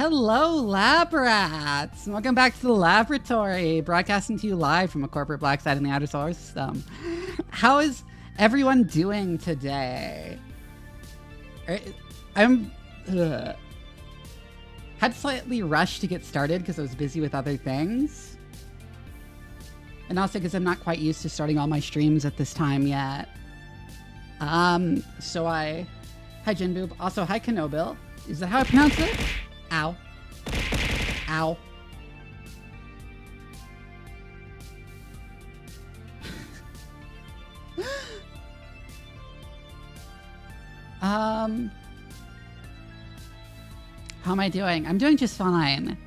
Hello, lab rats! Welcome back to the laboratory, broadcasting to you live from a corporate black site in the outer solar system. How is everyone doing today? I'm had slightly rushed to get started because I was busy with other things, and also because I'm not quite used to starting all my streams at this time yet. Hi Jinboob. Also, hi Kanobil. Is that how I pronounce it? Ow. Ow. How am I doing? I'm doing just fine.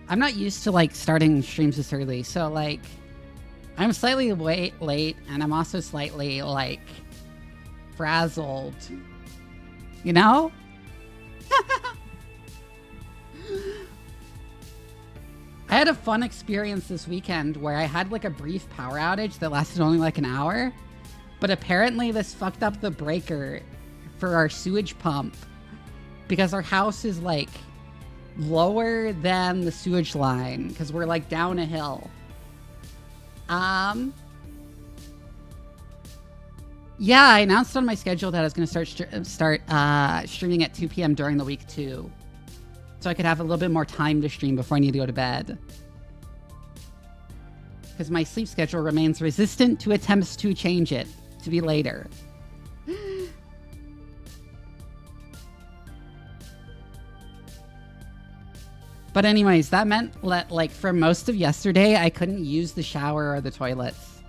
I'm not used to like starting streams this early, so like I'm slightly late and I'm also slightly like frazzled. You know? I had a fun experience this weekend where I had like a brief power outage that lasted only like an hour, but apparently this fucked up the breaker for our sewage pump because our house is like lower than the sewage line because we're like down a hill. Yeah, I announced on my schedule that I was going to start streaming at 2 p.m. during the week too, so I could have a little bit more time to stream before I need to go to bed. Because my sleep schedule remains resistant to attempts to change it to be later. But anyways, that meant that like for most of yesterday, I couldn't use the shower or the toilets.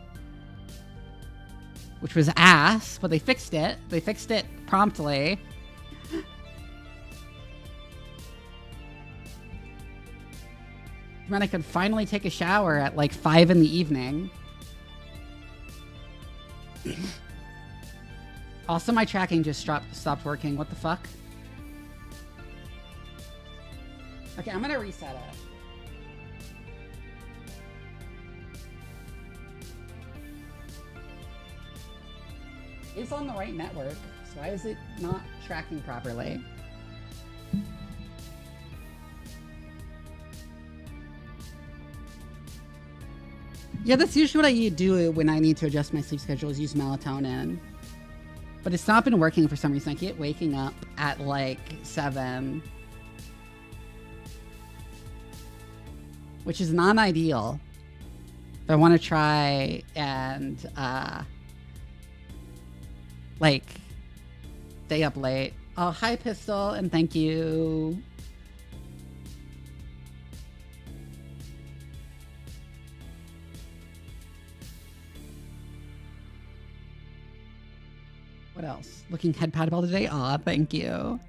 Which was ass, but they fixed it. They fixed it promptly. Then I could finally take a shower at like 5 in the evening. Also, my tracking just stopped working. What the fuck? Okay, I'm gonna reset it. It's on the right network, so why is it not tracking properly? Yeah, that's usually what I do when I need to adjust my sleep schedule, is use melatonin. But it's not been working for some reason. I keep waking up at like 7. Which is not ideal. But I want to try and like stay up late. Oh, hi Pistol, and thank you. What else? Looking head patable today? Aw, thank you.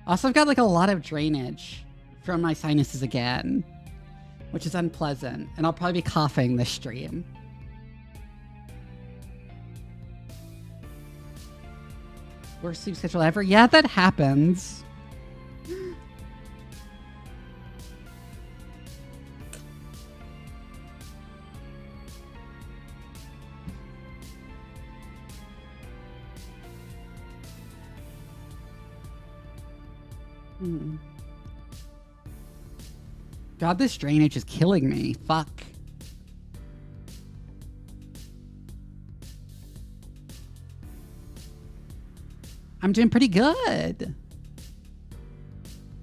Also, I've got like a lot of drainage from my sinuses again, which is unpleasant, and I'll probably be coughing this stream. Worst sleep schedule ever? Yeah, that happens. God, this drainage is killing me. Fuck. I'm doing pretty good.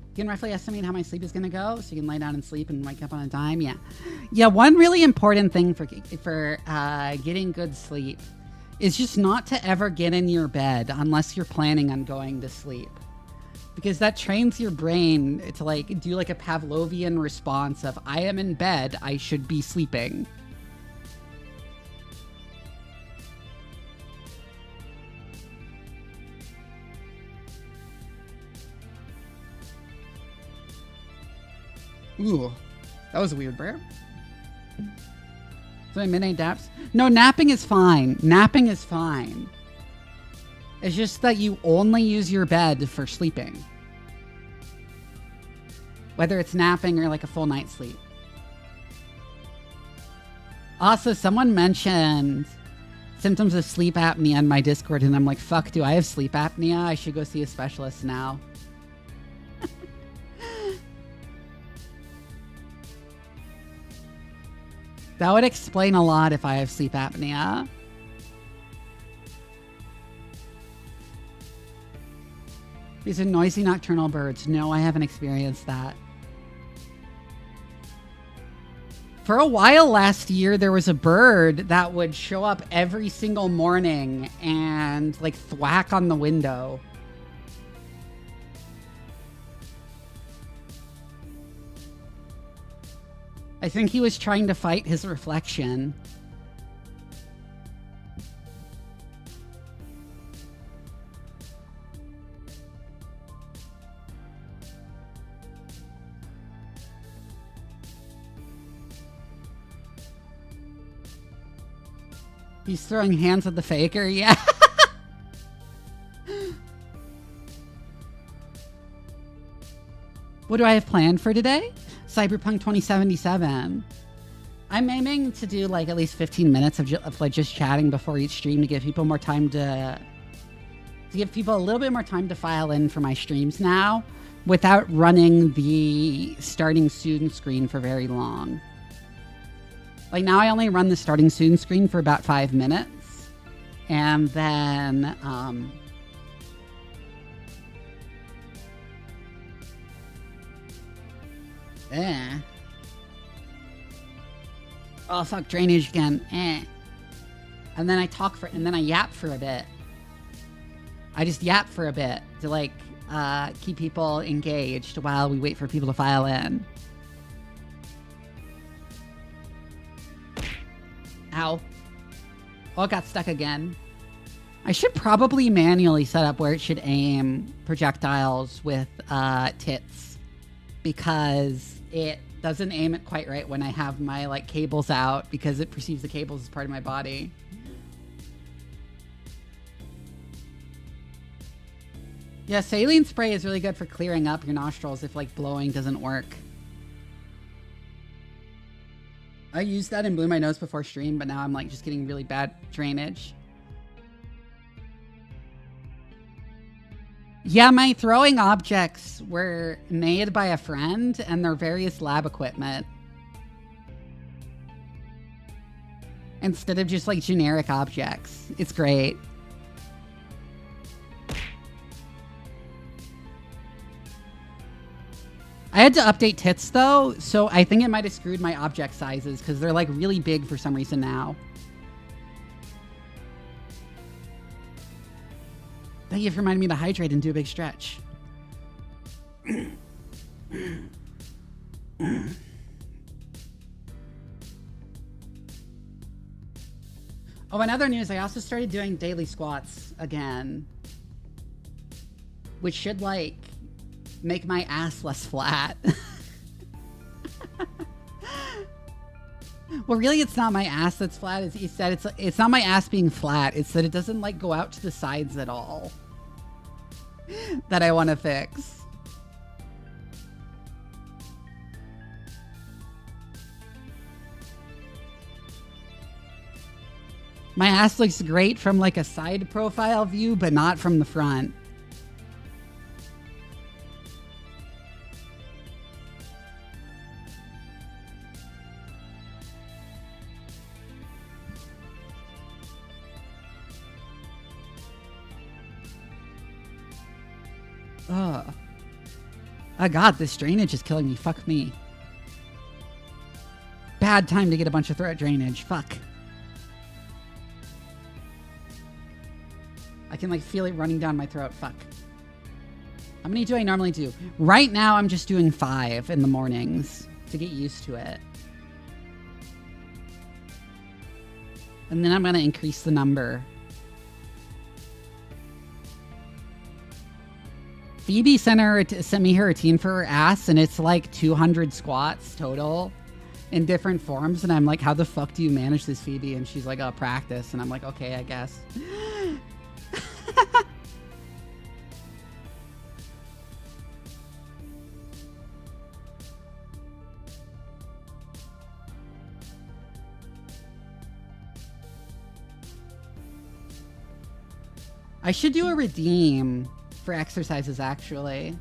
You can roughly estimate how my sleep is going to go, so you can lay down and sleep and wake up on a dime. Yeah. Yeah, one really important thing for getting good sleep is just not to ever get in your bed unless you're planning on going to sleep. Because that trains your brain to like do like a Pavlovian response of, I am in bed, I should be sleeping. Ooh, that was a weird burp. So my midnight naps? No, napping is fine. Napping is fine. It's just that you only use your bed for sleeping. Whether it's napping or like a full night's sleep. Also, someone mentioned symptoms of sleep apnea in my Discord, and I'm like, fuck, do I have sleep apnea? I should go see a specialist now. That would explain a lot if I have sleep apnea. These are noisy nocturnal birds. No, I haven't experienced that. For a while last year, there was a bird that would show up every single morning and like thwack on the window. I think he was trying to fight his reflection. He's throwing hands at the faker, yeah. What do I have planned for today? Cyberpunk 2077. I'm aiming to do like at least 15 minutes of like just chatting before each stream to give people more time to give people a little bit more time to file in for my streams now without running the starting soon screen for very long. Like now I only run the starting soon screen for about 5 minutes. And then, oh, fuck, drainage again. And then I yap for a bit. I just yap for a bit to like, keep people engaged while we wait for people to file in. Ow. Oh, it got stuck again. I should probably manually set up where it should aim projectiles with tits, because it doesn't aim it quite right when I have my like cables out, because it perceives the cables as part of my body. Yeah, saline spray is really good for clearing up your nostrils if like blowing doesn't work. I used that and blew my nose before stream, but now I'm like just getting really bad drainage. Yeah, my throwing objects were made by a friend and they're various lab equipment. Instead of just like generic objects. It's great. I had to update tits though, so I think it might have screwed my object sizes because they're like really big for some reason now. Thank you for reminding me to hydrate and do a big stretch. Oh, in other news, I also started doing daily squats again, which should like make my ass less flat. Well, really, it's not my ass that's flat. It's not my ass being flat. It's that it doesn't like go out to the sides at all. That I want to fix. My ass looks great from like a side profile view, but not from the front. Ugh. Oh god, this drainage is killing me. Fuck me. Bad time to get a bunch of throat drainage. Fuck. I can like feel it running down my throat. Fuck. How many do I normally do? Right now I'm just doing 5 in the mornings to get used to it. And then I'm gonna increase the number. Phoebe sent me her routine for her ass, and it's like 200 squats total in different forms. And I'm like, how the fuck do you manage this, Phoebe? And she's like, oh, practice. And I'm like, okay, I guess. I should do a redeem for exercises, actually.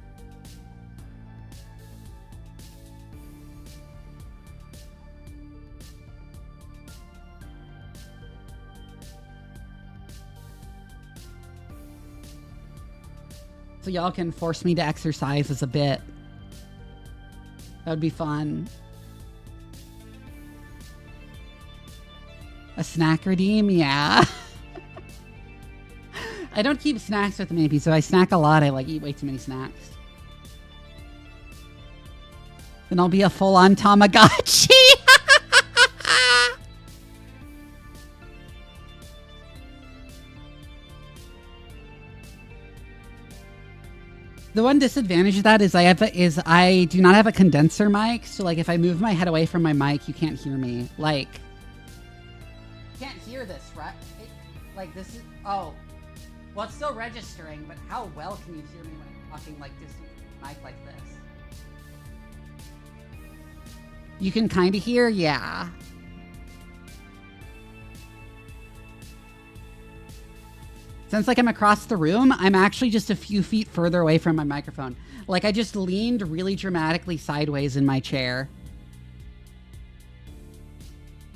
So y'all can force me to exercise as a bit. That would be fun. A snack redeem? Yeah. I don't keep snacks with me, so I snack a lot. I like eat way too many snacks. Then I'll be a full-on Tamagotchi. The one disadvantage of that is I do not have a condenser mic, so like if I move my head away from my mic, you can't hear me. Like, you can't hear this, right? Like this is well, it's still registering, but how well can you hear me when I'm talking like distant mic like this? You can kind of hear, yeah. Since like I'm across the room, I'm actually just a few feet further away from my microphone. Like I just leaned really dramatically sideways in my chair.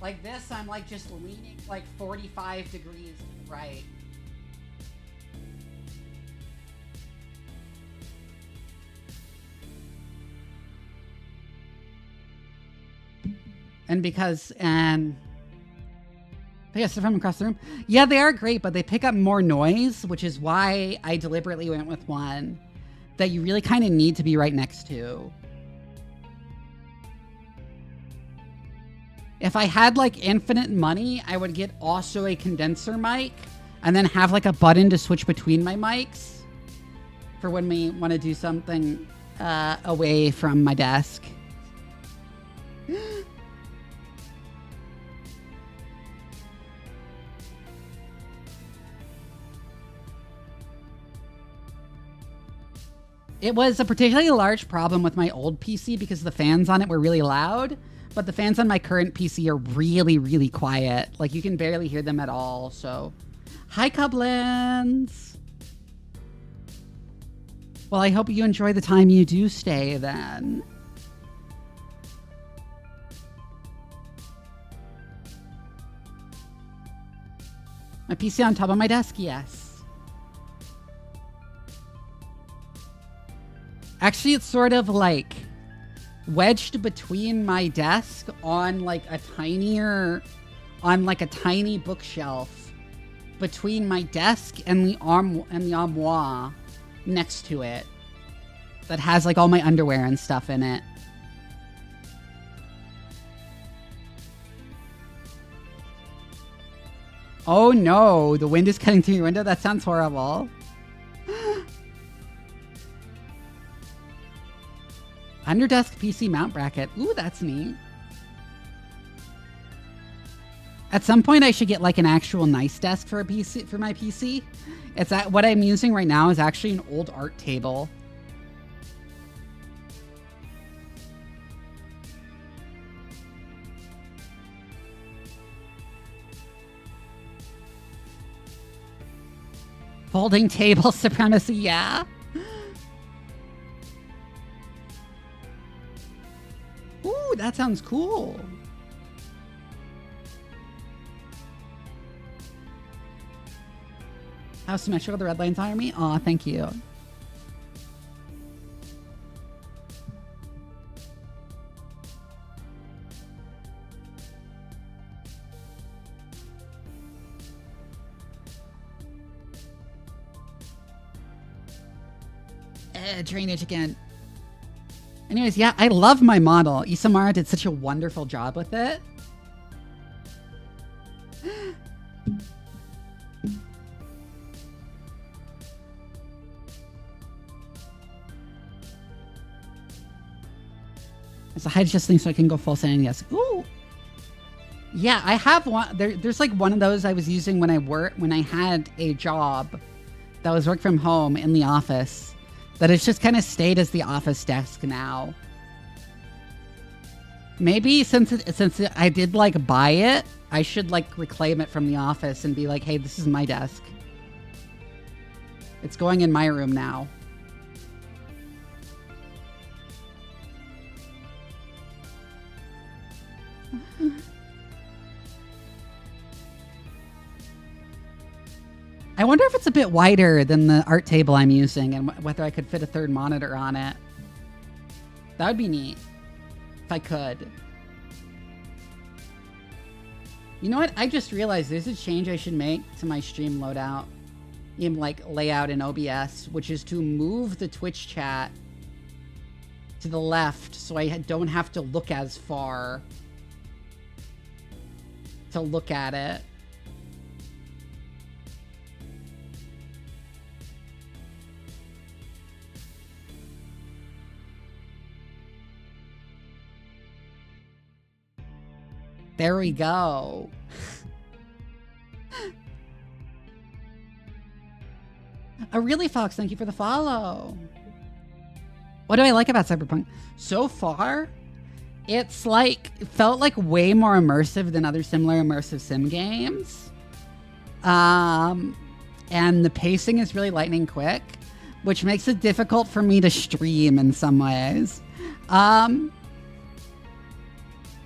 Like this, I'm like just leaning like 45 degrees to the right. And because, yes, they're from across the room. Yeah, they are great, but they pick up more noise, which is why I deliberately went with one that you really kind of need to be right next to. If I had like infinite money, I would get also a condenser mic and then have like a button to switch between my mics for when we want to do something away from my desk. It was a particularly large problem with my old PC because the fans on it were really loud, but the fans on my current PC are really, really quiet. Like, you can barely hear them at all, so... Hi, Cublins! Well, I hope you enjoy the time you do stay, then. My PC on top of my desk? Yes. Actually, it's sort of like wedged between my desk on like a tiny bookshelf between my desk and the armoire next to it that has like all my underwear and stuff in it. Oh no, the wind is cutting through your window? That sounds horrible. Under desk PC mount bracket. Ooh, that's neat. At some point, I should get like an actual nice desk for my PC. It's that what I'm using right now is actually an old art table. Folding table supremacy, yeah. Ooh, that sounds cool. How symmetrical the red lines are me? Aw, thank you. Drainage again. Anyways, yeah, I love my model. Isamara did such a wonderful job with it. It's a hide adjusting so I can go full sand. Yes. Ooh. Yeah, I have one. There's like one of those I was using when I had a job that was work from home in the office. That it's just kind of stayed as the office desk now. Maybe since I did like buy it, I should like reclaim it from the office and be like, hey, this is my desk. It's going in my room now. I wonder if it's a bit wider than the art table I'm using and whether I could fit a third monitor on it. That would be neat if I could. You know what? I just realized there's a change I should make to my stream loadout, like layout in OBS, which is to move the Twitch chat to the left so I don't have to look as far to look at it. There we go. Really, Fox, thank you for the follow. What do I like about Cyberpunk? So far, it's like, it felt like way more immersive than other similar immersive sim games. And the pacing is really lightning quick, which makes it difficult for me to stream in some ways.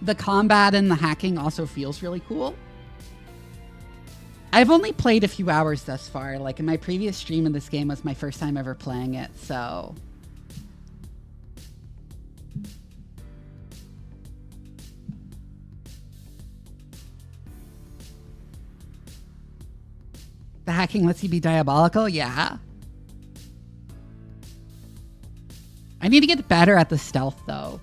The combat and the hacking also feels really cool. I've only played a few hours thus far. Like, in my previous stream of this game was my first time ever playing it, so... The hacking lets you be diabolical? Yeah. I need to get better at the stealth, though.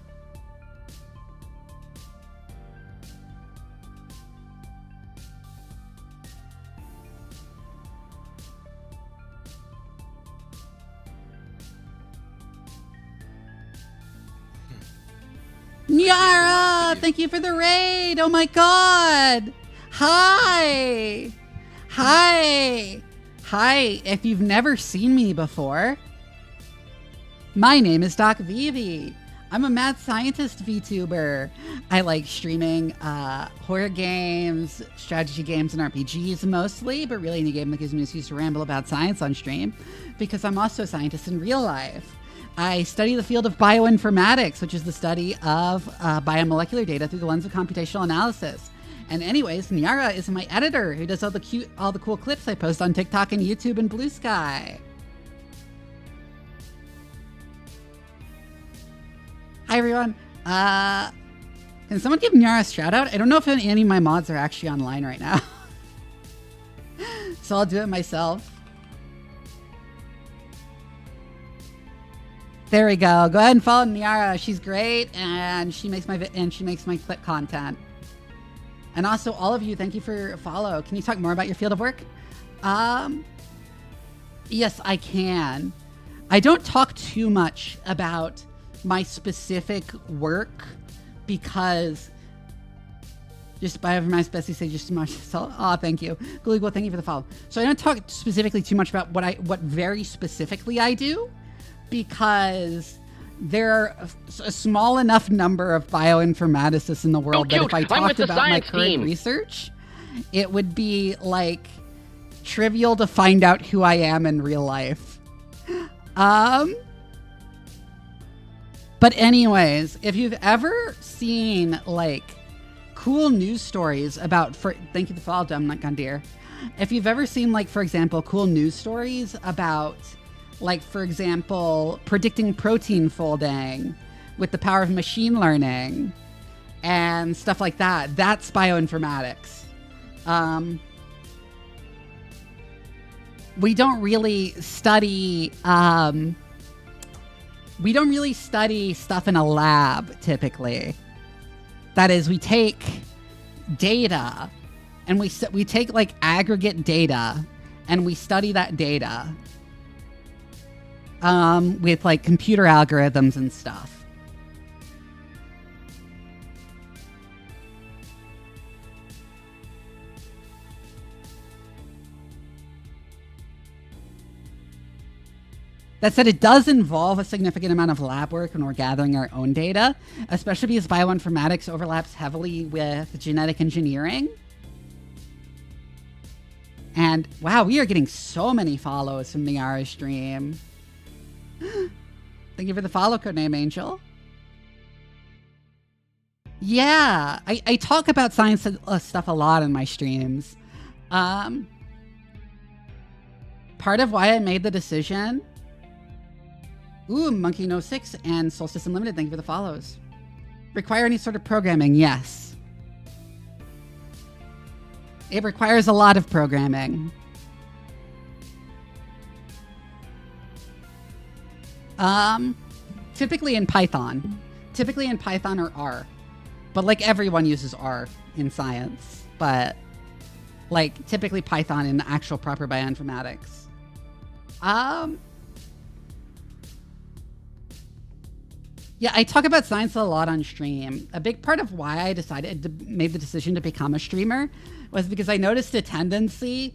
Nyara, thank you for the raid. Oh my god. Hi. Hi. Hi. If you've never seen me before, my name is Doc Vivi. I'm a mad scientist VTuber. I like streaming horror games, strategy games, and RPGs mostly, but really any game that gives me an excuse to ramble about science on stream, because I'm also a scientist in real life. I study the field of bioinformatics, which is the study of biomolecular data through the lens of computational analysis. And anyways, Nyara is my editor who does all the cool clips I post on TikTok and YouTube and Blue Sky. Hi everyone. Can someone give Nyara a shout out? I don't know if any of my mods are actually online right now. So I'll do it myself. There we go. Go ahead and follow Nyara. She's great, and she makes my clip content. And also, all of you, thank you for your follow. Can you talk more about your field of work? Yes, I can. I don't talk too much about my specific work because just bioinformatics, Bessie say just too much. So, thank you. Google, thank you for the follow. So I don't talk specifically too much about what very specifically I do, because there are a small enough number of bioinformaticists in the world that if I talked about my current research, it would be like trivial to find out who I am in real life. But anyways, if you've ever seen like cool news stories about, thank you for the follow, Dumb Nut Gundeer. If you've ever seen, like, for example, cool news stories about, like, for example, predicting protein folding with the power of machine learning and stuff like that, that's bioinformatics. We don't really study stuff in a lab typically. That is, we take data and we take like aggregate data and we study that data with like computer algorithms and stuff. That said, it does involve a significant amount of lab work when we're gathering our own data, especially because bioinformatics overlaps heavily with genetic engineering. And wow, we are getting so many follows from the Yara stream. Thank you for the follow code name, Angel. Yeah, I talk about science stuff a lot in my streams. Part of why I made the decision. Ooh, Monkey No 6 and Solstice Unlimited, thank you for the follows. Require any sort of programming? Yes. It requires a lot of programming. Typically in Python. Typically in Python or R. But like everyone uses R in science. But like typically Python in actual proper bioinformatics. Yeah, I talk about science a lot on stream. A big part of why I made the decision to become a streamer was because I noticed a tendency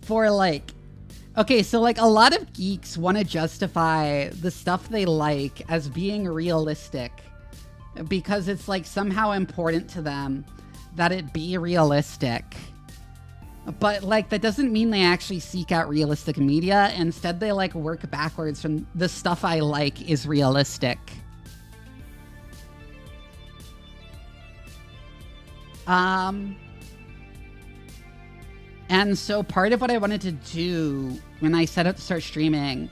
for like, okay, so like a lot of geeks want to justify the stuff they like as being realistic because it's like somehow important to them that it be realistic. But like that doesn't mean they actually seek out realistic media. Instead, they like work backwards from the stuff I like is realistic. And so part of what I wanted to do when I set out to start streaming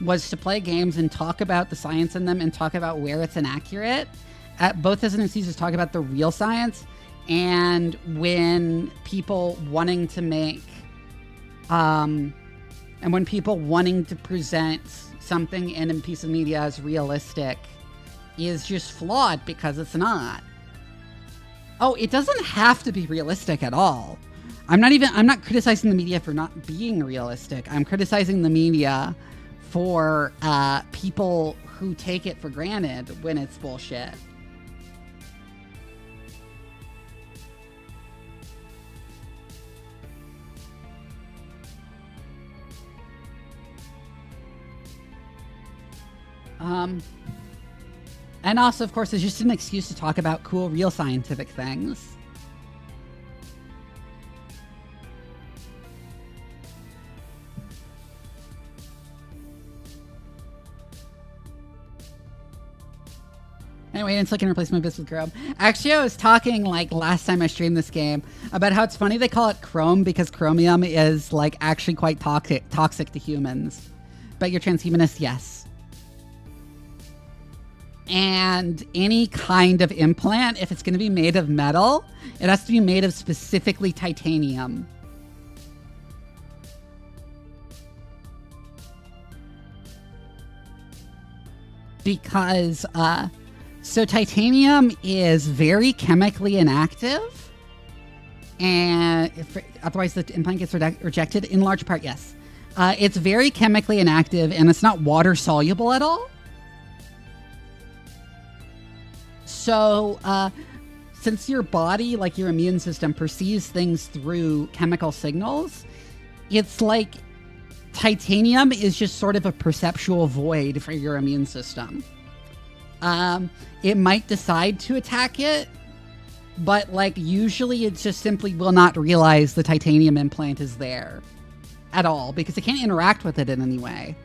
was to play games and talk about the science in them and talk about where it's inaccurate. Both as an to talk about the real science and when people wanting to make, and when people wanting to present something in a piece of media as realistic is just flawed because it's not. Oh, it doesn't have to be realistic at all. I'm not criticizing the media for not being realistic. I'm criticizing the media for people who take it for granted when it's bullshit. And also, of course, it's just an excuse to talk about cool, real scientific things. Anyway, until I can replace my bits with Chrome. Actually, I was talking, like, last time I streamed this game about how it's funny they call it Chrome because chromium is, like, actually quite toxic to humans. But you're transhumanist? Yes. And any kind of implant, if it's going to be made of metal, it has to be made of specifically titanium. Because, so titanium is very chemically inactive, and otherwise the implant gets rejected in large part, yes. It's very chemically inactive, and it's not water soluble at all. So, since your body, like your immune system, perceives things through chemical signals, it's like titanium is just sort of a perceptual void for your immune system. It might decide to attack it, but like usually it just simply will not realize the titanium implant is there at all because it can't interact with it in any way.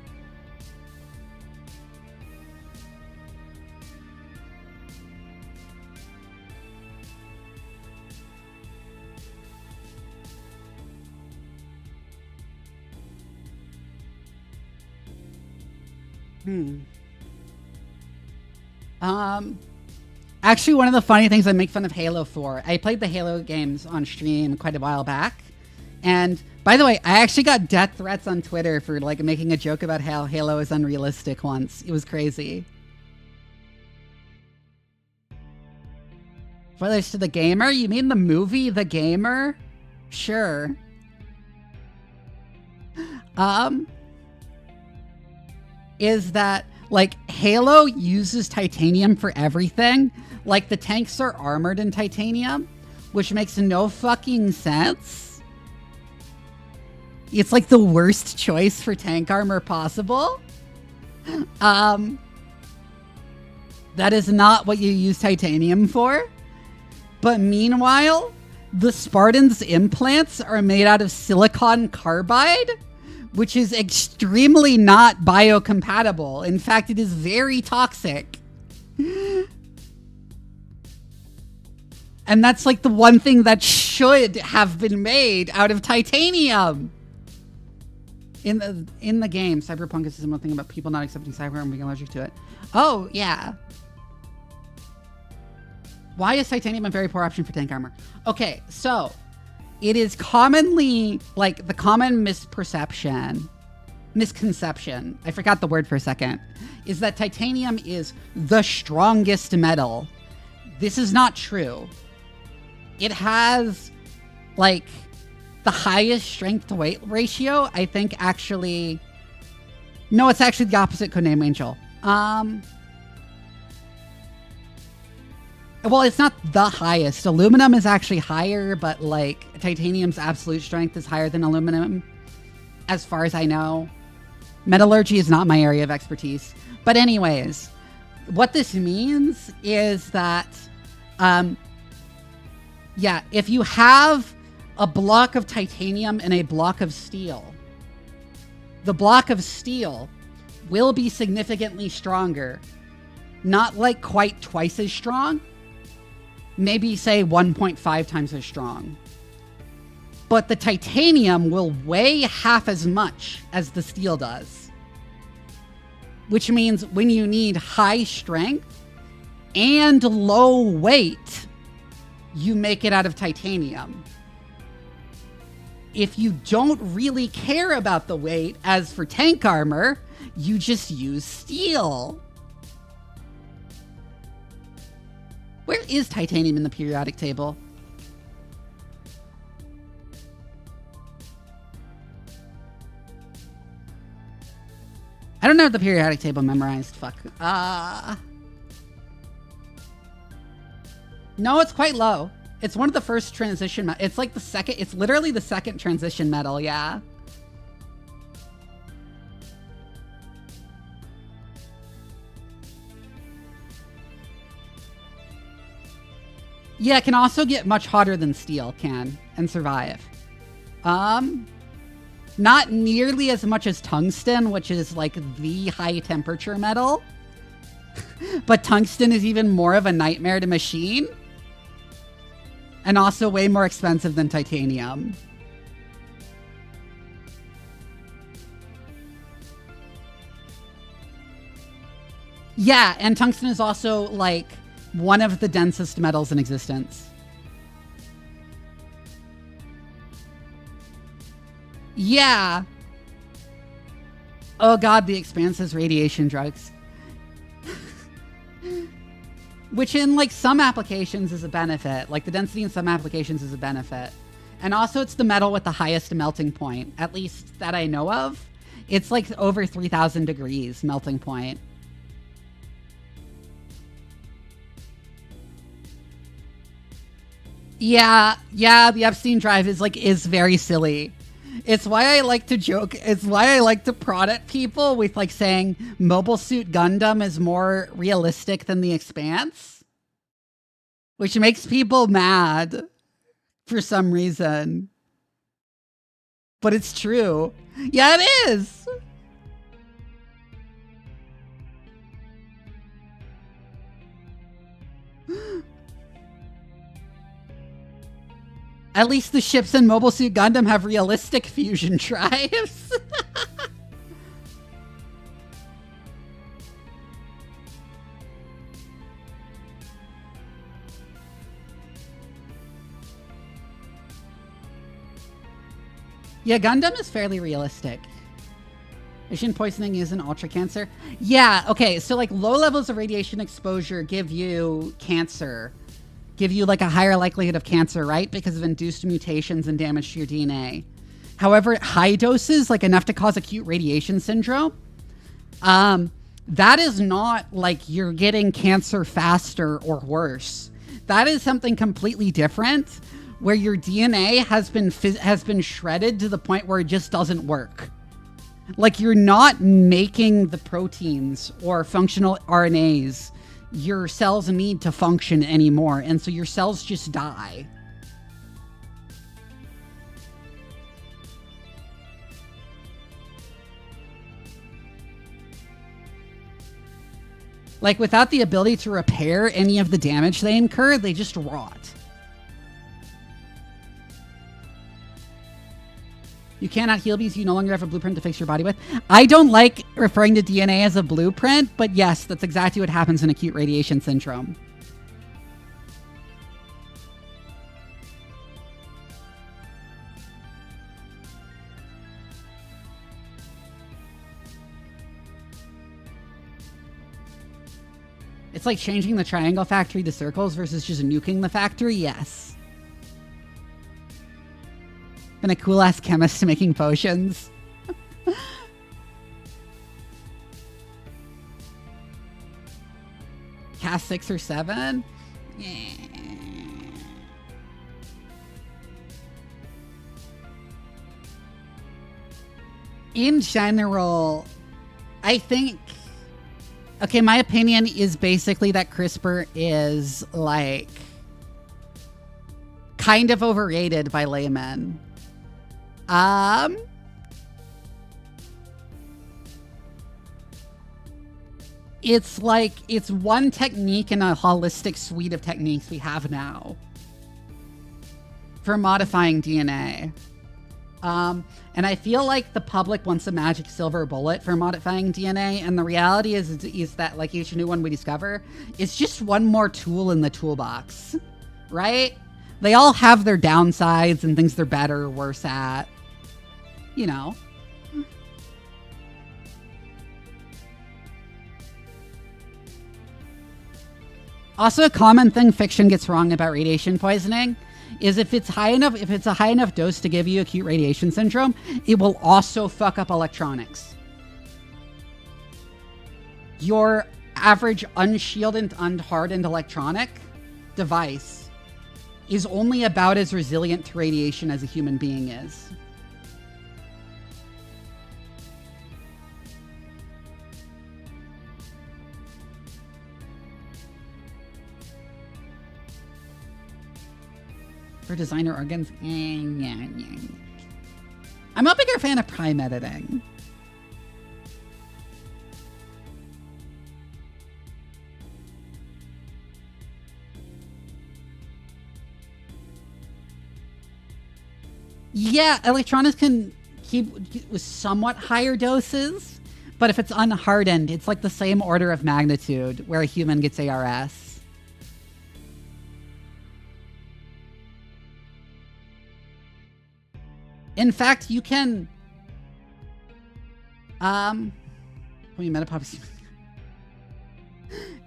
Actually, one of the funny things I make fun of Halo for, I played the Halo games on stream quite a while back. And by the way, I actually got death threats on Twitter for like making a joke about how Halo is unrealistic once. It was crazy. Spoilers to The Gamer? You mean the movie The Gamer? Sure. Is that like Halo uses titanium for everything? Like the tanks are armored in titanium, which makes no fucking sense. It's like the worst choice for tank armor possible. That is not what you use titanium for. But meanwhile, The Spartans' implants are made out of silicon carbide, which is extremely not biocompatible. In fact, it is very toxic. And that's like the one thing that should have been made out of titanium. In the game, Cyberpunk is a similar thing about people not accepting cyber and being allergic to it. Oh, yeah. Why is titanium a very poor option for tank armor? Okay, so it is commonly, like, the common misconception, I forgot the word for a second, is that titanium is the strongest metal. This is not true. It has, like, the highest strength to weight ratio, I think, actually. No, it's actually the opposite, Codename Angel. Well, it's not the highest. Aluminum is actually higher, but, like, titanium's absolute strength is higher than aluminum, as far as I know. Metallurgy is not my area of expertise. But anyways, what this means is that, yeah, if you have a block of titanium and a block of steel, the block of steel will be significantly stronger. Not like quite twice as strong. Maybe say 1.5 times as strong. But the titanium will weigh half as much as the steel does. Which means when you need high strength and low weight, you make it out of titanium. If you don't really care about the weight, as for tank armor, you just use steel. Where is titanium in the periodic table? I don't have the periodic table memorized. Fuck. No, it's quite low. It's one of the first transition. It's like the second. It's literally the second transition metal. Yeah. Yeah, it can also get much hotter than steel can and survive. Not nearly as much as tungsten, which is like the high temperature metal. But tungsten is even more of a nightmare to machine. And also way more expensive than titanium. Yeah, and tungsten is also like one of the densest metals in existence. Yeah. Oh god, the Expanse has radiation drugs. Which in like some applications is a benefit. Like the density in some applications is a benefit. And also it's the metal with the highest melting point, at least that I know of. It's like over 3,000 degrees melting point. Yeah, the Epstein drive is very silly. It's why I like to joke. It's why I like to prod at people with like saying Mobile Suit Gundam is more realistic than The Expanse, which makes people mad for some reason. But it's true. Yeah, it is. At least the ships in Mobile Suit Gundam have realistic fusion drives. Yeah, Gundam is fairly realistic. Radiation poisoning is an ultra cancer. Yeah, okay, so like low levels of radiation exposure give you cancer. Give you like a higher likelihood of cancer, right? Because of induced mutations and damage to your DNA. However, high doses, like enough to cause acute radiation syndrome, that is not like you're getting cancer faster or worse. That is something completely different, where your DNA has been shredded to the point where it just doesn't work. Like you're not making the proteins or functional RNAs your cells need to function anymore, and so your cells just die. Like, without the ability to repair any of the damage they incur, they just rot. You cannot heal because you no longer have a blueprint to fix your body with. I don't like referring to DNA as a blueprint, but yes, that's exactly what happens in acute radiation syndrome. It's like changing the triangle factory to circles versus just nuking the factory, yes. Been a cool-ass chemist making potions. Cast 6 or 7? Yeah. In general, I think... Okay, my opinion is basically that CRISPR is, like, kind of overrated by laymen. It's like, it's one technique in a holistic suite of techniques we have now for modifying DNA. And I feel like the public wants a magic silver bullet for modifying DNA, and the reality is that, like, each new one we discover is just one more tool in the toolbox, right? They all have their downsides and things they're better or worse at, you know. Also, a common thing fiction gets wrong about radiation poisoning is if it's a high enough dose to give you acute radiation syndrome, it will also fuck up electronics. Your average unshielded, unhardened electronic device is only about as resilient to radiation as a human being is. For designer organs, I'm a bigger fan of prime editing. Yeah, electronics can keep with somewhat higher doses, but if it's unhardened, it's like the same order of magnitude where a human gets ARS. In fact, you can...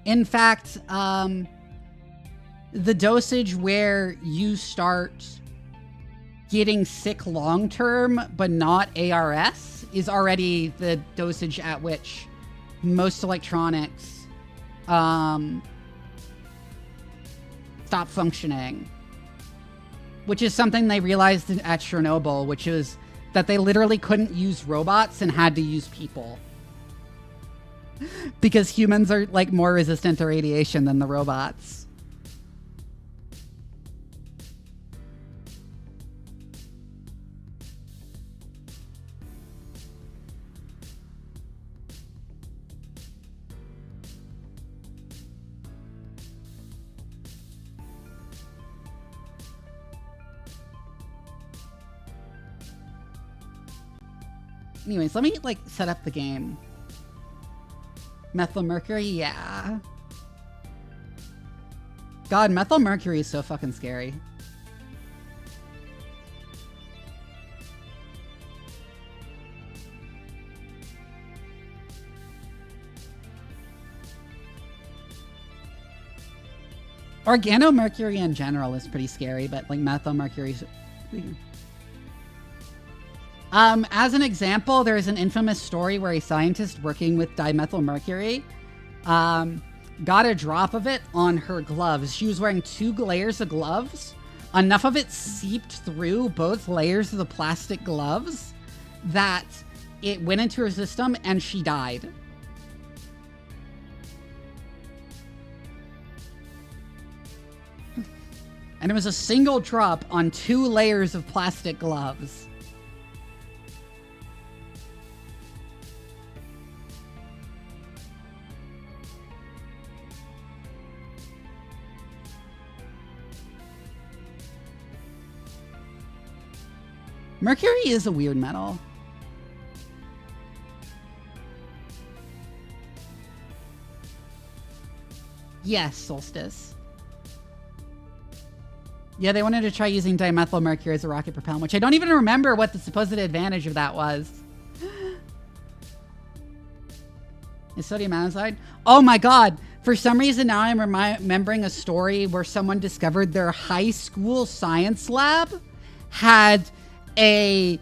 In fact, the dosage where you start getting sick long-term, but not ARS, is already the dosage at which most electronics stop functioning. Which is something they realized at Chernobyl, which is that they literally couldn't use robots and had to use people. Because humans are, like, more resistant to radiation than the robots. Anyways, let me, like, set up the game. Methylmercury, yeah. God, methylmercury is so fucking scary. Organomercury in general is pretty scary, but, like, methylmercury is... As an example, there's an infamous story where a scientist working with dimethylmercury got a drop of it on her gloves. She was wearing 2 layers of gloves. Enough of it seeped through both layers of the plastic gloves that it went into her system and she died. And it was a single drop on 2 layers of plastic gloves. Mercury is a weird metal. Yes, Solstice. Yeah, they wanted to try using dimethyl mercury as a rocket propellant, which I don't even remember what the supposed advantage of that was. Is sodium azide? Oh my god. For some reason now I'm remembering a story where someone discovered their high school science lab had a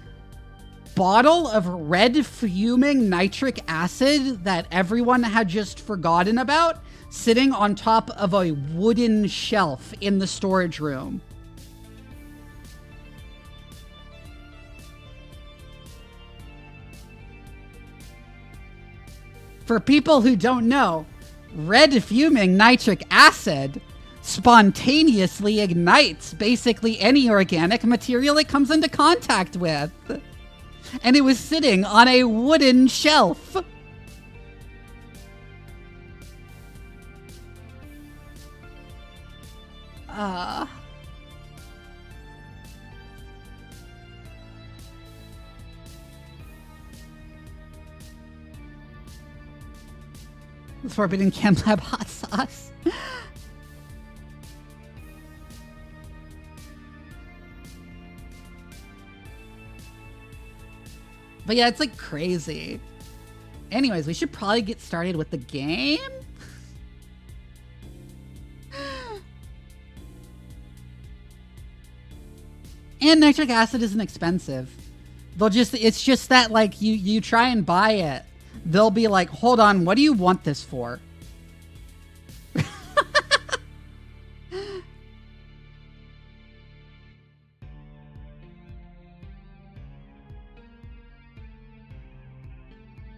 bottle of red fuming nitric acid that everyone had just forgotten about sitting on top of a wooden shelf in the storage room. For people who don't know, red fuming nitric acid spontaneously ignites basically any organic material it comes into contact with. And it was sitting on a wooden shelf. Forbidden Chem Lab hot sauce. But yeah, it's like crazy. Anyways, we should probably get started with the game. And nitric acid isn't expensive. It's just that like you try and buy it. They'll be like, hold on, what do you want this for?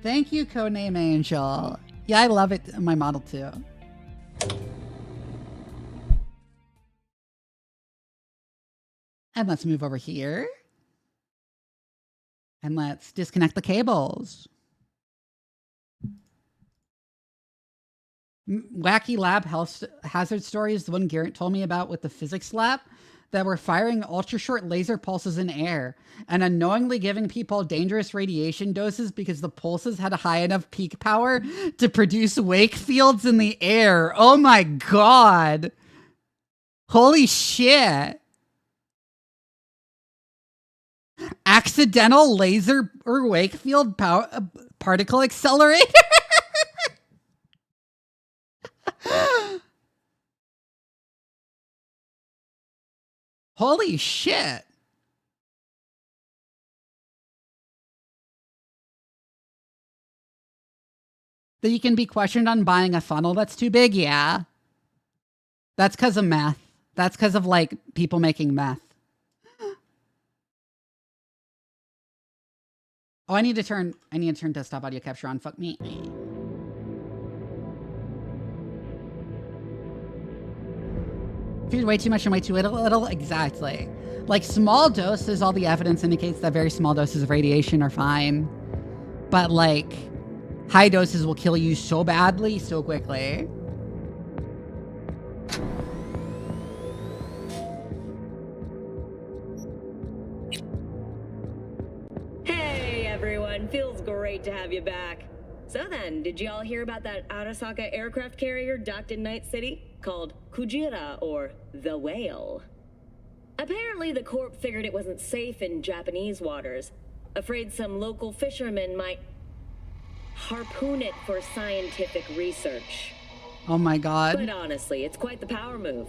Thank you, Codename Angel. Yeah, I love it in my model too. And let's move over here. And let's disconnect the cables. Wacky lab health hazard story is the one Garrett told me about with the physics lab that were firing ultra short laser pulses in air and unknowingly giving people dangerous radiation doses because the pulses had a high enough peak power to produce wake fields in the air. Oh my god. Holy shit. Accidental laser or wake field particle accelerator. Holy shit. That you can be questioned on buying a funnel that's too big? Yeah. That's because of meth. That's because of like people making meth. Oh, I need to turn desktop audio capture on. Fuck me. Feed way too much and way too little. Exactly. Like small doses, all the evidence indicates that very small doses of radiation are fine. But like high doses will kill you so badly, so quickly. Hey everyone, feels great to have you back. So then, did y'all hear about that Arasaka aircraft carrier docked in Night City? Called Kujira, or the Whale. Apparently the Corp figured it wasn't safe in Japanese waters. Afraid some local fishermen might harpoon it for scientific research. Oh my god. But honestly, it's quite the power move.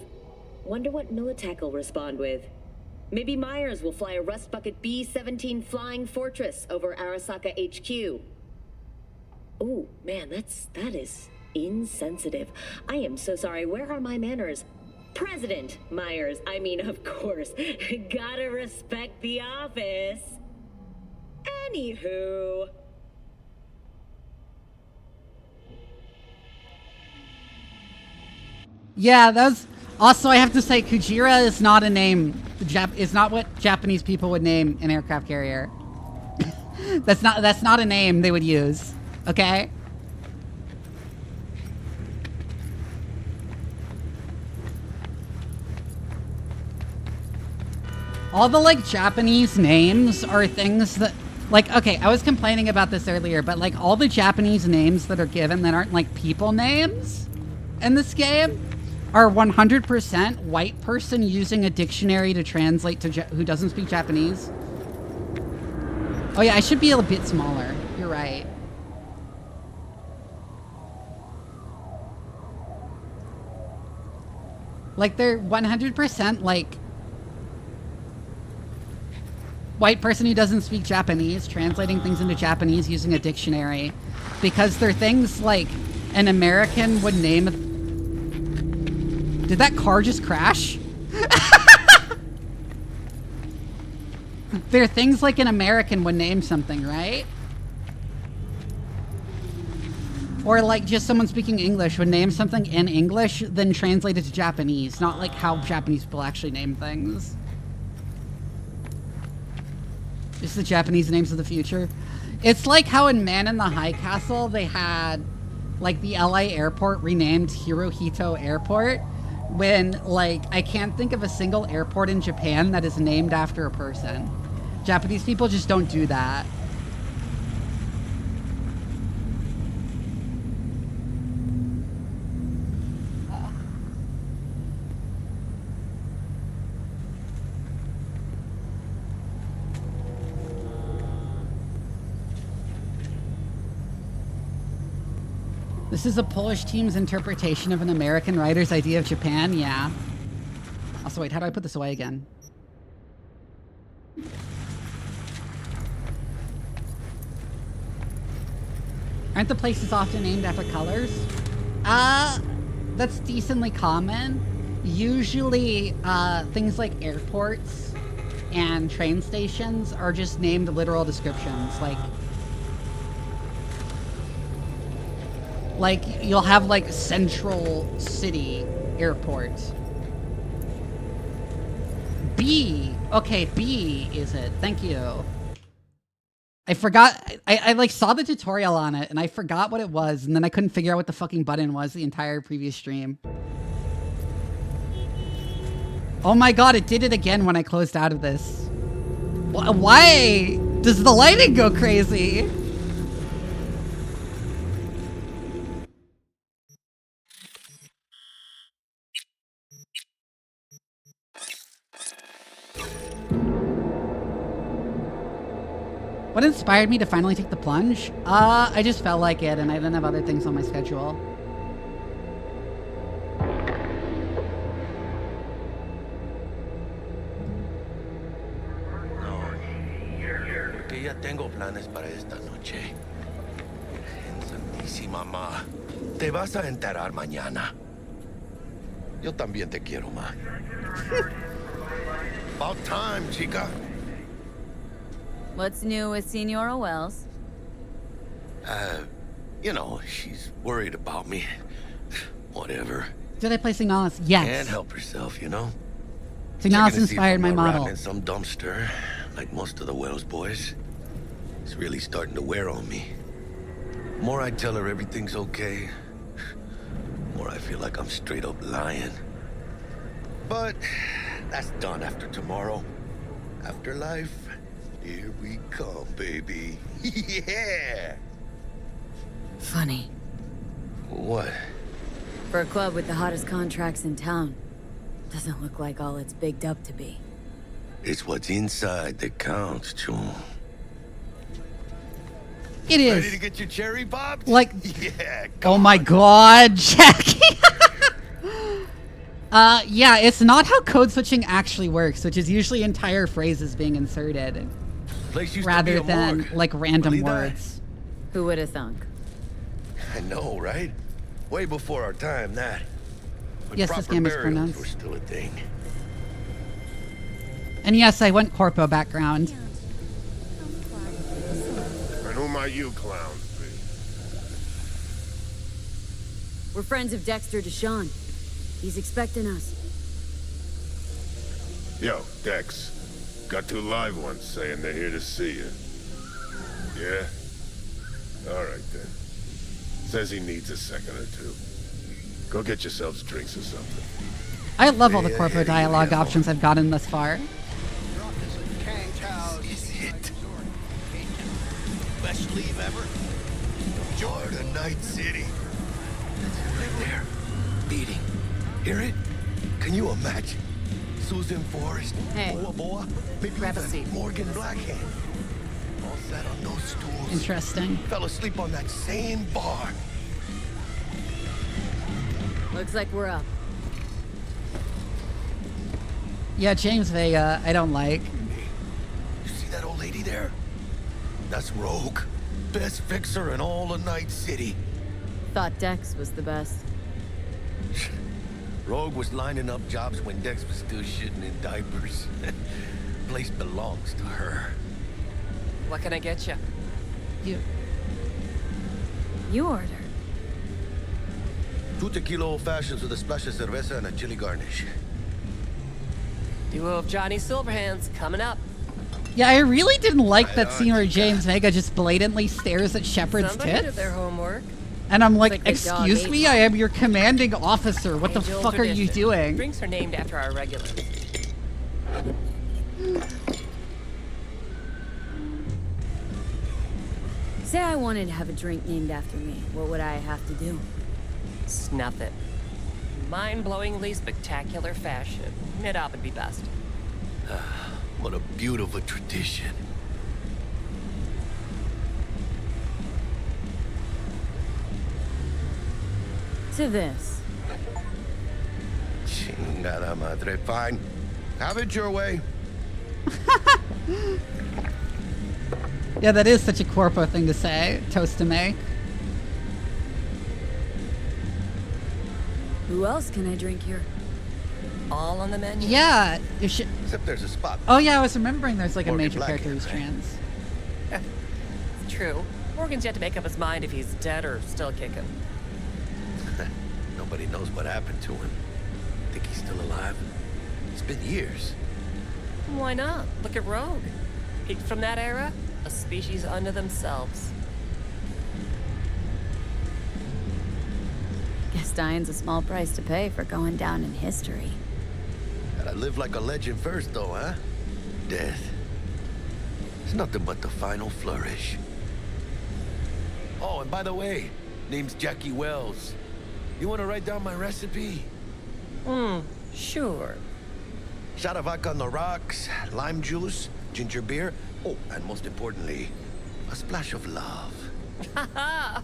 Wonder what Militech will respond with. Maybe Myers will fly a Rust Bucket B-17 Flying Fortress over Arasaka HQ. Ooh, man, that is insensitive. I am so sorry. Where are my manners? President Myers. I mean, of course. Gotta respect the office. Anywho. Yeah, that's also I have to say Kujira is not a name. Is not what Japanese people would name an aircraft carrier. That's not a name they would use. Okay? all the like Japanese names are things that like, okay, I was complaining about this earlier, but like all the Japanese names that are given that aren't like people names in this game are 100% white person using a dictionary to translate to who doesn't speak Japanese. Oh yeah, I should be a bit smaller. You're right. Like they're 100% like white person who doesn't speak Japanese, translating things into Japanese using a dictionary. Because they're things like an American would name... Did that car just crash? They're things like an American would name something, right? Or like just someone speaking English would name something in English, then translate it to Japanese. Not like how Japanese people actually name things. Just the Japanese names of the future. It's like how in Man in the High Castle, they had like the LA airport renamed Hirohito Airport. When like, I can't think of a single airport in Japan that is named after a person. Japanese people just don't do that. This is a Polish team's interpretation of an American writer's idea of Japan? Yeah. Also, wait, how do I put this away again? Aren't the places often named after colors? That's decently common. Usually, things like airports and train stations are just named literal descriptions, like you'll have like Central City Airport. B. Okay, B is it. Thank you. I forgot. I like saw the tutorial on it and I forgot what it was, and then I couldn't figure out what the fucking button was the entire previous stream. Oh my god, it did it again when I closed out of this. Why does the lighting go crazy? What inspired me to finally take the plunge? I just felt like it, and I didn't have other things on my schedule. Que ya tengo planes para esta noche. Santísima ma. Te vas a enterar mañana. Yo también te quiero, ma. About time, chica. What's new with Senora Wells? You know, she's worried about me. Whatever. Did I play Signalis? Yes. Can't help herself, you know? Signalis inspired my model. In some dumpster, like most of the Wells boys. It's really starting to wear on me. The more I tell her everything's okay, the more I feel like I'm straight up lying. But that's done after tomorrow. Afterlife. Here we come, baby. Yeah! Funny. What? For a club with the hottest contracts in town, doesn't look like all it's bigged up to be. It's what's inside that counts, June. It is. Ready to get your cherry popped? Like, yeah. Oh my god, Jackie. Yeah, it's not how code switching actually works, which is usually entire phrases being inserted rather than like random words. Who would have thunk? I know, right? Way before our time, that. When yes, this game is pronounced. Were still a thing. And yes, I went corpo background. And who might you clowns be? We're friends of Dexter Deshawn. He's expecting us. Yo, Dex. Got 2 live ones saying they're here to see you. Yeah? Alright then. Says he needs a second or 2. Go get yourselves drinks or something. I love all the corpo dialogue options I've gotten thus far. best leave ever. Jordan Night City. That's it right there. Beating. Hear it? Can you imagine? Susan Forrest, Hey. Boa Boa, maybe Grab a even seat. Morgan Blackhand. All sat on those stools. Interesting. Fell asleep on that same bar. Looks like we're up. Yeah, James Vega, I don't like. You see that old lady there? That's Rogue. Best fixer in all of Night City. Thought Dex was the best. Rogue was lining up jobs when Dex was still shitting in diapers. Place belongs to her. What can I get you? You order. 2 tequila old fashions with a splash of cerveza and a chili garnish. Duo of Johnny Silverhands coming up. Yeah, I really didn't like that Right scene on, where you James Vega just blatantly stares at Shepard's Somebody did tits. their homework. And I'm like, Like the dog excuse ate me, I am your commanding officer. What the Age-old fuck are you tradition. doing? Drinks are named after our regulars. Say I wanted to have a drink named after me. What would I have to do? Snuff it. Mind-blowingly spectacular fashion. Mid-op would be best. What a beautiful tradition. To this. Chingada madre. Fine. Have it your way. Yeah, that is such a corpo thing to say. Toast to make. Who else can I drink here? All on the menu. Yeah. You should. Except there's a spot. Oh yeah, I was remembering there's like a Morgan major character who's Blackhand, trans. It's true. Morgan's yet to make up his mind if he's dead or still kicking. Nobody knows what happened to him. Think he's still alive? It's been years. Why not? Look at Rogue. Peaked from that era, a species unto themselves. Guess dying's a small price to pay for going down in history. Gotta live like a legend first, though, huh? Death. It's nothing but the final flourish. Oh, and by the way, name's Jackie Wells. You wanna write down my recipe? Sure. Shot of vodka on the rocks, lime juice, ginger beer. Oh, and most importantly, a splash of love. Haha!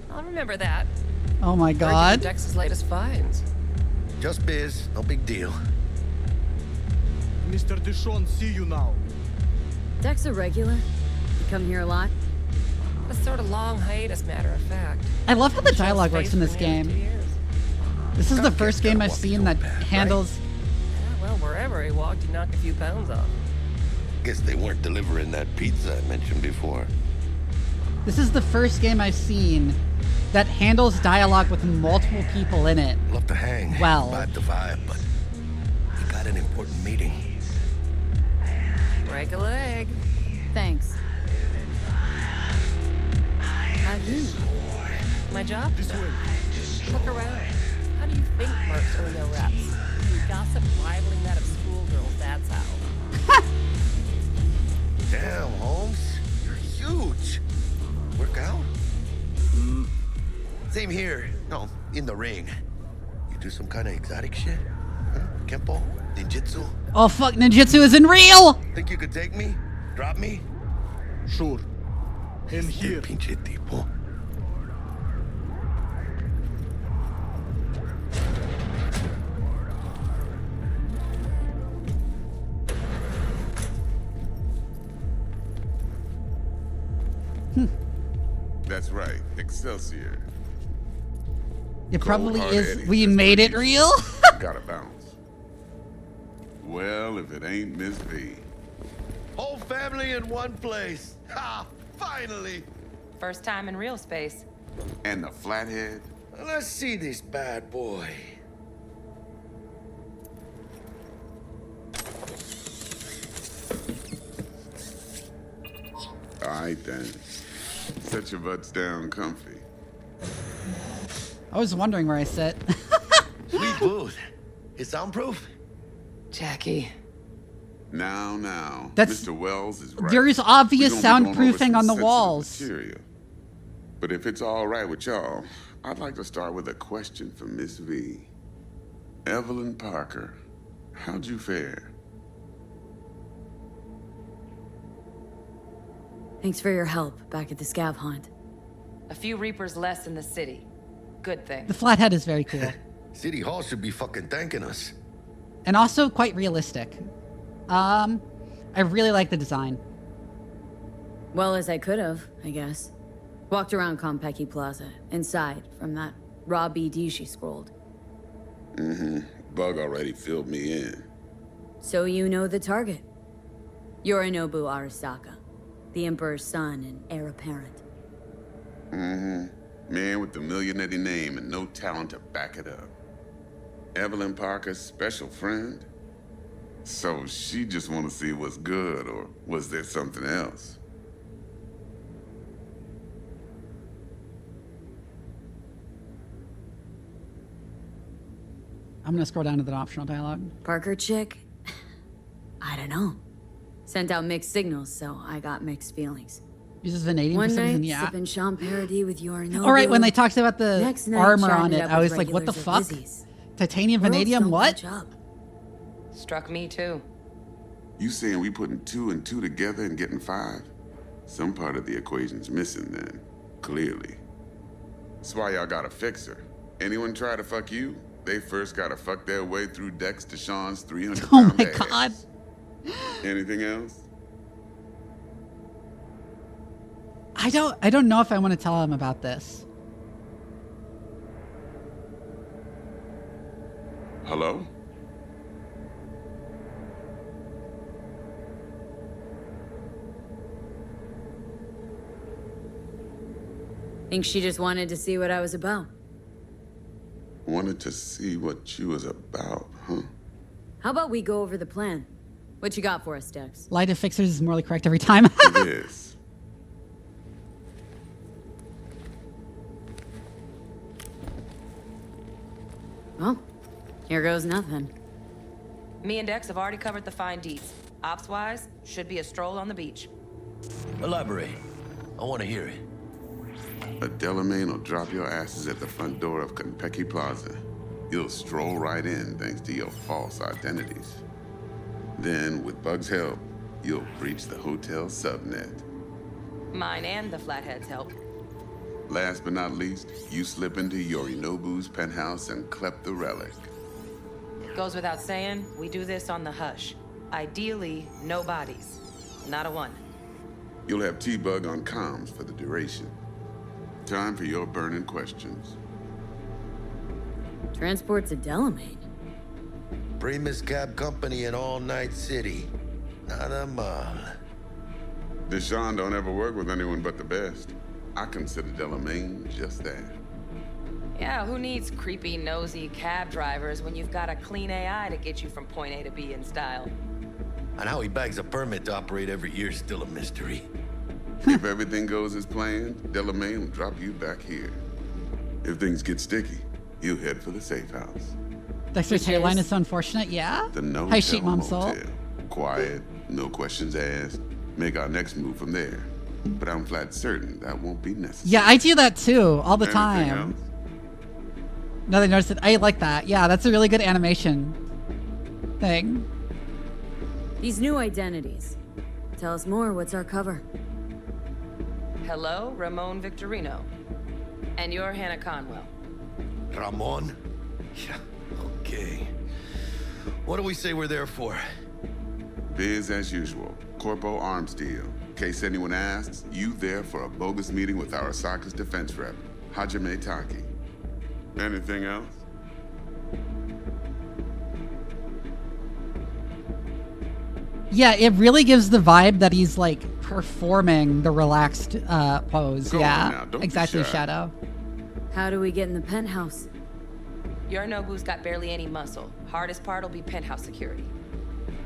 I'll remember that. Oh my god. Dex's latest finds. Just biz, no big deal. Mr. Dishon, see you now. Dex a regular? You come here a lot? A sort of long hiatus, matter of fact. I love how the Show's dialogue works in face this for nearly 2 game. years. This is the Conker's first game gotta I've walk seen his that own path, right? handles. Yeah, well, wherever he walked, he knocked a few pounds off. Guess they weren't delivering that pizza I mentioned before. This is the first game I've seen that handles dialogue with multiple people in it. Love to hang, Well. vibe the vibe, but we got an important meeting. Break a leg. Thanks. How'd you know? My job? This way. Look around. How do you think mercs earn their reps? Gossip rivaling that of schoolgirls, that's how. Damn, Holmes, you're huge. Work out? Same here. No, in the ring. You do some kind of exotic shit? Huh? Kempo? Ninjutsu? Oh fuck, ninjutsu isn't real! Think you could take me? Drop me? Sure. In here. Pinche tipo. That's right, Excelsior. It probably Cold-hearted is. Eddie We just made like it you. real? Gotta bounce. Well, if it ain't Miss V. Whole family in one place. Ha! Finally! First time in real space. And the flathead. Let's see this bad boy. All right then. Set your butts down comfy. I was wondering where I sit. Sweet booth. It's soundproof? Jackie. Now, That's- Mr. Wells is right. There is We obvious gonna be going over soundproofing some on the sensitive walls. material. But if it's all right with y'all, I'd like to start with a question for Miss V. Evelyn Parker, how'd you fare? Thanks for your help back at the scav hunt. A few Reapers less in the city. Good thing. The flathead is very cool. City Hall should be fucking thanking us. And also quite realistic. I really like the design. Well as I could have, I guess. Walked around Konpeki Plaza, inside, from that raw BD she scrolled. Bug already filled me in. So you know the target. Yorinobu Arasaka, the Emperor's son and heir apparent. Man with the millionaire name and no talent to back it up. Evelyn Parker's special friend? So she just want to see what's good, or was there something else? I'm gonna scroll down to the optional dialogue. Parker chick? I don't know. Sent out mixed signals, so I got mixed feelings. Uses vanadium One for some night, reason, yeah. sipping Champarity with Yorinobu. All right, when they talked about the Next night, armor on chatting it, up I with was like, what the regulars fuck? at Lizzie's. Titanium, Worlds vanadium, don't what? match up. Struck me too. You saying we putting 2 and 2 together and getting 5? Some part of the equation's missing then, clearly. That's why y'all gotta fix her. Anyone try to fuck you, they first gotta fuck their way through Dex Deshawn's 300 Oh pound my ass. god. Anything else? I don't know if I want to tell him about this. Hello? Think she just wanted to see what I was about. Wanted to see what you was about, huh? How about we go over the plan? What you got for us, Dex? Lie to fixers is morally correct every time. It is. Well, here goes nothing. Me and Dex have already covered the fine deeds. Ops-wise, should be a stroll on the beach. Elaborate. I want to hear it. A Delamain will drop your asses at the front door of Konpeki Plaza. You'll stroll right in thanks to your false identities. Then, with Bug's help, you'll breach the hotel subnet. Mine and the Flathead's help. Last but not least, you slip into Yorinobu's penthouse and clep the relic. Goes without saying, we do this on the hush. Ideally, no bodies. Not a one. You'll have T-Bug on comms for the duration. Time for your burning questions. Transport to Delamain. Primus Cab Company in All Night City. Not a mall. Deshawn don't ever work with anyone but the best. I consider Delamain just that. Yeah, who needs creepy, nosy cab drivers when you've got a clean AI to get you from point A to B in style? And how he bags a permit to operate every year is still a mystery. If everything goes as planned, Delamain will drop you back here. If things get sticky, you head for the safe house. Dexter's hairline is so unfortunate, yeah? The no Hi, Sheep Mom Soul. Quiet, no questions asked. Make our next move from there. But I'm flat certain that won't be necessary. Yeah, I do that too, all the Anything time. else? Now that I noticed it, I like that. Yeah, that's a really good animation thing. These new identities. Tell us more, what's our cover? Hello, Ramon Victorino. And you're Hannah Conwell. Ramon? Yeah, okay. What do we say we're there for? Biz as usual. Corpo arms deal. In case anyone asks, you there for a bogus meeting with Arasaka's defense rep, Hajime Taki. Anything else? Yeah, it really gives the vibe that he's like performing the relaxed pose. Go on Yeah, now, don't be exactly, shy. Shadow. How do we get in the penthouse? Yorinobu's got barely any muscle. Hardest part will be penthouse security.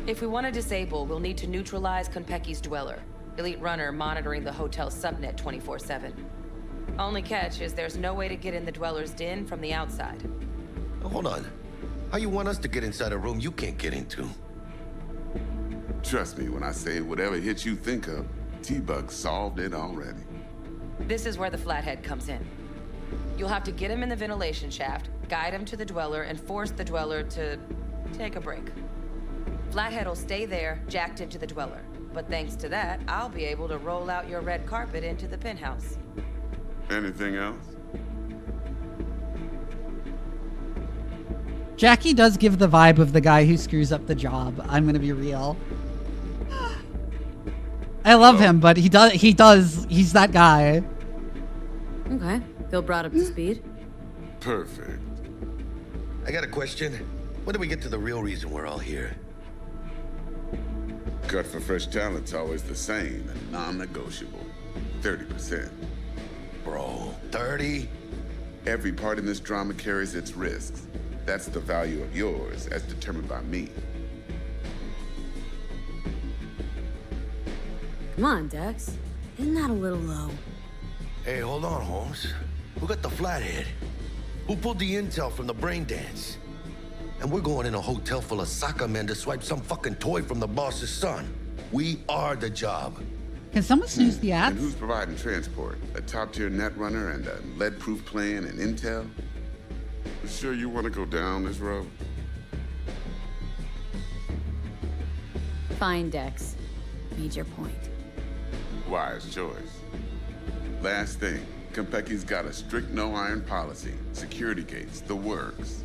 If we want to disable, we'll need to neutralize Konpeki's dweller. Elite runner monitoring the hotel's subnet 24/7. Only catch is there's no way to get in the dweller's den from the outside. Hold on. How you want us to get inside a room you can't get into? Trust me when I say whatever hit you think of, T-Bug solved it already. This is where the flathead comes in. You'll have to get him in the ventilation shaft, guide him to the dweller, and force the dweller to take a break. Flathead will stay there, jacked into the dweller. But thanks to that, I'll be able to roll out your red carpet into the penthouse. Anything else? Jackie does give the vibe of the guy who screws up the job. I'm gonna be real. I love him, but he's that guy. Okay. Feel brought up to speed. Perfect. I got a question. When do we get to the real reason we're all here? Cut for fresh talent's always the same and non-negotiable. 30%. Bro, 30? Every part in this drama carries its risks. That's the value of yours, as determined by me. Come on, Dex. Isn't that a little low? Hey, hold on, Holmes. Who got the flathead? Who pulled the intel from the brain dance? And we're going in a hotel full of soccer men to swipe some fucking toy from the boss's son. We are the job. Can someone snooze the And ads? who's providing transport? A top-tier netrunner and a lead-proof plan and intel? You sure you want to go down this road? Fine, Dex. Made your point. Wise choice. Last thing, Konpeki's got a strict no-iron policy. Security gates, the works.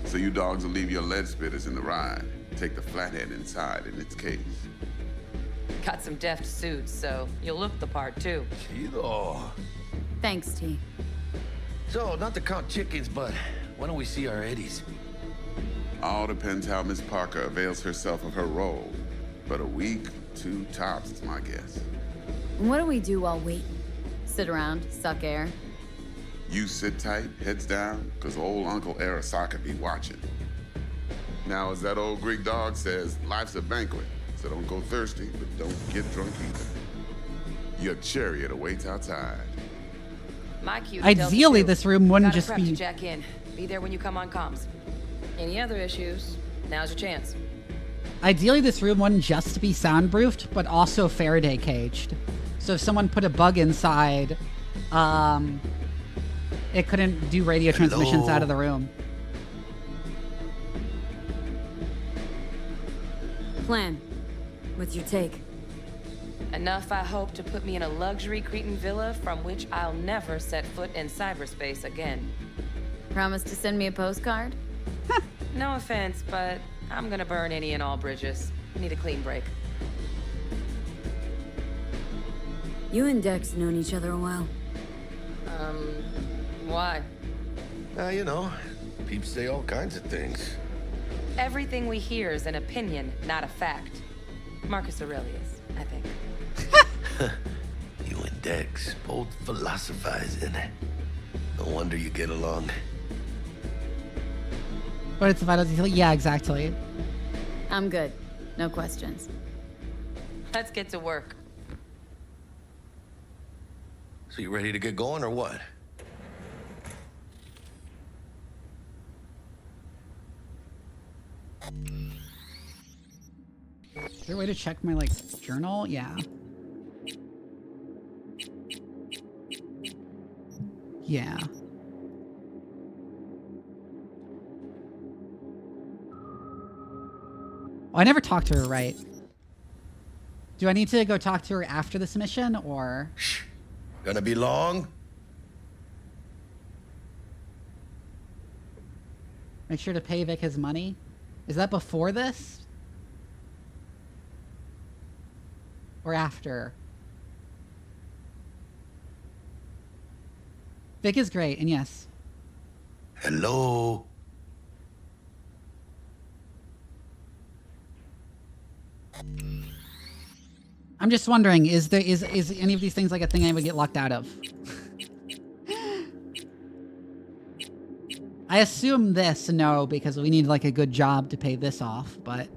So you dogs will leave your lead spitters in the ride. Take the flathead inside in its case. Got some deft suits, so you'll look the part too. Chido. Thanks, T. So, not to count chickens, but when do we see our Eddies? All depends how Miss Parker avails herself of her role. But a week, 2 tops is my guess. And what do we do while waiting? Sit around, suck air? You sit tight, heads down, cause old Uncle Arasaka be watching. Now, as that old Greek dog says, life's a banquet, so don't go thirsty, but don't get drunk either. Your chariot awaits outside. My cue. Ideally, this room wouldn't Gotta just prep be. to jack in. Be there when you come on comms. Any other issues? Now's your chance. Ideally, this room wouldn't just be soundproofed, but also Faraday caged. So if someone put a bug inside, it couldn't do radio transmissions out of the room. Plan. What's your take? Enough, I hope, to put me in a luxury Cretan villa from which I'll never set foot in cyberspace again. Promise to send me a postcard? No offense, but I'm gonna burn any and all bridges. Need a clean break. You and Dex known each other a while. Why? You know, peeps say all kinds of things. Everything we hear is an opinion, not a fact. Marcus Aurelius, I think. You and Dex both philosophizing. No wonder you get along. But it's vital detail. Yeah, exactly. I'm good. No questions. Let's get to work. So you ready to get going or what? Is there a way to check my, like, journal? Yeah. Yeah. Oh, I never talked to her, right? Do I need to go talk to her after this mission, or? Shh. Gonna be long? Make sure to pay Vic his money? Is that before this? Or after? Vic is great, and yes. Hello? I'm just wondering, is any of these things like a thing I would get locked out of? I assume this, no, because we need like a good job to pay this off, but...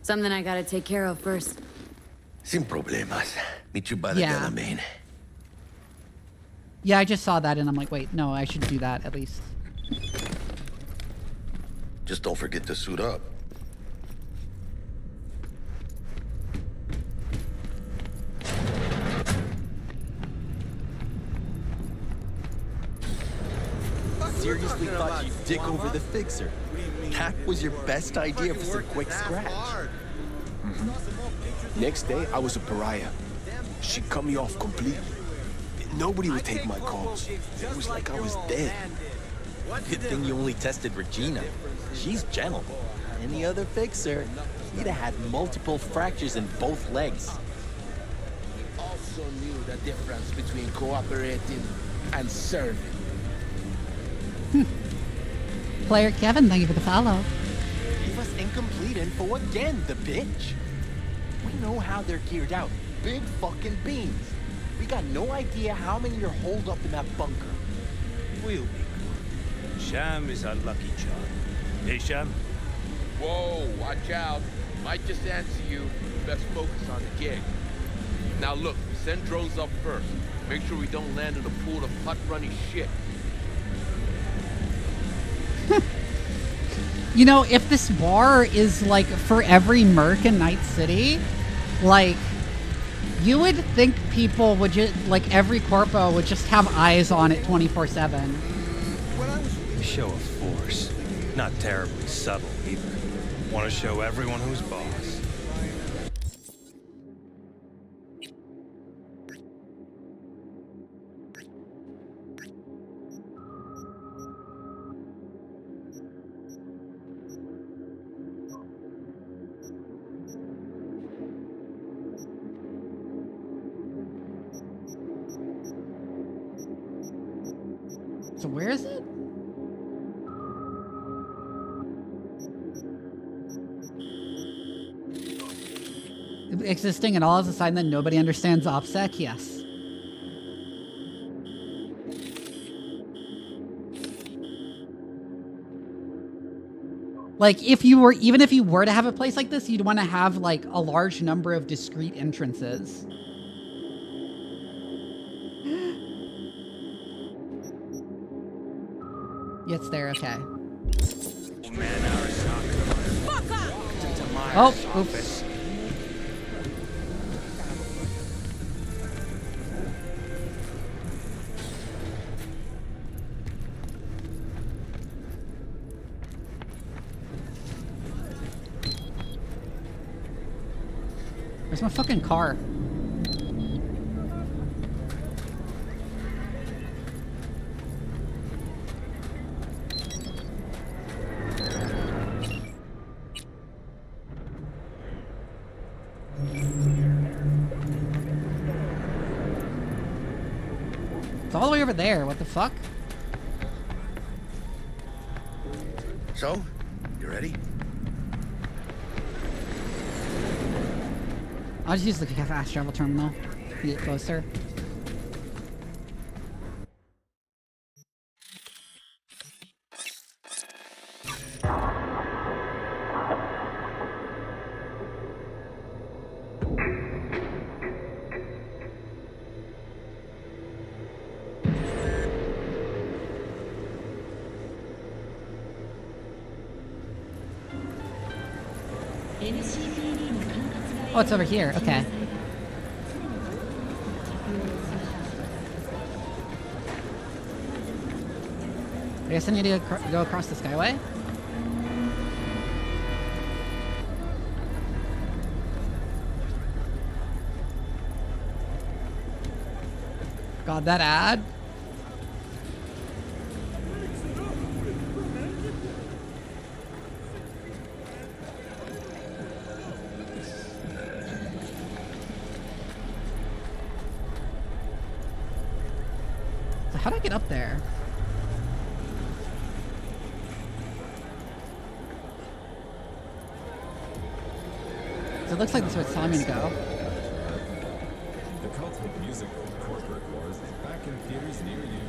Something I gotta take care of first. Sin problemas. Meet you by the Yeah. Delamain. Yeah, I just saw that and I'm like, wait, no, I should do that at least. Just don't forget to suit up. Seriously thought you'd dig over the fixer. That was your best idea for some quick scratch. Next day, I was a pariah. She cut me off completely. Nobody would take my calls. It was like I was dead. Good thing you only tested Regina. She's gentle. Any other fixer, he'd have had multiple fractures in both legs. Also knew the difference between cooperating and serving. Player Kevin, thank you for the follow. Leave us incomplete info again, the bitch. We know how they're geared out. Big fucking beans. We got no idea how many are holed up in that bunker. We'll be good. Sham is our lucky charm. Hey, Sham? Whoa, watch out. Might just answer you. Best focus on the gig. Now look, we send drones up first. Make sure we don't land in a pool of hut-runny shit. You know, if this bar is like for every merc in Night City, like you would think people would just like every corpo would just have eyes on it 24/7. Show of force. Not terribly subtle either. Want to show everyone who's boss. So where is it? Existing at all is a sign that nobody understands OPSEC? Yes. Like, even if you were to have a place like this, you'd want to have, like, a large number of discrete entrances. Yeah, it's there, okay. Oh, oops. Where's my fucking car? It's all the way over there. What the fuck? So, you ready? I'll just use the fast travel terminal to get closer. Oh, it's over here. Okay. I guess I need to go across the skyway. God, that ad. So how do I get up there? So it looks like that's where it's telling me to go. The cult of musical corporate wars is back in theaters near you.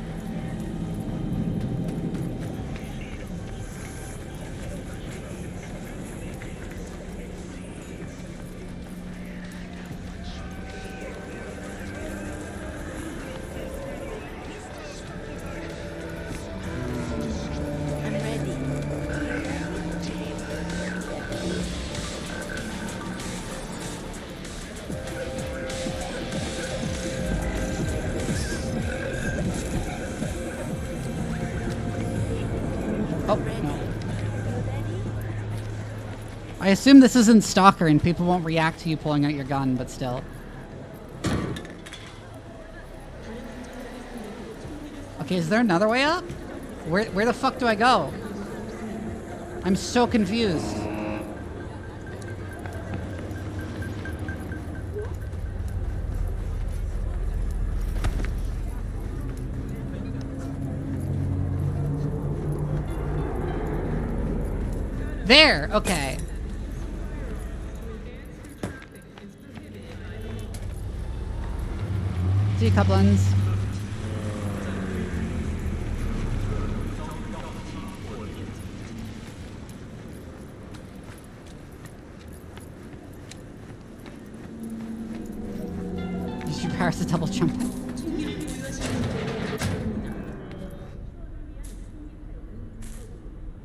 assume this isn't Stalker and people won't react to you pulling out your gun, but still. Okay, is there another way up? Where the fuck do I go? I'm so confused. There, okay. See you, couplins. Use your powers to double jump.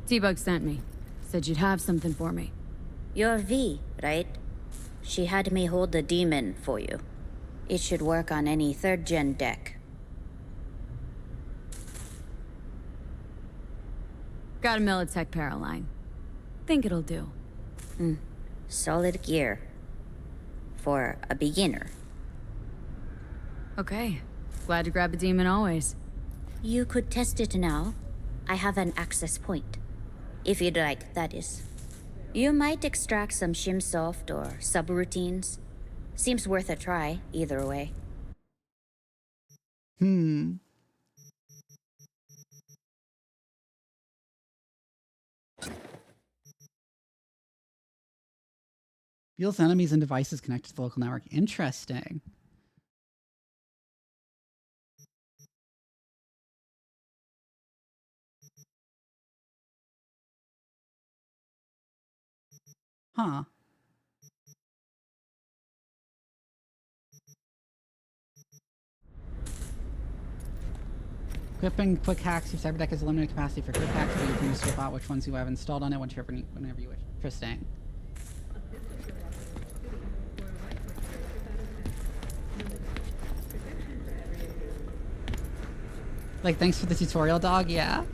T-Bug sent me. Said you'd have something for me. You're V, right? She had me hold the demon for you. It should work on any 3rd gen deck. Got a Militech Paraline. Think it'll do. Solid gear. For a beginner. Okay. Glad to grab a demon always. You could test it now. I have an access point. If you'd like, that is. You might extract some shimsoft or subroutines. Seems worth a try, either way. Feels enemies and devices connected to the local network. Interesting. Huh. Equipping quick hacks. Your cyberdeck has a limited capacity for quick hacks, but you can swap out which ones you have installed on it whenever you wish. Interesting. Like, thanks for the tutorial, dog. Yeah.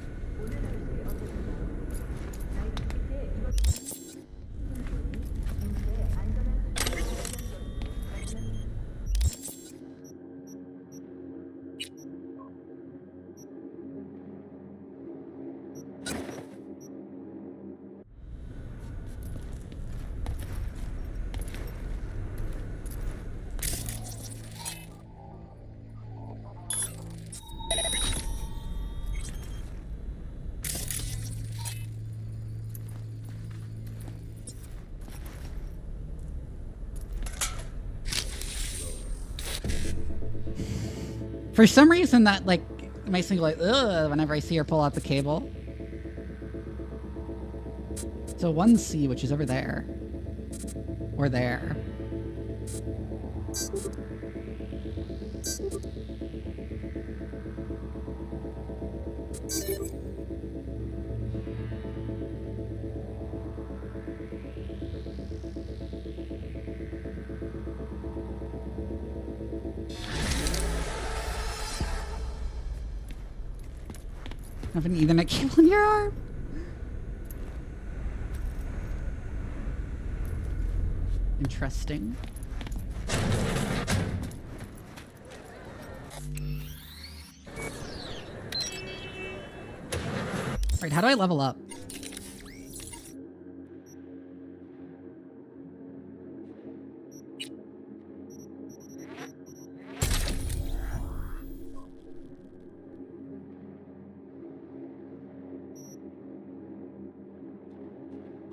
For some reason, that, like, makes me go like, ugh, whenever I see her pull out the cable. So 1C, which is over there. Or there. Have an Ethernet cable in your arm? Interesting. Alright, how do I level up?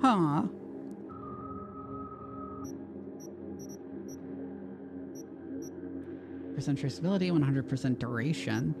Huh. Percent traceability, 100% duration.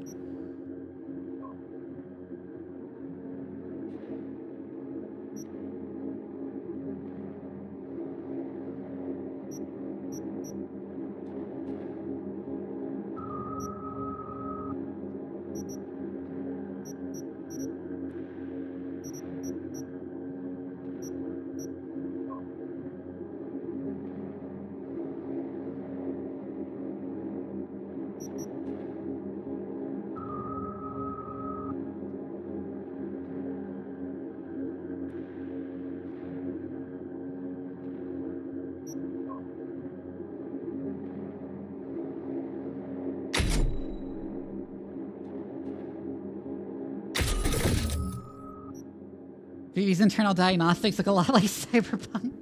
Vivi's internal diagnostics look a lot like Cyberpunk.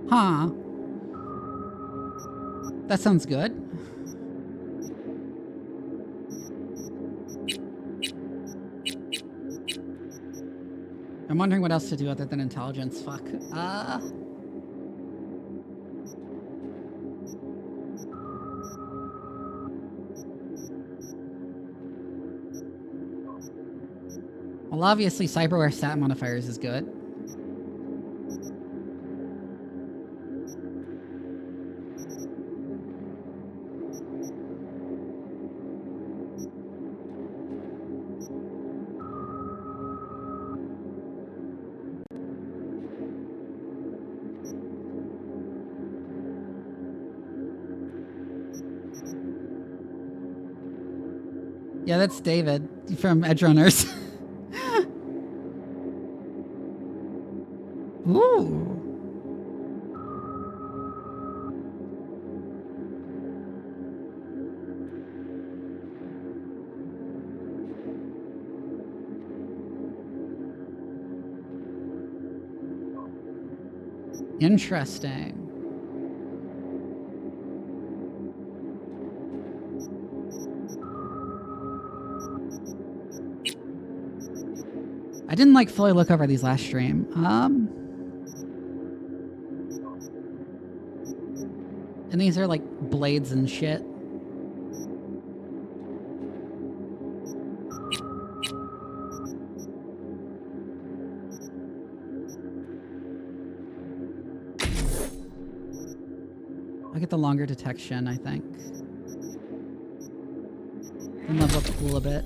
Huh. That sounds good. I'm wondering what else to do other than intelligence. Fuck. Well, obviously, cyberware stat modifiers is good. Yeah, that's David from Edge Runners. Ooh. Interesting. I didn't like fully look over these last stream. And these are like blades and shit. I'll get the longer detection, I think. And level up the pool a bit.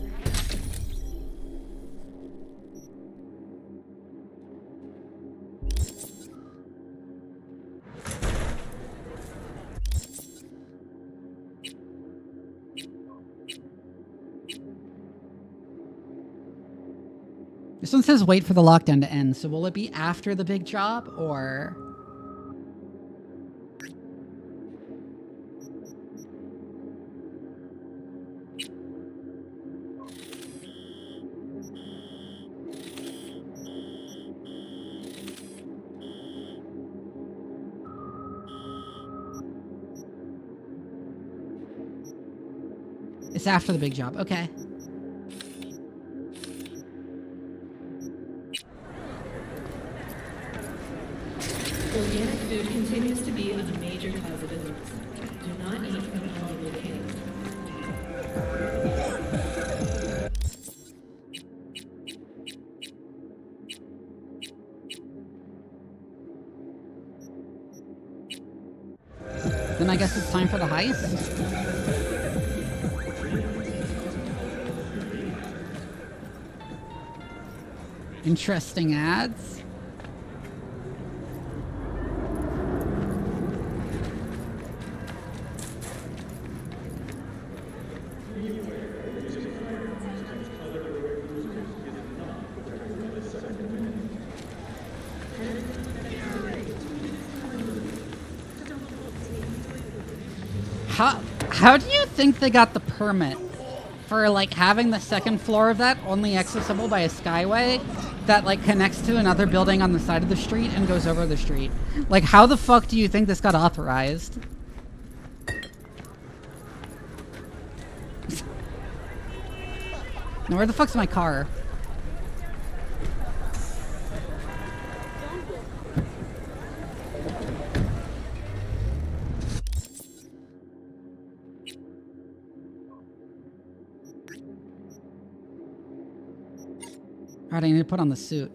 This one says wait for the lockdown to end, so will it be after the big job, or...? It's after the big job, okay. Organic food continues to be a major cause of illness. Do not eat from illegal canned. Then I guess it's time for the heist. Interesting ads. How do you think they got the permit for like having the second floor of that only accessible by a skyway that like connects to another building on the side of the street and goes over the street? Like, how the fuck do you think this got authorized? Now, where the fuck's my car? Alright, I need to put on the suit.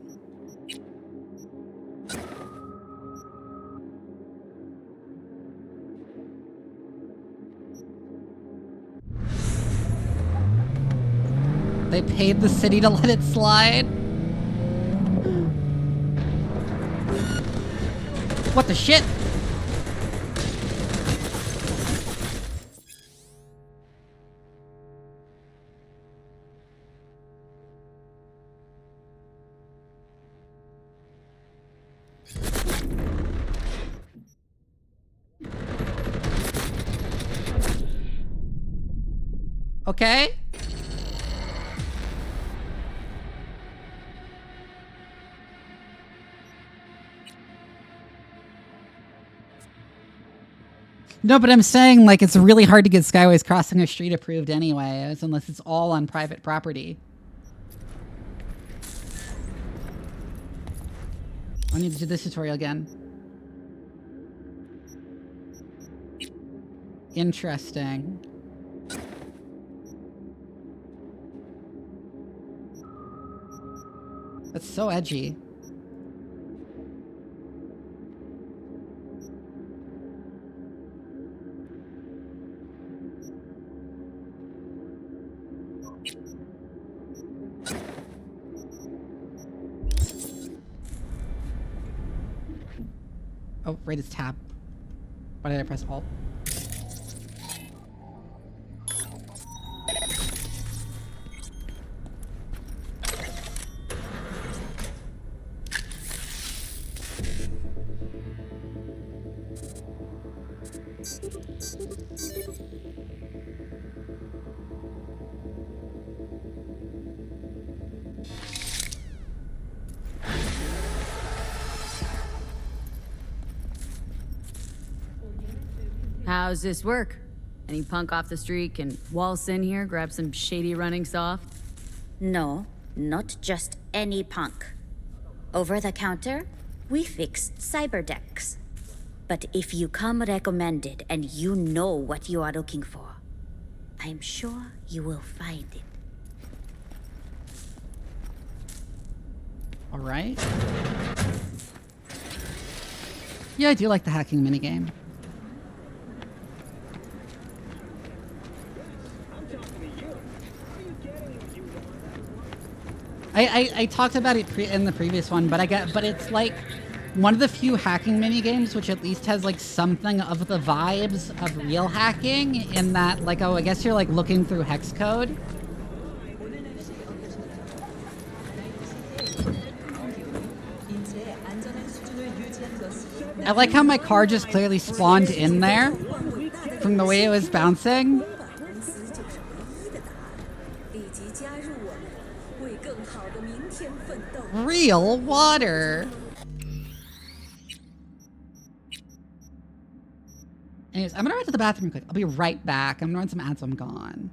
They paid the city to let it slide? What the shit? Okay. No, but I'm saying, like, it's really hard to get Skyways Crossing a street approved anyways, unless it's all on private property. I need to do this tutorial again. Interesting. That's so edgy. Oh, right, it's tab. Why did I press Alt? How's this work? Any punk off the street can waltz in here, grab some shady running soft? No, not just any punk. Over the counter, we fix cyber decks. But if you come recommended and you know what you are looking for, I'm sure you will find it. All right. Yeah, I do like the hacking minigame. I talked about it in the previous one, but it's like one of the few hacking minigames which at least has like something of the vibes of real hacking in that, like, oh, I guess you're like looking through hex code. I like how my car just clearly spawned in there from the way it was bouncing. Real water. Anyways, I'm gonna run to the bathroom quick. I'll be right back. I'm gonna run some ads so I'm gone.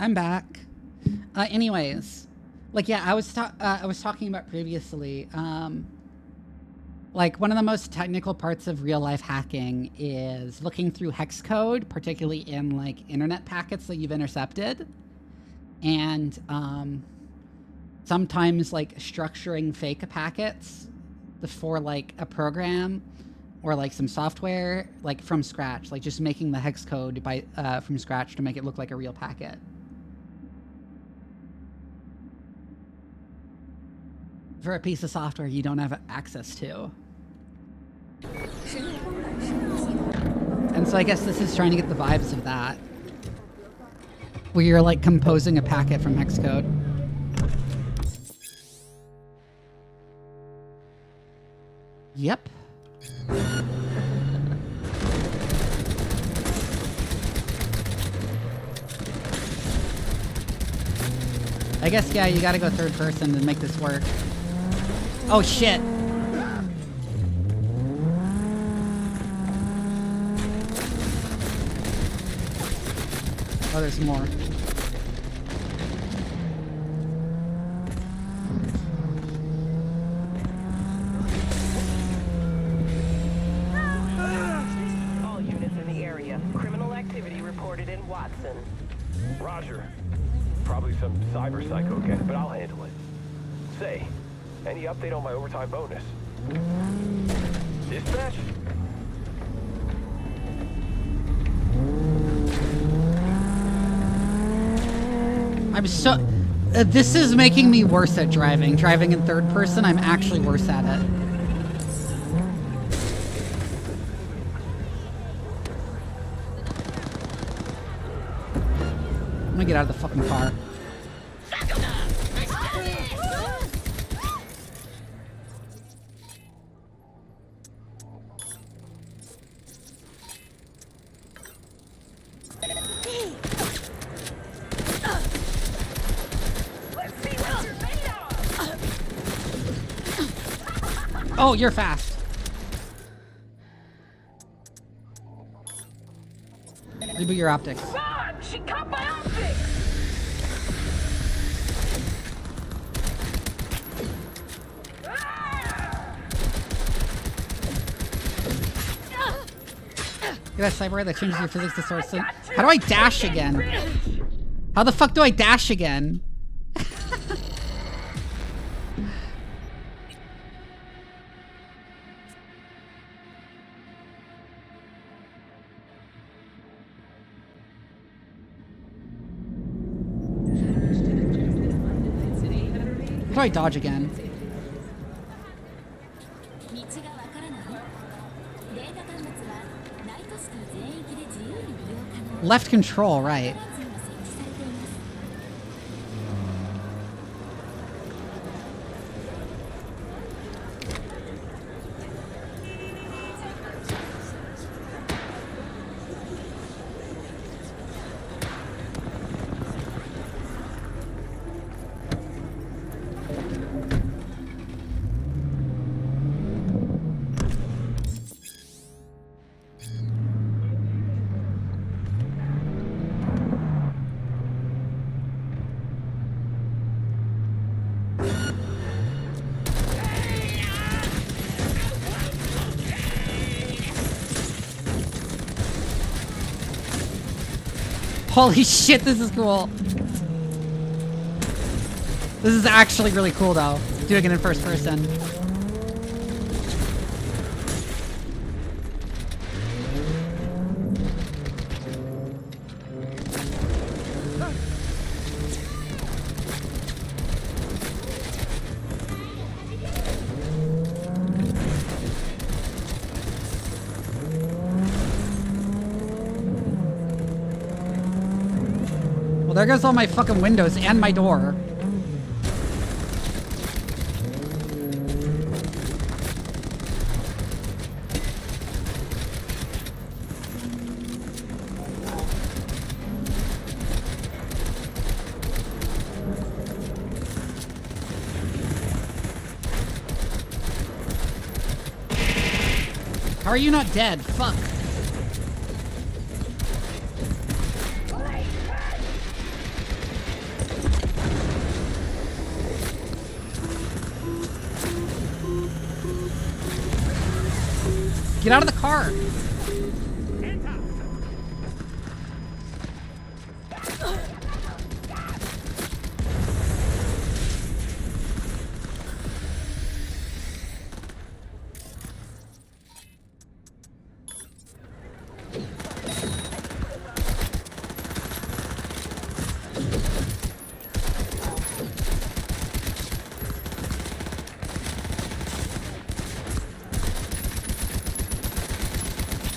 I'm back. Anyways, like, yeah, I was talking about previously, like, one of the most technical parts of real life hacking is looking through hex code, particularly in like internet packets that you've intercepted, and sometimes like structuring fake packets for like a program or like some software, like from scratch, like just making the hex code by from scratch to make it look like a real packet. For a piece of software you don't have access to. And so I guess this is trying to get the vibes of that, where you're like composing a packet from hex code. Yep. I guess, yeah, you gotta go third person to make this work. Oh shit! Oh, there's more. All units in the area. Criminal activity reported in Watson. Roger. Probably some cyber psycho again, but I'll handle it. Say, any update on my overtime bonus? Dispatch? I'm so... this is making me worse at driving. Driving in third person, I'm actually worse at it. I'm gonna get out of the fucking car. Oh, you're fast. Reboot your optics. God, she cut my optics! Get that cyborg that changes your physics distortion. How do I dash again? How the fuck do I dash again? How do I dodge again? Left control, right. Holy shit, this is cool. This is actually really cool though, doing it in first person. Well, there goes all my fucking windows and my door. How are you not dead? Fuck. Get out of the car.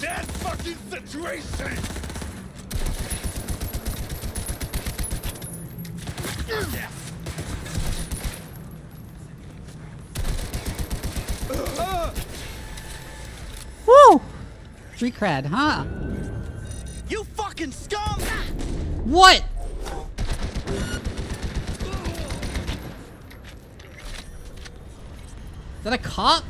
That fucking situation! Woo! Street cred, huh? You fucking scum! What? Is that a cop?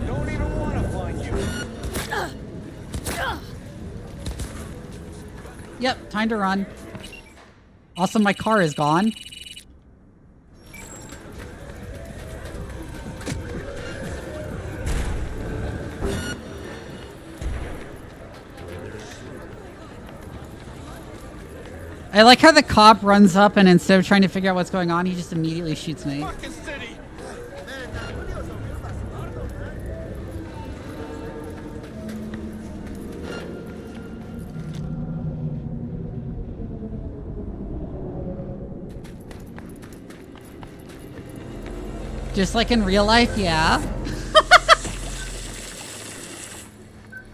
Don't even want to find you. Yep, time to run. Also, my car is gone. I like how the cop runs up and instead of trying to figure out what's going on, he just immediately shoots me. Just like in real life, yeah.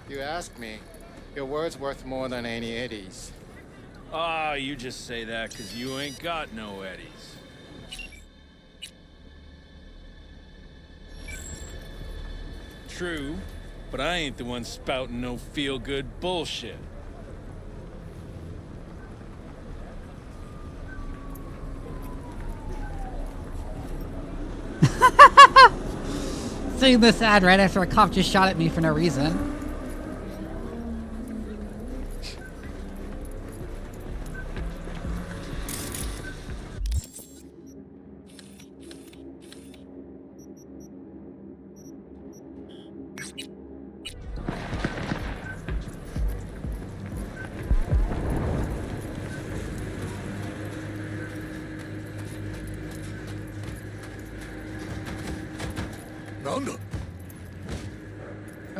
You ask me, your word's worth more than any eddies. Ah, you just say that because you ain't got no eddies. True, but I ain't the one spouting no feel-good bullshit. Seeing this ad right after a cop just shot at me for no reason.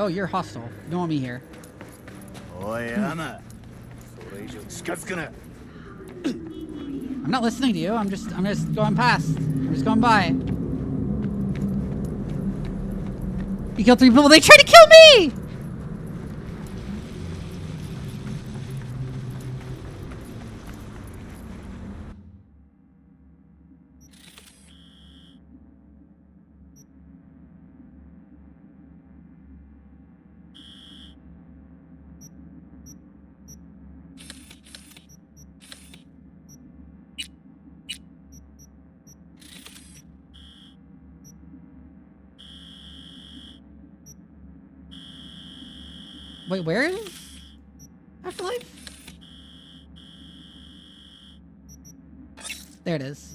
Oh, you're hostile. You don't want me here. I'm not listening to you. I'm just going past. I'm just going by. You killed 3 people. They tried to kill me! Wait, where is Afterlife? There it is.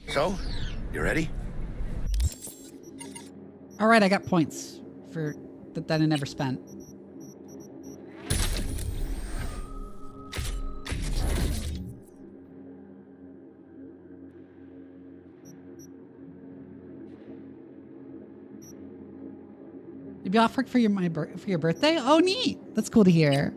So, you ready? All right, I got points for that I never spent. You'd be off work for your birthday? Oh, neat. That's cool to hear.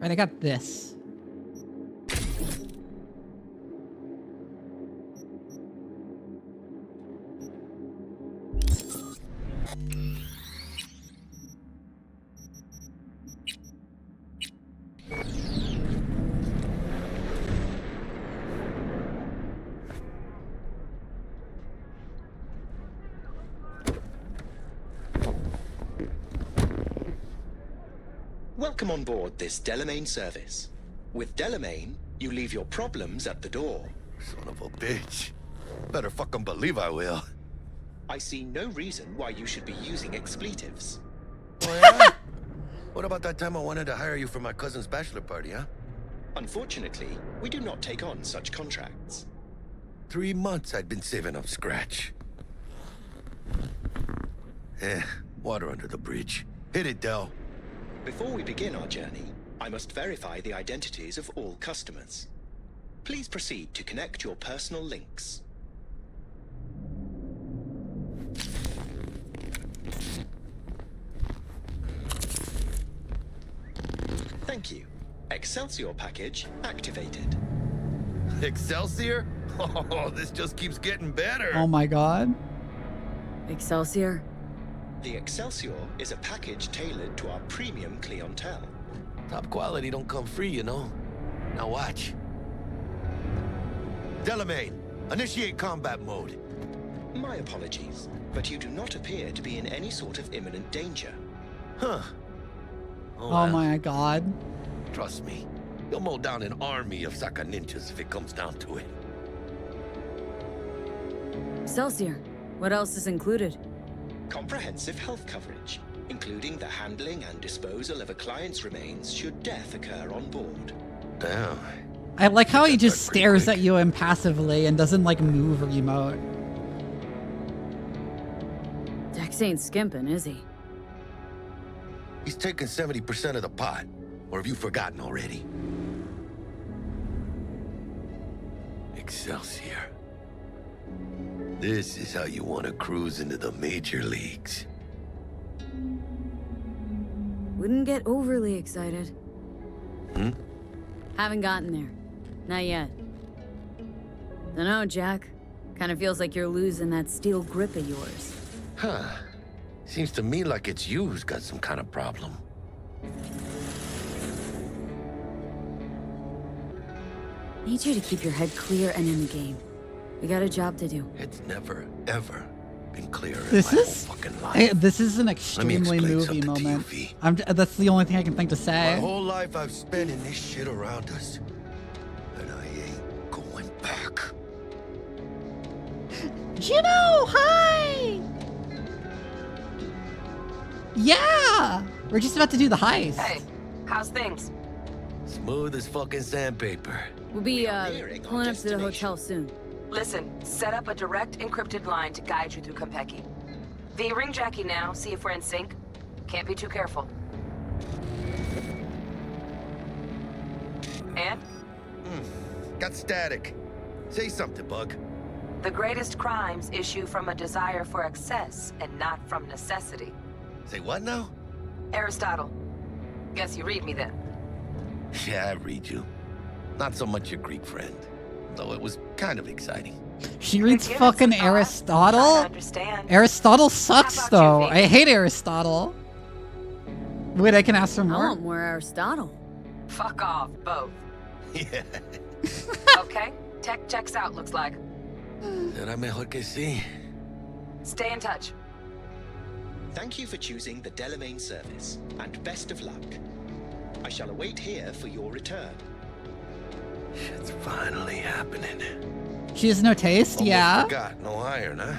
Right, I got this. Welcome on board this Delamain service. With Delamain, you leave your problems at the door. Son of a bitch. Better fucking believe I will. I see no reason why you should be using expletives. Oh, yeah? What about that time I wanted to hire you for my cousin's bachelor party, huh? Unfortunately, we do not take on such contracts. 3 months I'd been saving up scratch. Water under the bridge. Hit it, Del. Before we begin our journey, I must verify the identities of all customers. Please proceed to connect your personal links. Thank you. Excelsior package activated. Excelsior? Oh, this just keeps getting better. Oh my god. Excelsior? The Excelsior is a package tailored to our premium clientele. Top quality don't come free, you know. Now watch. Delamain, initiate combat mode. My apologies, but you do not appear to be in any sort of imminent danger. Huh. Oh my god. Trust me, you'll mow down an army of Saka ninjas if it comes down to it. Excelsior, what else is included? Comprehensive health coverage, including the handling and disposal of a client's remains should death occur on board. Damn. I like how he just stares at you impassively and doesn't like move or emote. Dex ain't skimping, is he? He's taking 70% of the pot. Or have you forgotten already? Excelsior. This is how you want to cruise into the major leagues. Wouldn't get overly excited. Hmm? Haven't gotten there. Not yet. Dunno, Jack. Kinda feels like you're losing that steel grip of yours. Huh. Seems to me like it's you who's got some kind of problem. Need you to keep your head clear and in the game. We got a job to do. It's never, ever been clearer This in my is whole fucking life. this is an Let me extremely explain movie something to you, moment. V. That's the only thing I can think to My say. whole life I've spent in this shit around us. And I ain't going back. Juno, hi! Yeah! We're just about to do the heist. Hey, how's things? Smooth as fucking sandpaper. We'll be, pulling up to the hotel soon. Listen, set up a direct encrypted line to guide you through Konpeki. V, ring Jackie now, see if we're in sync. Can't be too careful. And? Got static. Say something, Bug. The greatest crimes issue from a desire for excess and not from necessity. Say what now? Aristotle. Guess you read me then. Yeah, I read you. Not so much your Greek friend, though it was kind of exciting. She reads fucking Aristotle? Understand. Aristotle sucks, though. I hate Aristotle. Wait, I can ask for I more? want more Aristotle. Fuck off, both. Yeah. Okay, tech checks out, looks like. Será mejor que sí. Stay in touch. Thank you for choosing the Delamain service, and best of luck. I shall await here for your return. Shit's finally happening. She has no taste? Almost Yeah. forgot, no iron, huh?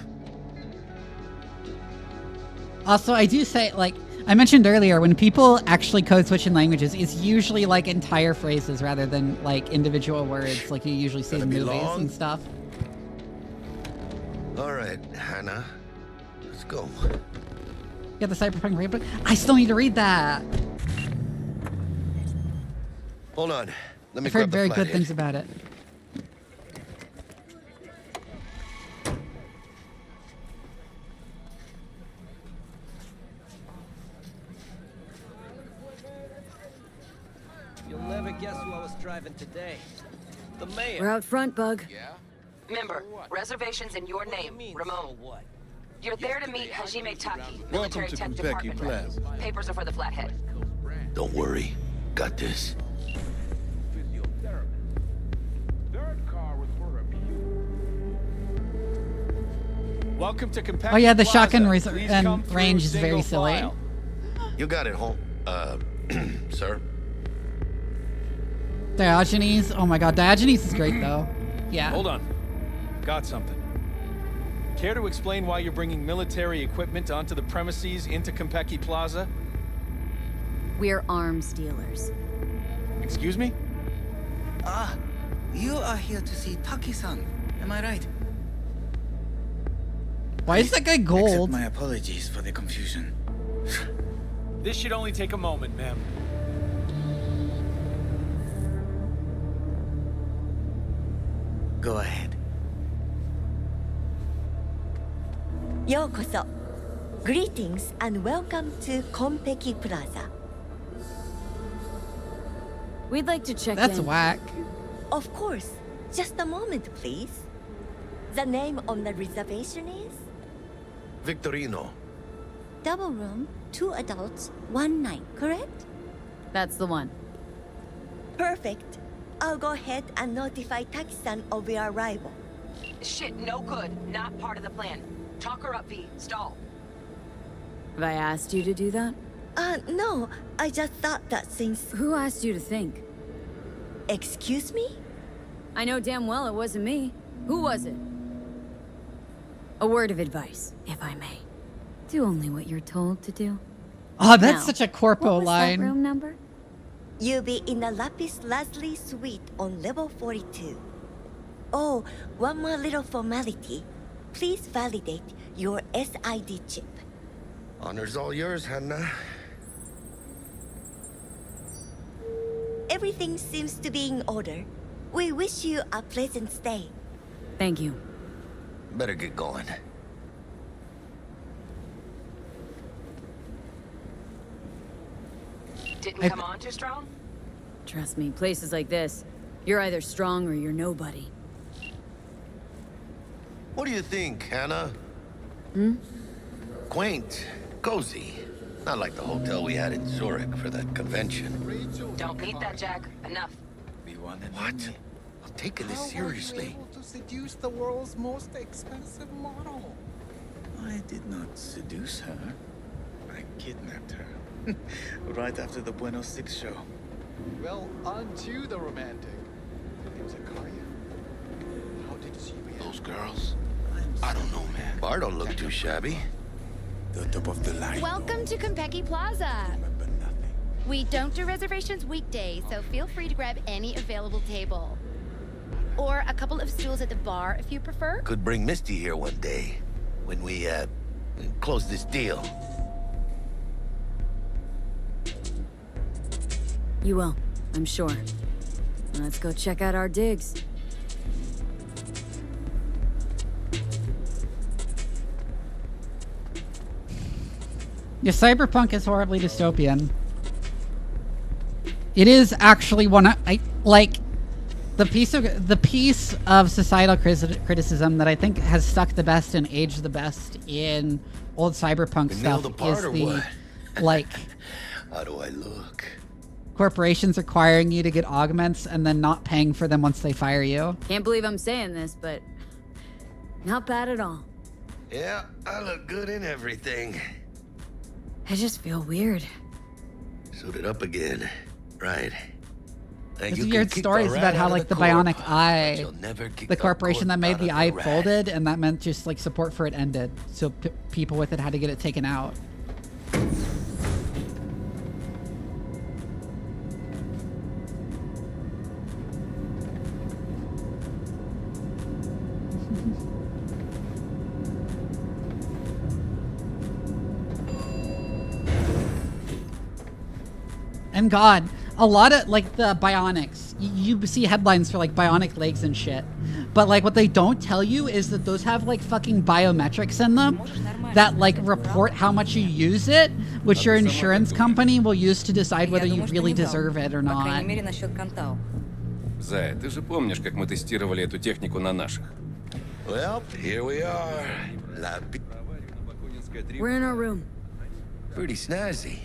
Also, I do say, like, I mentioned earlier, when people actually code switch in languages, it's usually like entire phrases rather than like individual words like you usually see in movies and stuff. All right, Hannah. Let's go. Yeah, the Cyberpunk read book. I still need to read that. Hold on. Let me I've heard grab the very good flathead. things about it. arriving today. The mayor. We're out front, Bug. Yeah? Member, reservations in your name, Ramon. You're there to meet Hajime Taki, military to tech Konpeki department head. Plaza. Papers are for the Flathead. Don't worry. Got this. Welcome to Konpeki Oh yeah, the Plaza. shotgun Please come through range is very single silly. file. You got it, home. Sir? Diogenes. Oh my god, Diogenes is great though. Yeah. Hold on. Got something. Care to explain why you're bringing military equipment onto the premises into Konpeki Plaza? We're arms dealers. Excuse me? Ah, you are here to see Taki-san. Am I right? Why is that guy gold? Accept my apologies for the confusion. This should only take a moment, ma'am. Go ahead. Yokoso. Greetings and welcome to Konpeki Plaza. We'd like to check That's in. whack. Of course. Just a moment, please. The name on the reservation is? Victorino. Double room, 2 adults, 1 night, correct? That's the one. Perfect. I'll go ahead and notify Taki-san of your arrival. Shit, no good. Not part of the plan. Talk her up, V. Stall. Have I asked you to do that? No. I just thought that since... Who asked you to think? Excuse me? I know damn well it wasn't me. Who was it? A word of advice, if I may. Do only what you're told to do. Oh, that's Now, such a corpo what was line. that room number? You'll be in the Lapis Lazuli suite on level 42. Oh, one more little formality. Please validate your SID chip. Honor's all yours, Hannah. Everything seems to be in order. We wish you a pleasant stay. Thank you. Better get going. Didn't come on too strong? Trust me, places like this, you're either strong or you're nobody. What do you think, Hannah? Hmm? Quaint, cozy. Not like the hotel we had in Zurich for that convention. Don't need that, Jack. Enough. What? I'm taking this seriously. To seduce the world's most expensive model. I did not seduce her. I kidnapped her. Right after the Buenos 6 show. Well, onto the romantic. It was a car. How did she react? Those girls? I don't know, man. Bar don't look too shabby. The top of the line. Welcome to Konpeki Plaza. We don't do reservations weekdays, so feel free to grab any available table. Or a couple of stools at the bar if you prefer. Could bring Misty here one day when we, close this deal. You will, I'm sure. Let's go check out our digs. Yeah, Cyberpunk is horribly dystopian. It is actually the piece of societal criticism that I think has stuck the best and aged the best in old Cyberpunk stuff is the like how do I look? Corporations requiring you to get augments and then not paying for them once they fire you. Can't believe I'm saying this, but not bad at all. Yeah, I look good in everything. I just feel weird. Suited up again. Right. There's weird stories about how like the bionic eye, the corporation that made the eye folded, and that meant just like support for it ended. So people with it had to get it taken out. And God, a lot of like the bionics, you see headlines for like bionic legs and shit, but like what they don't tell you is that those have like fucking biometrics in them that like report how much you use it, which your insurance company will use to decide whether you really deserve it or not. Зая, ты же помнишь, как мы тестировали эту технику на наших? Well, here we are. We're in our room. Pretty snazzy.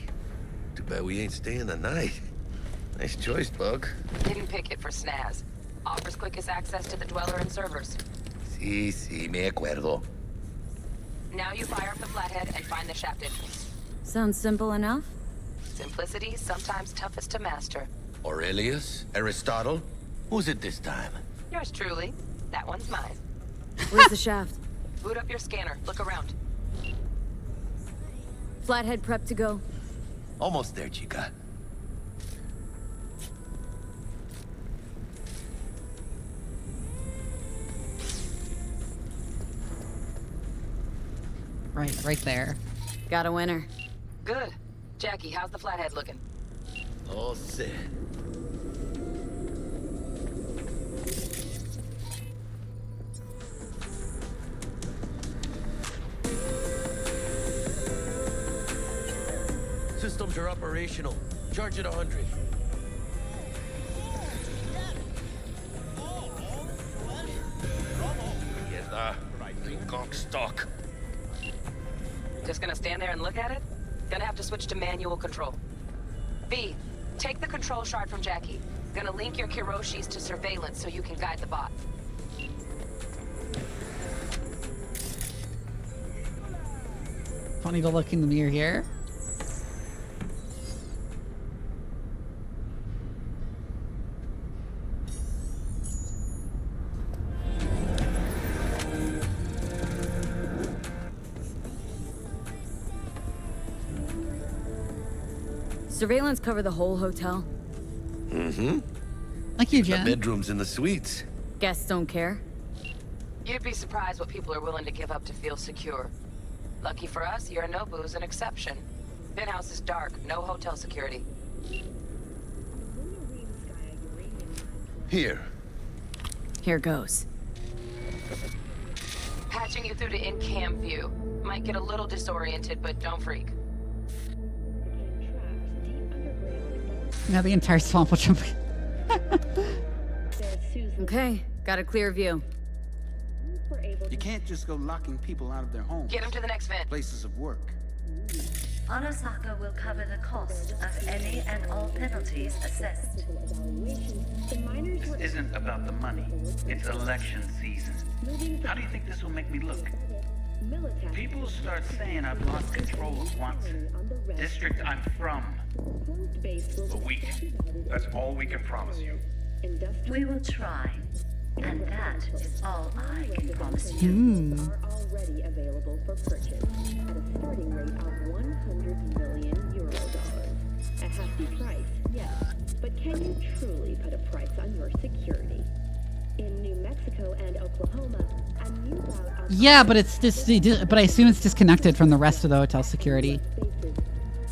Too bad we ain't staying the night. Nice choice, Bug. Didn't pick it for snaz. Offers quickest access to the Dweller and servers. Sí, me acuerdo. Now you fire up the flathead and find the shaft entrance. Sounds simple enough. Simplicity, sometimes toughest to master. Aurelius? Aristotle? Who's it this time? Yours truly. That one's mine. Where's the shaft? Boot up your scanner. Look around. Flathead prep to go. Almost there, chica. Right there. Got a winner. Good. Jackie, how's the flathead looking? All set. Systems are operational. Charge it 100. Cock stock. Just gonna stand there and look at it? Gonna have to switch to manual control. V, take the control shard from Jackie. Gonna link your Kiroshis to surveillance so you can guide the bot. Funny to look in the mirror here. Surveillance cover the whole hotel? Mm-hmm. Thank you, The Jen. bedrooms and the suites. Guests don't care? You'd be surprised what people are willing to give up to feel secure. Lucky for us, Yorinobu's an exception. Penthouse is dark, no hotel security. Here. Here goes. Patching you through to in-cam view. Might get a little disoriented, but don't freak. Now the entire swamp will jump. Okay, got a clear view. You can't just go locking people out of their homes. Get them to the next vent. Places of work. Arasaka will cover the cost of any and all penalties assessed. This isn't about the money. It's election season. How do you think this will make me look? People start saying I've lost control of once. District I'm from. A week. That's all we can promise you. We will try. And that is all I can promise you. Are already available for purchase at a starting rate of 100 million euro dollars. A hefty price, yes, but can you truly put a price on your security? In New Mexico and Oklahoma, a new route of Yeah, but it's just. But I assume it's disconnected from the rest of the hotel security.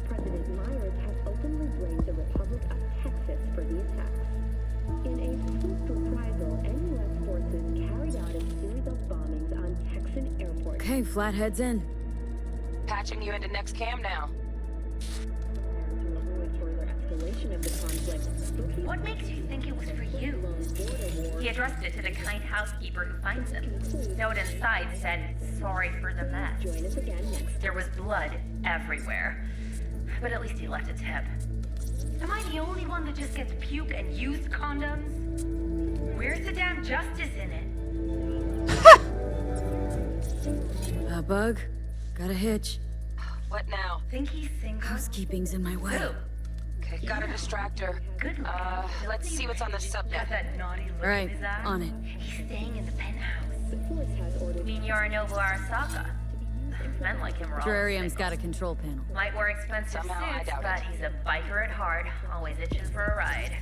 President Myers has openly blamed the Republic of Texas for the attacks. In a swift reprisal, U.S. forces carried out a series of bombings on Texan airports. Okay, Flathead's in. Patching you into next cam now. To avoid further escalation of the conflict, What makes you think it was for you? He addressed it to the kind housekeeper who finds him. Note inside said, sorry for the mess. Join us again next. There was blood everywhere. But at least he left a tip. Am I the only one that just gets puke and used condoms? Where's the damn justice in it? Bug. Got a hitch. What now? Think he's single? Housekeeping's in my way. Okay, got a distractor. Good. Let's see what's on the subnet. That naughty look All right, in his eye. on it. He's staying in the penthouse. Mean Yorinobu Arasaka. Men like him are always Terrarium's single. got a control panel. Might wear expensive Somehow I suits, doubt but it. he's a biker at heart, always itching for a ride.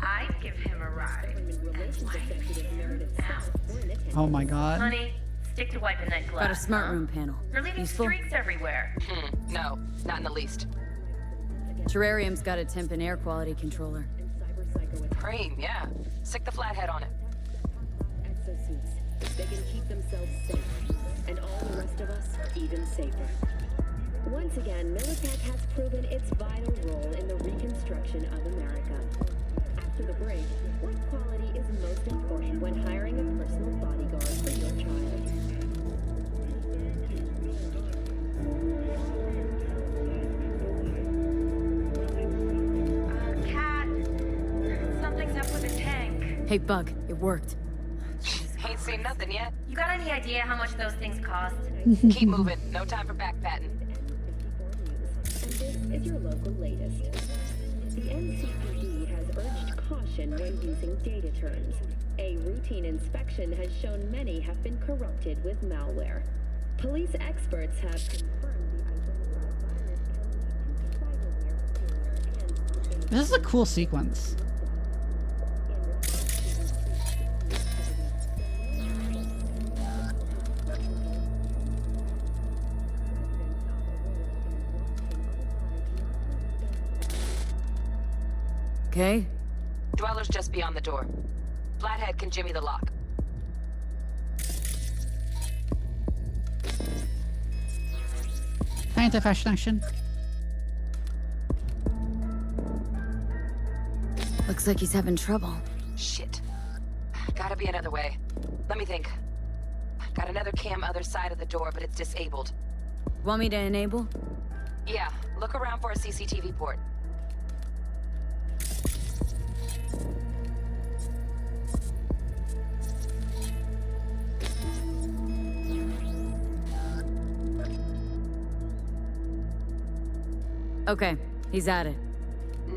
I'd give him a ride. And wipe him out. Oh my god. Honey, stick to wiping that glass. Got a smart huh? room panel. You're leaving Useful. streaks everywhere. No, not in the least. Terrarium's got a temp and air quality controller. Cream, yeah. Stick the flathead on it. Exosuits. They can keep themselves safe, and all the rest of us even safer. Once again, Militech has proven its vital role in the reconstruction of America. At After the break, what quality is most important when hiring a personal bodyguard for your child? Cat, something's up with the tank. Hey, Bug, it worked. Ain't seen nothing yet. You got any idea how much those things cost? Keep moving. No time for backpatting. And this is your local latest. The NCPD has urged caution when using data terms. A routine inspection has shown many have been corrupted with malware. Police experts have confirmed the identified virus can lead to cyberware failure and This is a cool sequence. Okay. Dweller's just beyond the door. Flathead can jimmy the lock. Anti-fashion action. Looks like he's having trouble. Shit. Gotta be another way. Let me think. Got another cam other side of the door, but it's disabled. Want me to enable? Yeah, look around for a CCTV port. Okay, he's at it.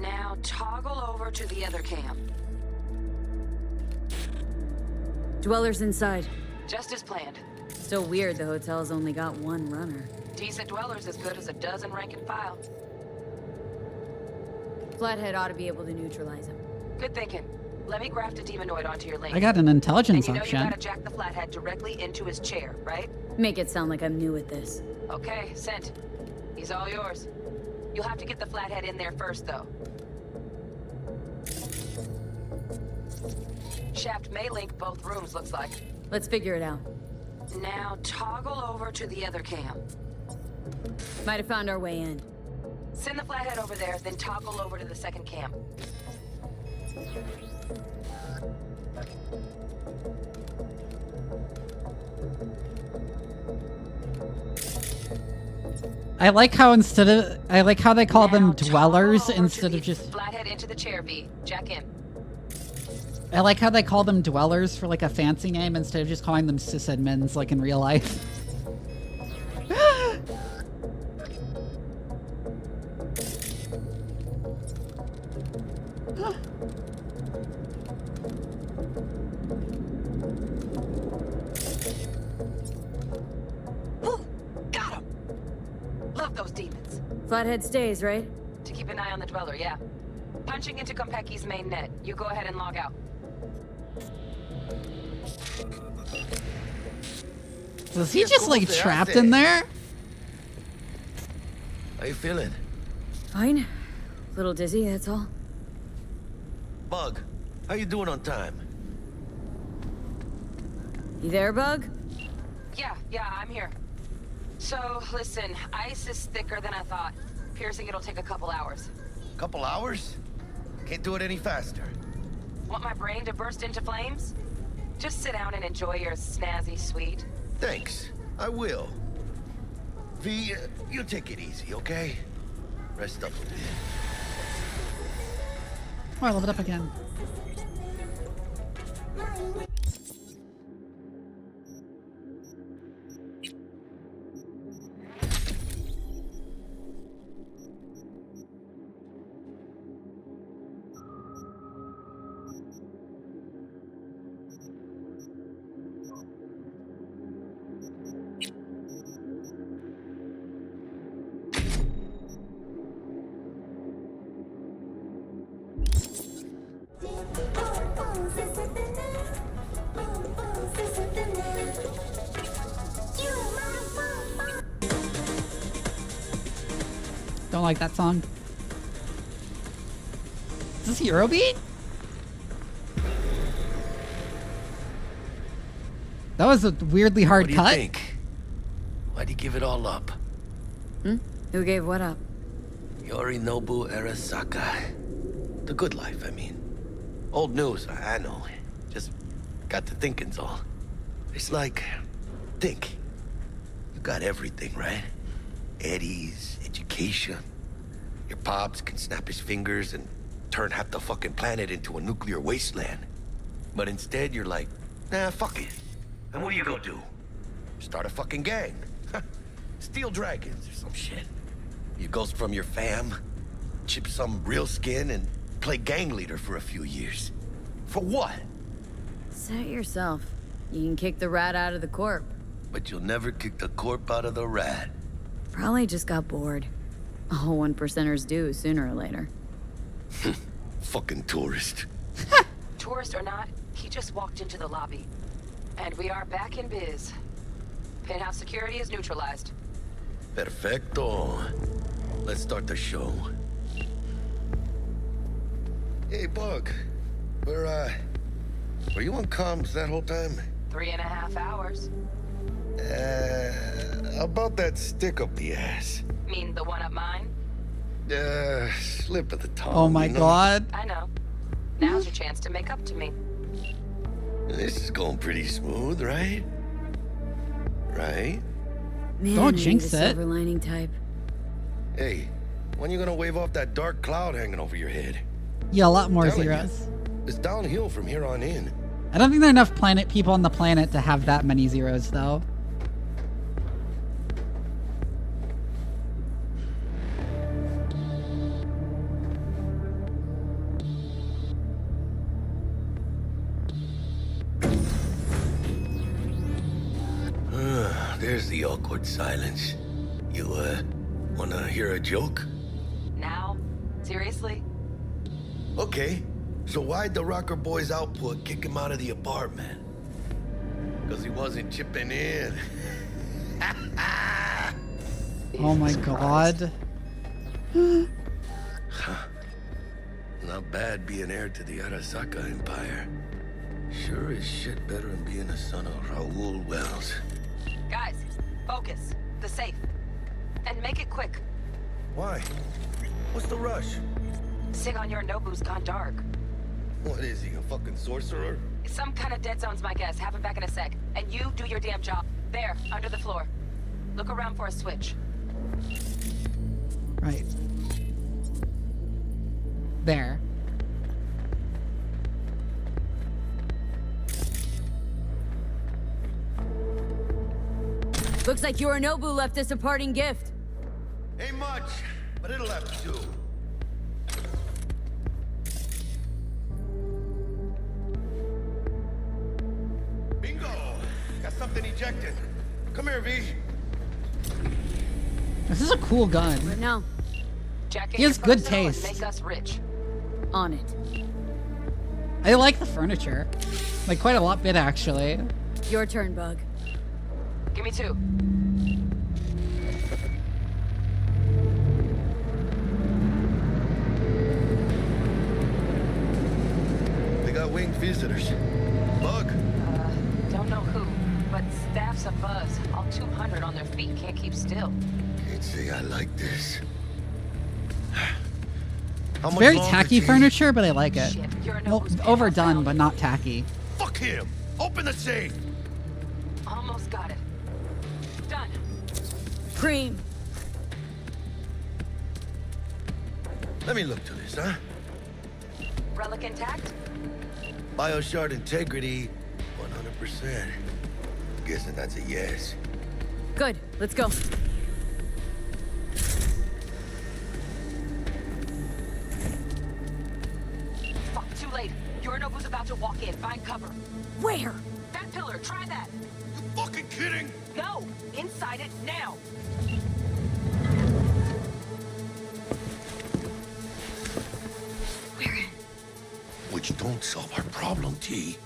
Now toggle over to the other cam. Dweller's inside. Just as planned. Still weird the hotel's only got one runner. Decent Dweller's as good as a dozen rank and file. Flathead ought to be able to neutralize him. Good thinking. Let me graft a demonoid onto your link. I got an intelligence and you know option. you gotta jack the Flathead directly into his chair, right? Make it sound like I'm new at this. Okay, sent. He's all yours. You'll have to get the Flathead in there first, though. Shaft may link both rooms, looks like. Let's figure it out. Now toggle over to the other cam. Might have found our way in. Send the Flathead over there, then toggle over to the second cam. I like how they call them dwellers instead of just. Flathead into the chair, V. Jack in. I like how they call them dwellers for like a fancy name instead of just calling them sysadmins like in real life. Got him! Love those demons. Flathead stays, right? To keep an eye on the Dweller, yeah. Punching into Konpeki's main net. You go ahead and log out. Was he just like trapped in there? How you feeling? Fine. Little dizzy, that's all. Bug, how you doing on time? You there, Bug? Yeah, I'm here. So, listen, ice is thicker than I thought. Piercing it'll take a couple hours. Couple hours? Can't do it any faster. Want my brain to burst into flames? Just sit down and enjoy your snazzy sweet. Thanks, I will. V, you take it easy, okay? Rest up a bit. Oh, I leveled up again. Don't like that song. Is this Eurobeat? That was a weirdly hard What do you cut. think? Why'd you give it all up? Who gave what up? Yorinobu Arasaka. The good life, I mean. Old news, I know. Just got to thinking's all. It's like, think. You got everything, right? Eddies, education. Your pops can snap his fingers and turn half the fucking planet into a nuclear wasteland. But instead, you're like, nah, fuck it. And what do you go do? Start a fucking gang. Steal dragons or some shit. You ghost from your fam, chip some real skin, and play gang leader for a few years. For what? Say it yourself. You can kick the rat out of the corp. But you'll never kick the corp out of the rat. Probably just got bored. All 1%ers do sooner or later. Fucking tourist. Tourist or not, he just walked into the lobby. And we are back in biz. Penthouse security is neutralized. Perfecto. Let's start the show. Hey, Bug. Were you on comms that whole time? 3.5 hours. About that stick up the ass. Mean the one up mine? Slip of the tongue. Oh my god. I know. Now's your chance to make up to me. This is going pretty smooth, right? Right? Man, Don't I jinx need a it. silver lining type. Hey, when you gonna wave off that dark cloud hanging over your head? Yeah, a lot more Telling you, zeros. it's downhill from here on in. I don't think there are enough people on the planet to have that many zeros, though. There's the awkward silence. You, wanna hear a joke? Now? Seriously? Okay, so why'd the Rocker Boy's output kick him out of the apartment? Because he wasn't chipping in. Oh my god. Not bad being heir to the Arasaka Empire. Sure as shit better than being the son of Raoul Wells. Guys, focus. The safe. And make it quick. Why? What's the rush? Sigon Yorinobu's gone dark. What is he, a fucking sorcerer? Some kind of dead zone's my guess. Have him back in a sec. And you do your damn job. There, under the floor. Look around for a switch. Right. There. Looks like Yorinobu left us a parting gift. Ain't much, but it'll have to do. Bingo! Got something ejected. Come here, V. This is a cool gun. No. He has good taste. Make us rich. On it. I like the furniture. Like, quite a lot bit, actually. Your turn, Bug. Give me 2. They got winged visitors. Bug. Don't know who, but staff's a buzz. All 200 on their feet can't keep still. Can't say I like this. It's very tacky furniture, but I like it. Well, overdone, but not tacky. Fuck him! Open the safe! Almost got it. Done. Cream. Let me look to this, huh? Relic intact? Bioshard integrity, 100%. Guessing that's a yes. Good. Let's go. Fuck, too late. Yorinobu's about to walk in. Find cover. Where? That pillar. Try that. You fucking kidding? No. Inside it now. We're in. Which don't solve our problem, T.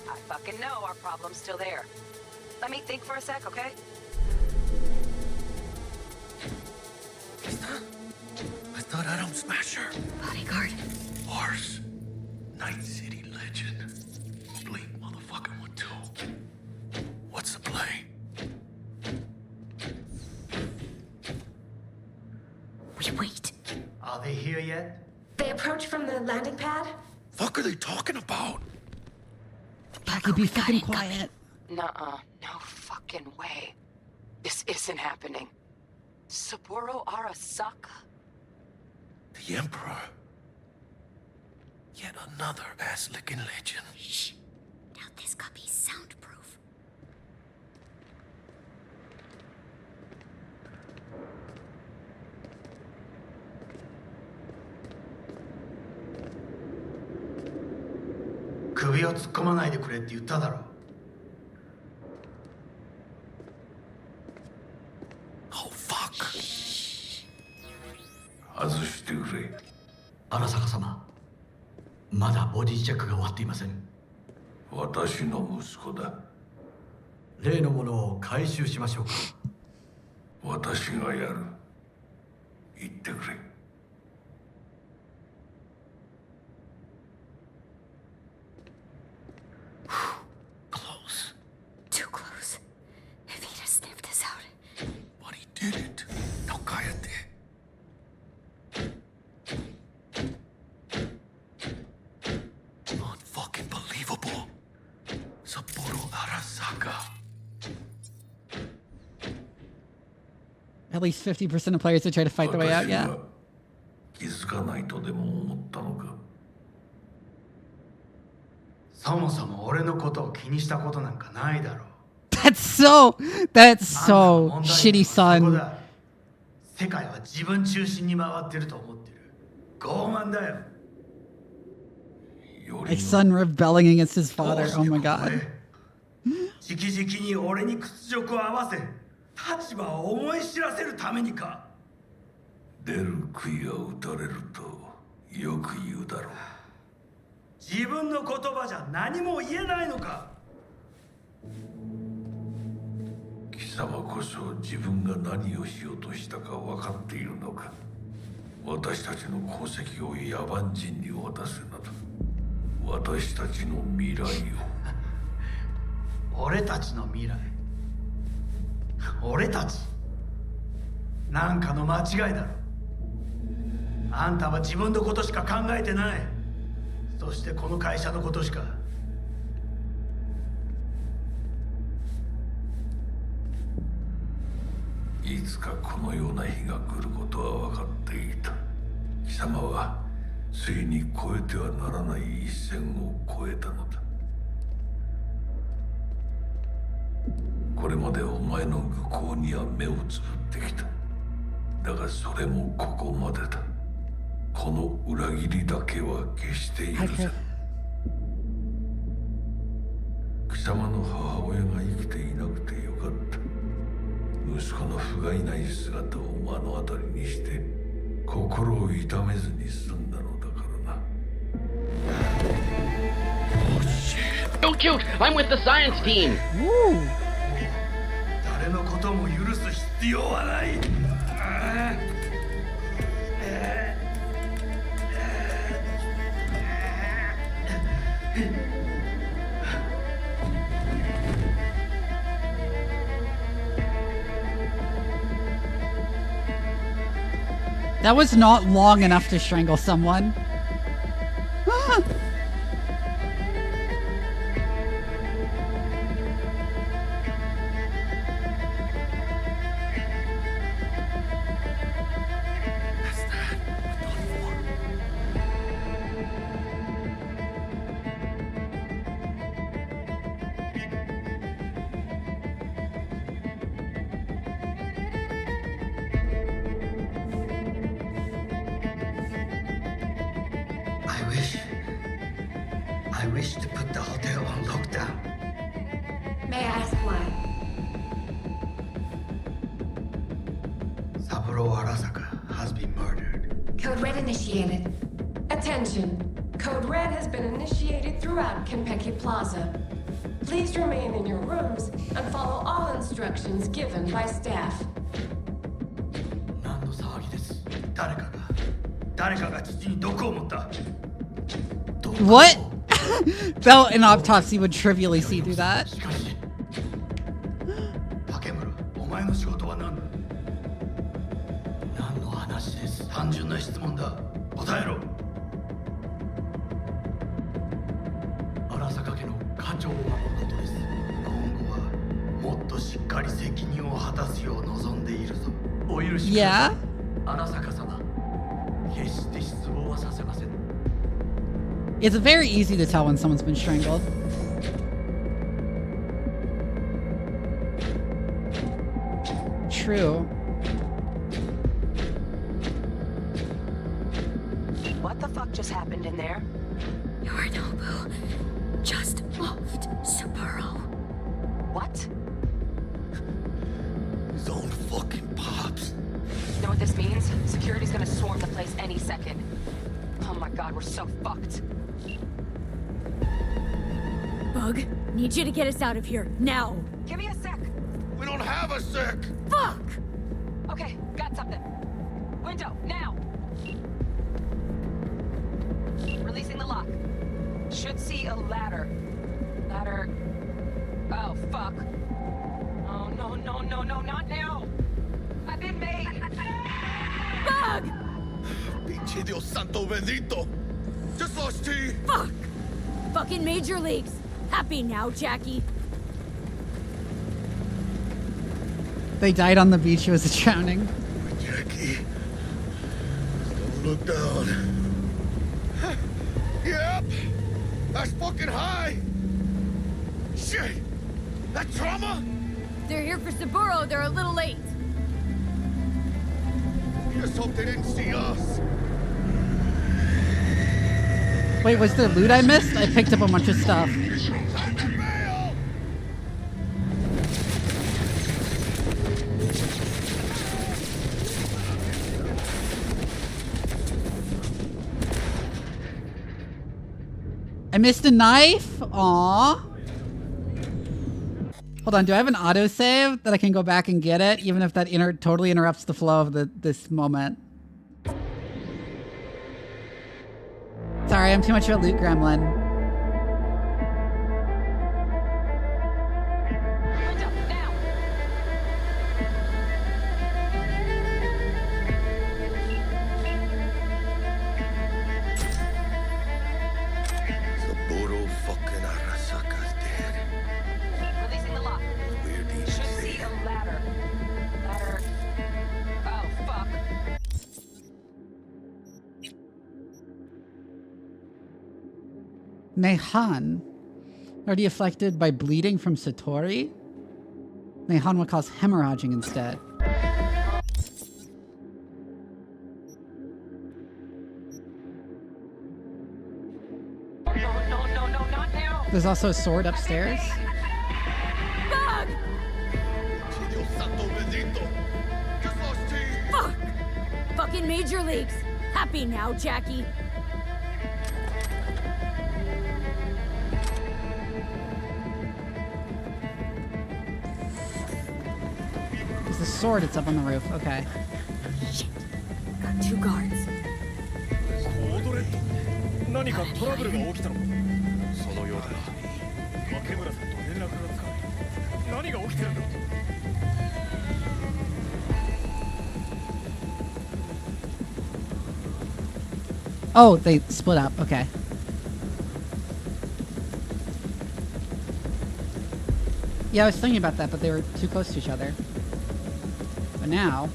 I fucking know our problem's still there. Let me think for a sec, okay? I thought I don't smash her. Bodyguard. Horse. Night City legend. Bleak motherfucking one too. What's the play? We wait. Are they here yet? They approach from the landing pad. Fuck are they talking about? Jackie, be fucking quiet. Nuh-uh. No fucking way. This isn't happening. Saburo Arasaka? The Emperor. Yet another ass-licking legend. Shh. Doubt this copy's soundproof. Kubiを突っ込まないでくれって言っただろ。Oh fuck. 外してくれ。荒坂様、まだボディチェックが終わっていません。私の息子だ。例のものを回収しましょうか。私がやる。言ってくれ。Close. Too close. If he'd have sniffed us out. But he didn't. Now cállate. Unfucking believable. Saburo Arasaka. At least 50% of players that try to fight their way out, yeah. 気づかないとでも思ったのか。そもそも俺のことを気にしたことなんかないだろう。That's so shitty, son. 世界は自分中心に回ってると思ってる。傲慢だよ。A son rebelling against his father. Oh my god. 直々に俺に屈辱を合わせ、立場を思い知らせるためにか。出る杭が打たれるとよく言うだろう。自分の言葉じゃ何も言えないのか。貴様こそ自分が何をしようとしたか分かっているのか。私たちの功績を野蛮人に渡すなど、私たちの未来を。俺たちの未来。俺たち。なんかの間違いだろ。あんたは自分のことしか考えてない。そしてこの会社のことしか。いつかこのような日が来ることは分かっていた。貴様はついに越えてはならない一線を越えたのだ。これまでお前の愚行には目をつぶってきた。だがそれもここまでだ。この裏切りだけは決して許せん。貴様の母親が生きていなくてよかった。息子の不甲斐ない姿を目の当たりにして心を痛めずに済んだのだからな。Oh shit. Don't shoot! I'm with the science team! 誰のことも許す必要はない。That was not long enough to strangle someone. I wish to put the hotel on lockdown. May I ask why? Saburo Arasaka has been murdered. Code Red initiated. Attention. Code Red has been initiated throughout Kenpeki Plaza. Please remain in your rooms and follow all instructions given by staff. 何の騒ぎです。誰かが父に毒を持った。What? Though an autopsy would trivially see through that. 竹村、お前の仕事は何だ。何の話です。単純な質問だ。答えろ。かり責任を果たすよう望んでいるぞ。お許しください。Yeah? 荒坂様、決して失望はさせません。It's very easy to tell when someone's been strangled. True. What the fuck just happened in there? Yorinobu just moved Saburo. What? His own fucking pops. You know what this means? Security's gonna swarm the place any second. Oh my god, we're so fucked. Bug, need you to get us out of here, now! Give me a sec! We don't have a sec! Fuck! Okay, got something. Window, now! Releasing the lock. Should see a ladder. Ladder... Oh, fuck. Oh, no, no, no, no, not now! I've been made! Bug! Pinche Dios santo bendito! Just lost T! Fuck! Fucking major leagues! Happy now, Jackie? They died on the beach. It was a drowning. Jackie. Don't look down. Yep! That's fucking high! Shit! That trauma? They're here for Saburo. They're a little late. Just hope they didn't see us. Wait, was there loot I missed? I picked up a bunch of stuff. I missed a knife? Aww. Hold on, do I have an autosave that I can go back and get it, even if that totally interrupts the flow of this moment? Sorry, I'm too much of a loot gremlin. Saburo fucking Arasaka's dead. Releasing the lock. Should see a ladder. Ladder... Oh, fuck. Meihan. Already afflicted by bleeding from Satori? Meihan would cause hemorrhaging instead. No, not now! There's also a sword upstairs. Bug! Dios santo bendito! Just lost T! Fuck! Fucking major leagues! Happy now, Jackie? There's the sword, it's up on the roof. Okay. Shit. Got 2 guards. 何かトラブルが起きたのか。そのようだな。竹村さんと連絡がつかない。何が起きてるんだ。Oh, they split up. Okay. Yeah, I was thinking about that, but they were too close to each other. But now...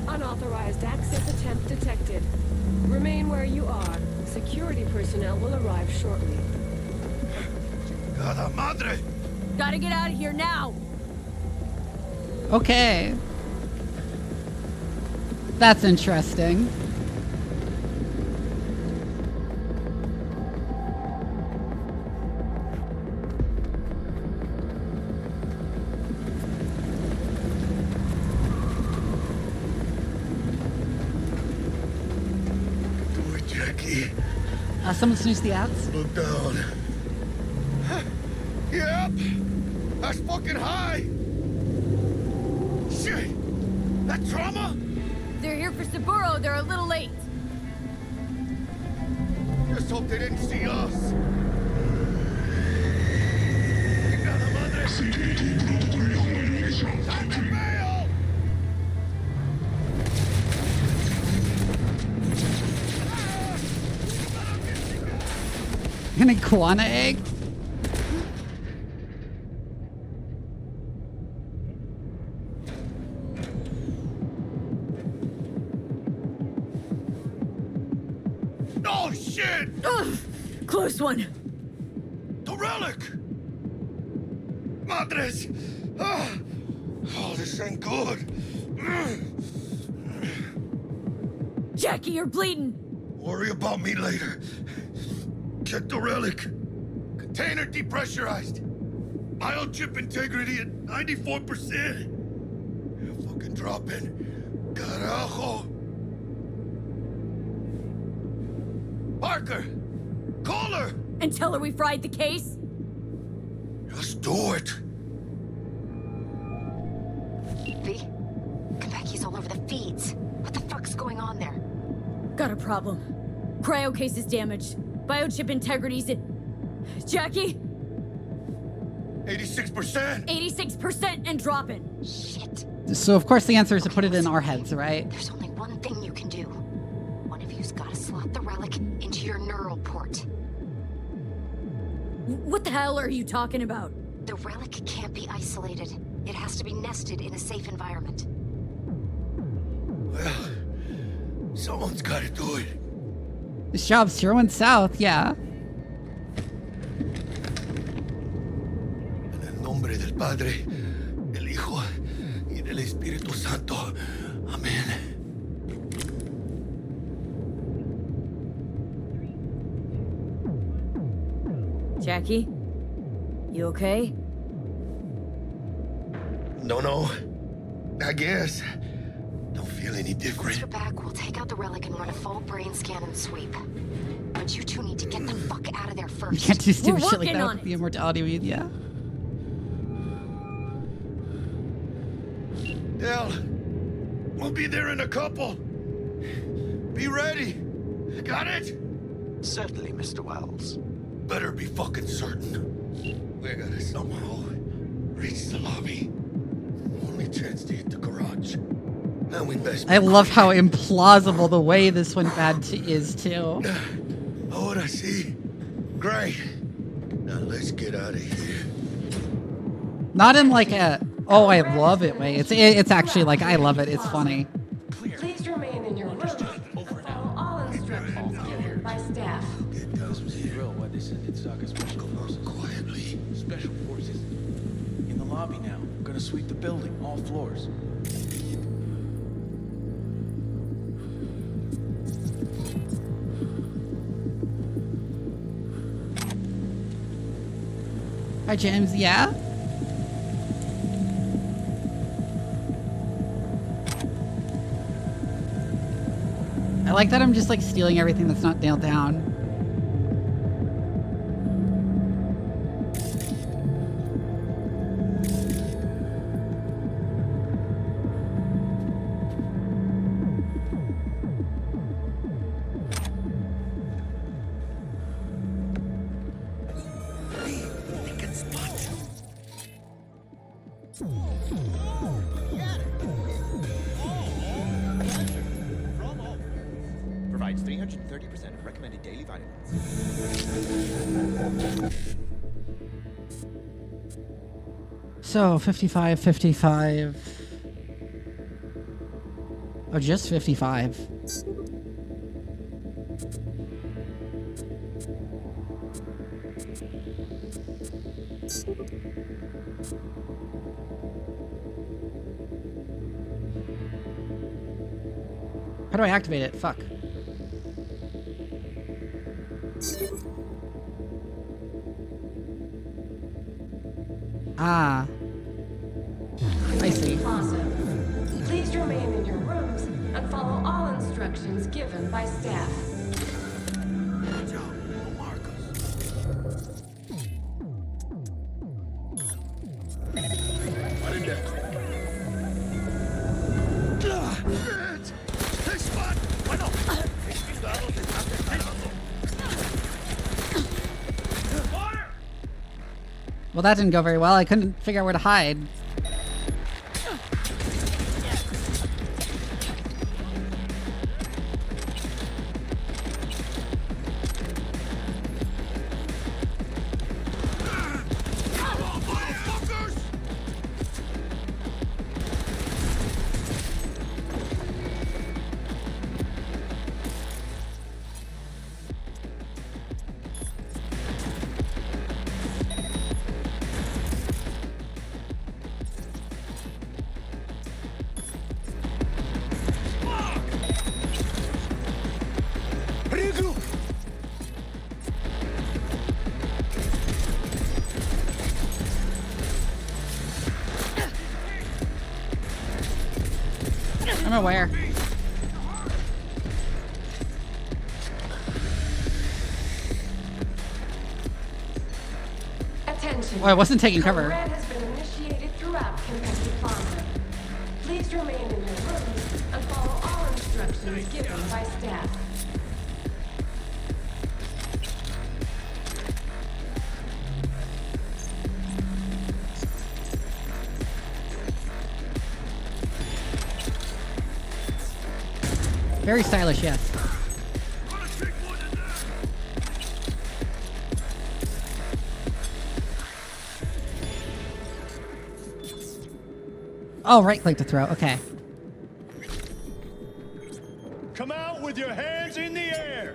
Unauthorized access attempt detected. Remain where you are. Security personnel will arrive shortly. Cada madre! Gotta get out of here now! Okay. That's interesting. Do it, Jackie. Someone snoozed the ads. Look down. Yep. That's fucking high. Shit. That trauma? They're here for Saburo. They're a little late. Just hope they didn't see us. An iguana egg? Oh shit! Ugh, close one. The relic! Madres! Oh, this ain't good. Jackie, you're bleeding. Worry about me later. Check the relic. Container depressurized. Biochip integrity at 94%. Fucking dropping. Carajo. Parker! Call her! And tell her we fried the case? Just do it. V, Konpeki's all over the feeds. What the fuck's going on there? Got a problem. Cryo case is damaged. Biochip integrity's at... Jackie? 86%? 86% and dropping. Shit. So of course the answer is to put it in our heads, right? There's only one thing you can do. One of you's gotta slot the relic into your neural port. What the hell are you talking about? The relic can't be isolated. It has to be nested in a safe environment. Well, someone's gotta do it. This job's sure went south, yeah. En el nombre del Padre, del Hijo y del Espíritu Santo. Amén. Jackie? You okay? No. I guess. Don't feel any Once different. you're back, we'll take out the relic and run a full brain scan and sweep. But you two need to get the fuck out of there You first. can't just do We're shit like working that on with the immortality weed, yeah. Del, we'll be there in a couple. Be ready. Got it? Certainly, Mr. Wells. Better be fucking certain. We gotta somehow reach the lobby. Only chance to hit the garage. And we best. I love how implausible the way this went bad is too. Ahora sí. Great. Now let's get out of here. Not in like a oh I love it way. It's actually like I love it. It's funny. Please remain in your room. Follow all instructions given by staff. This was the drill. Why they sent in Saka special forces? Quietly. Special forces. In the lobby now. We're gonna sweep the building, all floors. Hi James, yeah? I like that I'm just like stealing everything that's not nailed down. Provides 330% of recommended daily vitamins. So 55. Oh, just 55. How do I activate it? Fuck. Ah. I see. Awesome. Please remain in your rooms and follow all instructions given by staff. Good job. Well, that didn't go very well. I couldn't figure out where to hide. I'm aware. Attention. Oh, I wasn't taking cover. Code Red has been initiated throughout Kentucky Plaza. Please remain in your rooms and follow all instructions given by staff. Very stylish, yes. Oh, right click to throw. Okay. Come out with your hands in the air.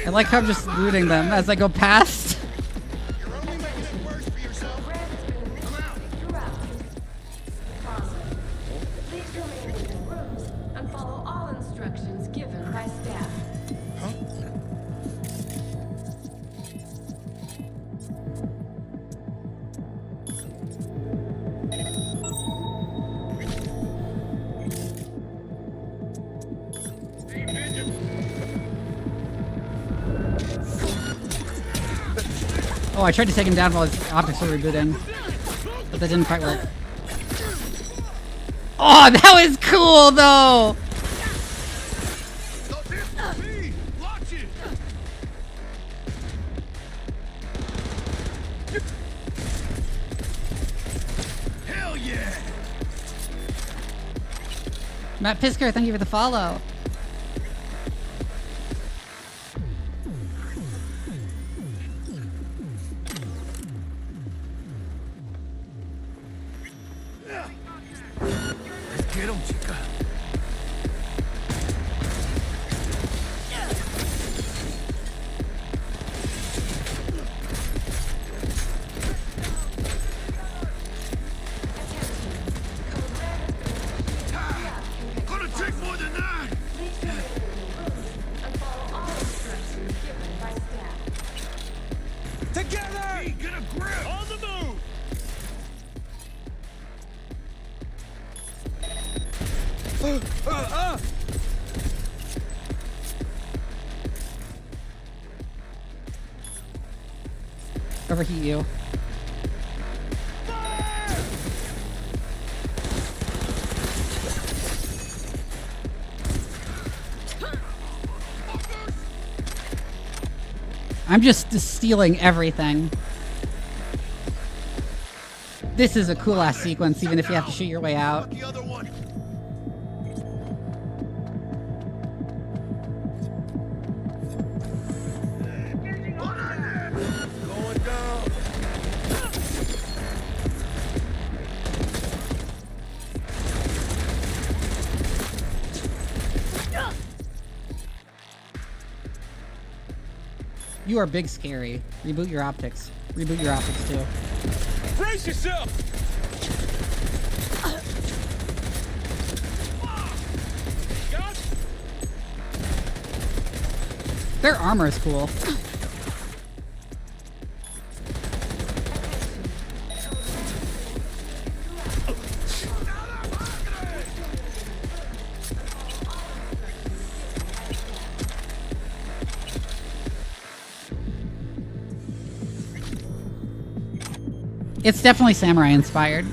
I like how I'm just looting them as I go past. Please remain in your rooms and follow all instructions given by staff. Oh, I tried to take him down while his optics were rebooting, but that didn't quite work. Oh, that was cool, though! Hell yeah! Matt Pisker, thank you for the follow. Get him, chica. Gonna take more than that. Please remain in your rooms and follow all instructions given by staff. Together! Get a grip! On the move! Overheat you. I'm just stealing everything. This is a cool ass sequence, even if you have to shoot your way out. You are big scary. Reboot your optics. Reboot your optics too. Brace yourself! Their armor is cool. It's definitely samurai inspired.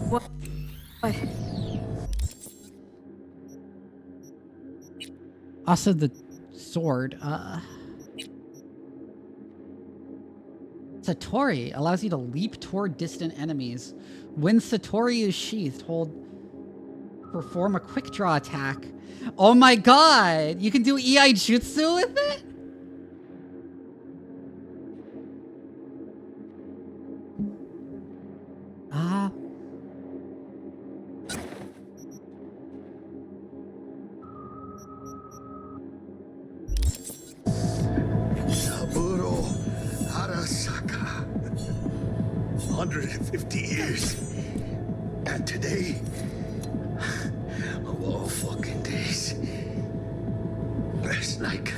What? Also the sword, Satori allows you to leap toward distant enemies. When Satori is sheathed, perform a quick draw attack. Oh my god! You can do EI Jutsu with it? Ah. Saburo Arasaka. 150 years. And today, of all fucking days, that's like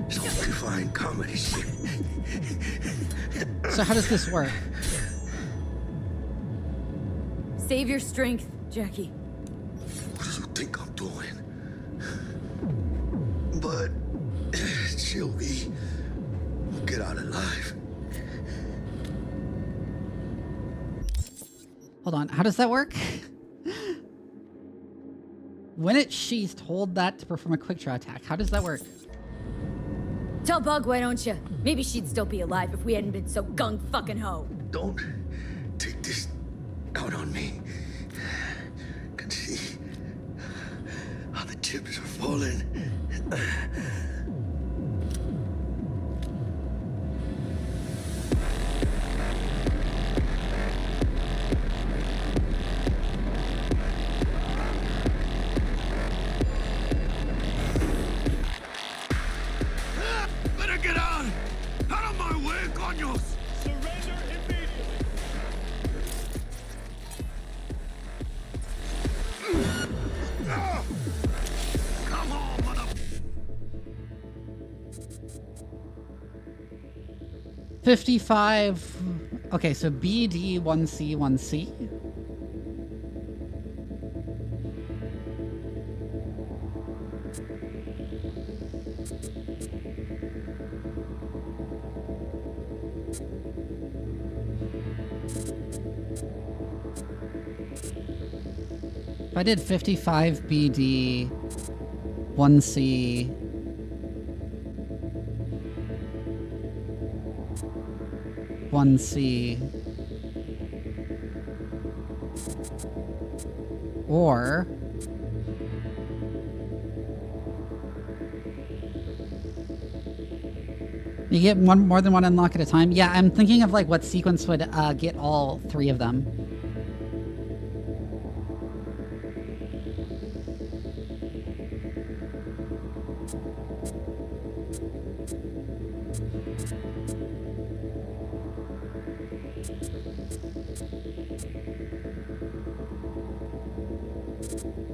some fine comedy shit. So how does this work? Save your strength, Jackie. What do you think I'm doing? But she'll be. We'll get out alive. Hold on, how does that work? When it's sheathed, hold that to perform a quick draw attack. How does that work? Tell Bug, why don't you? Maybe she'd still be alive if we hadn't been so gung-fucking-ho. Don't take this out on me. I can see how the chips are falling. Better get out! Out of my way, coños! Surrender immediately! Come on, mother... 55. Okay, so BD 1C 1C. If I did 55 BD 1C 1C, or you get more than one unlock at a time. Yeah, I'm thinking of like what sequence would get all three of them.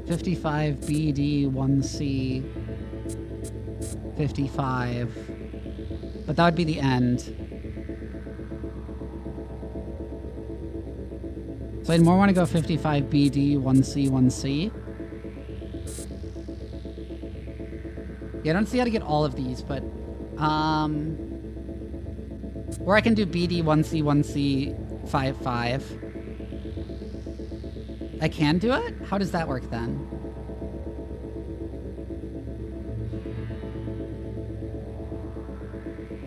$55 BD 1C 55, but that would be the end. So I'd more want to go 55 BD 1C 1C. Yeah, I don't see how to get all of these, but or I can do BD 1C 1C 55. I can do it? How does that work then?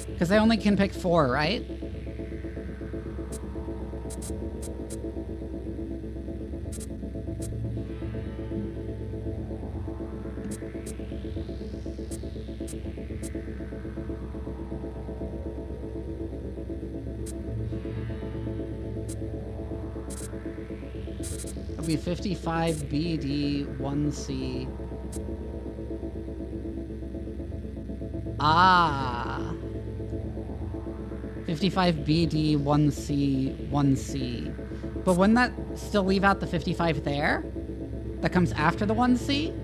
Because I only can pick 4, right? It'll be 55 BD 1C. Ah. 55 BD 1C 1C. But wouldn't that still leave out the 55 there? That comes after the 1C?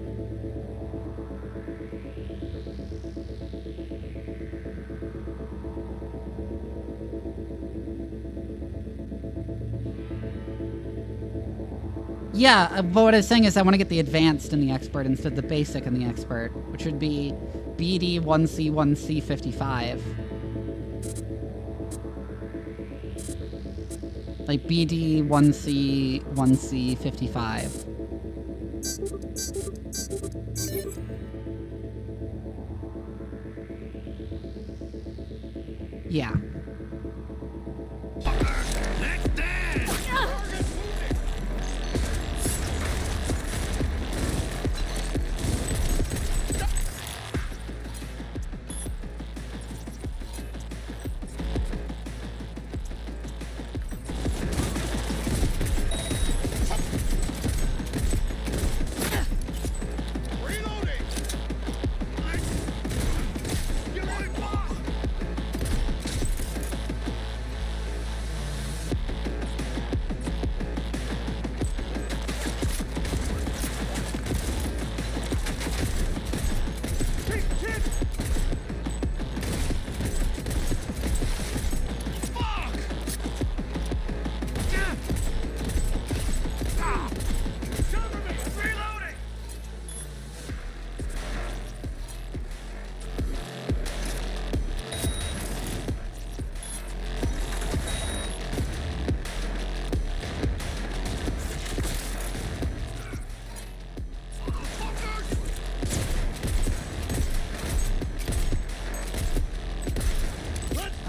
Yeah, but what I was saying is I want to get the advanced and the expert instead of the basic and the expert, which would be BD 1C 1C 55. Like BD 1C 1C 55. Yeah.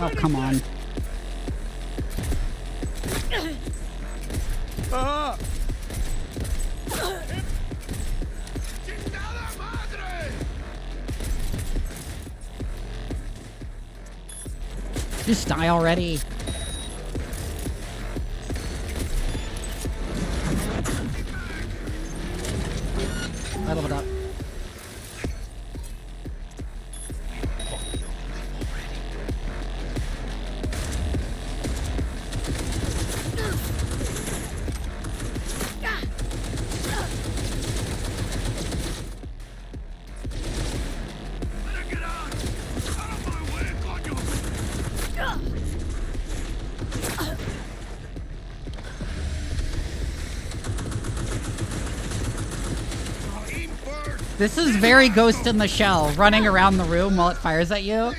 Oh, come on. Just die already. I leveled up. This is very Ghost in the Shell, running around the room while it fires at you.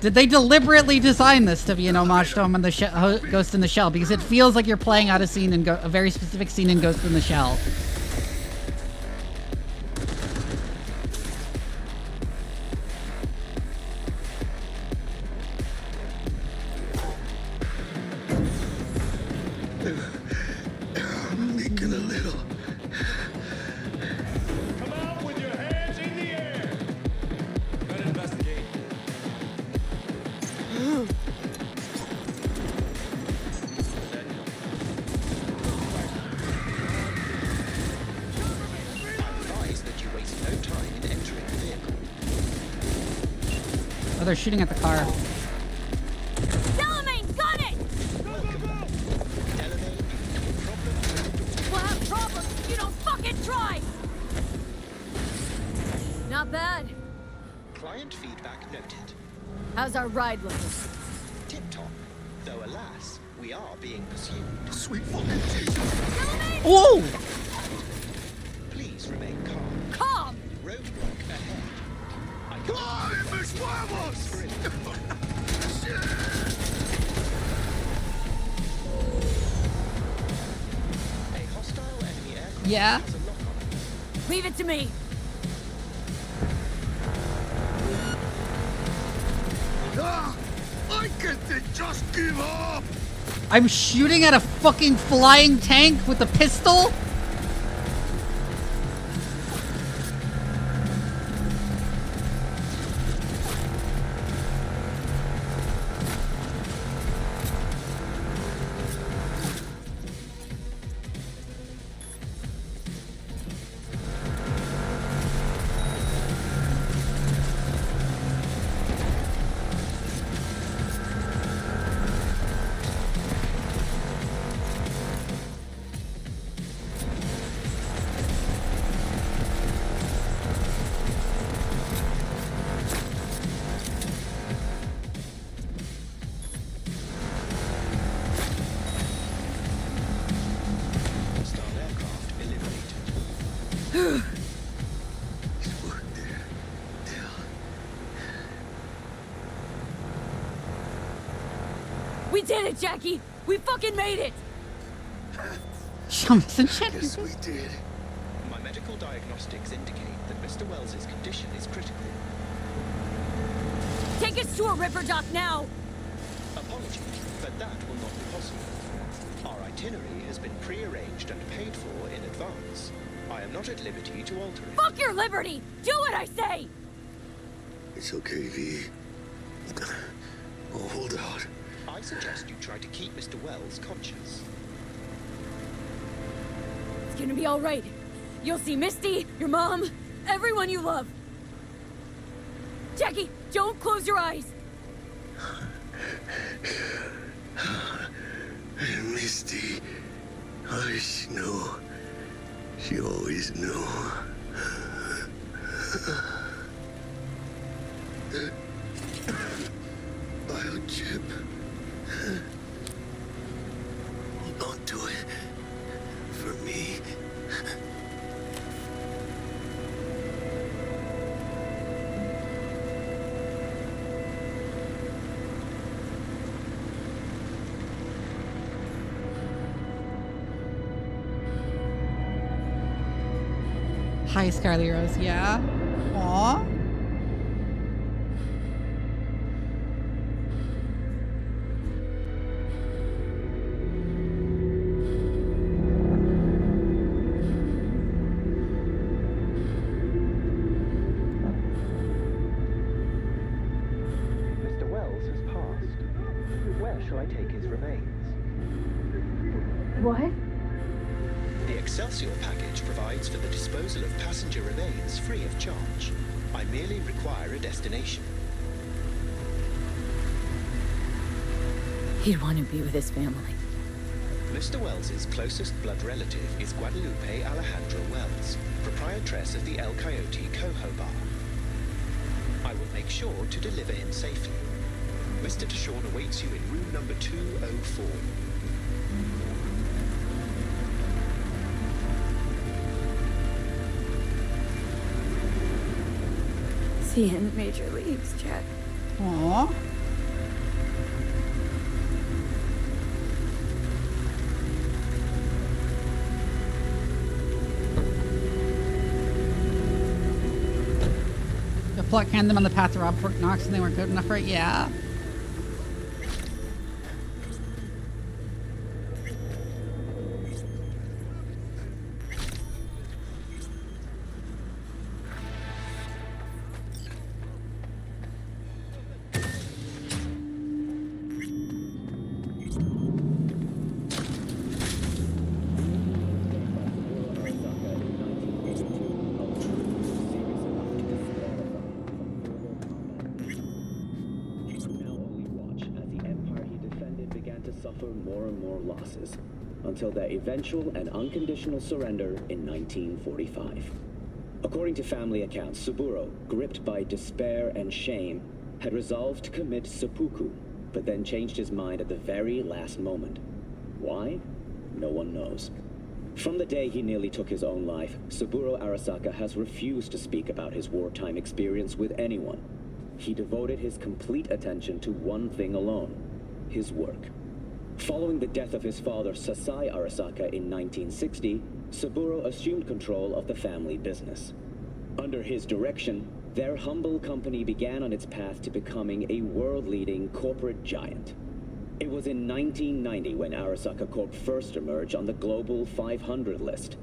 Did they deliberately design this to be an homage to Ghost in the Shell? Because it feels like you're playing out a scene in a very specific scene in Ghost in the Shell. Leaking a little. Come out with your hands in the air. Better investigate. Advise that you waste no time in entering the vehicle. Oh, they're shooting at the car. Delamain, got it! We'll have problems if you don't fucking try! Not bad. Client feedback noted. How's our ride looking? Tip-top. Though alas, we are being pursued. Sweet fucking Jesus. Whoa! Please remain calm. Calm! Roadblock ahead. I ¡Ay, mis huevos! A hostile enemy aircraft Yeah? has a lock on it. Leave it to me. Why can't they just give up? I'm shooting at a fucking flying tank with a pistol? We did it, Jackie! We fucking made it! Shumps and shit. Yes, we did. My medical diagnostics indicate that Mr. Wells's condition is critical. Take us to a Ripper Doc now! Apologies, but that will not be possible. Our itinerary has been pre-arranged and paid for in advance. I am not at liberty to alter it. Fuck your liberty! Do what I say! It's okay, V. Oh, hold out. I suggest you try to keep Mr. Wells conscious. It's gonna be alright. You'll see Misty, your mom, everyone you love. Jackie, don't close your eyes. Misty. How does she know? She always knew. Biochip. Hold on to it. For me. Hi, Scarlet Rose. Yeah. Aw. Mr. Wells has passed. Where shall I take his remains? What? The Excelsior package provides for the disposal of passenger remains free of charge. I merely require a destination. He'd want to be with his family. Mr. Wells's closest blood relative is Guadalupe Alejandra Wells, proprietress of the El Coyote Coho Bar. I will make sure to deliver him safely. Mr. Deshawn awaits you in room number 204. See you in the major leagues, Jack. Aww. The plot canned them on the path to rob Fort Knox and they weren't good enough for it? Yeah. Until their eventual and unconditional surrender in 1945. According to family accounts, Saburo, gripped by despair and shame, had resolved to commit seppuku, but then changed his mind at the very last moment. Why? No one knows. From the day he nearly took his own life, Saburo Arasaka has refused to speak about his wartime experience with anyone. He devoted his complete attention to one thing alone: his work. Following the death of his father, Sasai Arasaka, in 1960, Saburo assumed control of the family business. Under his direction, their humble company began on its path to becoming a world-leading corporate giant. It was in 1990 when Arasaka Corp first emerged on the Global 500 list.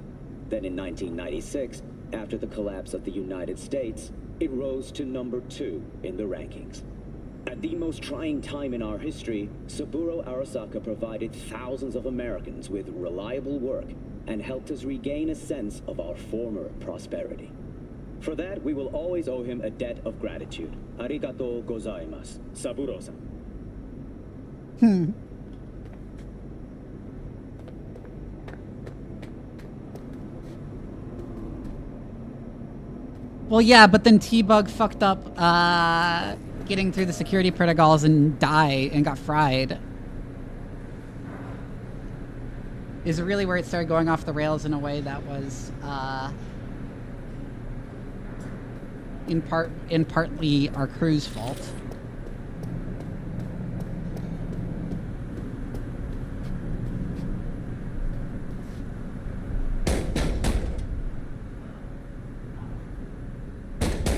Then in 1996, after the collapse of the United States, it rose to number 2 in the rankings. At the most trying time in our history, Saburo Arasaka provided thousands of Americans with reliable work and helped us regain a sense of our former prosperity. For that, we will always owe him a debt of gratitude. Arigatou gozaimasu, Saburo-san. Well, yeah, but then T-Bug fucked up getting through the security protocols and got fried. Is really where it started going off the rails in a way that was partly our crew's fault.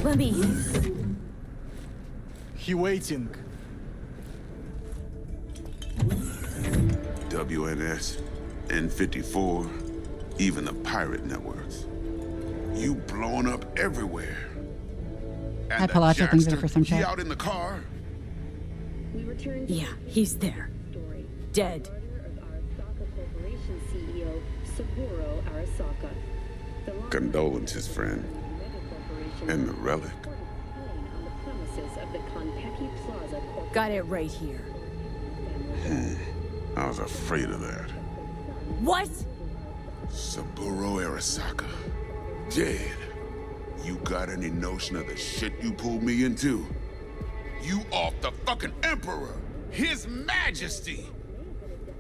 Let me. He waiting. WNS, N54, even the pirate networks. You blowing up everywhere. And Hi, Palacio. Things are for some he chat. out in the car? Yeah, he's there. Dead. Corporation CEO Saburo Arasaka. Condolences, friend. And the relic. On the premises of the Konpeki Plaza Got it right here. I was afraid of that. What? Saburo Arasaka. Dead. You got any notion of the shit you pulled me into? You off the fucking Emperor! His Majesty!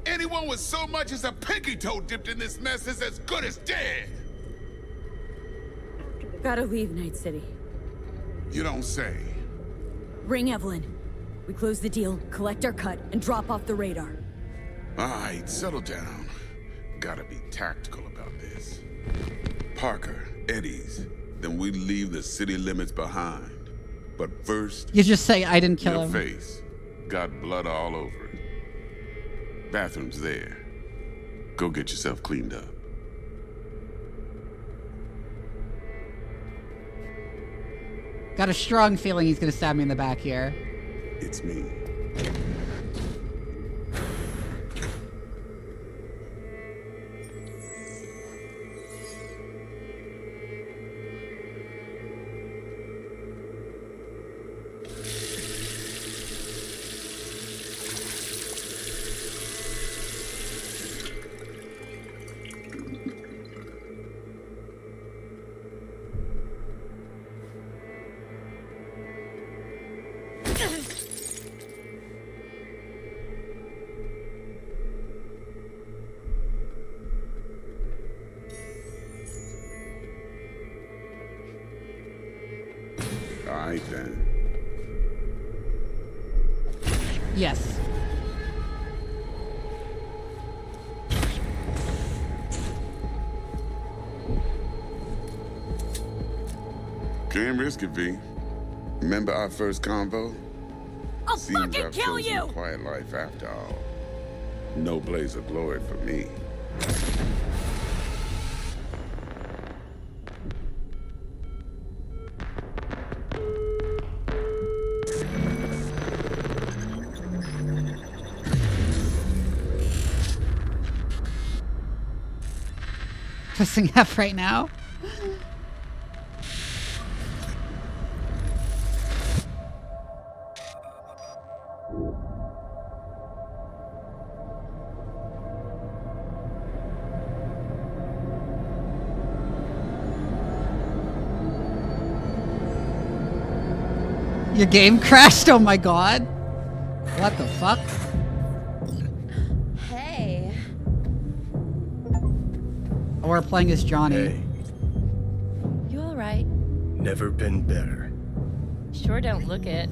Anyone with so much as a pinky toe dipped in this mess is as good as dead! Gotta leave Night City. You don't say. Ring Evelyn. We close the deal, collect our cut, and drop off the radar. Alright, settle down. Gotta be tactical about this. Parker, Eddie's. Then we leave the city limits behind. But first... You just say I didn't kill your him. face. Got blood all over it. Bathroom's there. Go get yourself cleaned up. Got a strong feeling he's gonna stab me in the back here. It's me. Alright then. Yes. Can't risk it, V. Remember our first convo? I'll Seems fucking I've kill chosen you! a quiet life after all. No blaze of glory for me. Pressing F right now. Your game crashed? Oh my god. What the fuck? Hey. Oh, we're playing as Johnny. Hey, You alright? never been better. Sure don't look it.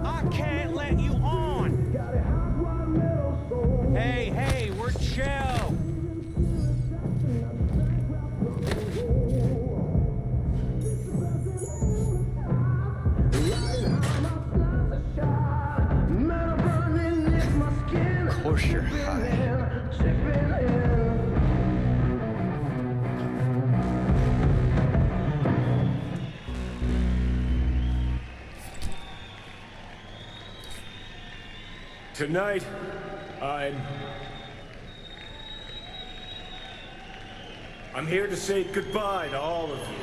I can't let you on! Hey, hey, we're chill! Of course you're high. Tonight, I'm here to say goodbye to all of you.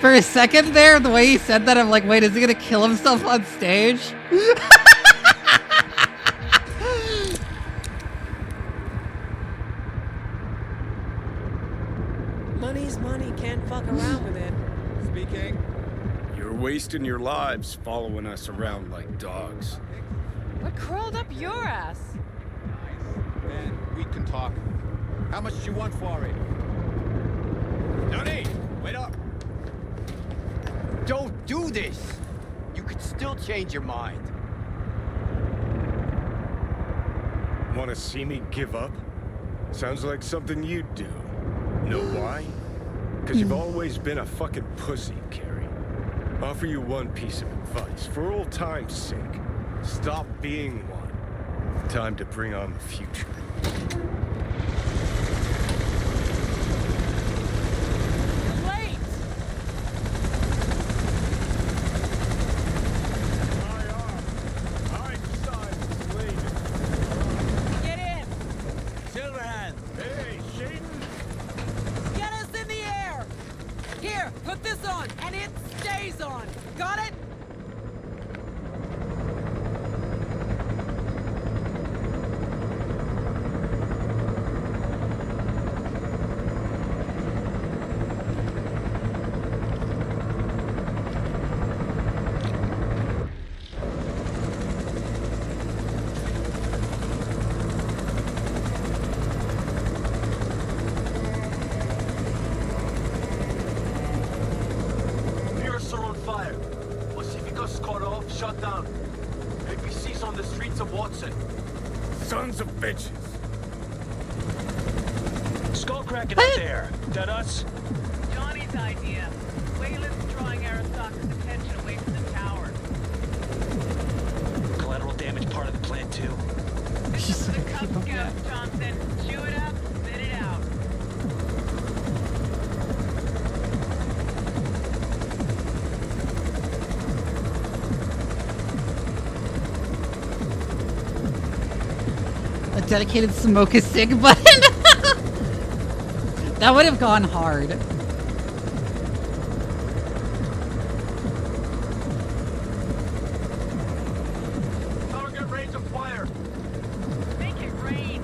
For a second there, the way he said that, I'm like, wait, is he gonna kill himself on stage? Money's money, can't fuck around with it. Speaking. You're wasting your lives following us around like dogs. What crawled up your ass? Then we can talk. How much do you want for it? Johnny, wait up. Don't do this. You could still change your mind. Want to see me give up? Sounds like something you'd do. Know why? Because you've always been a fucking pussy, Carrie. Offer you one piece of advice, for old time's sake. Stop being one. Time to bring on the future. Sons of bitches! Skullcracking out there. That us? Johnny's idea. Wayland's drawing Arasaka's attention away from the tower. Collateral damage part of the plan too. This is the Cub Scouts, Johnson. Chew it up, spit it out. A dedicated smoke a cig button. That would have gone hard. Target range of fire. Make it rain.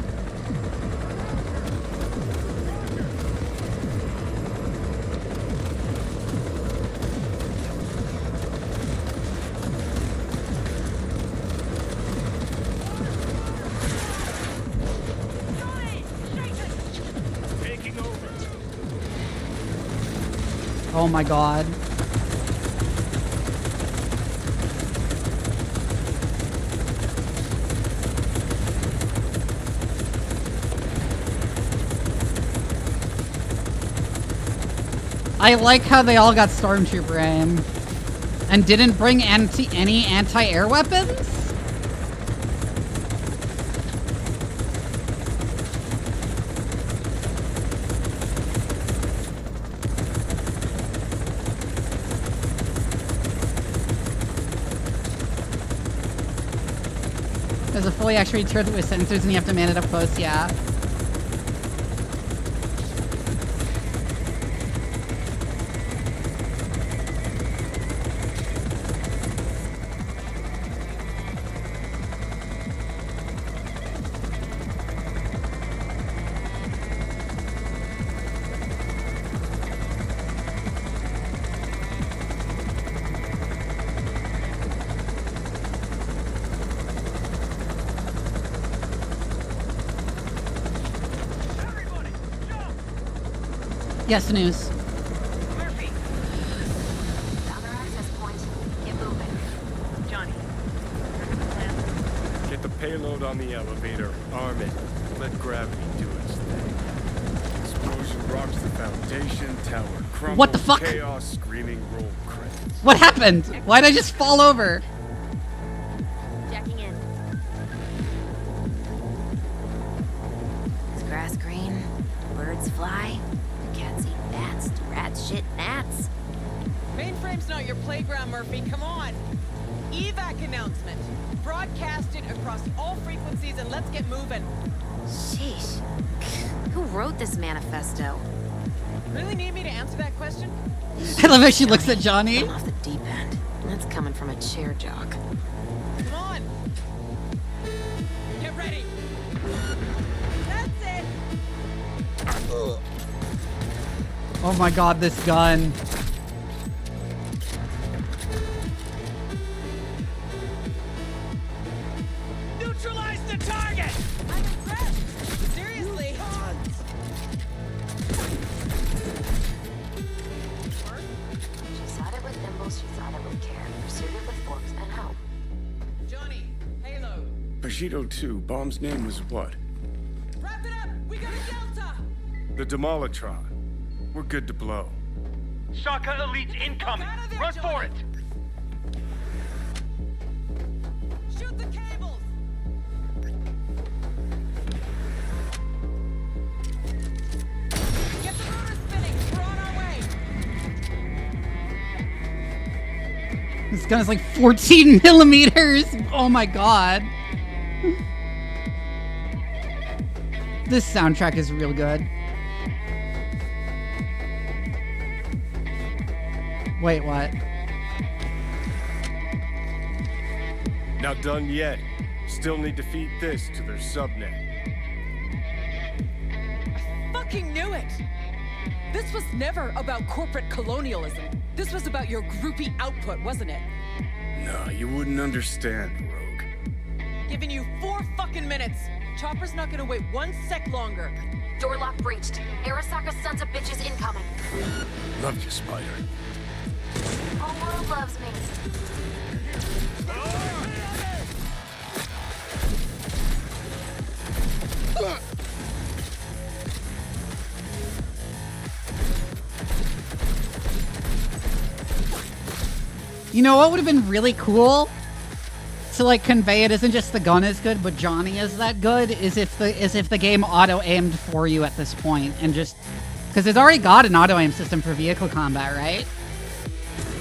Oh my god. I like how they all got stormtrooper aim and didn't bring any anti-air weapons. There's a fully actuated turret with sensors and you have to man it up close, yeah. Yes, news. Murphy. Found our access point. Get moving. Johnny. Get the payload on the elevator, arm it, let gravity do its thing. Explosion rocks the foundation, tower crumbles, What the fuck? chaos, screaming roll credits. What happened? Why'd I just fall over? Jacking in. Is grass green? Birds fly? Cats eat bats. Rats shit gnats. Mainframe's not your playground, Murphy. Come on. Evac announcement. Broadcast it across all frequencies and let's get moving. Sheesh. Who wrote this manifesto? Really need me to answer that question? I love how she looks at Johnny. I'm off the deep end. That's coming from a chair jock. Come on. Get ready. That's it. Oh my god, this gun. Neutralize the target. I'm impressed. Seriously. She sought it with thimbles, she sought it with care. Pursued it with forks and help. Johnny, Halo. Bushido 2, bomb's name was what? Wrap it up! We got a Delta! The Demolitron. We're good to blow. Shaka Elite's incoming! Run for it! Shoot the cables! Get the rotor spinning! We're on our way! This gun is like 14 millimeters. Oh my god. This soundtrack is real good. Wait, what? Not done yet. Still need to feed this to their subnet. Fucking knew it! This was never about corporate colonialism. This was about your groupie output, wasn't it? No, you wouldn't understand, Rogue. Giving you 4 fucking minutes. Chopper's not gonna wait 1 sec longer. Door lock breached. Arasaka's sons of bitches incoming. Love you, Spider. Whole world loves me. You know what would have been really cool to like convey it isn't just the gun is good, but Johnny is that good, is if the game auto aimed for you at this point and just because it's already got an auto aim system for vehicle combat, right?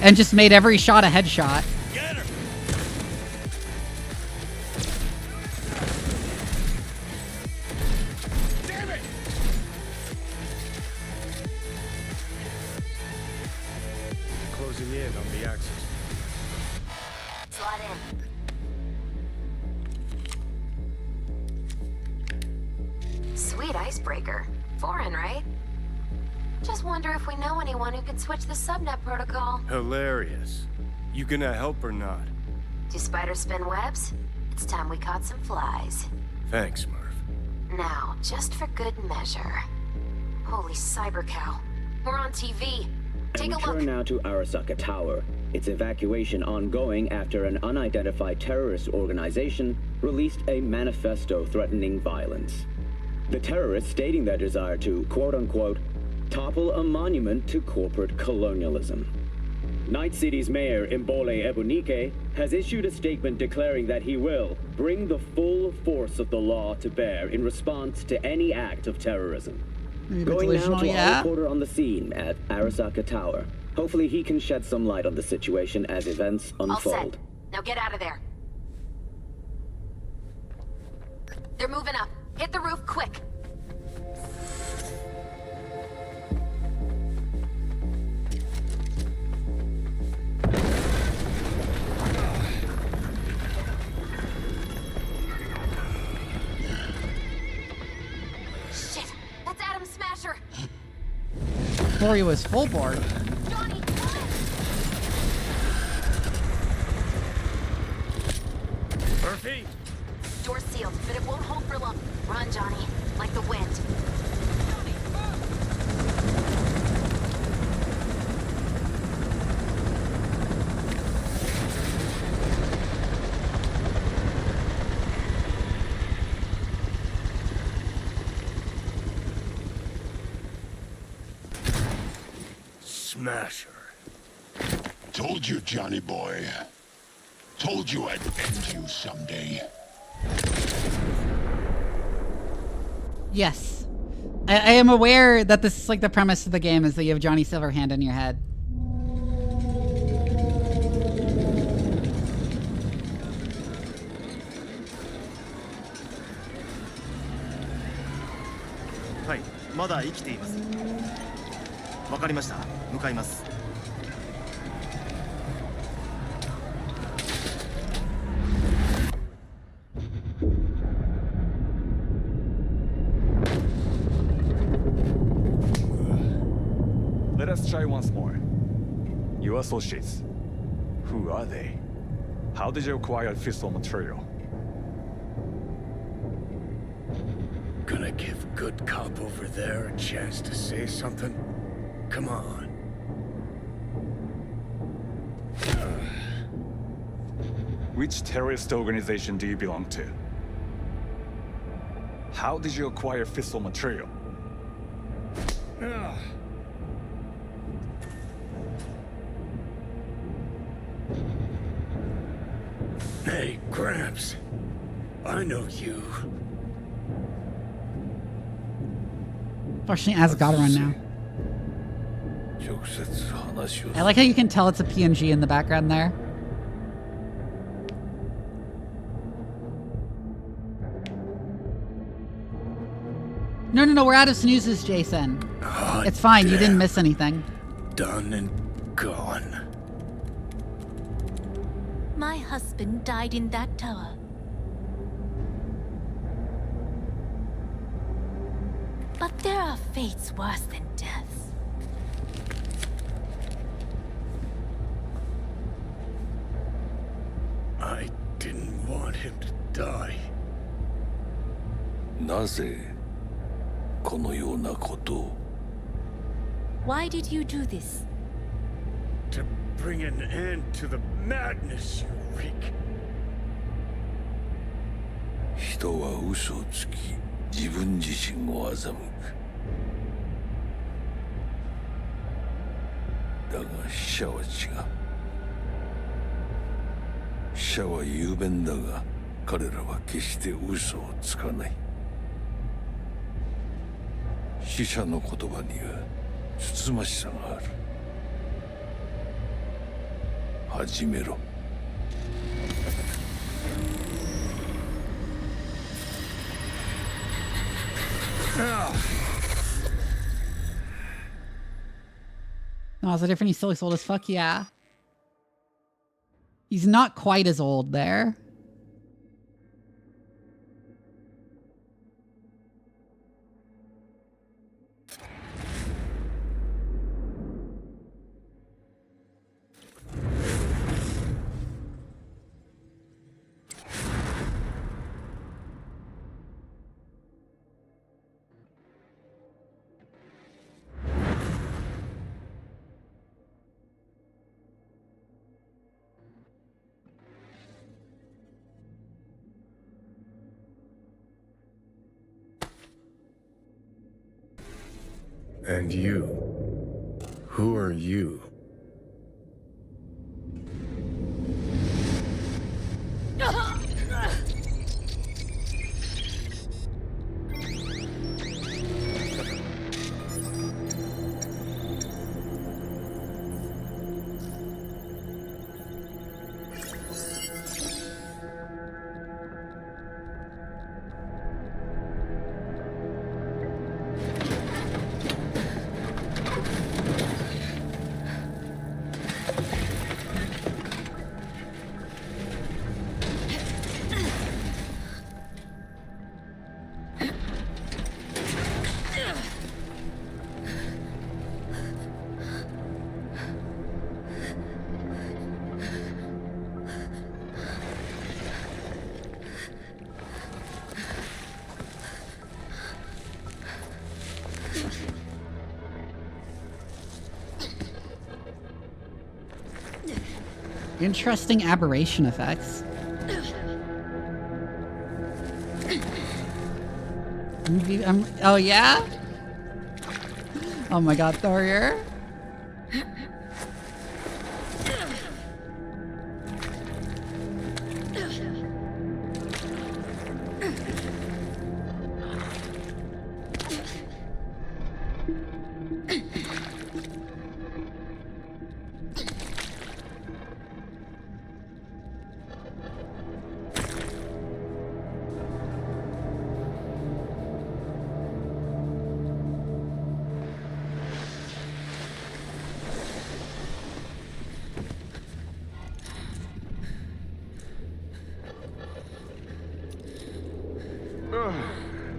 And just made every shot a headshot. Get her! Damn it! Closing in on the axis. Slot in. Sweet icebreaker. Foreign, right? Just wonder if we know anyone who can switch the subnet protocol. Hilarious. You gonna help or not? Do spiders spin webs? It's time we caught some flies. Thanks, Murph. Now, just for good measure. Holy cyber cow. We're on TV. Take a And we look. turn now to Arasaka Tower. Its evacuation ongoing after an unidentified terrorist organization released a manifesto threatening violence. The terrorists stating their desire to, quote-unquote, topple a monument to corporate colonialism. Night City's mayor, Imbole Ebunike, has issued a statement declaring that he will bring the full force of the law to bear in response to any act of terrorism. Going now to our reporter on the scene at Arasaka Tower. Hopefully he can shed some light on the situation as events All unfold. set. Now get out of there. They're moving up. Hit the roof quick. Shit, that's Adam Smasher. Before he was full board. Murphy! Door's sealed, but it won't hold for long. Run, Johnny. Like the wind. Smasher. Told you, Johnny boy. Told you I'd end you someday. Yes. I am aware that this is like the premise of the game is that you have Johnny Silverhand in your head. Hi, まだ生きています。わかりました。向かいます。Let us try once more. Your associates. Who are they? How did you acquire fissile material? Gonna give good cop over there a chance to say something? Come on. Which terrorist organization do you belong to? How did you acquire fissile material? Hey, Gramps. I know you. Fortunately, As got to run now. I like how you can tell it's a PNG in the background there. No, we're out of snoozes, Jason. Oh, it's fine, damn. You didn't miss anything. Done and gone. My husband died in that tower. But there are fates worse than deaths. I didn't want him to die. なぜこのようなことを Why did you do this? To bring an end to the madness you wreak. 人は嘘をつき自分自身を欺くだが死者は違う死者は雄弁だが彼らは決して嘘をつかない死者の言葉にはつつましさがある始めろOh, is it different? He's still as old as fuck? Yeah. He's not quite as old there. And you? Who are you? Interesting aberration effects. Oh yeah? Oh my god, Thorir.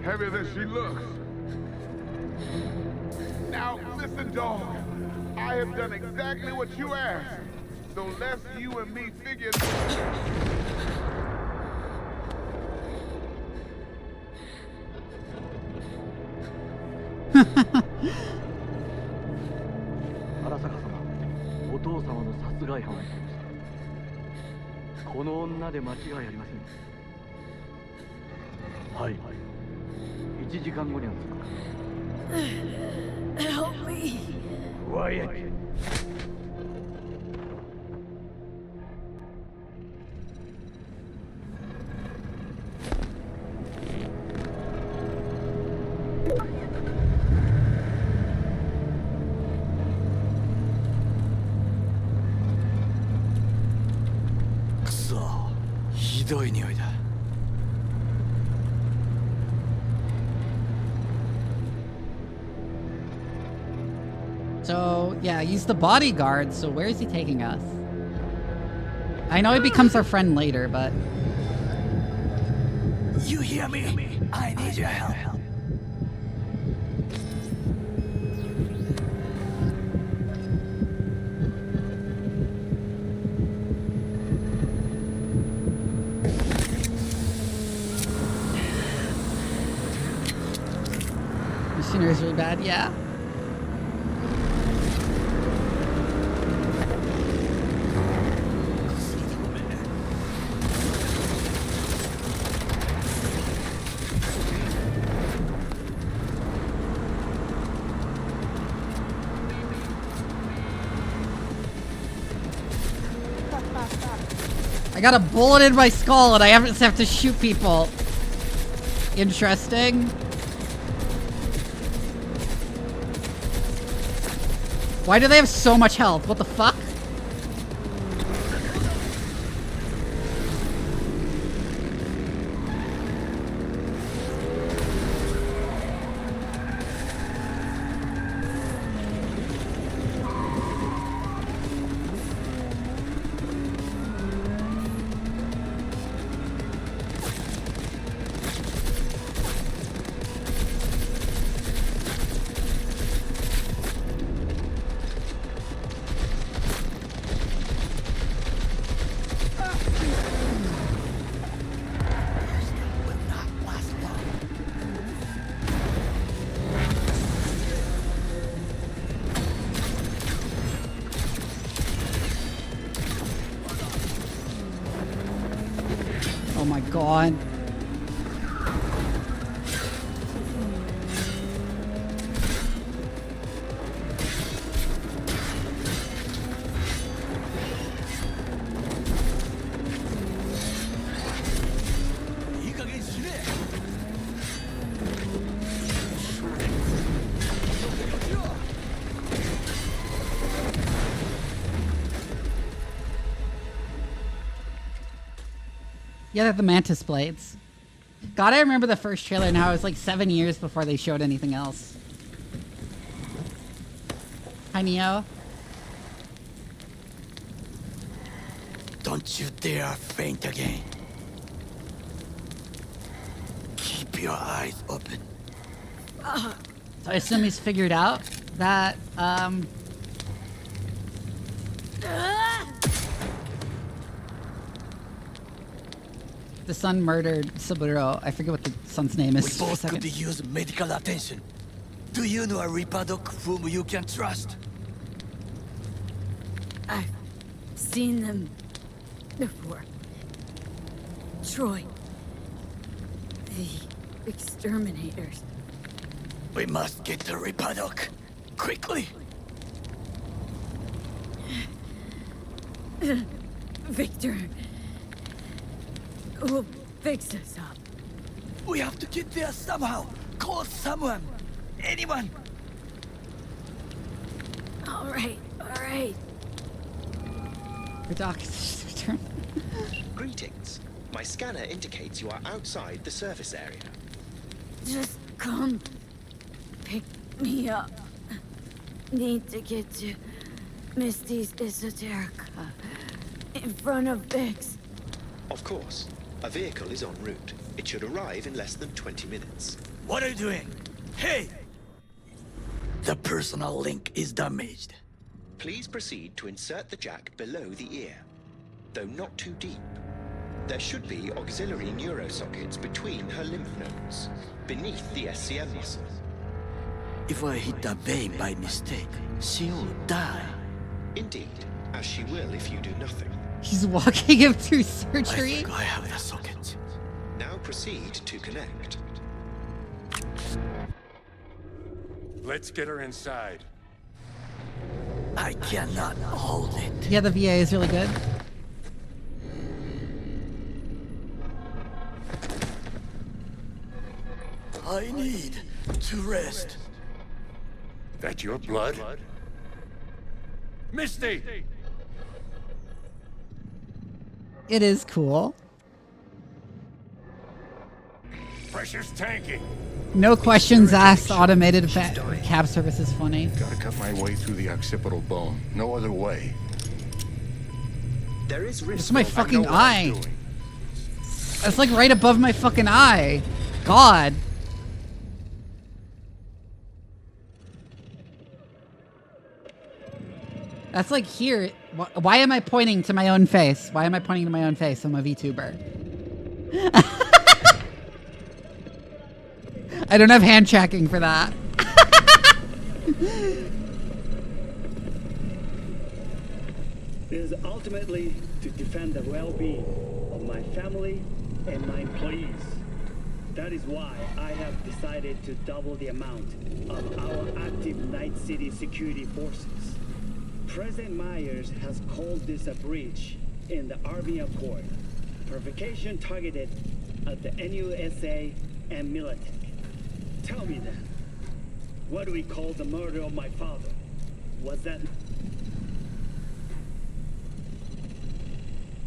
Heavier than she looks. Now, listen, dog. I have done exactly what you asked. So let's you and me figure... 時間後には Help me. Quiet. So, yeah, he's the bodyguard, so where is he taking us? I know he becomes our friend later, but... You hear me? I need your help. Machinery's really bad, yeah. I got a bullet in my skull and I just have to shoot people. Interesting. Why do they have so much health? What the fuck? Oh my god. Yeah, they're the mantis blades. God, I remember the first trailer and how it was like 7 years before they showed anything else. Hi, Neo. Don't you dare faint again. Keep your eyes open. So I assume he's figured out that, the son murdered Saburo. I forget what the son's name is. We both could use medical attention. Do you know a Reaper Doc whom you can trust? I've seen them before. Troy. The exterminators. We must get to Reaper Doc. Quickly! Victor. We'll fix this up. We have to get there somehow. Call someone. Anyone. All right. The doc is returned. Greetings. My scanner indicates you are outside the service area. Just come pick me up. Need to get to Misty's Esoterica in front of Bix. Of course. A vehicle is en route. It should arrive in less than 20 minutes. What are you doing? Hey! The personal link is damaged. Please proceed to insert the jack below the ear, though not too deep. There should be auxiliary neurosockets between her lymph nodes, beneath the SCM muscle. If I hit a vein by mistake, she will die. Indeed, as she will if you do nothing. He's walking him through surgery. I have the socket. Now proceed to connect. Let's get her inside. I cannot hold it. Yeah, the VA is really good. I need to rest. That your blood? Misty! It is cool. Pressure's tanking. No questions asked. Automated cab service is funny. Gotta cut my way through the occipital bone. No other way. There is risk. It's my fucking eye. That's like right above my fucking eye. God. That's like here. Why am I pointing to my own face? Why am I pointing to my own face? I'm a VTuber. I don't have hand tracking for that. It is ultimately to defend the well-being of my family and my employees. That is why I have decided to double the amount of our active Night City security forces. President Myers has called this a breach in the Army Accord. Provocation targeted at the NUSA and Militech. Tell me then, what do we call the murder of my father? Was that...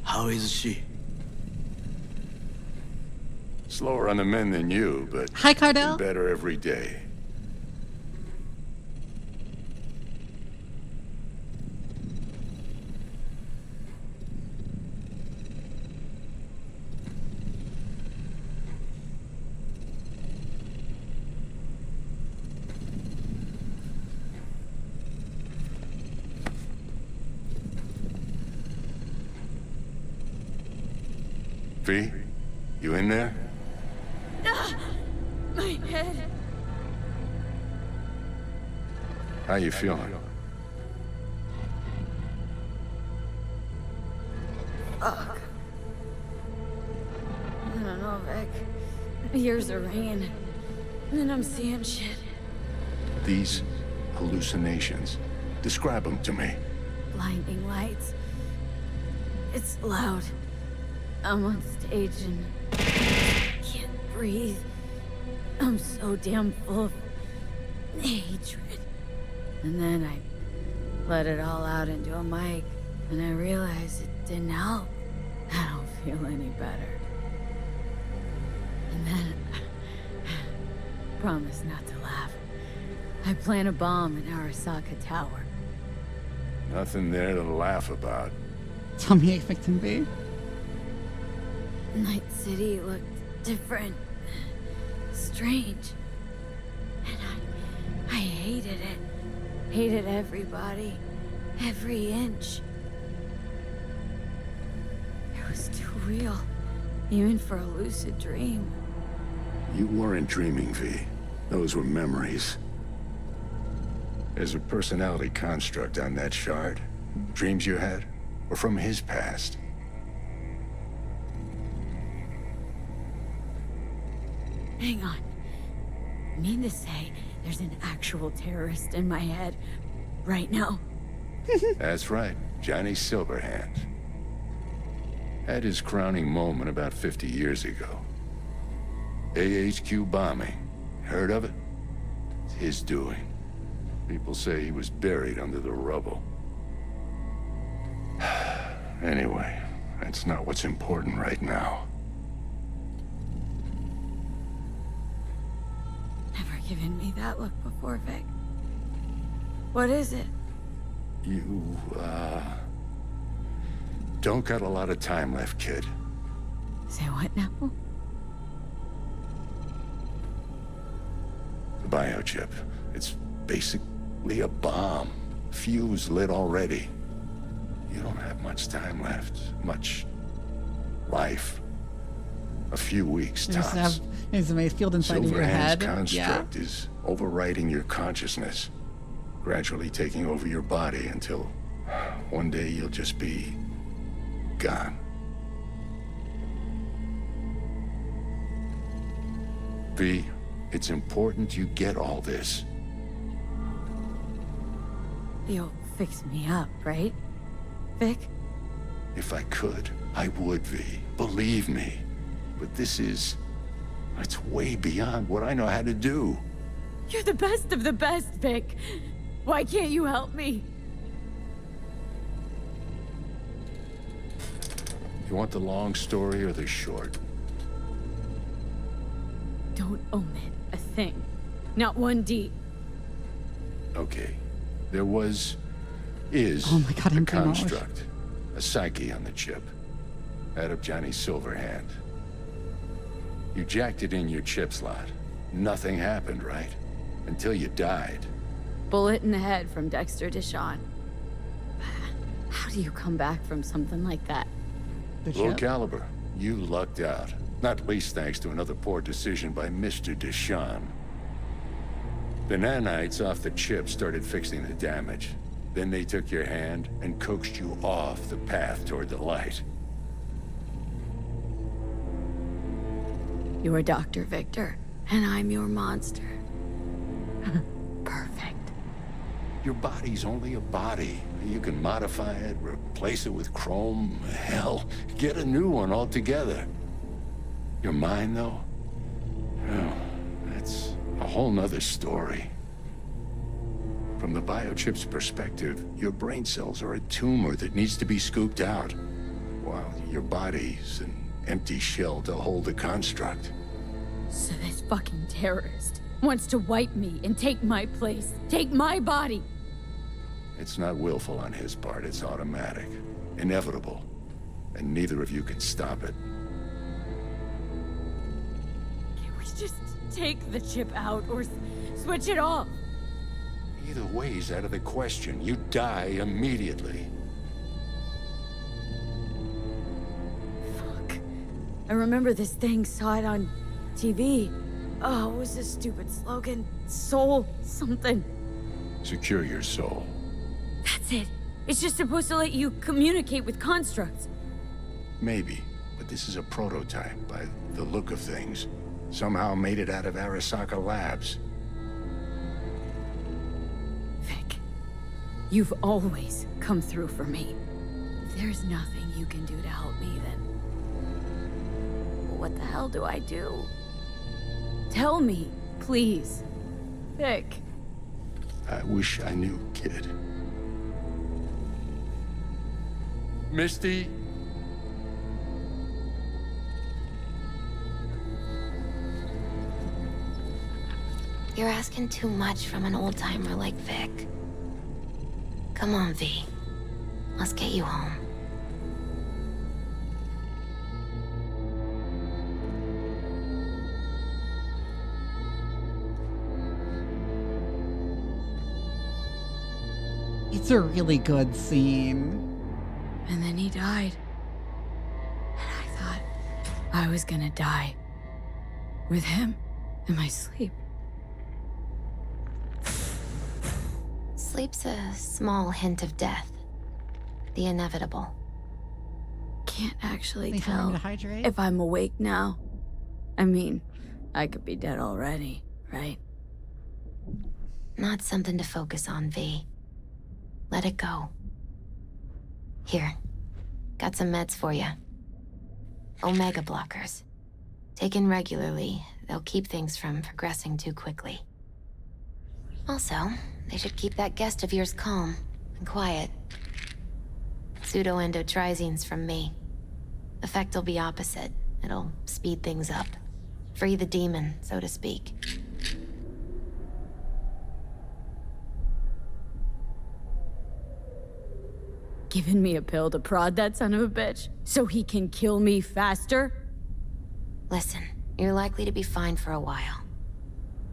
How is she? Slower on the men than you, but hi, Cardell. Better every day. V, you in there? My head. How you feeling? Fuck. I don't know, Vic. Ears are ringing. And I'm seeing shit. These hallucinations. Describe them to me. Blinding lights. It's loud. I'm on stage and I can't breathe. I'm so damn full of hatred. And then I let it all out into a mic, and I realized it didn't help. I don't feel any better. And then promise not to laugh. I plant a bomb in Arasaka Tower. Nothing there to laugh about. Tell me, Victim B. Night City looked different, strange, and I hated it. Hated everybody, every inch. It was too real, even for a lucid dream. You weren't dreaming, V. Those were memories. There's a personality construct on that shard. Dreams you had were from his past. Hang on. You mean to say there's an actual terrorist in my head right now? That's right, Johnny Silverhand. Had his crowning moment about 50 years ago. AHQ bombing. Heard of it? It's his doing. People say he was buried under the rubble. Anyway, that's not what's important right now. Never given me that look before, Vic. What is it? You, don't got a lot of time left, kid. Say what now? The biochip. It's basically a bomb. Fuse lit already. You don't have much time left. Much life. A few weeks tops. There's a field inside of your head. Silverhand's construct is overriding your consciousness. Gradually taking over your body until one day you'll just be gone. V, It's important you get all this. You'll fix me up, right, Vic? If I could, I would, V. Believe me. But it's way beyond what I know how to do. You're the best of the best, Vic. Why can't you help me? You want the long story or the short? Don't omit a thing. Not one D. Okay. There is Oh my God, a I'm brainwashed. construct, a psyche on the chip, out of Johnny Silverhand. You jacked it in your chip slot. Nothing happened, right? Until you died. Bullet in the head from Dexter Deshawn. How do you come back from something like that? Low caliber. You lucked out. Not least thanks to another poor decision by Mr. Deshawn. The nanites off the chip started fixing the damage. Then they took your hand and coaxed you off the path toward the light. You're Dr. Victor, and I'm your monster. Perfect. Your body's only a body. You can modify it, replace it with chrome, hell, get a new one altogether. Your mind, though? Oh, that's a whole nother story. From the biochip's perspective, your brain cells are a tumor that needs to be scooped out, while your body's an empty shell to hold the construct. So this fucking terrorist wants to wipe me and take my place, take my body. It's not willful on his part, it's automatic, inevitable, and neither of you can stop it. Can't we just take the chip out or switch it off? Either way's out of the question. You die immediately. Fuck. I remember this thing, saw it on TV. Oh, what was this stupid slogan? Soul something. Secure your soul. That's it. It's just supposed to let you communicate with constructs. Maybe, but this is a prototype by the look of things. Somehow made it out of Arasaka Labs. Vic, you've always come through for me. If there's nothing you can do to help me, then what the hell do I do? Tell me, please. Vic. I wish I knew, kid. Misty? You're asking too much from an old-timer like Vic. Come on, V. Let's get you home. It's a really good scene. And then he died. And I thought I was gonna die. With him in my sleep. Sleep's a small hint of death. The inevitable. Can't actually They tell him tell to hydrate? if I'm awake now. I mean, I could be dead already, right? Not something to focus on, V. Let it go. Here. Got some meds for you. Omega blockers. Taken regularly, they'll keep things from progressing too quickly. Also, they should keep that guest of yours calm and quiet. Pseudoendotrizine's from me. Effect will be opposite. It'll speed things up. Free the demon, so to speak. Giving me a pill to prod that son of a bitch so he can kill me faster? Listen, you're likely to be fine for a while.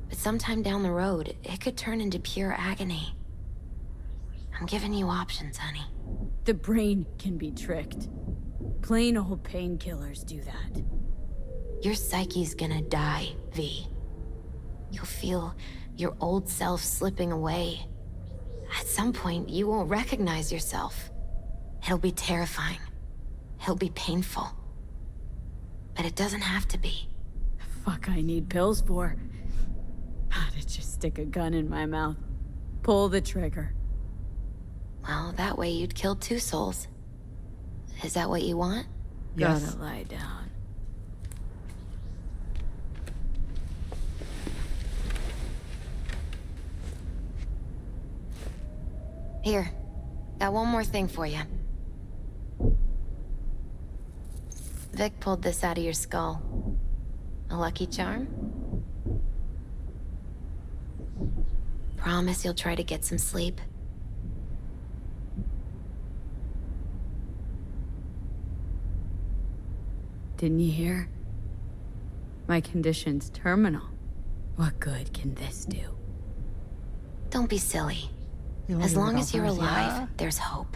But sometime down the road, it could turn into pure agony. I'm giving you options, honey. The brain can be tricked. Plain old painkillers do that. Your psyche's gonna die, V. You'll feel your old self slipping away. At some point, you won't recognize yourself. It'll be terrifying. It'll be painful. But it doesn't have to be. Fuck I need pills for. stick a gun in my mouth. Pull the trigger. Well, that way you'd kill 2 souls. Is that what you want? Yes. Gotta lie down. Here. Got one more thing for you. Vic pulled this out of your skull. A lucky charm? Promise you'll try to get some sleep? Didn't you hear? My condition's terminal. What good can this do? Don't be silly. You As love long your as you're girlfriends, alive, yeah? there's hope.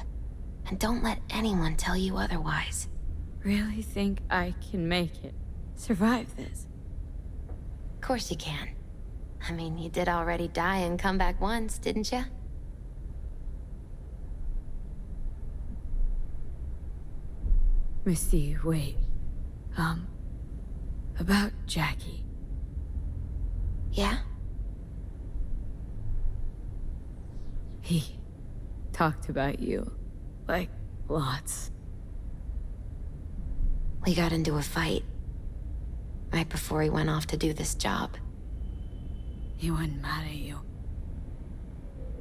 And don't let anyone tell you otherwise. Really think I can make it? Survive this? Of course you can. I mean, you did already die and come back once, didn't you? Misty, wait. About Jackie. Yeah? He talked about you. Like, lots. We got into a fight. Right before he went off to do this job. He wasn't mad at you.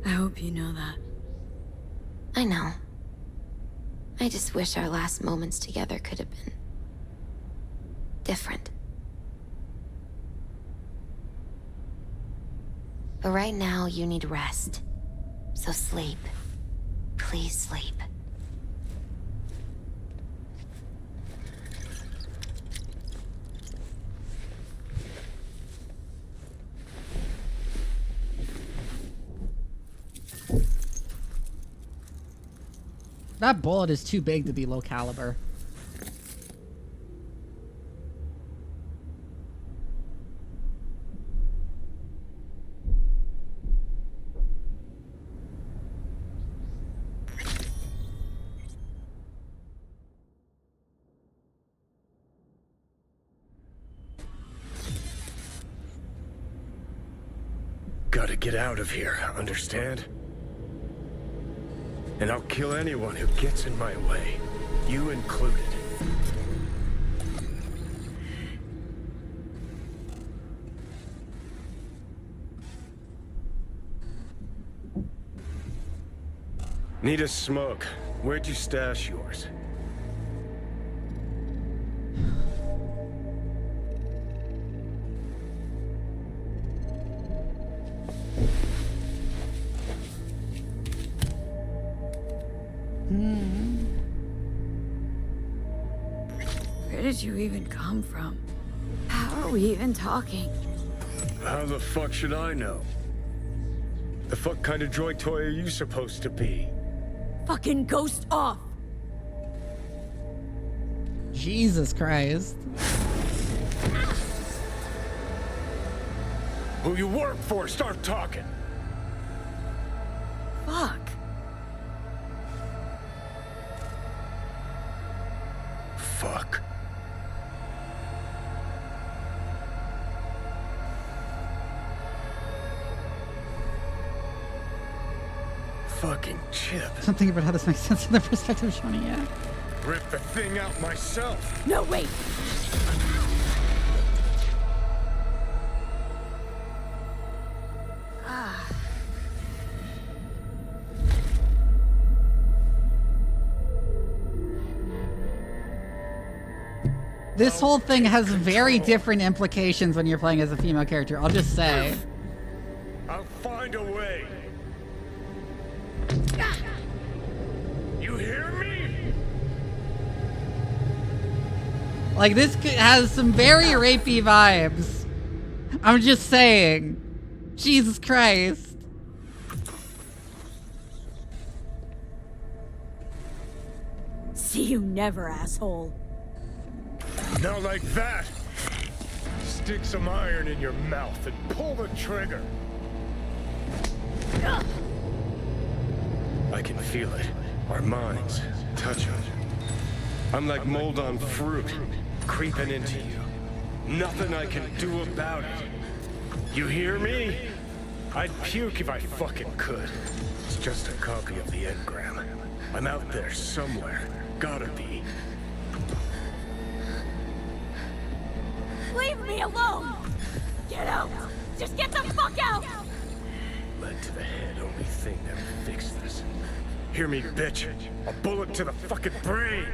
I hope you know that. I know. I just wish our last moments together could have been different. But right now, you need rest. So sleep. Please sleep. That bullet is too big to be low caliber. Gotta get out of here, understand? And I'll kill anyone who gets in my way, you included. Need a smoke. Where'd you stash yours? Where did you even come from? How are we even talking? How the fuck should I know? The fuck kind of droid toy are you supposed to be? Fucking ghost off! Jesus Christ. Who you work for, start talking! Fuck. Fuck. Fucking Chip. Something about how this makes sense in the perspective of Shawnee, yeah. Rip the thing out myself. No, wait! This whole thing has very different implications when you're playing as a female character, I'll just say. I'll find a way. You hear me? Like, this has some very rapey vibes. I'm just saying. Jesus Christ. See you never, asshole. Not like that. Stick some iron in your mouth and pull the trigger. I can feel it. Our minds touching. I'm like mold on fruit, creeping into you. Nothing I can do about it. You hear me? I'd puke if I fucking could. It's just a copy of the engram. I'm out there somewhere. Gotta be. Leave me alone! Get out! Just get the fuck out! Lead to the head, only thing that'll fix this. Hear me, bitch. A bullet to the fucking brain!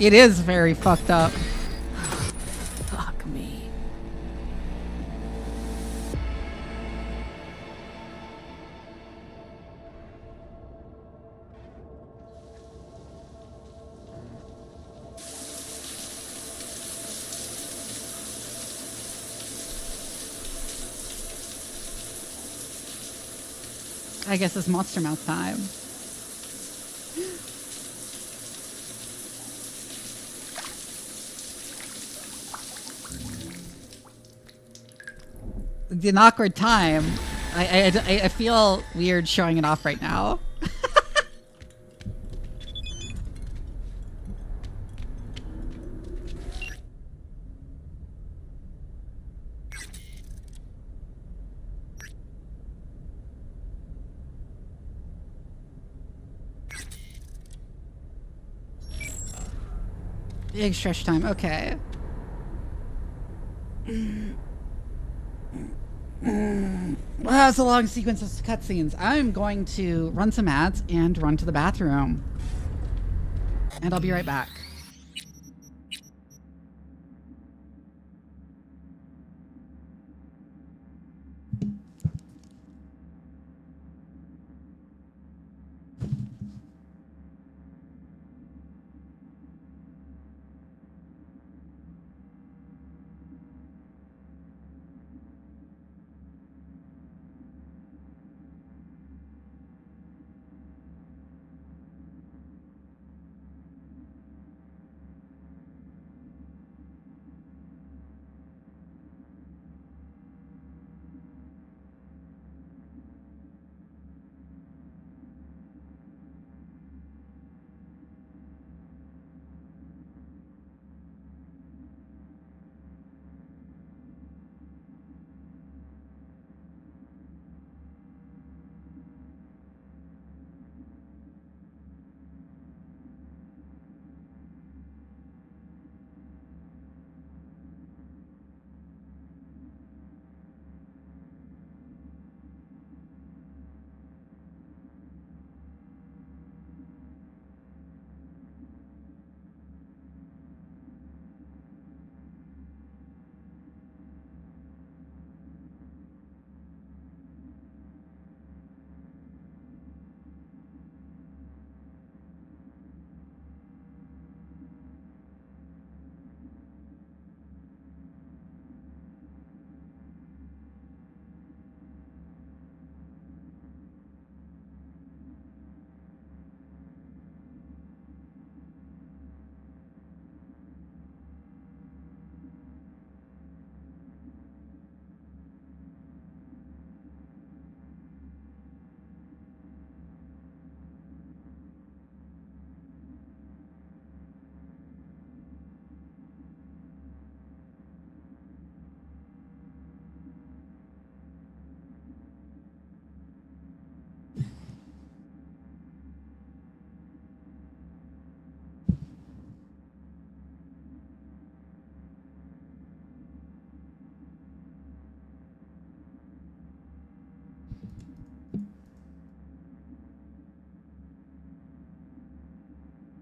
It is very fucked up. Fuck me. I guess it's Monster Mouth time. An awkward time. I feel weird showing it off right now. Big stretch time. Okay. Well, that's a long sequence of cutscenes. I'm going to run some ads and run to the bathroom. And I'll be right back.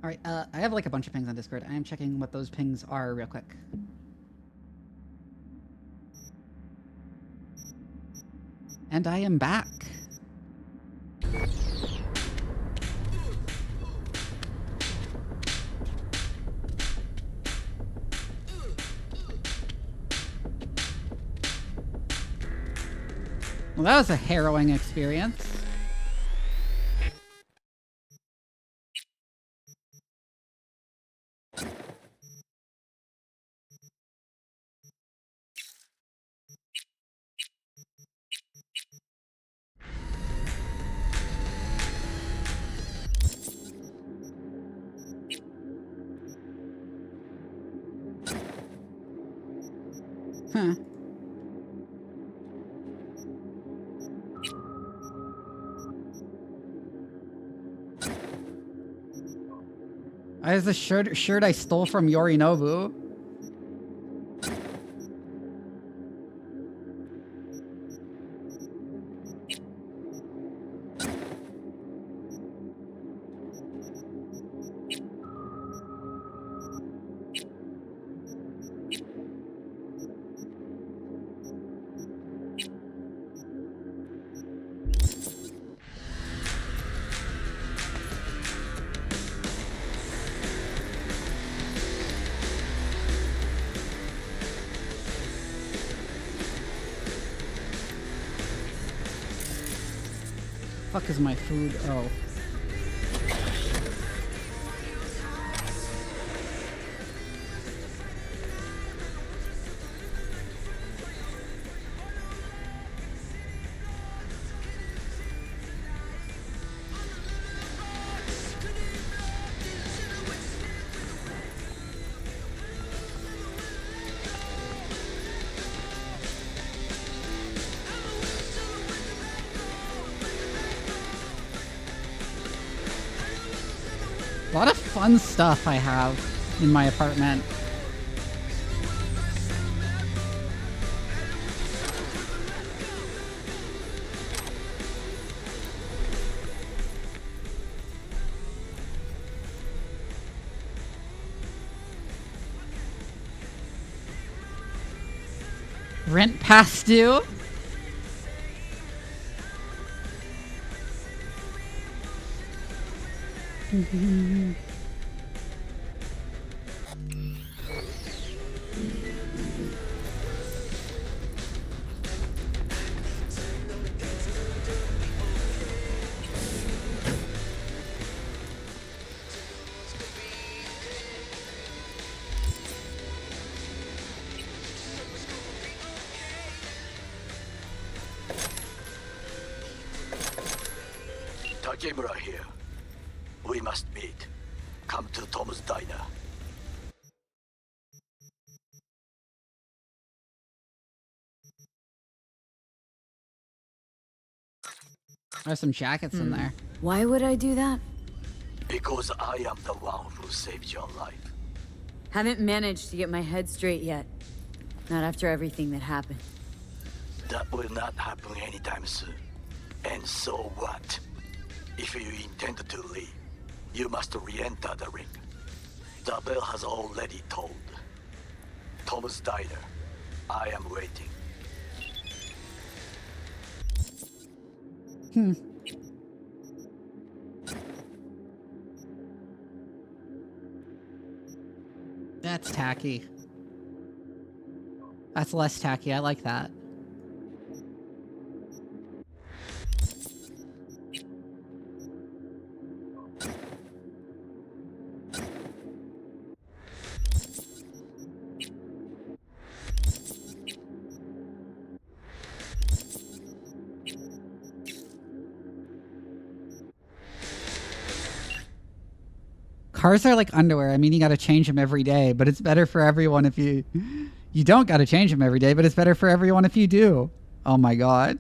All right, I have like a bunch of pings on Discord. I am checking what those pings are real quick. And I am back. Well, that was a harrowing experience. Huh. There's a shirt I stole from Yorinobu. Fuck is my food? Oh. A lot of fun stuff I have in my apartment. Rent past due? Takemura here. We must meet. Come to Tom's Diner. There's some jackets in there. Why would I do that? Because I am the one who saved your life. Haven't managed to get my head straight yet. Not after everything that happened. That will not happen anytime soon. And so what? If you intend to leave, you must re-enter the ring. The bell has already tolled. Tom's Diner. I am waiting. That's tacky. That's less tacky. I like that. Cars are like underwear. I mean, you got to change them every day, but it's better for everyone if you don't got to change them every day, but it's better for everyone if you do. Oh my god.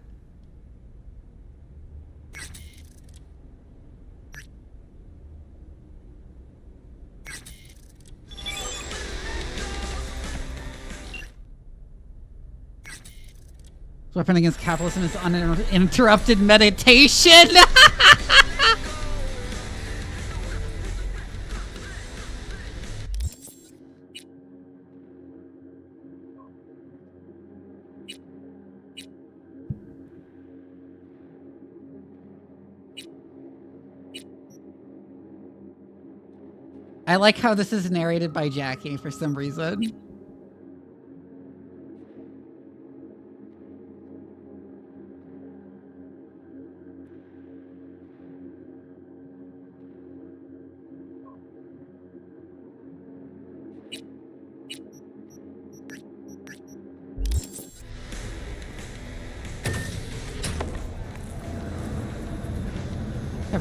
Weapon against capitalism is uninterrupted meditation. I like how this is narrated by Jackie for some reason.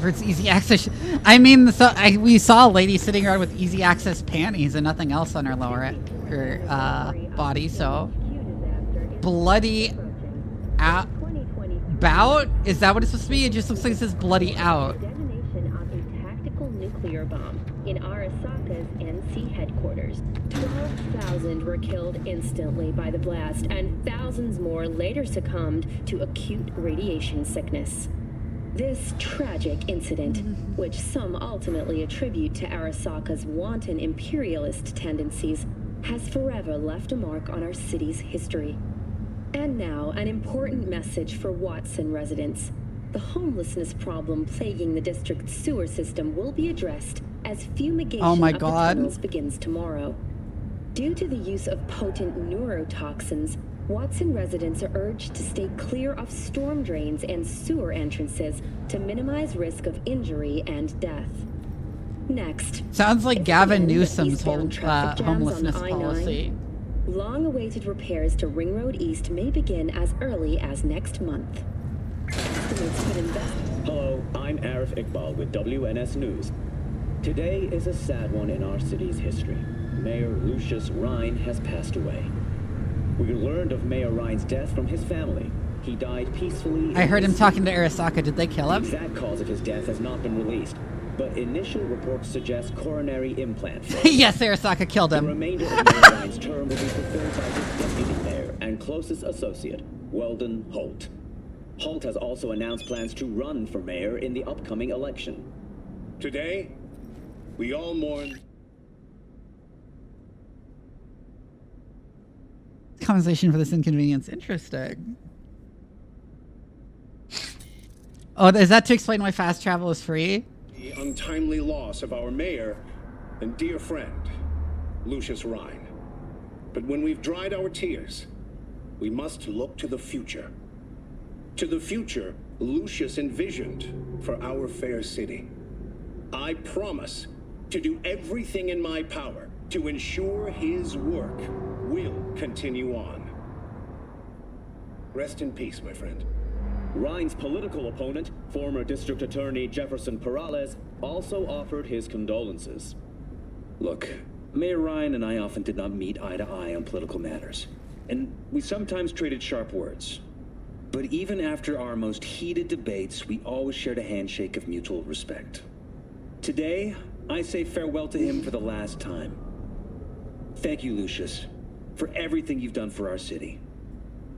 It's easy access. I mean, we saw a lady sitting around with easy access panties and nothing else on her lower body, so bloody out. Bout? Is that what it's supposed to be? It just looks like it says bloody out. Detonation of a tactical nuclear bomb in Arasaka's NC headquarters. 12,000 were killed instantly by the blast, and thousands more later succumbed to acute radiation sickness. This tragic incident, which some ultimately attribute to Arasaka's wanton imperialist tendencies, has forever left a mark on our city's history. And now, an important message for Watson residents. The homelessness problem plaguing the district's sewer system will be addressed as fumigation of the tunnels begins tomorrow. Due to the use of potent neurotoxins, Watson residents are urged to stay clear of storm drains and sewer entrances to minimize risk of injury and death. Next. Sounds like Gavin Newsom's whole homelessness policy. Long-awaited repairs to Ring Road East may begin as early as next month. Hello, I'm Arif Iqbal with WNS News. Today is a sad one in our city's history. Mayor Lucius Rhine has passed away. We learned of Mayor Rhine's death from his family. He died peacefully. I heard him talking to Arasaka. Did they kill him? The exact cause of his death has not been released, but initial reports suggest coronary implant failure. Yes, Arasaka killed him. The remainder of Mayor Rhine's term will be fulfilled by his deputy mayor and closest associate, Weldon Holt. Holt has also announced plans to run for mayor in the upcoming election. Today, we all mourn. Compensation for this inconvenience. Interesting. Oh, is that to explain why fast travel is free? The untimely loss of our mayor and dear friend, Lucius Rhine. But when we've dried our tears, we must look to the future. To the future Lucius envisioned for our fair city. I promise to do everything in my power to ensure his work will continue on. Rest in peace, my friend. Rhine's political opponent, former District Attorney Jefferson Perales, also offered his condolences. Look, Mayor Rhine and I often did not meet eye to eye on political matters, and we sometimes traded sharp words. But even after our most heated debates, we always shared a handshake of mutual respect. Today, I say farewell to him for the last time. Thank you, Lucius, for everything you've done for our city.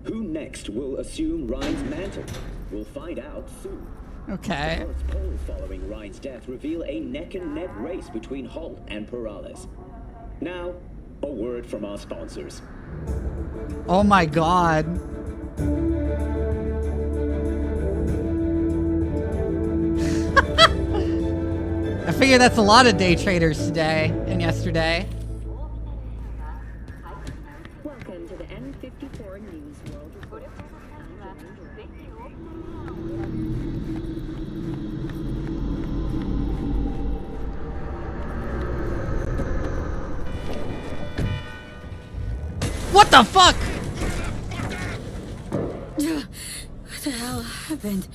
Who next will assume Rhine's mantle? We'll find out soon. Okay. The first polls following Rhine's death reveal a neck-and-neck race between Holt and Perales. Now, a word from our sponsors. Oh my god. I figure that's a lot of day traders today and yesterday. Welcome to the N54 News World Report. What the fuck? What the hell happened?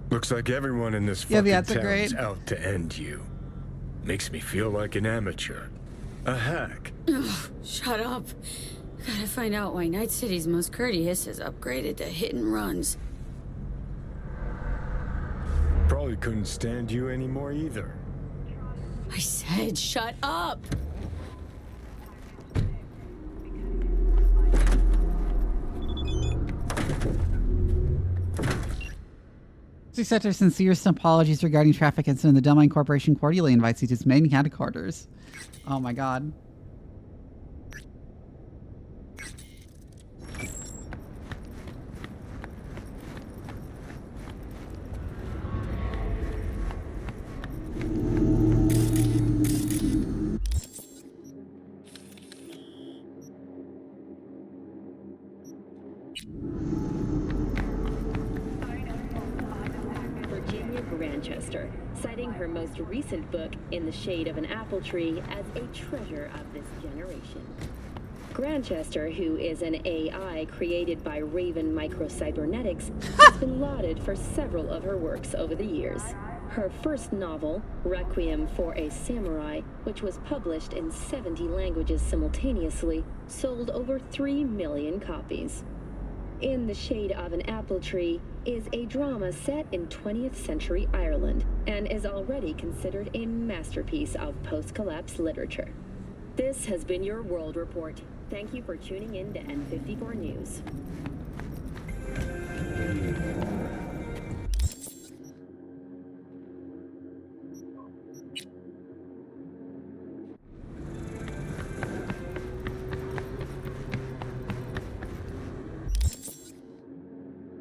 Looks like everyone in this Yeah, fucking that's a town great- is out to end you. Makes me feel like an amateur. A hack. Ugh, shut up. Gotta find out why Night City's most courteous is upgraded to hit and runs. Probably couldn't stand you anymore either. I said shut up! Accept our sincerest apologies regarding traffic incident. The Delmine Corporation cordially invites you to its main headquarters. Oh my god. Grantchester, citing her most recent book, In the Shade of an Apple Tree, as a treasure of this generation. Grantchester, who is an AI created by Raven Microcybernetics, has been lauded for several of her works over the years. Her first novel, Requiem for a Samurai, which was published in 70 languages simultaneously, sold over 3 million copies. In the Shade of an Apple Tree is a drama set in 20th century Ireland and is already considered a masterpiece of post-collapse literature. This has been your World Report. Thank you for tuning in to N54 News.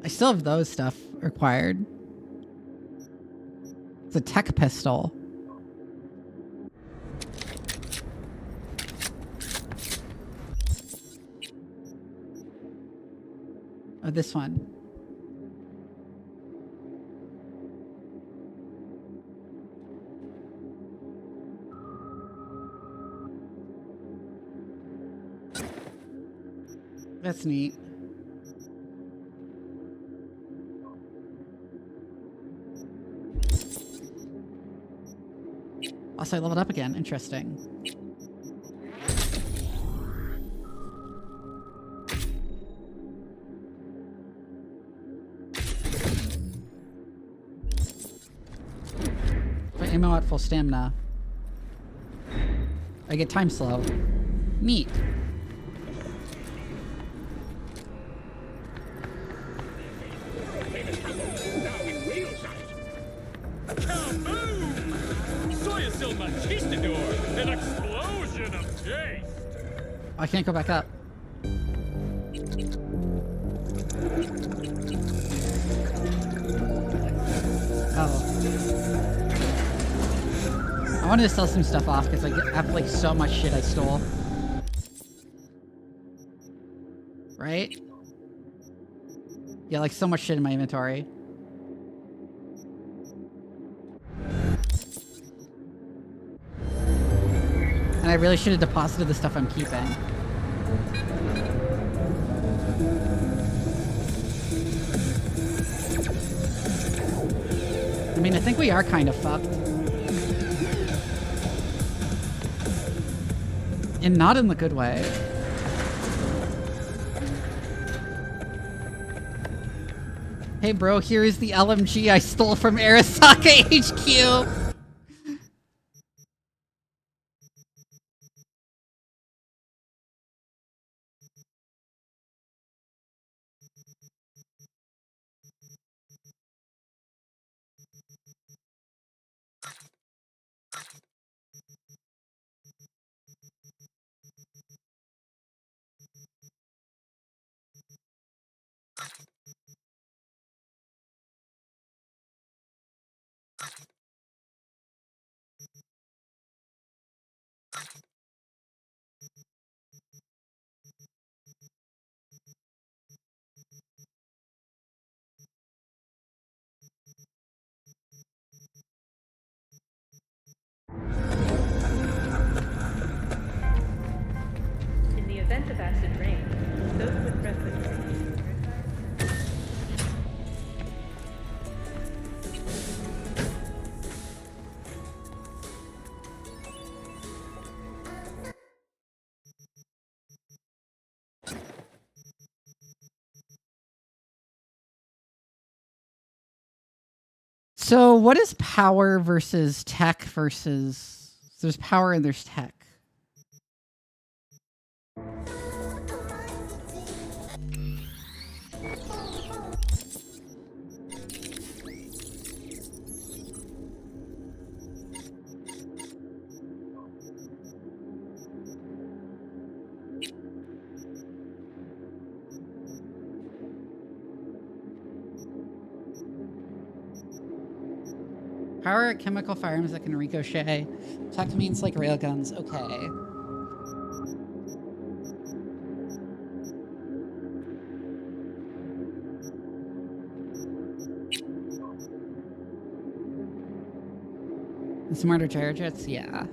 I still have those stuff required. It's a tech pistol. Oh, this one. That's neat. Also, I leveled up again. Interesting. Put ammo at full stamina. I get time slow. Neat. An explosion of taste! I can't go back up. Oh. I wanted to sell some stuff off because I have like so much shit I stole. Right? Yeah, like so much shit in my inventory. And I really should have deposited the stuff I'm keeping. I mean, I think we are kind of fucked. And not in the good way. Hey bro, here is the LMG I stole from Arasaka HQ! In the event of acid rain, those with respiratory So what is power versus tech versus... There's power and there's tech. Power chemical firearms that can ricochet. Tech means like railguns. Okay. Smarter gyro jets? Yeah.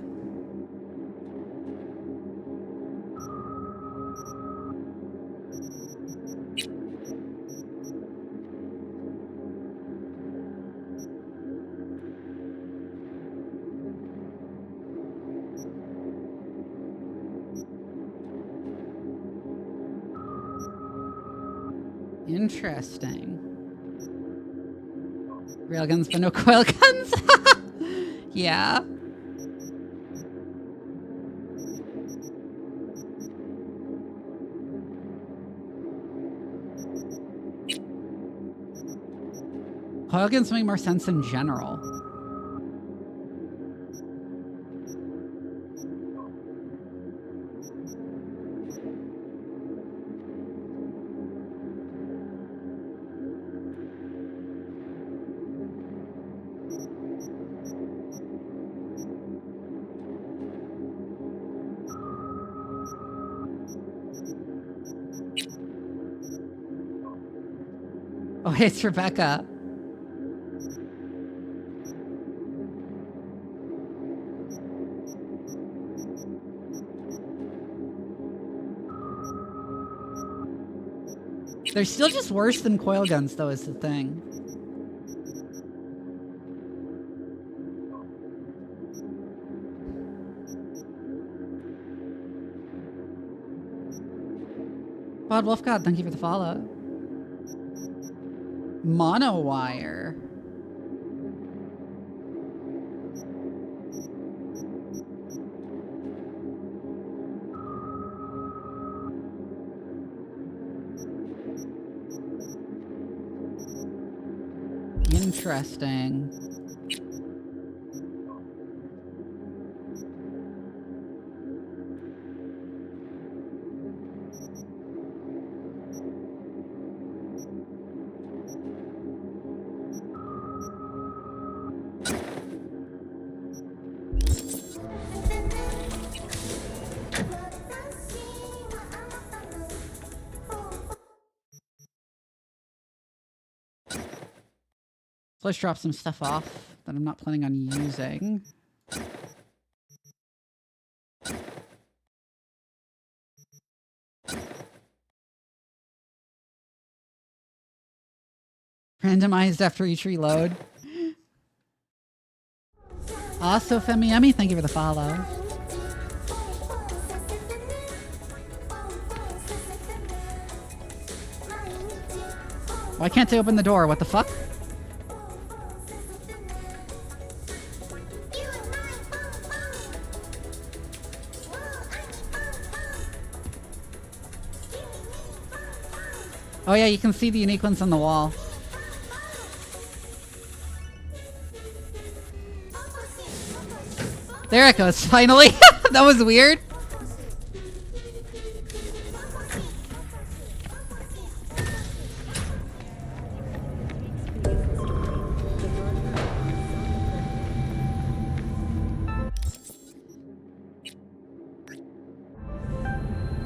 Interesting. Railguns, but no coil guns. Yeah. Coil guns make more sense in general. Oh, it's Rebecca. They're still just worse than coil guns, though, is the thing. Bod Wolfgod, thank you for the follow. Monowire. Interesting. Let's drop some stuff off that I'm not planning on using. Randomized after each reload. Also, Femi, thank you for the follow. Why can't I open the door? What the fuck? Oh yeah, you can see the unique ones on the wall. There it goes, finally! That was weird.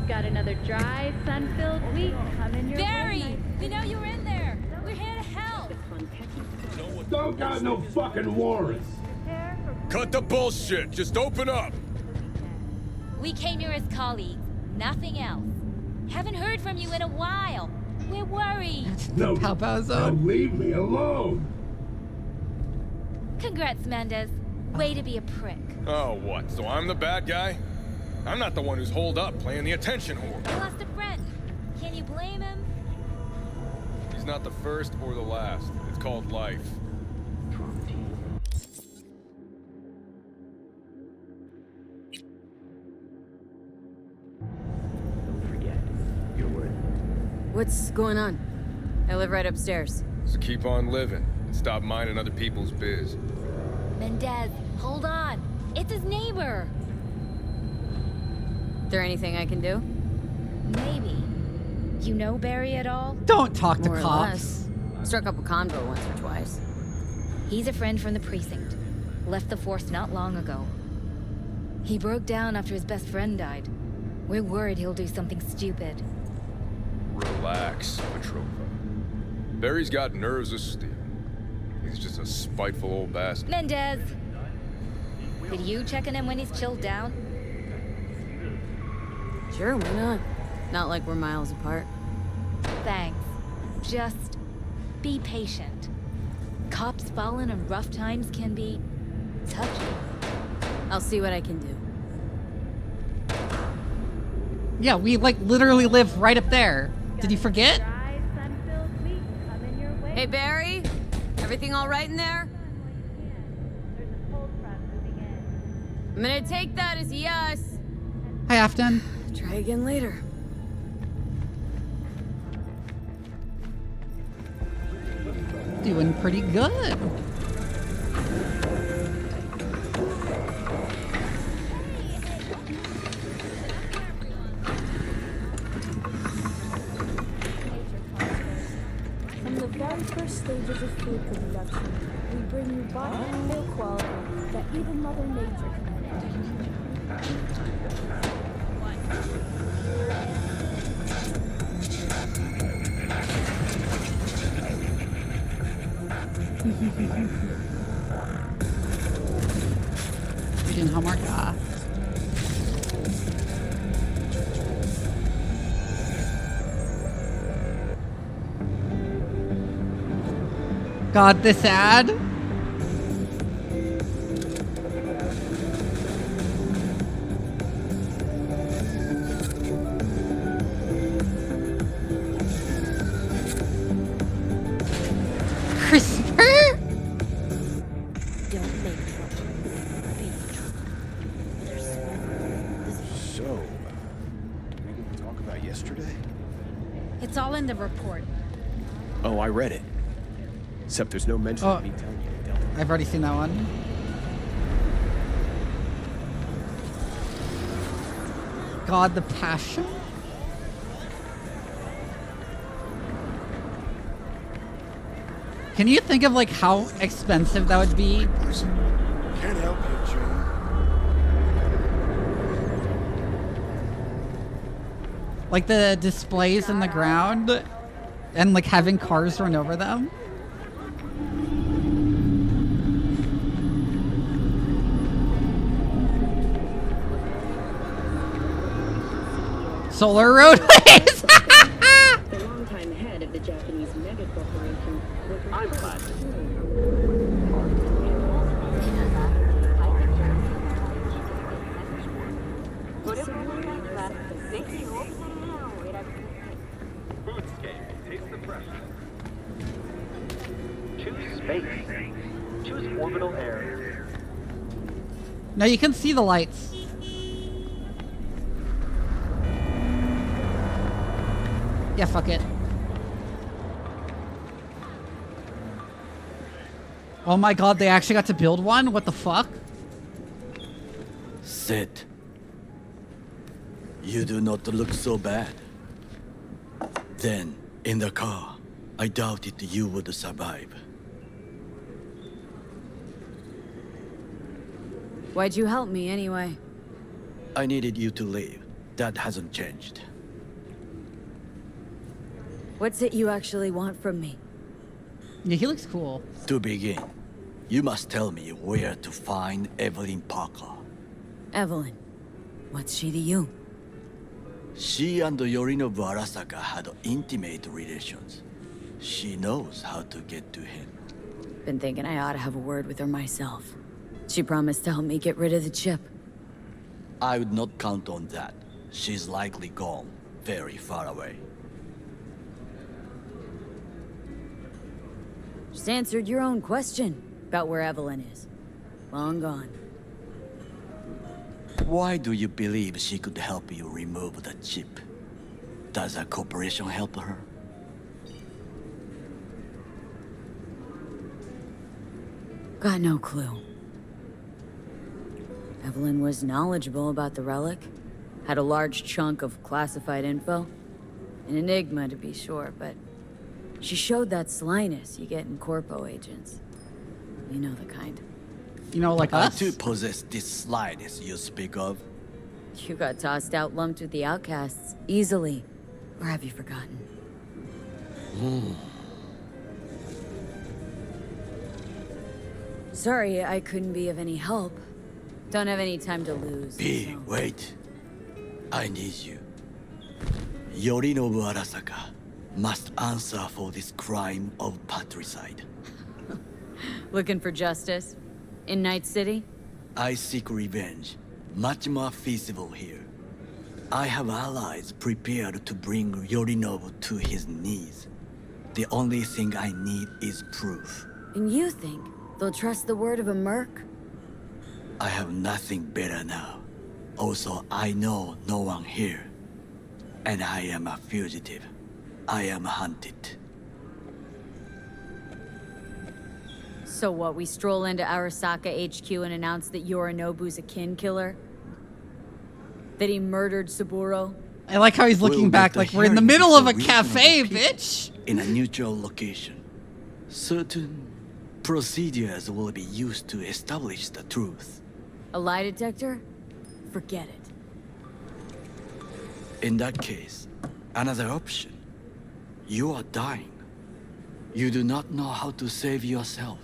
Got another dry, sun-filled week coming your Barry! way. We know you were in there! We're here to help! Don't got no fucking warrants. Cut the bullshit. Just open up. We came here as colleagues, nothing else. Haven't heard from you in a while. We're worried. No, now leave me alone. Congrats, Mendez. Way to be a prick. Oh, what? So I'm the bad guy? I'm not the one who's holed up playing the attention whore. He lost a friend. Can you blame him? He's not the first or the last. It's called life. What's going on? I live right upstairs. So keep on living and stop minding other people's biz. Mendez, hold on. It's his neighbor. There anything I can do? Maybe. You know Barry at all? Don't talk to More or cops. less. Struck up a convo once or twice. He's a friend from the precinct. Left the force not long ago. He broke down after his best friend died. We're worried he'll do something stupid. Relax, Petrova. Barry's got nerves of steel. He's just a spiteful old bastard. Mendez! Did you check on him when he's chilled down? Sure, why not? Not like we're miles apart. Thanks. Just be patient. Cops falling in rough times can be touchy. I'll see what I can do. Yeah, we like literally live right up there. Did you forget? Hey, Barry? Everything all right in there? I'm gonna take that as a yes. Hi, Afton. Try again later. Doing pretty good. From the very first stages of food production, we bring you body and milk quality that even Mother Nature We doing homework? God, this ad. CRISPR? don't make trouble. So, anything to talk about yesterday? It's all in the report. Oh, I read it. Except there's no mention of me telling you to Delta. I've already seen that one. God, the passion? Can you think of like how expensive that would be? Can't help you, June. Like the displays in the ground and like having cars run over them? Solar roadways! The longtime head of the Japanese mega corporation was Choose space. Choose orbital air. No, you can see the lights. Yeah, fuck it. Oh my god, they actually got to build one? What the fuck? Sit. You do not look so bad. Then, in the car, I doubted you would survive. Why'd you help me anyway? I needed you to leave. That hasn't changed. What's it you actually want from me? Yeah, he looks cool. To begin, you must tell me where to find Evelyn Parker. Evelyn. What's she to you? She and Yorinobu Arasaka had intimate relations. She knows how to get to him. Been thinking I ought to have a word with her myself. She promised to help me get rid of the chip. I would not count on that. She's likely gone, very far away. Just answered your own question about where Evelyn is. Long gone. Why do you believe she could help you remove the chip? Does a corporation help her? Got no clue. Evelyn was knowledgeable about the relic. Had a large chunk of classified info. An enigma, to be sure, but she showed that slyness you get in corpo agents. You know the kind. You know, like us? I too possess this slyness you speak of. You got tossed out lumped with the outcasts, easily. Or have you forgotten? Sorry, I couldn't be of any help. Don't have any time to lose. B, wait. I need you. Yorinobu Arasaka must answer for this crime of patricide. Looking for justice? In Night City? I seek revenge. Much more feasible here. I have allies prepared to bring Yorinobu to his knees. The only thing I need is proof. And you think they'll trust the word of a merc? I have nothing better now. Also, I know no one here. And I am a fugitive. I am hunted. So what, we stroll into Arasaka HQ and announce that Yorinobu's a kin killer? That he murdered Saburo? I like how he's looking back like we're in the middle of a cafe, bitch! In a neutral location. Certain procedures will be used to establish the truth. A lie detector? Forget it. In that case, another option. You are dying. You do not know how to save yourself.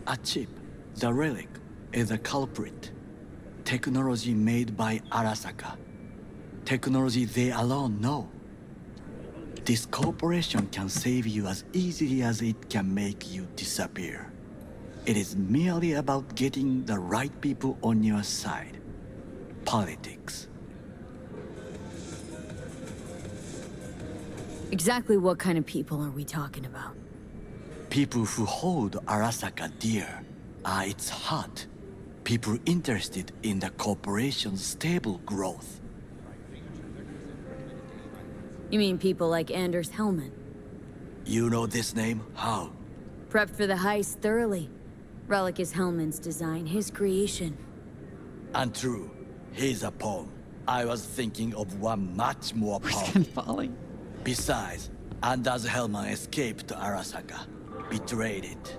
A chip, the relic, is the culprit. Technology made by Arasaka. Technology they alone know. This corporation can save you as easily as it can make you disappear. It is merely about getting the right people on your side. Politics. Exactly what kind of people are we talking about? People who hold Arasaka dear are its heart. People interested in the corporation's stable growth. You mean people like Anders Hellman? You know this name? How? Prepped for the heist thoroughly. Relic is Hellman's design, his creation. Untrue. He's a pawn. I was thinking of one much more powerful. Besides, Anders Hellman escaped to Arasaka. Betrayed it.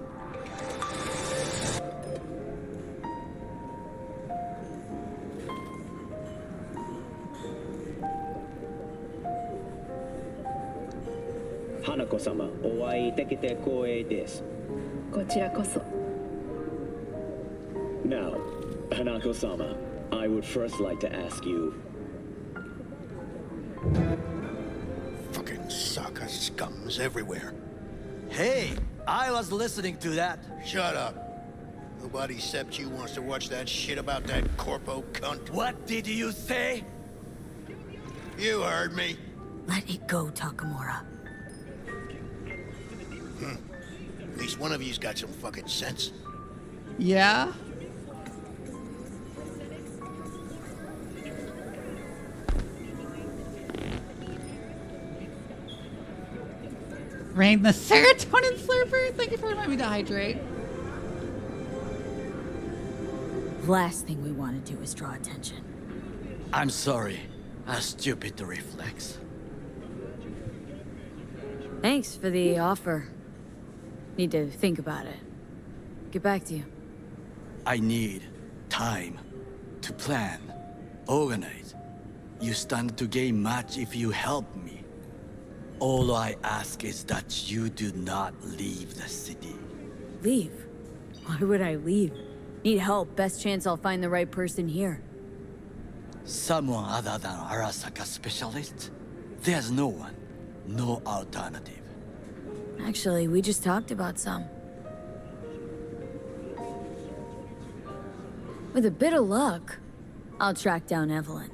Hanako-sama, お会いできて光栄です。こちらこそ。Now, Hanako-sama, I would first like to ask you... Fucking Saka scums everywhere. Hey, I was listening to that. Shut up. Nobody except you wants to watch that shit about that corpo cunt. What did you say? You heard me. Let it go, Takamura. At least one of you's got some fucking sense. Yeah? Rain the serotonin slurper? Thank you for reminding me to hydrate. Last thing we want to do is draw attention. I'm sorry. A stupid reflex. Thanks for the offer. Need to think about it. Get back to you. I need time to plan, organize. You stand to gain much if you help me. All I ask is that you do not leave the city. Leave? Why would I leave? Need help. Best chance I'll find the right person here. Someone other than Arasaka specialist? There's no one. No alternative. Actually, we just talked about some. With a bit of luck, I'll track down Evelyn.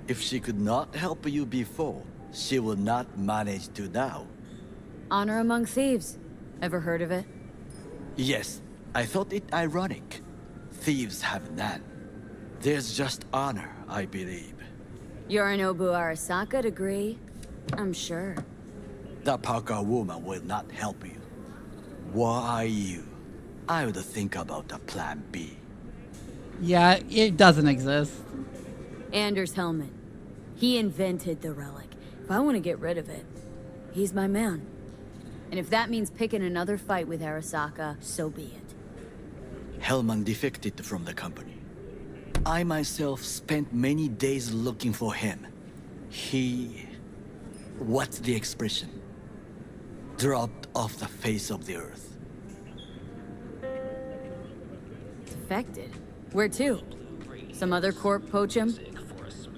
If she could not help you before, she will not manage to now. Honor among thieves. Ever heard of it? Yes, I thought it ironic. Thieves have none. There's just honor, I believe. Yorinobu Arasaka'd agree, I'm sure. The Parker woman will not help you. Why you? I would think about a plan B. Yeah, it doesn't exist. Anders Hellman. He invented the relic. If I want to get rid of it, he's my man. And if that means picking another fight with Arasaka, so be it. Hellman defected from the company. I myself spent many days looking for him. He... what's the expression? Dropped off the face of the earth. Defected? Where to? Some other corp poach him?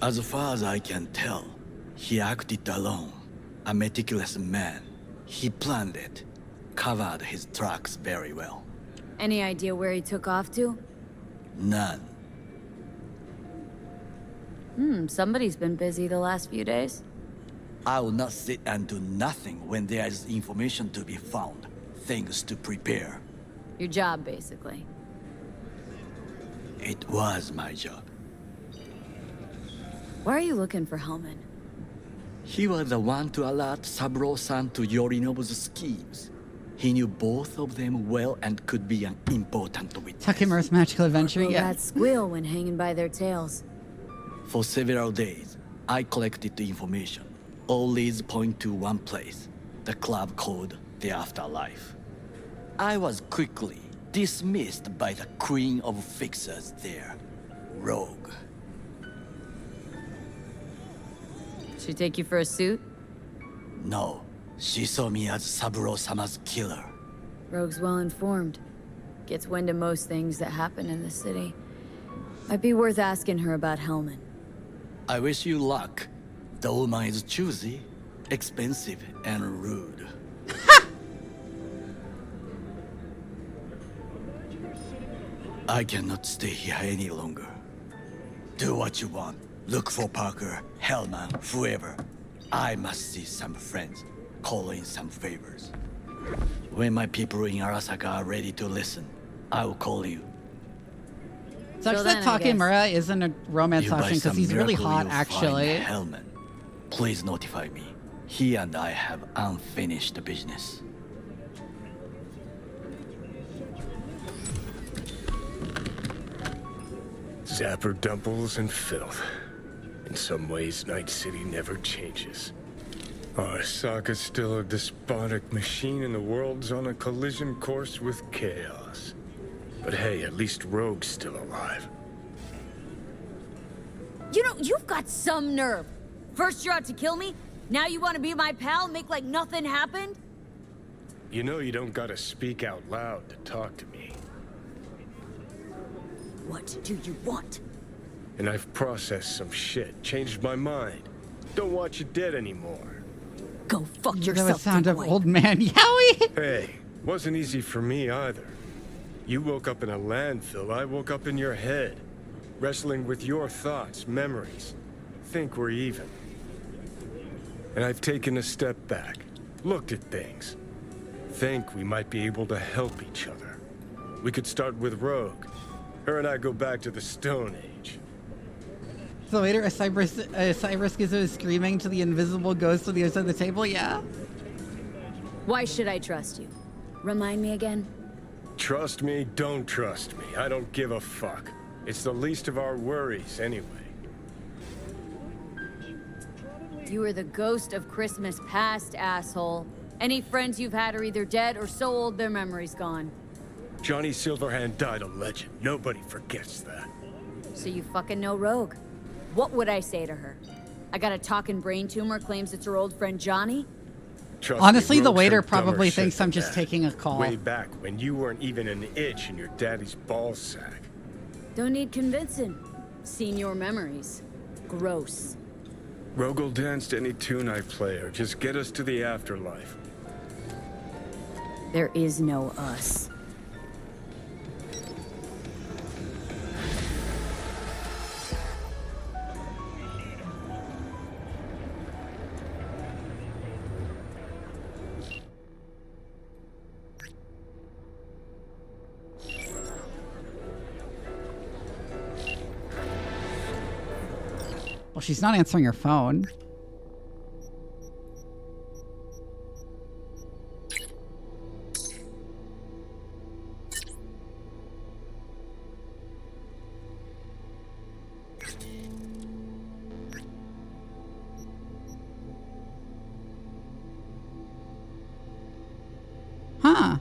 As far as I can tell, he acted alone. A meticulous man. He planned it. Covered his tracks very well. Any idea where he took off to? None. Somebody's been busy the last few days. I will not sit and do nothing when there is information to be found, things to prepare. Your job, basically. It was my job. Why are you looking for Hellman? He was the one to alert Saburo-san to Yorinobu's schemes. He knew both of them well and could be an important witness. Takemura's magical adventure, yeah. That squeal when hanging by their tails. For several days, I collected the information. All leads point to one place, the club called the Afterlife. I was quickly dismissed by the queen of fixers there, Rogue. She take you for a suit? No, she saw me as Saburo-sama's killer. Rogue's well informed. Gets wind of most things that happen in the city. Might be worth asking her about Hellman. I wish you luck. The woman is choosy, expensive, and rude. I cannot stay here any longer. Do what you want. Look for Parker, Hellman, whoever. I must see some friends, call in some favors. When my people in Arasaka are ready to listen, I will call you. Sucks that Takemura isn't a romance You by option because some he's really miracle hot, you'll actually. find Hellman. Please notify me. He and I have unfinished business. Zapper dumples and filth. In some ways, Night City never changes. Arasaka's still a despotic machine and the world's on a collision course with chaos. But hey, at least Rogue's still alive. You know, you've got some nerve. First you're out to kill me, now you want to be my pal and make like nothing happened? You know you don't gotta speak out loud to talk to me. What do you want? And I've processed some shit, changed my mind. Don't want you dead anymore. Go fuck That yourself, was sound of Dick old man Yowie. Hey, wasn't easy for me either. You woke up in a landfill, I woke up in your head. Wrestling with your thoughts, memories. Think we're even. And I've taken a step back, looked at things. Think we might be able to help each other. We could start with Rogue. Her and I go back to the Stone Age. So later, a Cyrus Schizo is screaming to the invisible ghost on the other side of the table, yeah? Why should I trust you? Remind me again? Trust me, don't trust me. I don't give a fuck. It's the least of our worries, anyway. You are the ghost of Christmas past, asshole. Any friends you've had are either dead or so old their memory's gone. Johnny Silverhand died a legend. Nobody forgets that. So you fucking know Rogue. What would I say to her? I got a talking brain tumor, claims it's her old friend Johnny? Trust Honestly, me, the Rogue's waiter heard dumber probably shit thinks than I'm just that. taking a call. Way back when you weren't even an itch in your daddy's ball sack. Don't need convincing. Seen your memories. Gross. Rogue will dance to any tune I play or just get us to the afterlife. There is no us. Well, she's not answering her phone. Huh.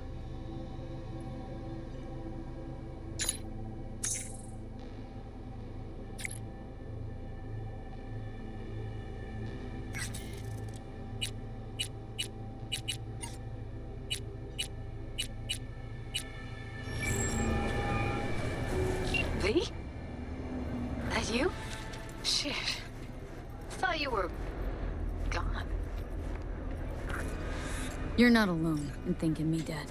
V? That you? Shit. Thought you were gone. You're not alone in thinking me dead.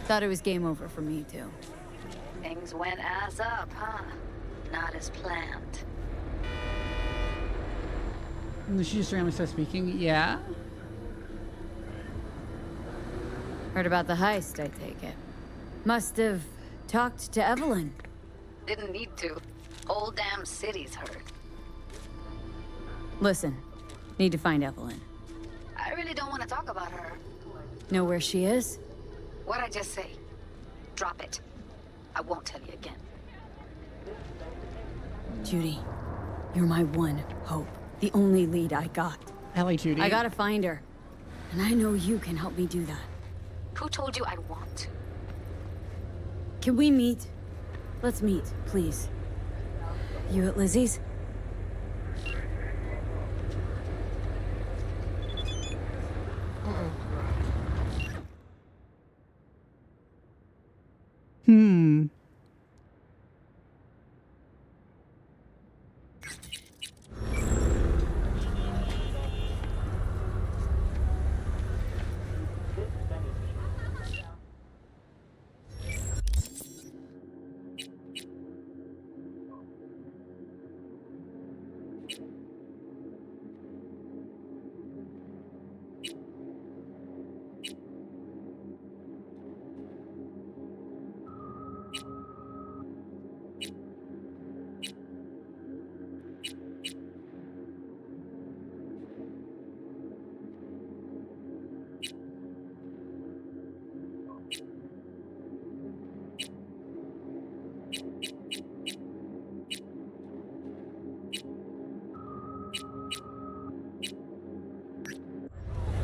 Thought it was game over for me, too. Things went ass up, huh? Not as planned. And she just randomly starts speaking. Yeah. Heard about the heist, I take it. Must have talked to Evelyn. Didn't need to. Whole damn city's heard. Listen, need to find Evelyn. I really don't want to talk about her. Know where she is? What'd I just say? Drop it. I won't tell you again. Judy, you're my one hope. The only lead I got. Ellie, Judy. I gotta find her. And I know you can help me do that. Who told you I want to? Can we meet? Let's meet, please. You at Lizzie's?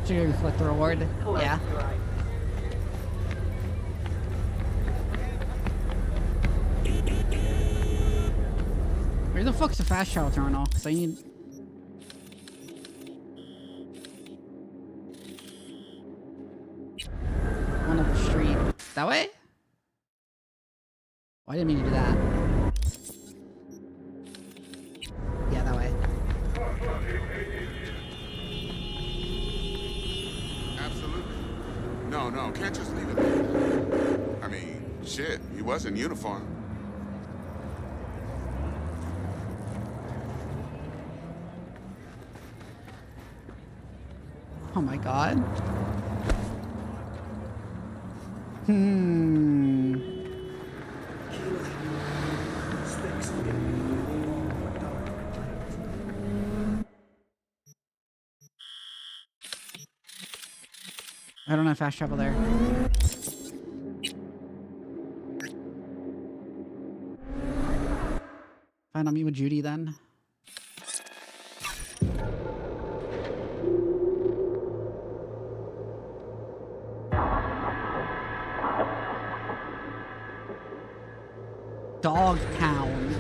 So you reflect the reward? Yeah. Where the fuck's the fast travel terminal? Because I need... one up the street. That way? Oh, I didn't mean to do that. Yeah, that way. Absolutely. No, can't just leave it there. I mean, shit, he was in uniform. Oh my god. I don't have fast travel there. Fine, I'll meet with Judy then. Dog pound.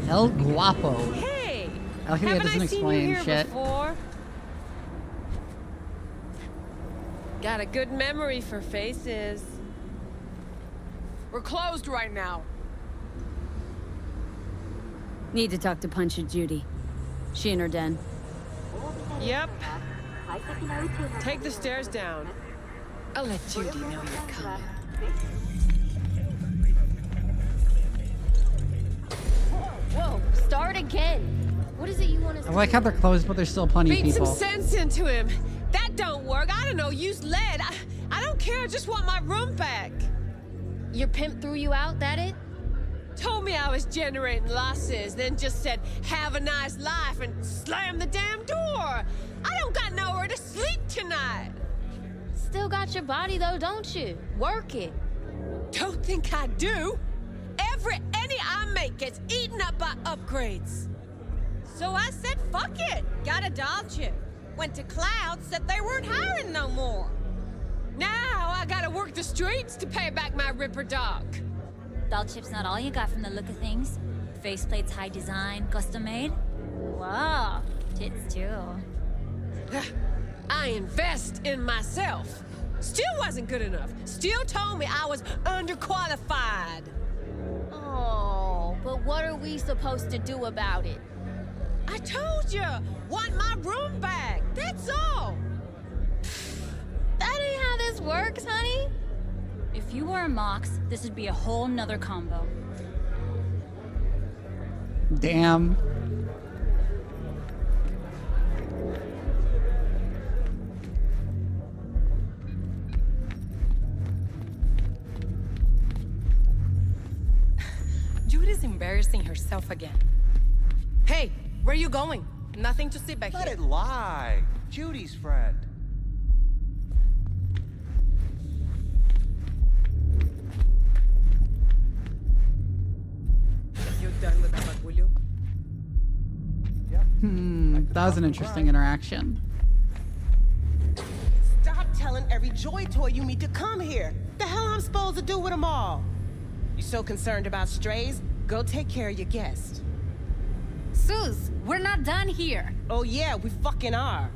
El Guapo. Hey! I like how it doesn't explain shit. Before? Got a good memory for faces. We're closed right now. Need to talk to Punch and Judy. She in her den. Yep. Take the stairs down. I'll let Judy know you're coming. Whoa, start again. What is it you want us to I like how they're closed, but there's still plenty of Beat people. some sense into him. That don't work. I don't know. Use lead. I don't care. I just want my room back. Your pimp threw you out, that it? Told me I was generating losses, then just said, have a nice life, and slammed the damn door. I don't got nowhere to sleep tonight. Still got your body though, don't you? Work it. Don't think I do. Every penny I make gets eaten up by upgrades. So I said, fuck it. Got a doll chip. Went to Cloud, said they weren't hiring no more. Now I gotta work the streets to pay back my Ripper dog. Doll chip's not all you got from the look of things. Faceplate's high design, custom made. Wow, tits too. I invest in myself. Still wasn't good enough. Still told me I was underqualified. Oh, But what are we supposed to do about it? I told you, want my room back. That's all. That ain't how this works, honey. If you were a Mox, this would be a whole nother combo. Damn. Judy's embarrassing herself again. Hey, where you going? Nothing to see back Let here. it lie. Judy's friend. You done with that bagulho? That was an interesting interaction. Stop telling every joy toy you meet to come here. The hell I'm supposed to do with them all? You so concerned about strays? Go take care of your guest. Sus, we're not done here. Oh yeah, we fucking are.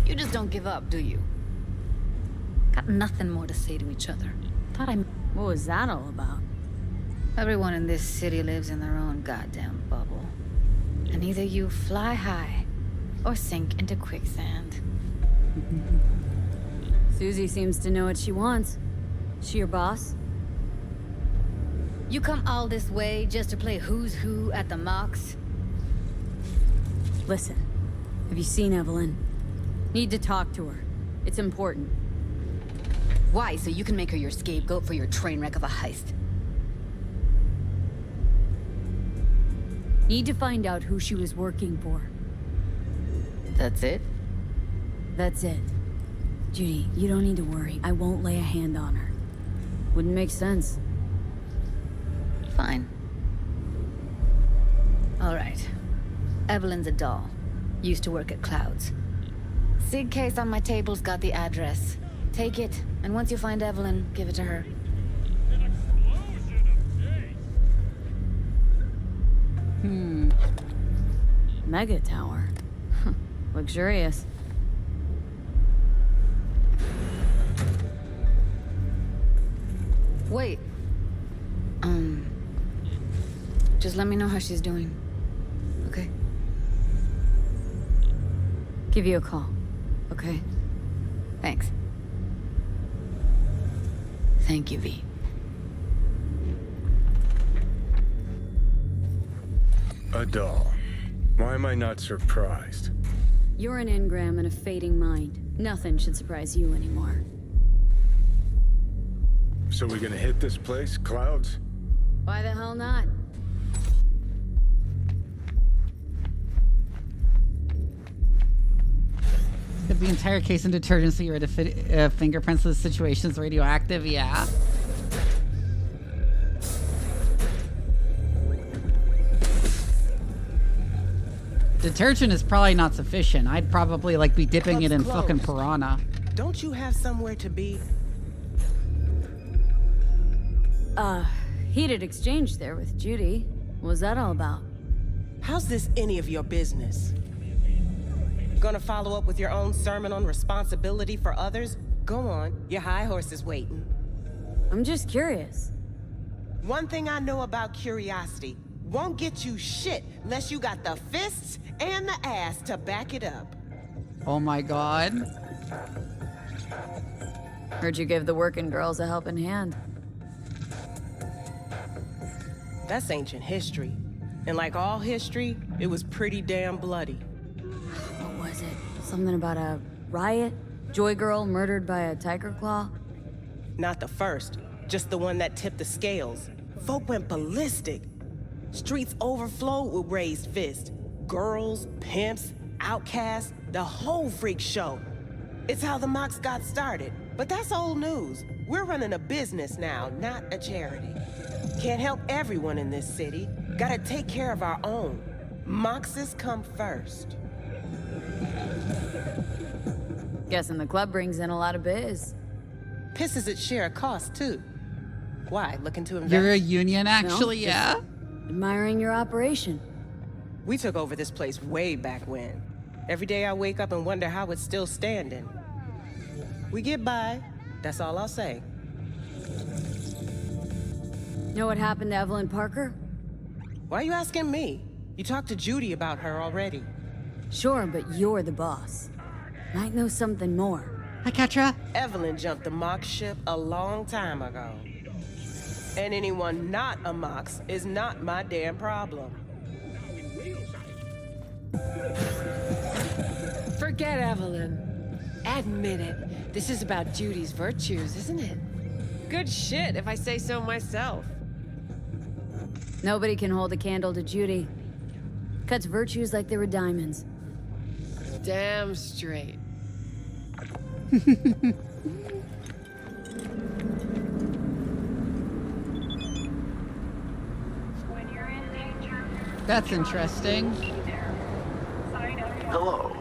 You just don't give up, do you? Got nothing more to say to each other. What was that all about? Everyone in this city lives in their own goddamn bubble. And either you fly high or sink into quicksand. Susie seems to know what she wants. She your boss? You come all this way just to play who's who at the Mox? Listen, have you seen Evelyn? Need to talk to her. It's important. Why? So you can make her your scapegoat for your train wreck of a heist? Need to find out who she was working for. That's it? That's it. Judy, you don't need to worry. I won't lay a hand on her. Wouldn't make sense. Fine. All right. Evelyn's a doll. Used to work at Clouds. Sig case on my table's got the address. Take it, and once you find Evelyn, give it to her. Mega tower. Luxurious. Wait. Just let me know how she's doing. Okay? Give you a call. Okay? Thanks. Thank you, V. A doll. Why am I not surprised? You're an engram and a fading mind. Nothing should surprise you anymore. So we're gonna hit this place, Clouds? Why the hell not? If the entire case in detergent so you're to fingerprints of the situation is radioactive, yeah. Detergent is probably not sufficient. I'd probably like be dipping it in fucking piranha. Don't you have somewhere to be? Heated exchange there with Judy. What was that all about? How's this any of your business? Gonna follow up with your own sermon on responsibility for others? Go on, your high horse is waiting. I'm just curious. One thing I know about curiosity, won't get you shit unless you got the fists and the ass to back it up. Oh my god. Heard you give the working girls a helping hand. That's ancient history. And like all history, it was pretty damn bloody. What was it? Something about a riot? Joy girl murdered by a tiger claw? Not the first, just the one that tipped the scales. Folk went ballistic. Streets overflowed with raised fists. Girls, pimps, outcasts, the whole freak show. It's how the Mox got started. But that's old news. We're running a business now, not a charity. Can't help everyone in this city. Gotta take care of our own. Moxes come first. Guessing the club brings in a lot of biz. Pisses its share of cost, too. Why, looking to invest? You're a union, actually, No, yeah? Admiring your operation. We took over this place way back when. Every day I wake up and wonder how it's still standing. We get by. That's all I'll say. Know what happened to Evelyn Parker? Why are you asking me? You talked to Judy about her already. Sure, but you're the boss. Might know something more. Hi, Ketra. Evelyn jumped the Mox ship a long time ago. And anyone not a Mox is not my damn problem. Forget Evelyn. Admit it. This is about Judy's virtues, isn't it? Good shit, if I say so myself. Nobody can hold a candle to Judy. Cuts virtues like they were diamonds. Damn straight. That's interesting. Hello.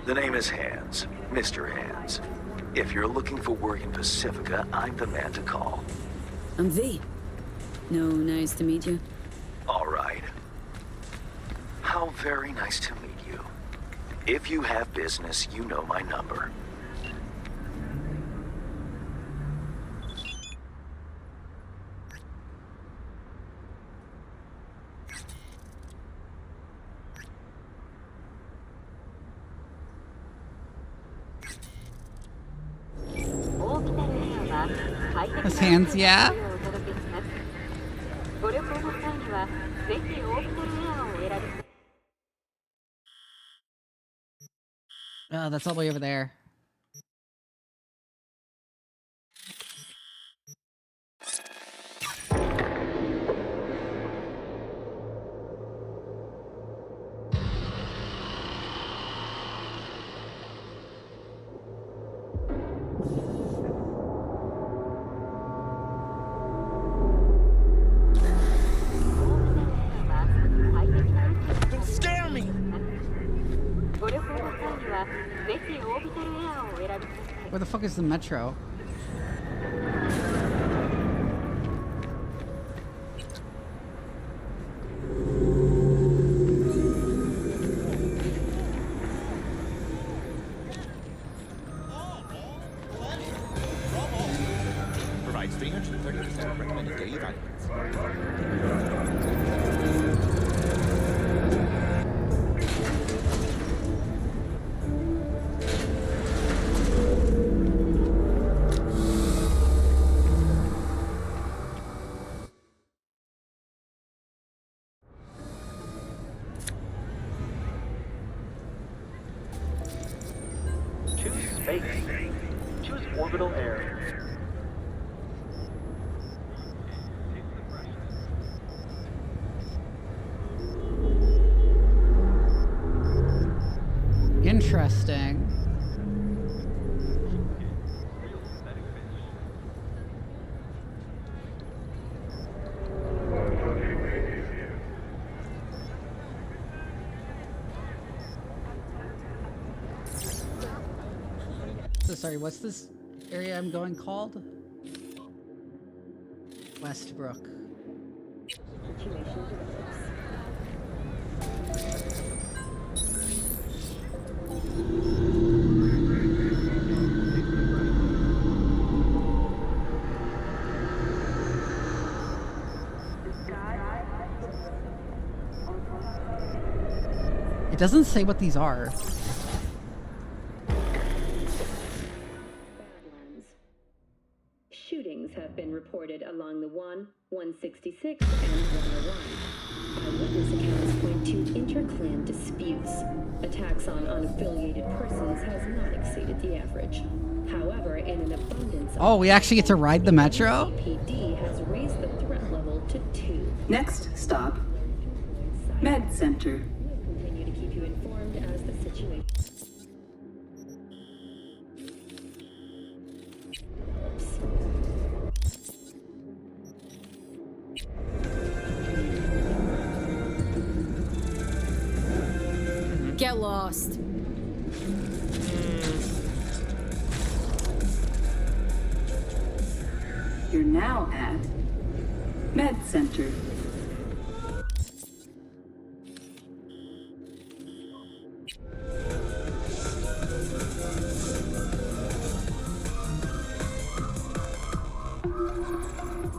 The name is Hands, Mr. Hands. If you're looking for work in Pacifica, I'm the man to call. I'm V. No, nice to meet you. All right. How very nice to meet you. If you have business, you know my number. His hands, yeah. Oh, that's all the way over there. Don't scare me! Where the fuck is the metro? Provides 330% of recommended daily vitamins. Choose space. Choose orbital air. Interesting. So sorry, what's this area I'm going called? Westbrook. It doesn't say what these are. Shootings have been reported along the 1, 166, and 101. Eyewitness accounts point to inter-clan disputes. Attacks on unaffiliated persons has not exceeded the average. However, in an abundance of Oh, we actually get to ride the metro? PD has raised the threat level to 2. Next stop, Med Center. We'll continue to keep you informed as the situation. Get lost. You're now at Med Center.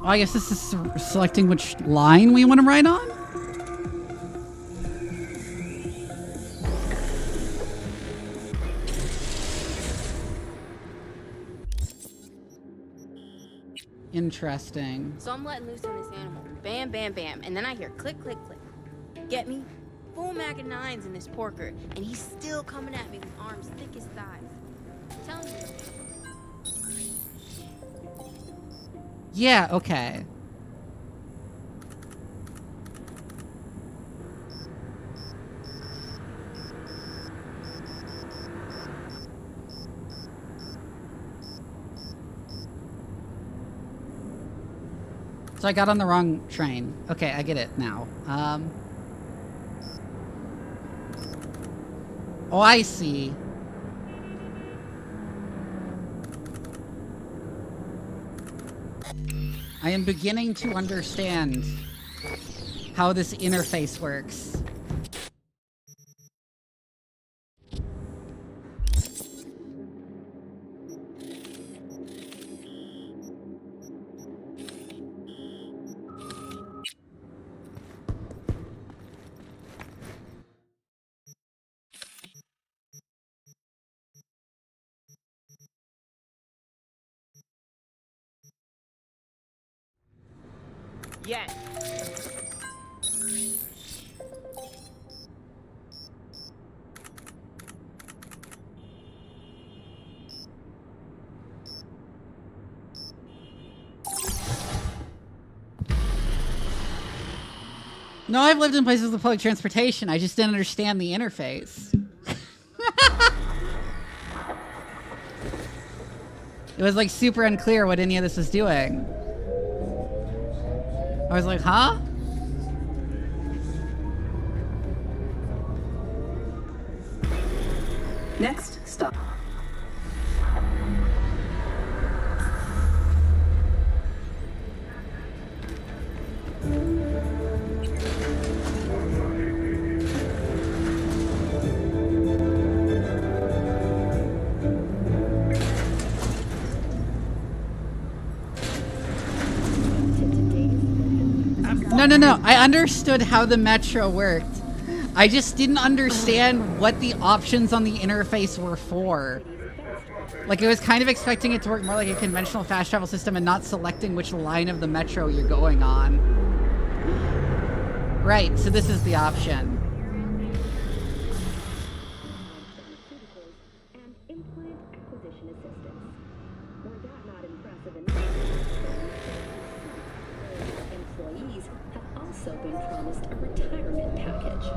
Oh, I guess this is selecting which line we want to ride on? Interesting. So I'm letting loose on this animal. Bam, bam, bam. And then I hear click, click, click. Get me? Full mag of 9s in this porker. And he's still coming at me with arms thick as thighs. Telling you. Yeah, okay. So I got on the wrong train. Okay, I get it now. Oh, I see. I am beginning to understand how this interface works. Yes. No, I've lived in places with public transportation. I just didn't understand the interface. It was like super unclear what any of this was doing. I was like, huh? Next stop. No. I understood how the metro worked. I just didn't understand what the options on the interface were for. Like, I was kind of expecting it to work more like a conventional fast travel system and not selecting which line of the metro you're going on. Right, so this is the option. Been promised a retirement package.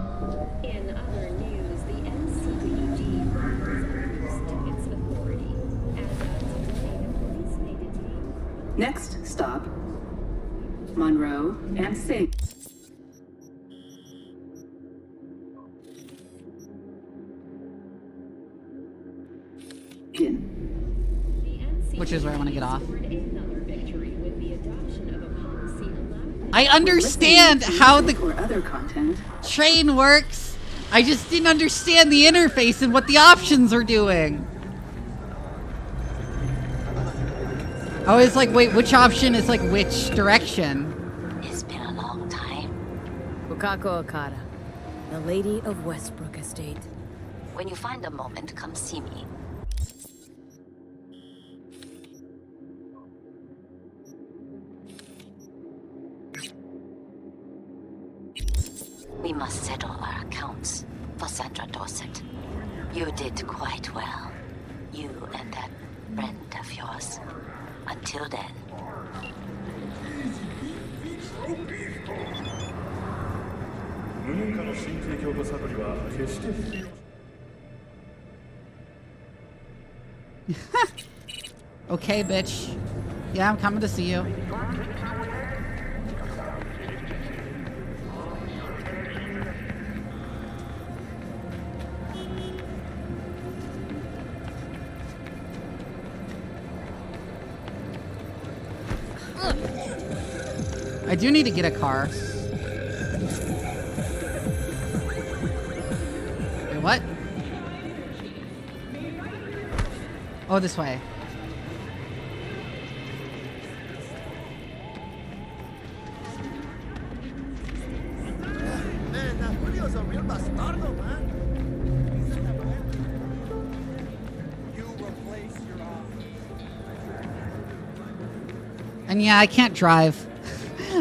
In other news, the NCPD runs to its authority. As of today, the police may detain. Next stop, Monroe and Sing. Which is where I want to get off. I understand how the train works. I just didn't understand the interface and what the options are doing. I was like, wait, which option is like which direction? It's been a long time. Bukako Okada, the Lady of Westbrook Estate. When you find a moment, come see me. We must settle our accounts for Sandra Dorset. You did quite well. You and that friend of yours. Until then. Okay, bitch. Yeah, I'm coming to see you. I do need to get a car. Wait, what? Oh, this way. bastardo, man. You replace your arm. And yeah, I can't drive.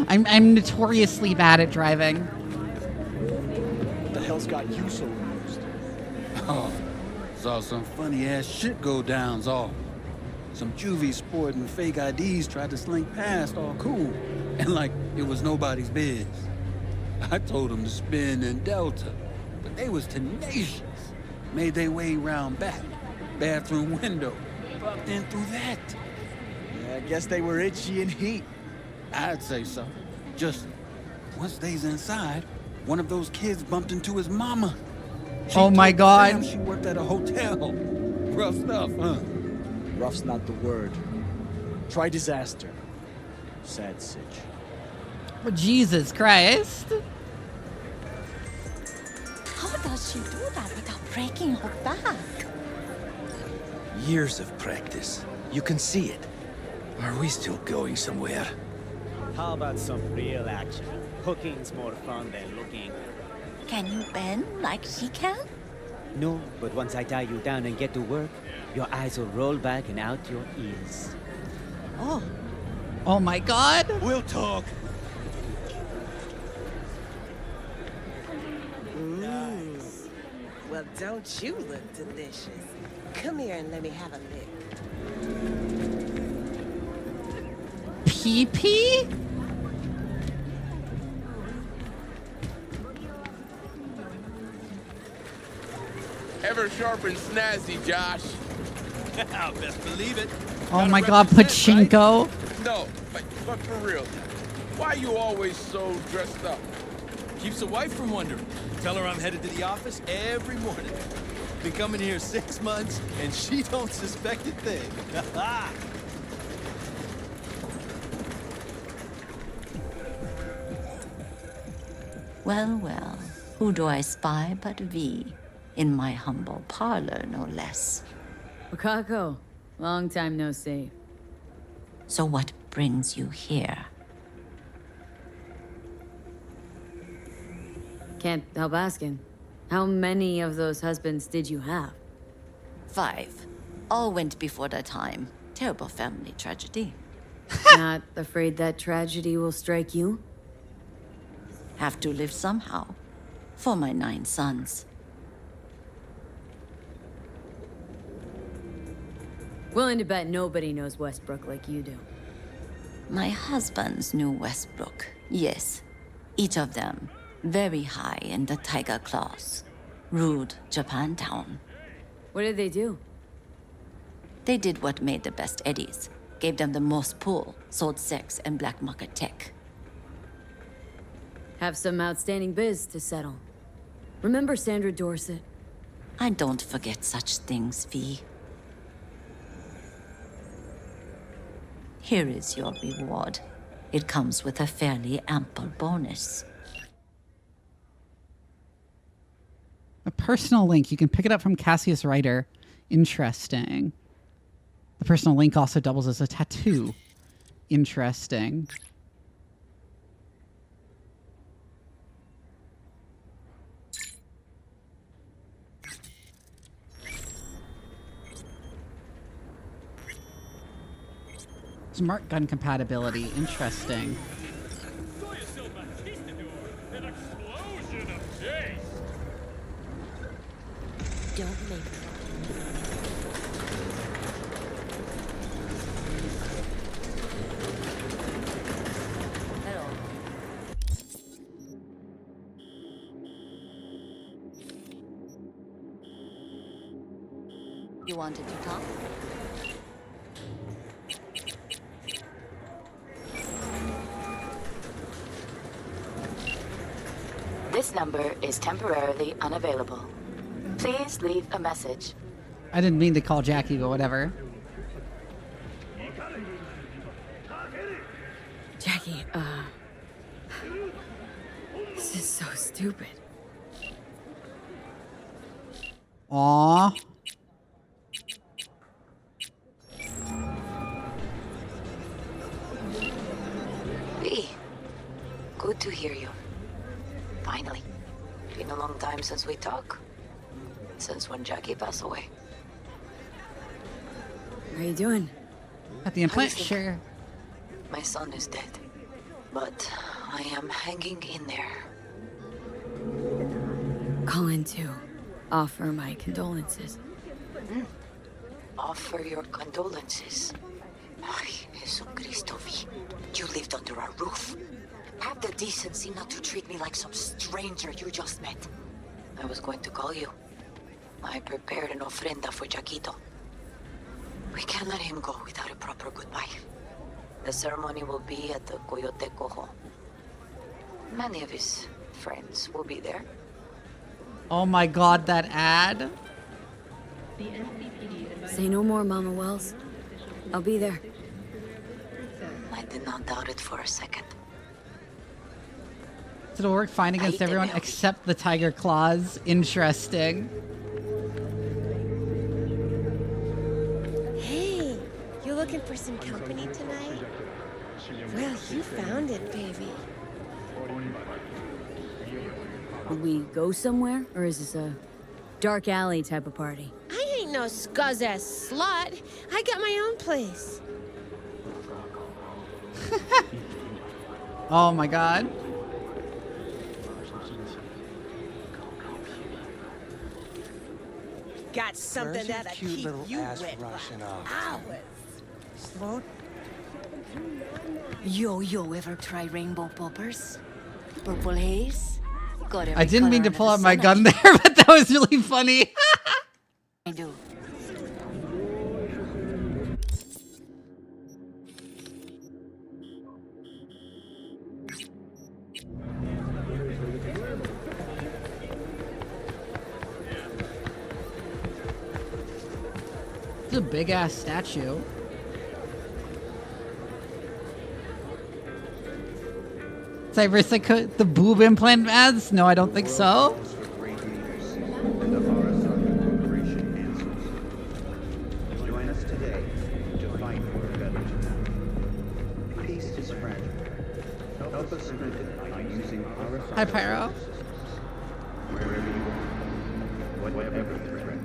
I'm notoriously bad at driving. What the hell's got you so amused? Oh, saw some funny ass shit go down's all. Some juvie sporting fake IDs tried to slink past all cool, and like it was nobody's biz. I told them to spin in Delta, but they was tenacious. Made their way round back, bathroom window, bumped in through that. Yeah, I guess they were itchy and heat. I'd say so. Just once they's inside, one of those kids bumped into his mama. Oh my God. Sam she worked at a hotel. Rough stuff, huh? Rough's not the word. Try disaster. Sad sitch. Oh, Jesus Christ. How does she do that without breaking her back? Years of practice. You can see it. Are we still going somewhere? How about some real action? Hooking's more fun than looking. Can you bend like she can? No, but once I tie you down and get to work, your eyes will roll back and out your ears. Oh. Oh my God. We'll talk. Well, don't you look delicious? Come here and let me have a lick. Pee-pee? Ever sharp and snazzy, Josh. Best believe it. Oh my God, pachinko. Right? No, but for real, why you always so dressed up? Keeps the wife from wondering. Tell her I'm headed to the office every morning. Been coming here 6 months, and she don't suspect a thing. Well, well, who do I spy but V? In my humble parlor, no less. Wakako, long time no see. So what brings you here? Can't help asking. How many of those husbands did you have? 5. All went before their time. Terrible family tragedy. Not afraid that tragedy will strike you? Have to live somehow. For my 9 sons. Willing to bet nobody knows Westbrook like you do. My husbands knew Westbrook, yes. Each of them very high in the tiger claws. Ruled Japantown. What did they do? They did what made the best eddies. Gave them the most pull, sold sex and black market tech. Have some outstanding biz to settle. Remember Sandra Dorset? I don't forget such things, V. Here is your reward. It comes with a fairly ample bonus. A personal link. You can pick it up from Cassius Ryder. Interesting. The personal link also doubles as a tattoo. Interesting. Smart gun compatibility. Interesting. Don't make You wanted to talk? This number is temporarily unavailable. Please leave a message. I didn't mean to call Jackie, but whatever. Jackie, this is so stupid. Aww. V, good to hear you. Finally. Been a long time since we talked. Since when Jackie passed away. How are you doing? At the implant, sure. My son is dead. But I am hanging in there. Calling to offer my condolences. Offer your condolences. Ay, Jesucristo V. You lived under our roof. Have the decency not to treat me like some stranger you just met. I was going to call you. I prepared an ofrenda for Jaquito. We can't let him go without a proper goodbye. The ceremony will be at the Coyote Cojo. Many of his friends will be there. Oh my god, that ad. Say no more, Mama Wells. I'll be there. I did not doubt it for a second. It'll work fine against everyone except the tiger claws. Interesting. Hey, you looking for some company tonight? Well, you found it, baby. Would we go somewhere, or is this a dark alley type of party? I ain't no scuzz-ass slut. I got my own place. Oh my god. Got something that'll keep you wet for hours. Slow. Yo, ever try rainbow poppers? Purple haze? Got I didn't mean to pull out my gun there, but that was really funny. I do. It's a big ass statue. Cyberpunk, the boob implant ads? No, I don't think so. Join us today to fight for a better tomorrow. Peace is fragile. Help us prevent it by using our Hi, Pyro. wherever you are, whatever the threat.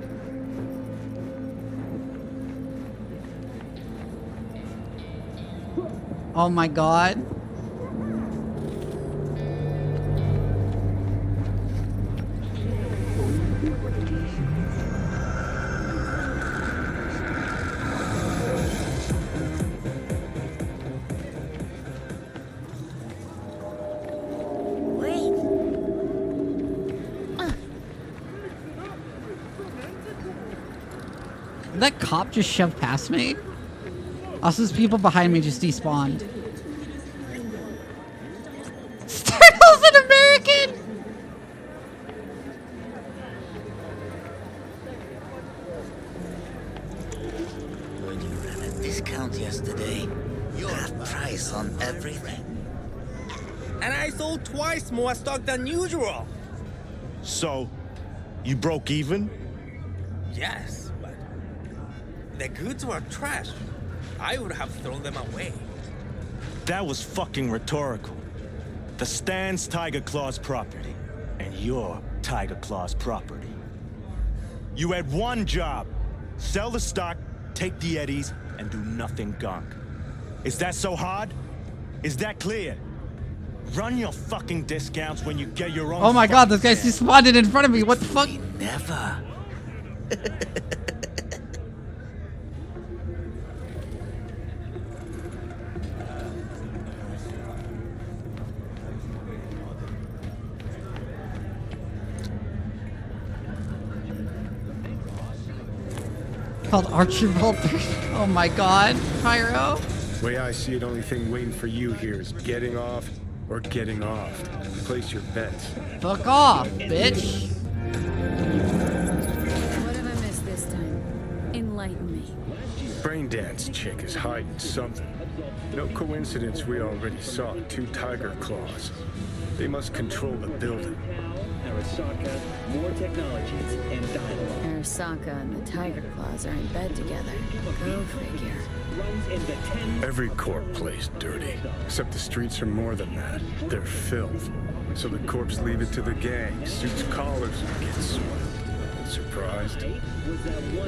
Oh my god. Did that cop just shove past me? Also, those people behind me just despawned. Startle's an American! When you had a discount yesterday, half price on everything. And I sold twice more stock than usual. So, you broke even? Yes, but the goods were trash. I would have thrown them away. That was fucking rhetorical. The stand's Tiger Claw's property, and you're Tiger Claw's property. You had one job. Sell the stock, take the eddies, and do nothing gunk. Is that so hard? Is that clear? Run your fucking discounts when you get your own. Oh my god, this guy's despawned in front of me. What the fuck? Never. Called Archibald. Oh my god, Pyro. Way I see it, only thing waiting for you here is getting off or getting off. Place your bets. Fuck off, bitch. What have I missed this time? Enlighten me. Braindance chick is hiding something. No coincidence we already saw 2 Tiger Claws. They must control the building. Arasaka, more technologies and dialogue. Arasaka and the Tiger Claws are in bed together. Go figure. runs in the tens. Every corp plays dirty, except the streets are more than that. They're filth. So the corps leave it to the gang, suits collars, and gets swept. Surprised?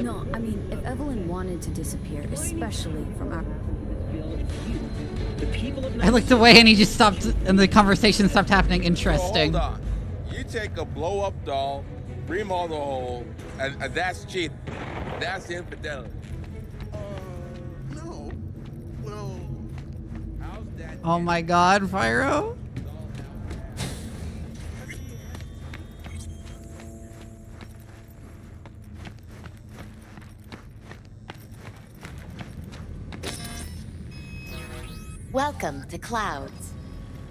No, I mean, if Evelyn wanted to disappear, especially from our... I looked away and he just stopped, and the conversation stopped happening. Interesting. Hold on. You take a blow-up doll, remodel the hole, and that's cheating. That's infidelity. No. Well, how's that? Oh my God, Pyro. Welcome to Clouds,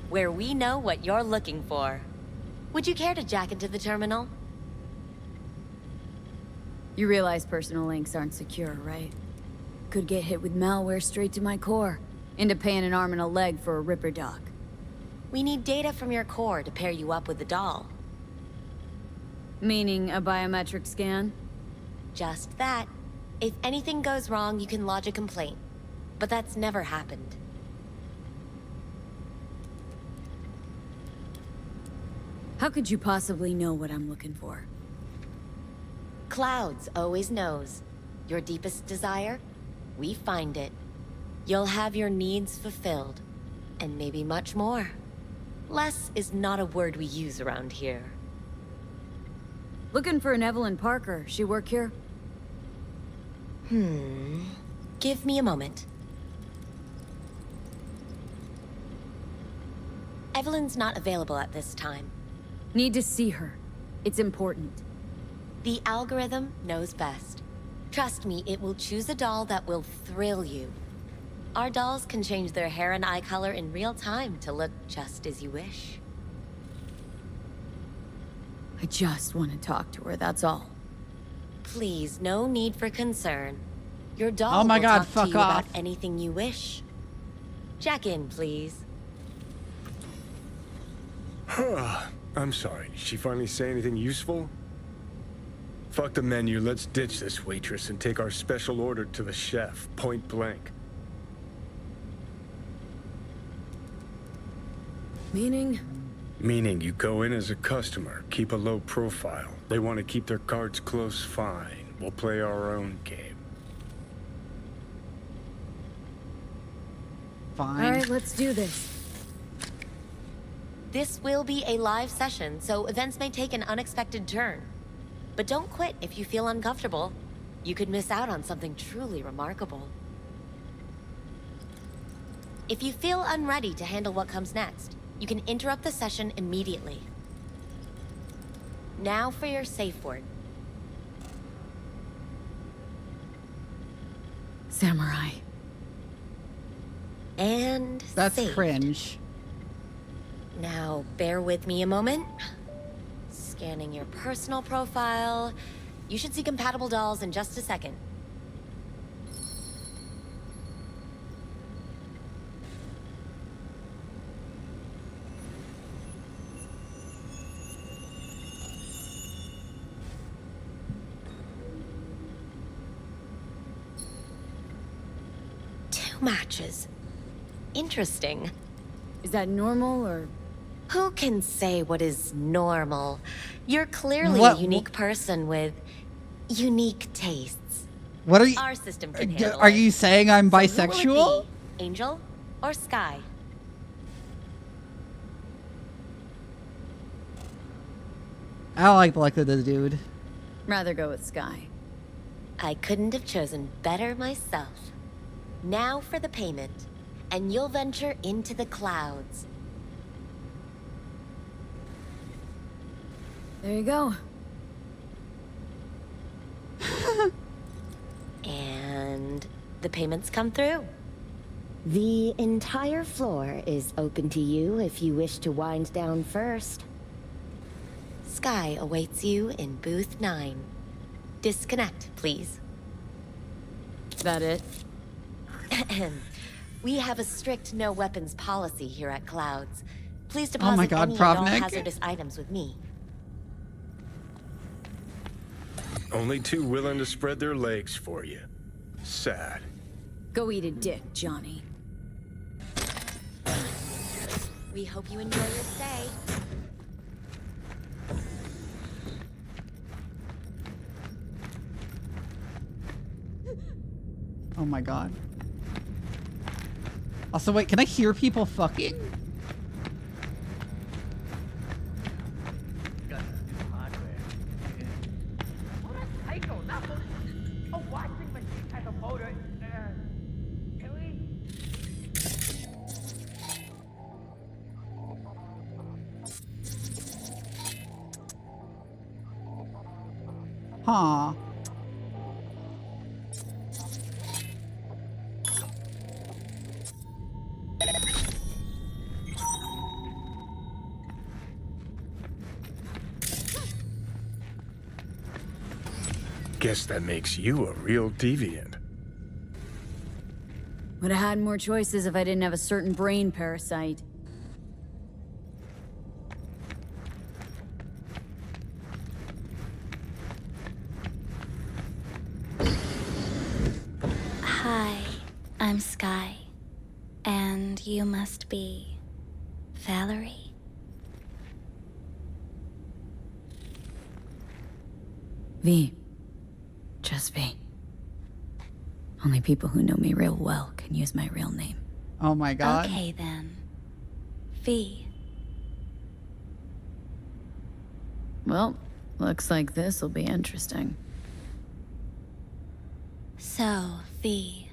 where we know what you're looking for. Would you care to jack into the terminal? You realize personal links aren't secure, right? Could get hit with malware straight to my core, into paying an arm and a leg for a Ripper doc. We need data from your core to pair you up with the doll. Meaning a biometric scan? Just that. If anything goes wrong, you can lodge a complaint. But that's never happened. How could you possibly know what I'm looking for? Clouds always knows. Your deepest desire? We find it. You'll have your needs fulfilled. And maybe much more. Less is not a word we use around here. Looking for an Evelyn Parker. She work here? Give me a moment. Evelyn's not available at this time. Need to see her. It's important. The algorithm knows best. Trust me, it will choose a doll that will thrill you. Our dolls can change their hair and eye color in real time to look just as you wish. I just want to talk to her, that's all. Please, no need for concern. Your doll Oh my will God, talk fuck to you off. about anything you wish. Check in, please. I'm sorry, did she finally say anything useful? Fuck the menu, let's ditch this waitress and take our special order to the chef, point blank. Meaning? Meaning you go in as a customer, keep a low profile. They want to keep their cards close, fine. We'll play our own game. Fine. All right, let's do this. This will be a live session, so events may take an unexpected turn. But don't quit if you feel uncomfortable. You could miss out on something truly remarkable. If you feel unready to handle what comes next, you can interrupt the session immediately. Now for your safe word. Samurai. And That's saved. cringe. Now, bear with me a moment. Scanning your personal profile. You should see compatible dolls in just a second. Two matches. Interesting. Is that normal, or...? Who can say what is normal? You're clearly What- a unique person with unique tastes. What are you? Our system can handle Are it. you saying I'm So who will bisexual? it be? Angel or Sky? I don't like the look of this dude. Rather go with Sky. I couldn't have chosen better myself. Now for the payment, and you'll venture into the clouds. There you go. And the payments come through. The entire floor is open to you if you wish to wind down first. Sky awaits you in booth 9. Disconnect, please. That it? We have a strict no weapons policy here at Clouds. Please Oh deposit my God, any and all Provnik. hazardous items with me. Only two willing to spread their legs for you. Sad. Go eat a dick, Johnny. We hope you enjoy your stay. Oh my god. Also, wait, can I hear people fucking? Huh. Guess that makes you a real deviant. Would have had more choices if I didn't have a certain brain parasite. Hi, I'm Sky. And you must be Valerie? V. Just V. Only people who know me real well can use my real name. Oh my god. Okay then. V. Well, looks like this'll be interesting. So, V,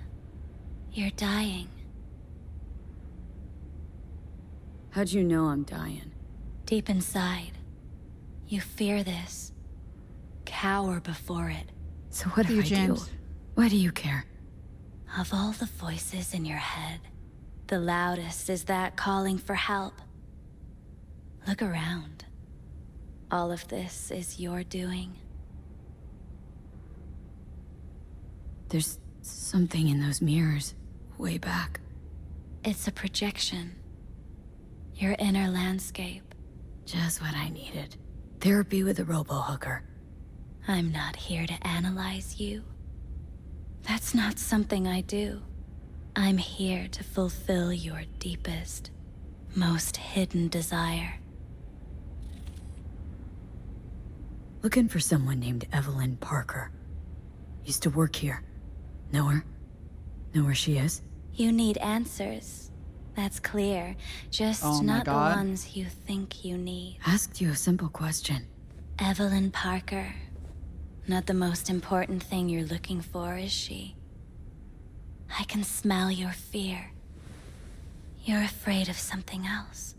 you're dying. How'd you know I'm dying? Deep inside, you fear this. Cower before it. So what do I do? Why do you care? Of all the voices in your head, the loudest is that calling for help. Look around. All of this is your doing. There's something in those mirrors, way back. It's a projection. Your inner landscape. Just what I needed. Therapy with a robo-hooker. I'm not here to analyze you. That's not something I do. I'm here to fulfill your deepest, most hidden desire. Looking for someone named Evelyn Parker. Used to work here. Know her? Know where she is? You need answers. That's clear. Just not the ones you think you need. Asked you a simple question. Evelyn Parker. Not the most important thing you're looking for, is she? I can smell your fear. You're afraid of something else.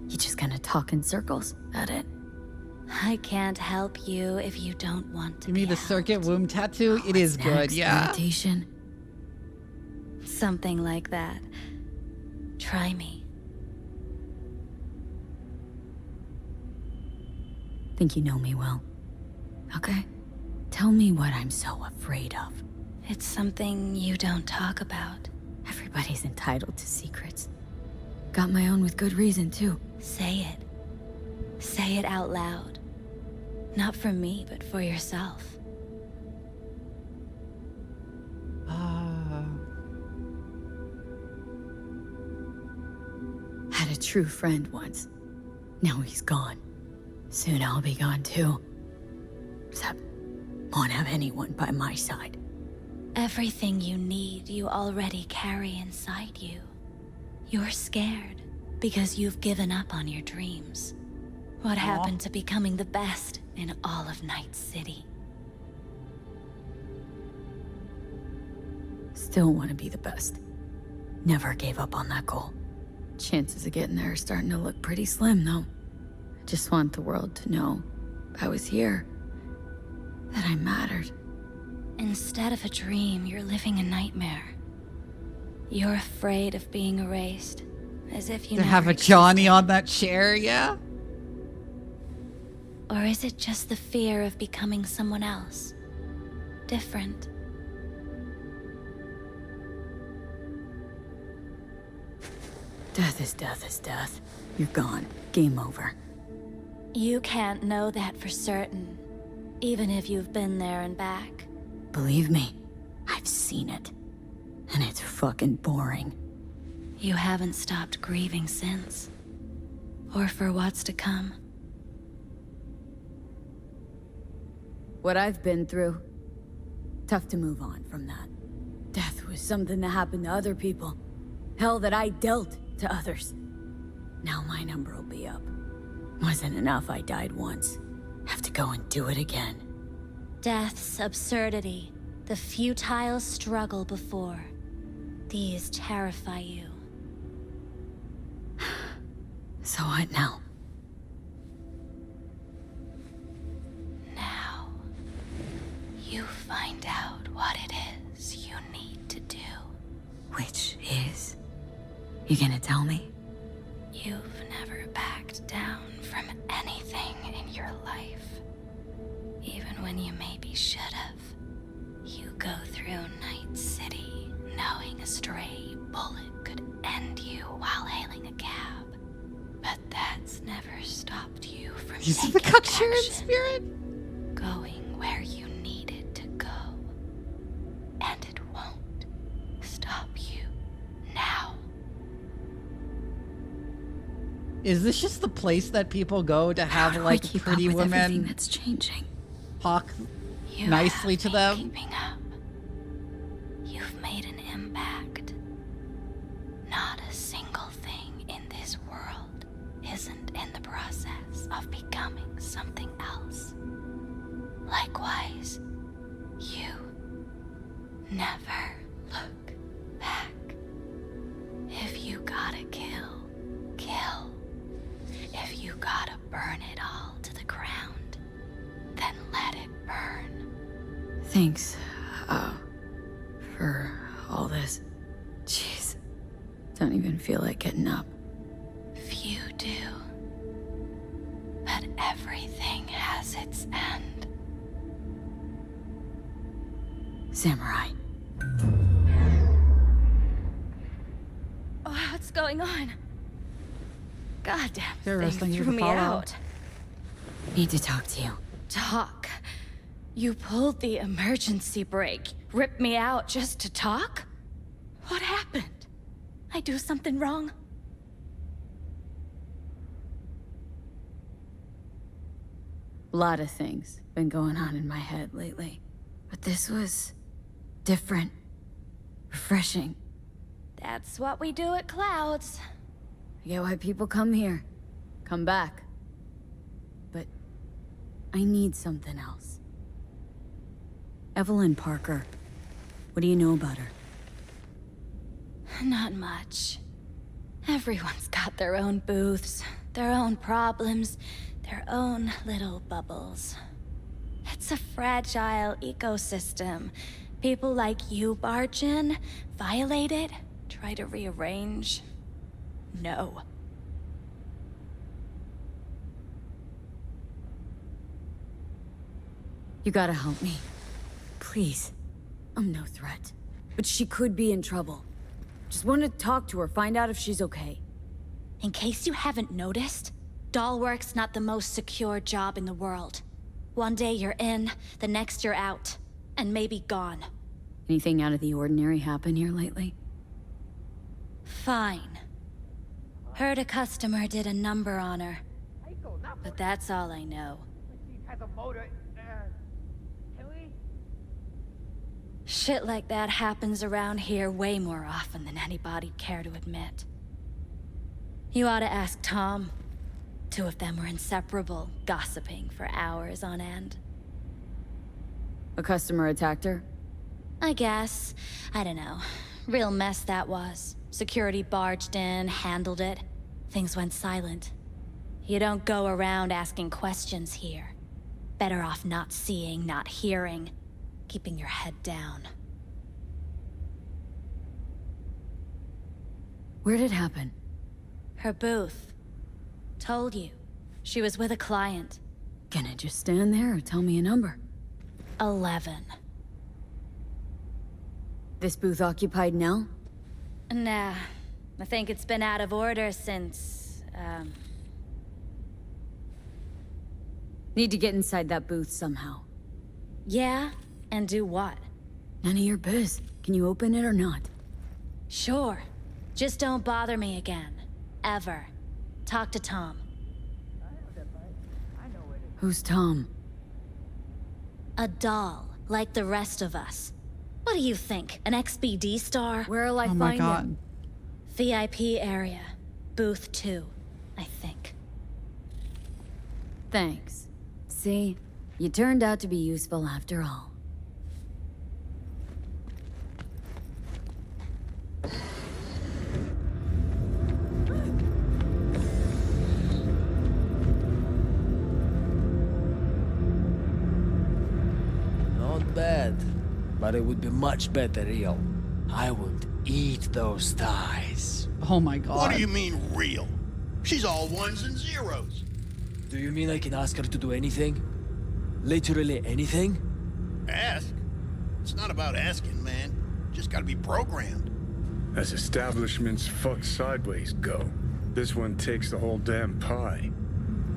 You just gonna talk in circles? That it? I can't help you if you don't want to. Give me the circuit womb tattoo. It is good, yeah. Meditation. Something like that. Try me. Think you know me well. Okay? Tell me what I'm so afraid of. It's something you don't talk about. Everybody's entitled to secrets. Got my own with good reason, too. Say it. Say it out loud. Not for me, but for yourself. Had a true friend once. Now he's gone. Soon I'll be gone too. Except, won't have anyone by my side. Everything you need, you already carry inside you. You're scared because you've given up on your dreams. What happened to becoming the best in all of Night City? Still want to be the best. Never gave up on that goal. Chances of getting there are starting to look pretty slim, though. I just want the world to know I was here. That I mattered. Instead of a dream, you're living a nightmare. You're afraid of being erased, as if you To never have a Johnny on that chair, yeah? Or is it just the fear of becoming someone else? Different. Death is death is death. You're gone. Game over. You can't know that for certain, even if you've been there and back. Believe me, I've seen it. And it's fucking boring. You haven't stopped grieving since. Or for what's to come. What I've been through, tough to move on from that. Death was something that happened to other people. Hell that I dealt to others. Now my number will be up. Wasn't enough I died once. Have to go and do it again. Death's absurdity, the futile struggle before. These terrify you. So what now? Now, you find out what it is you need to do. Which is? You gonna tell me? You've never backed down from anything in your life. Even when you maybe should have. You go through Night City knowing a stray bullet could end you while hailing a cab. But that's never stopped you from taking the cocksure action. spirit? Going where you needed to go. And it won't stop you now. Is this just the place that people go to have like keep pretty up with everything women that's changing? talk You nicely have to been them? keeping up. You've made an impact. Not a single thing in this world isn't in the process of becoming something else. Likewise, you never look back. If you gotta kill, kill. If you gotta burn it all to the ground, then let it burn. Thanks, for all this. Jeez. Don't even feel like getting up. Few do. But everything has its end. Samurai. Oh, what's going on? Goddamn Terrorist thing thing you threw to me follow. out. Need to talk to you. Talk? You pulled the emergency brake, ripped me out just to talk? What happened? I do something wrong? A lot of things been going on in my head lately. But this was different. Refreshing. That's what we do at Clouds. I get why people come here. Come back. But I need something else. Evelyn Parker. What do you know about her? Not much. Everyone's got their own booths, their own problems, their own little bubbles. It's a fragile ecosystem. People like you barge in, violate it, try to rearrange. No. You gotta help me. Please. I'm no threat. But she could be in trouble. Just want to talk to her, find out if she's okay. In case you haven't noticed, doll work's not the most secure job in the world. One day you're in, the next you're out, and maybe gone. Anything out of the ordinary happen here lately? Fine. Heard a customer did a number on her. But that's all I know. Shit like that happens around here way more often than anybody'd care to admit. You ought to ask Tom. Two of them were inseparable, gossiping for hours on end. A customer attacked her? I guess. I don't know. Real mess that was. Security barged in, handled it. Things went silent. You don't go around asking questions here. Better off not seeing, not hearing. Keeping your head down. Where did it happen? Her booth. Told you. She was with a client. Gonna just stand there or tell me a number? 11. This booth occupied now? Nah. I think it's been out of order since, Need to get inside that booth somehow. Yeah? And do what? None of your biz. Can you open it or not? Sure. Just don't bother me again. Ever. Talk to Tom. Who's Tom? A doll, like the rest of us. What do you think? An XBD star? Where'll I Oh my find god. him? VIP area. Booth 2, I think. Thanks. See? You turned out to be useful after all. Not bad, but it would be much better real. I would eat those thighs. Oh my god. What do you mean, real? She's all ones and zeros. Do you mean I can ask her to do anything? Literally anything? Ask? It's not about asking, man. Just gotta be programmed. As establishments fuck sideways go, this one takes the whole damn pie.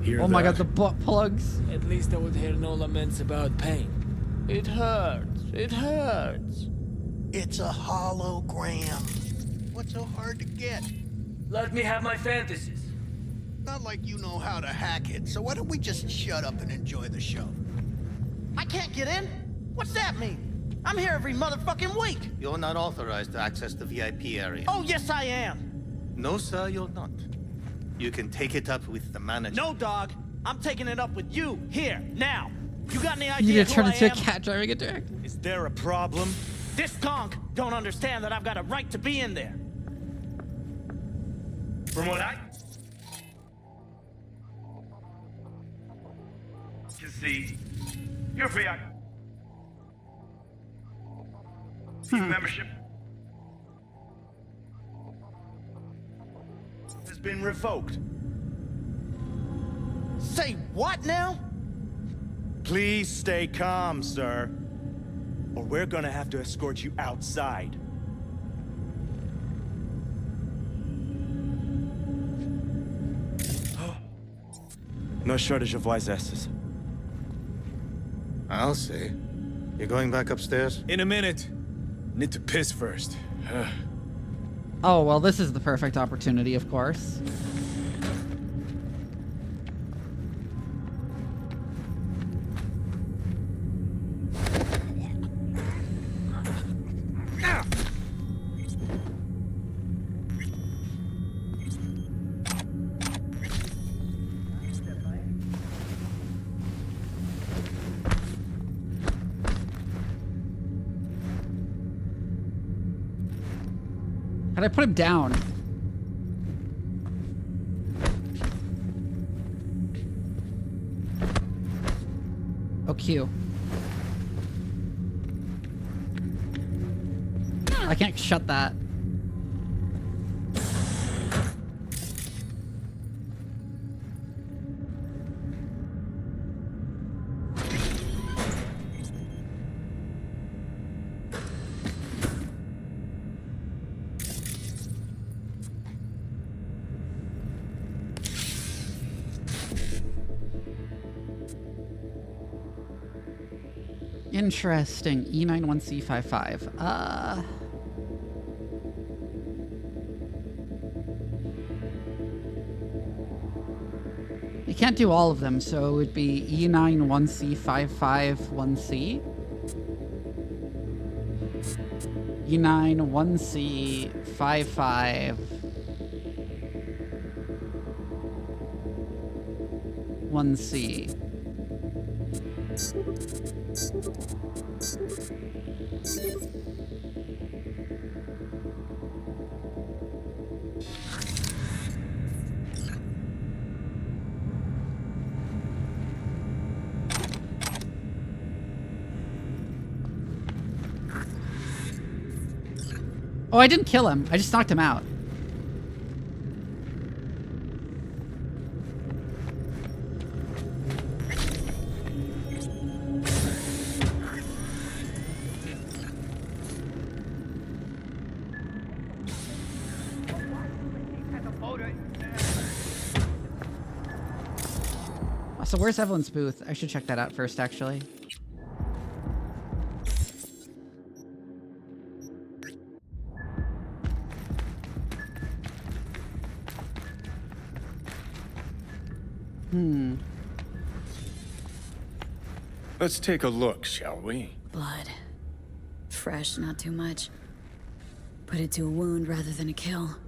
Hear Oh my that? god, the butt plugs. At least I would hear no laments about pain. It hurts. It hurts. It's a hologram. What's so hard to get? Let me have my fantasies. Not like you know how to hack it, so why don't we just shut up and enjoy the show? I can't get in? What's that mean? I'm here every motherfucking week. You're not authorized to access the VIP area. Oh, yes, I am. No, sir, you're not. You can take it up with the manager. No, dog. I'm taking it up with you, here, now. You got any You idea need to who turn I into a am? cat driving a direct. Is there a problem? This gonk don't understand that I've got a right to be in there. From what I can see, you're VIP. Membership has been revoked. Say what now? Please stay calm, sir. Or we're gonna have to escort you outside. No shortage of wise asses. I'll see. You're going back upstairs? In a minute. Need to piss first. Oh, well, this is the perfect opportunity, of course. How'd I put him down? Oh, Q. I can't shut that. Interesting. E91C55. You can't do all of them, so it would be E91C551C. E91C551C. Oh, I didn't kill him. I just knocked him out. So where's Evelyn's booth? I should check that out first, actually. Let's take a look, shall we? Blood. Fresh, not too much. Put it to a wound rather than a kill.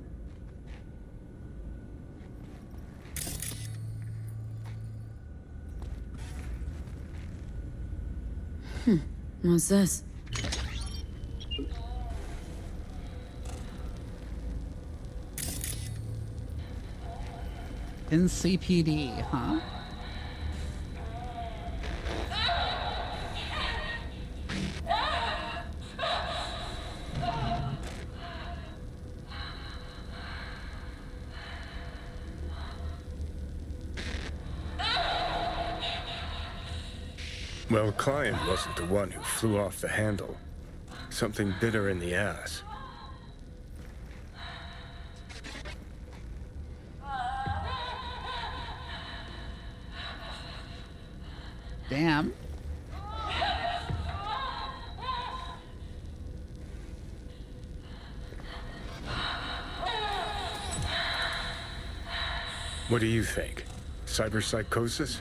What's this? NCPD, huh? Well, client wasn't the one who flew off the handle. Something bit her in the ass. Damn. What do you think? Cyberpsychosis?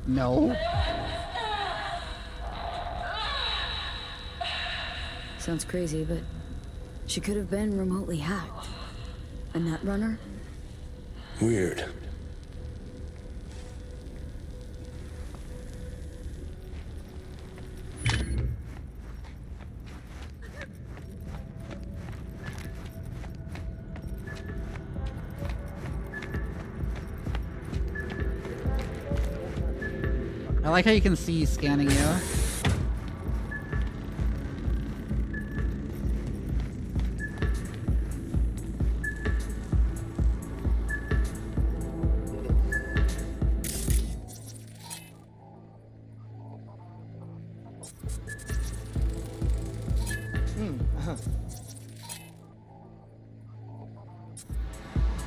No. Sounds crazy, but she could have been remotely hacked. A netrunner? Weird. I like how you can see scanning you.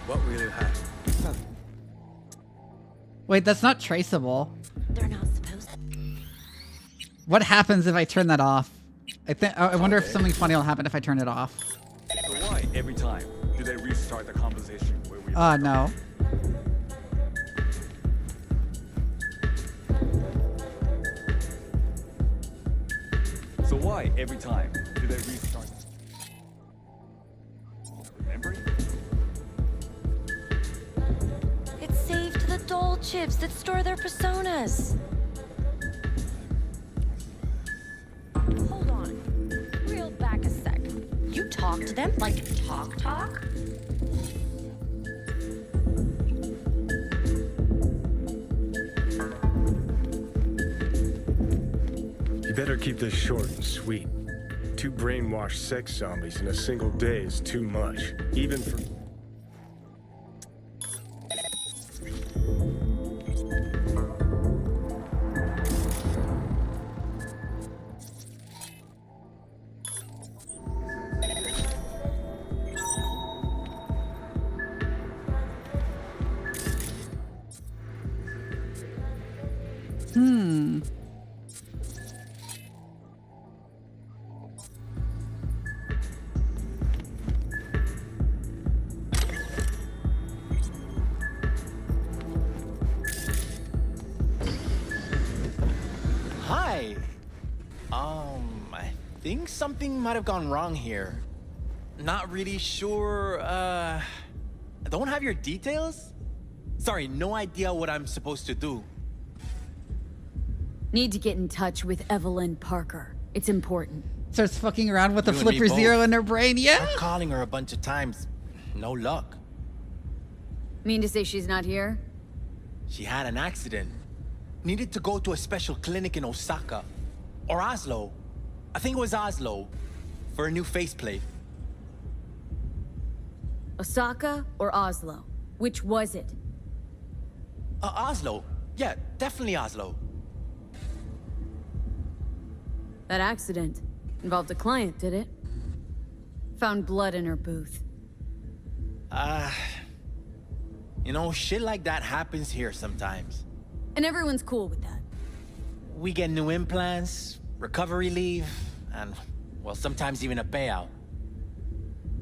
What really happened? Wait, that's not traceable. They're not supposed to. What happens if I turn that off? I wonder if something funny will happen if I turn it off. So why every time do they restart the conversation where we? No. So why every time do they restart? Remembering? It saved the doll chips that store their personas. Hold on. Reel back a sec. You talk to them like talk? You better keep this short and sweet. 2 brainwashed sex zombies in a single day is too much, even for... Hi. I think something might have gone wrong here. Not really sure, don't have your details? Sorry, no idea what I'm supposed to do. Need to get in touch with Evelyn Parker. It's important. Starts fucking around with the You and me flipper both. zero in her brain, yeah? Tried calling her a bunch of times. No luck. Mean to say she's not here? She had an accident. Needed to go to a special clinic in Osaka. Or Oslo. I think it was Oslo. For a new faceplate. Osaka or Oslo? Which was it? Oslo. Yeah, definitely Oslo. That accident involved a client, did it? Found blood in her booth. You know, shit like that happens here sometimes. And everyone's cool with that. We get new implants, recovery leave, and, well, sometimes even a payout.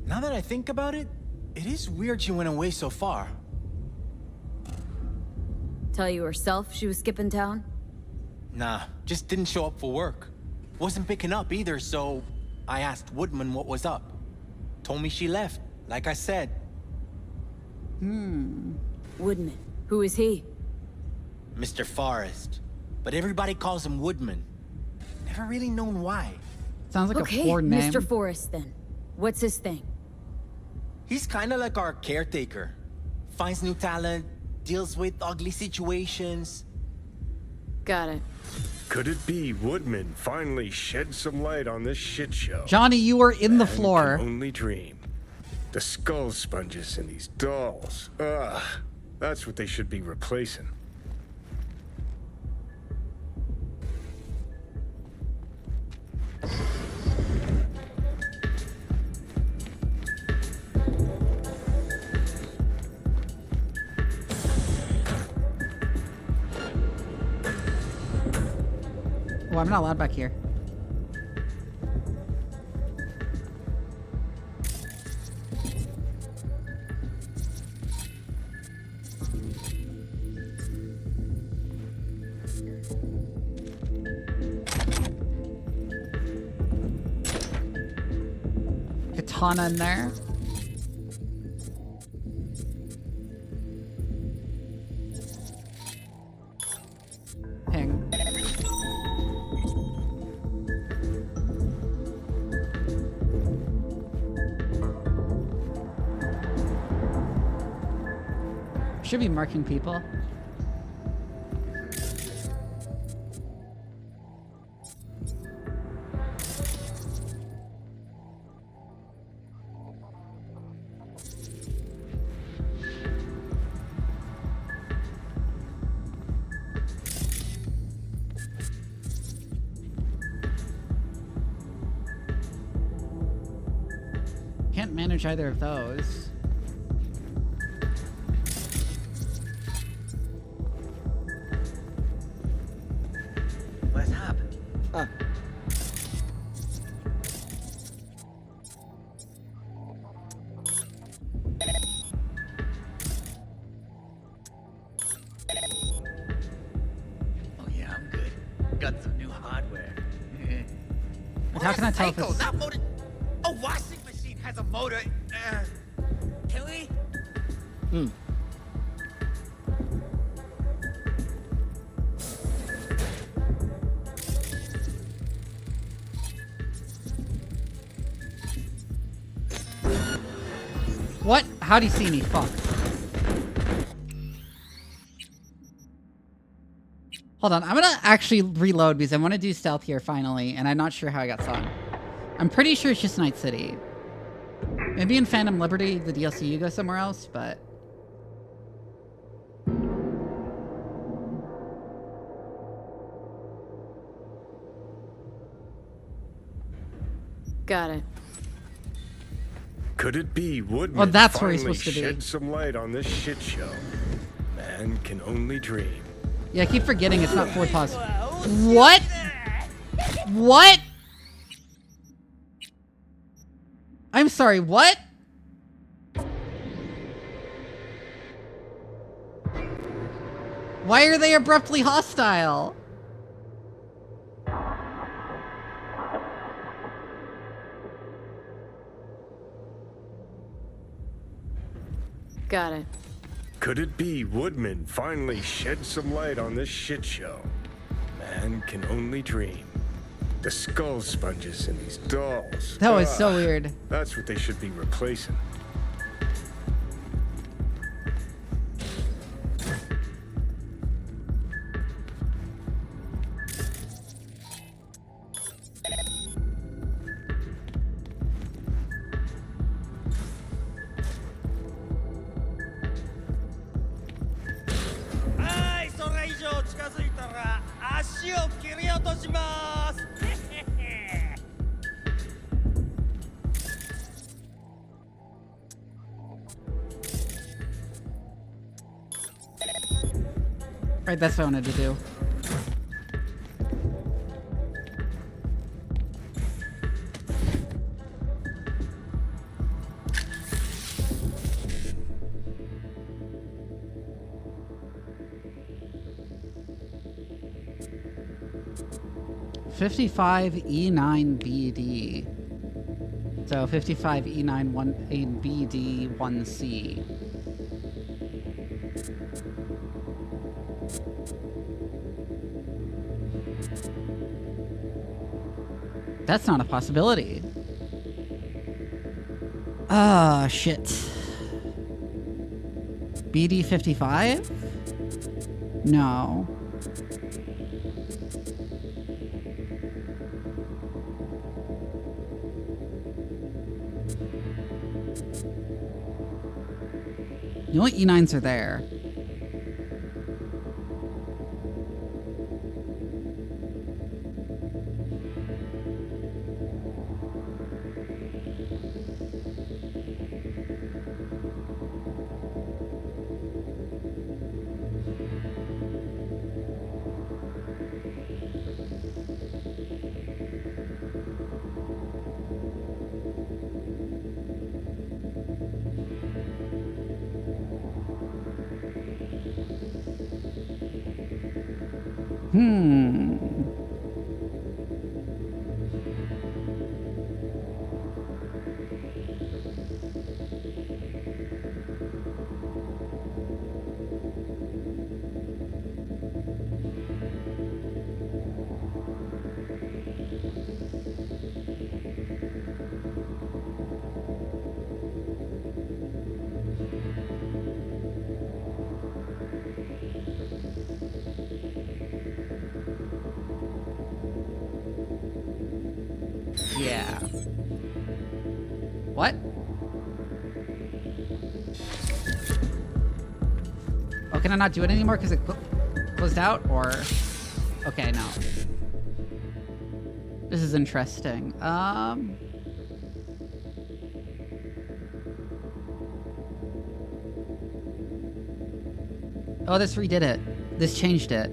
Now that I think about it, it is weird she went away so far. Tell you herself she was skipping town? Nah, just didn't show up for work. Wasn't picking up either, so I asked Woodman what was up. Told me she left, like I said. Woodman. Who is he? Mr. Forrest. But everybody calls him Woodman. Never really known why. Sounds like Okay, a Ford name. Mr. Forrest then. What's his thing? He's kinda like our caretaker. Finds new talent, deals with ugly situations. Got it. Could it be Woodman finally shed some light on this shit show? Johnny, you were in the Man floor. can only dream. The skull sponges in these dolls. Ugh. That's what they should be replacing. Oh, I'm not allowed back here. Katana in there. Ping. Should be marking people. Can't manage either of those. What's happened? Oh yeah, I'm good. Got some new hardware. But how can I tell if Psycho, it's... not motor. A washing machine has a motor. Can we? What? How'd he see me? Fuck. Hold on, I'm gonna actually reload because I want to do stealth here finally, and I'm not sure how I got saw. I'm pretty sure it's just Night City. Maybe in Phantom Liberty, the DLC, you go somewhere else, but... Got it. Could it be Woodman Oh, that's where finally he's supposed to be. shed some light on this shit show? Man can only dream. Yeah, I keep forgetting it's not Ford Pause. What? What? I'm sorry, what? Why are they abruptly hostile? Got it. Could it be Woodman finally shed some light on this shit show? Man can only dream. The skull sponges in these dolls. That was so weird. That's what they should be replacing. Right, that's what I wanted to do. $55E9BD. So 55E9BD1C. That's not a possibility. Ah, shit. BD55? No. The only E9s are there. Yeah. What? Oh, can I not do it anymore because it closed out? Or... Okay, no. This is interesting. Oh, this redid it. This changed it.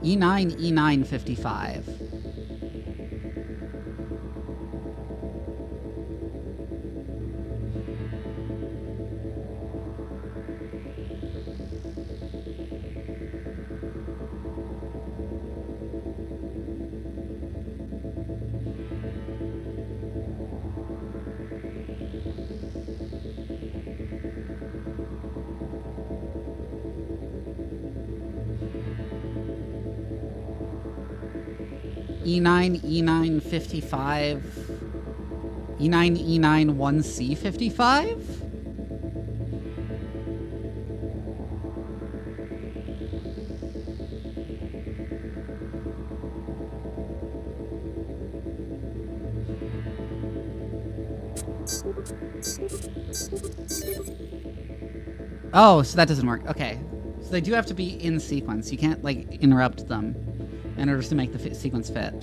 E9, E9, 55. E9, E9, 55. E9, E9, 1C, 55? Oh, so that doesn't work. Okay. So they do have to be in sequence. You can't, like, interrupt them in order to make the sequence fit.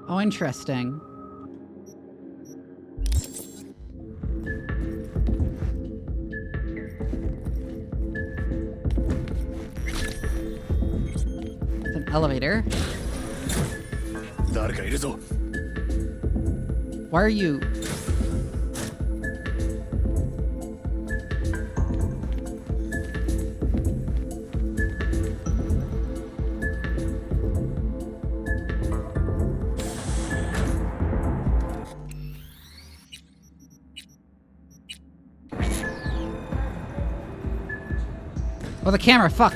Oh, interesting. It's an elevator. Why are you... Oh, the camera, fuck.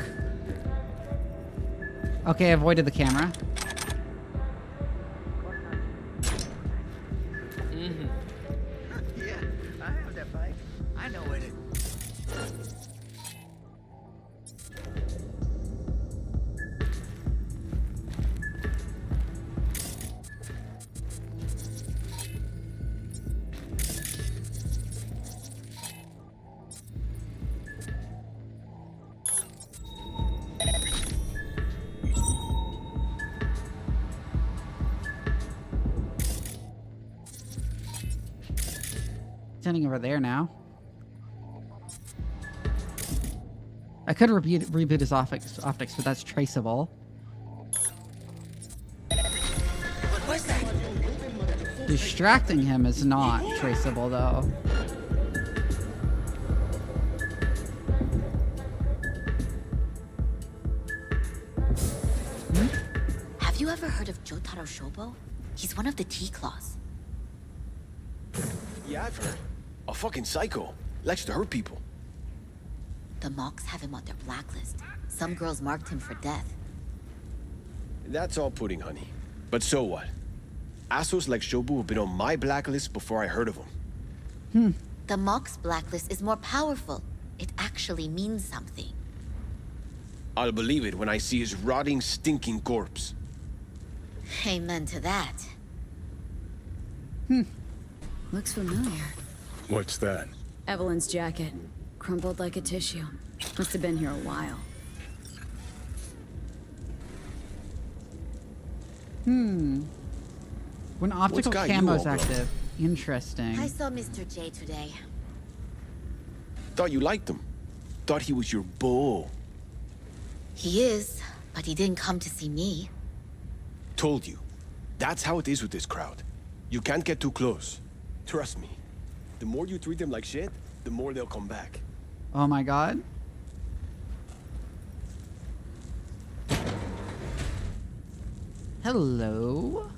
Okay, I avoided the camera. Yeah, I have that bike. I know it. standing over there now. I could reboot his optics, but that's traceable. What was that? Distracting him is not traceable, though. Have you ever heard of Jotaro Shobo? He's one of the T-Claws. Yeah, I've heard. A fucking psycho. Likes to hurt people. The Mox have him on their blacklist. Some girls marked him for death. That's all pudding, honey. But so what? Assholes like Shobu have been on my blacklist before I heard of them. The Mox blacklist is more powerful. It actually means something. I'll believe it when I see his rotting, stinking corpse. Amen to that. Looks familiar. What's that? Evelyn's jacket. Crumpled like a tissue. Must have been here a while. When optical got you camo's all, bro? active. Interesting. I saw Mr. J today. Thought you liked him. Thought he was your beau. He is, but he didn't come to see me. Told you. That's how it is with this crowd. You can't get too close. Trust me. The more you treat them like shit, the more they'll come back. Oh my god. Hello.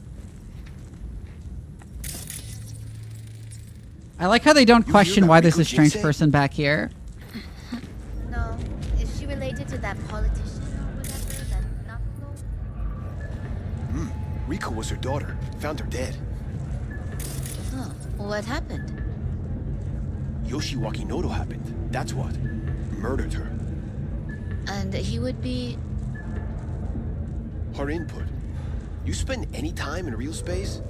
I like how they don't question why there's a strange person back here. No. Is she related to that politician or whatever? That knuckle? Riko was her daughter. Found her dead. Huh. What happened? Yoshiwaki Noto happened. That's what. Murdered her. And he would be... Her input. You spend any time in real space?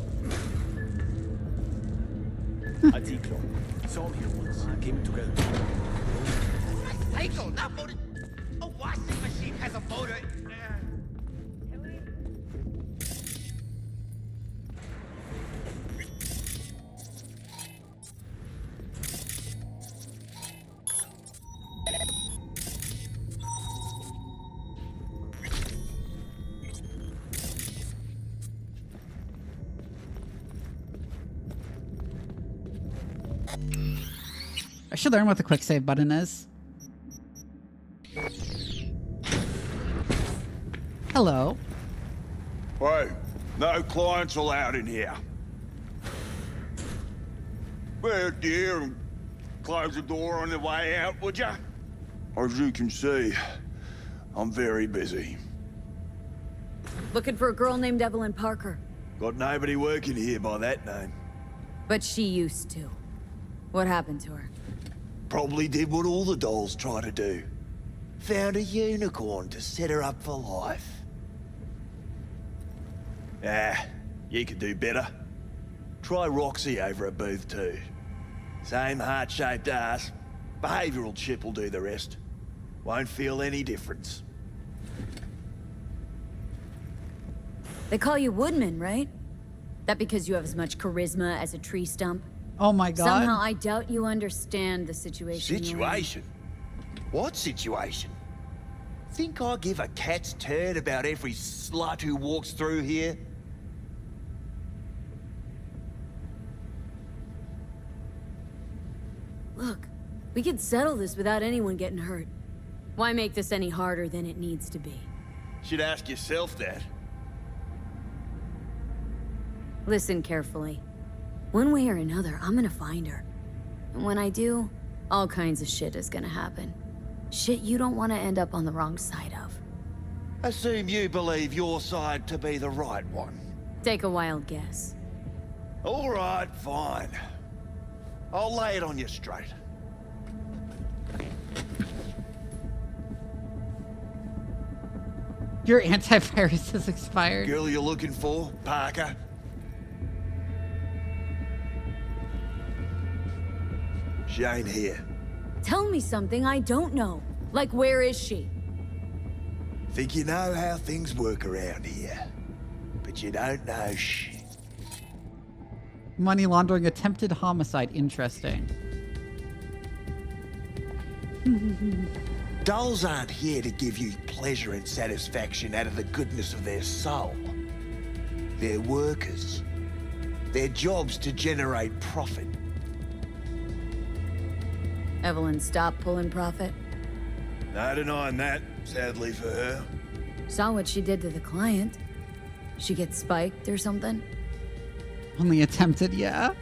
Adiklo. Saw him here once. Came together. Psycho, not motor. A washing machine has a motor. I should learn what the quick save button is. Hello. Hey, no clients allowed in here. Well, dear, and close the door on the way out, would ya? As you can see, I'm very busy. Looking for a girl named Evelyn Parker. Got nobody working here by that name. But she used to. What happened to her? Probably did what all the dolls try to do. Found a unicorn to set her up for life. Ah, you could do better. Try Roxy over at Booth 2. Same heart-shaped ass. Behavioral chip will do the rest. Won't feel any difference. They call you Woodman, right? That because you have as much charisma as a tree stump? Oh my god. Somehow I doubt you understand the situation. Situation? What situation? Think I give a cat's turd about every slut who walks through here? Look, we could settle this without anyone getting hurt. Why make this any harder than it needs to be? Should ask yourself that. Listen carefully. One way or another, I'm gonna find her. And when I do, all kinds of shit is gonna happen. Shit you don't want to end up on the wrong side of. Assume you believe your side to be the right one. Take a wild guess. All right, fine. I'll lay it on you straight. Your antivirus has expired. Girl you're looking for, Parker? She ain't here. Tell me something I don't know. Like, where is she? Think you know how things work around here. But you don't know shit. Money laundering, attempted homicide. Interesting. Dolls aren't here to give you pleasure and satisfaction out of the goodness of their soul. They're workers. Their job's to generate profit. Evelyn stopped pulling profit. No denying that, sadly for her. Saw what she did to the client. She gets spiked or something? Only attempted, yeah.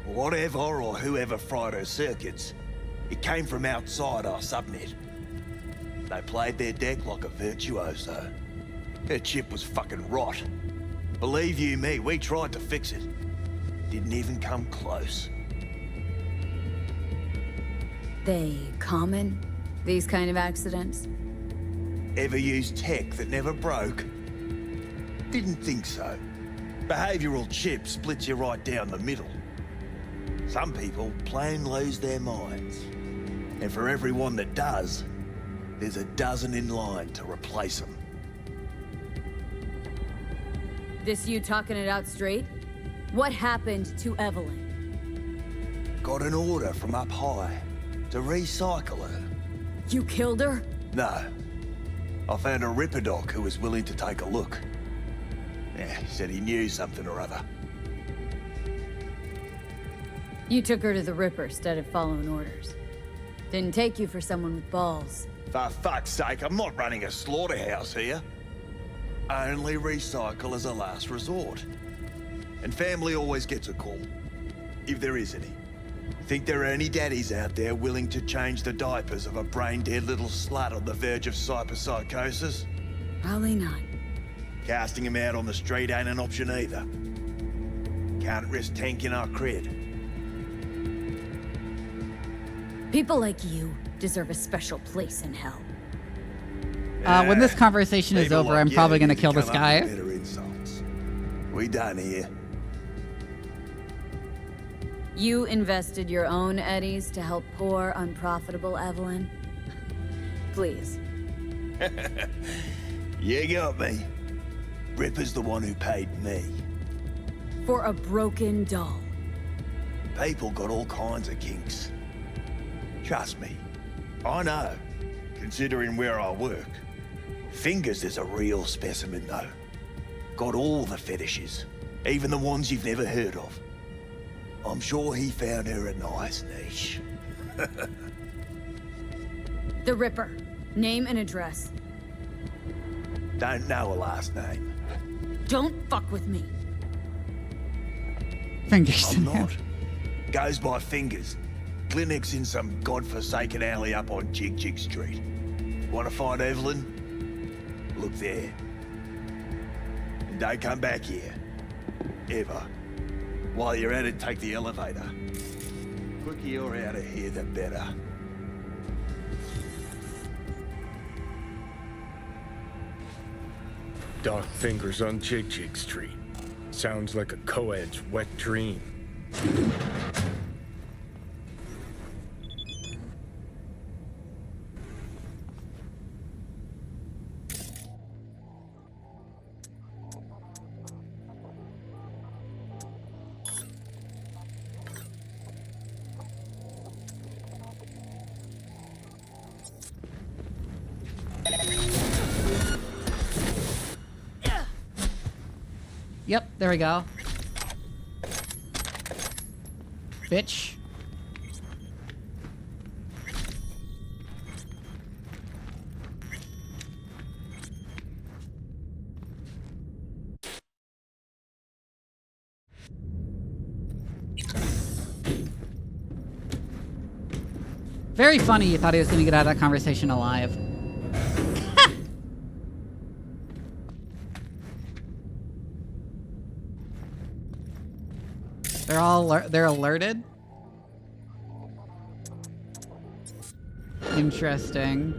Whatever or whoever fried her circuits, it came from outside our subnet. They played their deck like a virtuoso. Her chip was fucking rot. Believe you me, we tried to fix it. Didn't even come close. They common? These kind of accidents? Ever used tech that never broke? Didn't think so. Behavioral chip splits you right down the middle. Some people plain lose their minds. And for everyone that does, there's a dozen in line to replace them. This you talking it out straight? What happened to Evelyn? Got an order from up high to recycle her. You killed her? No. I found a Ripper doc who was willing to take a look. Yeah, he said he knew something or other. You took her to the Ripper instead of following orders. Didn't take you for someone with balls. For fuck's sake, I'm not running a slaughterhouse here. Only recycle as a last resort. And family always gets a call, if there is any. Think there are any daddies out there willing to change the diapers of a brain-dead little slut on the verge of cyberpsychosis? Probably not. Casting him out on the street ain't an option either. Can't risk tanking our cred. People like you deserve a special place in hell. When this conversation is People over, like I'm probably you gonna need kill come this up guy. with better insults. We done here. You invested your own eddies to help poor, unprofitable Evelyn? Please. You got me. Ripper's the one who paid me. For a broken doll. People got all kinds of kinks. Trust me, I know, considering where I work. Fingers is a real specimen, though. Got all the fetishes, even the ones you've never heard of. I'm sure he found her a nice niche. The Ripper. Name and address. Don't know a last name. Don't fuck with me. Fingers I'm not. Goes by Fingers. Clinic's in some godforsaken alley up on Jig Jig Street. Want to find Evelyn? Look there. And don't come back here. Ever. While you're at it, take the elevator. Quicker you're out of here, the better. Dark Fingers on Jig Jig Street. Sounds like a co-ed's wet dream. Yep, there we go. Bitch. Very funny you thought he was going to get out of that conversation alive. They're alerted? Interesting.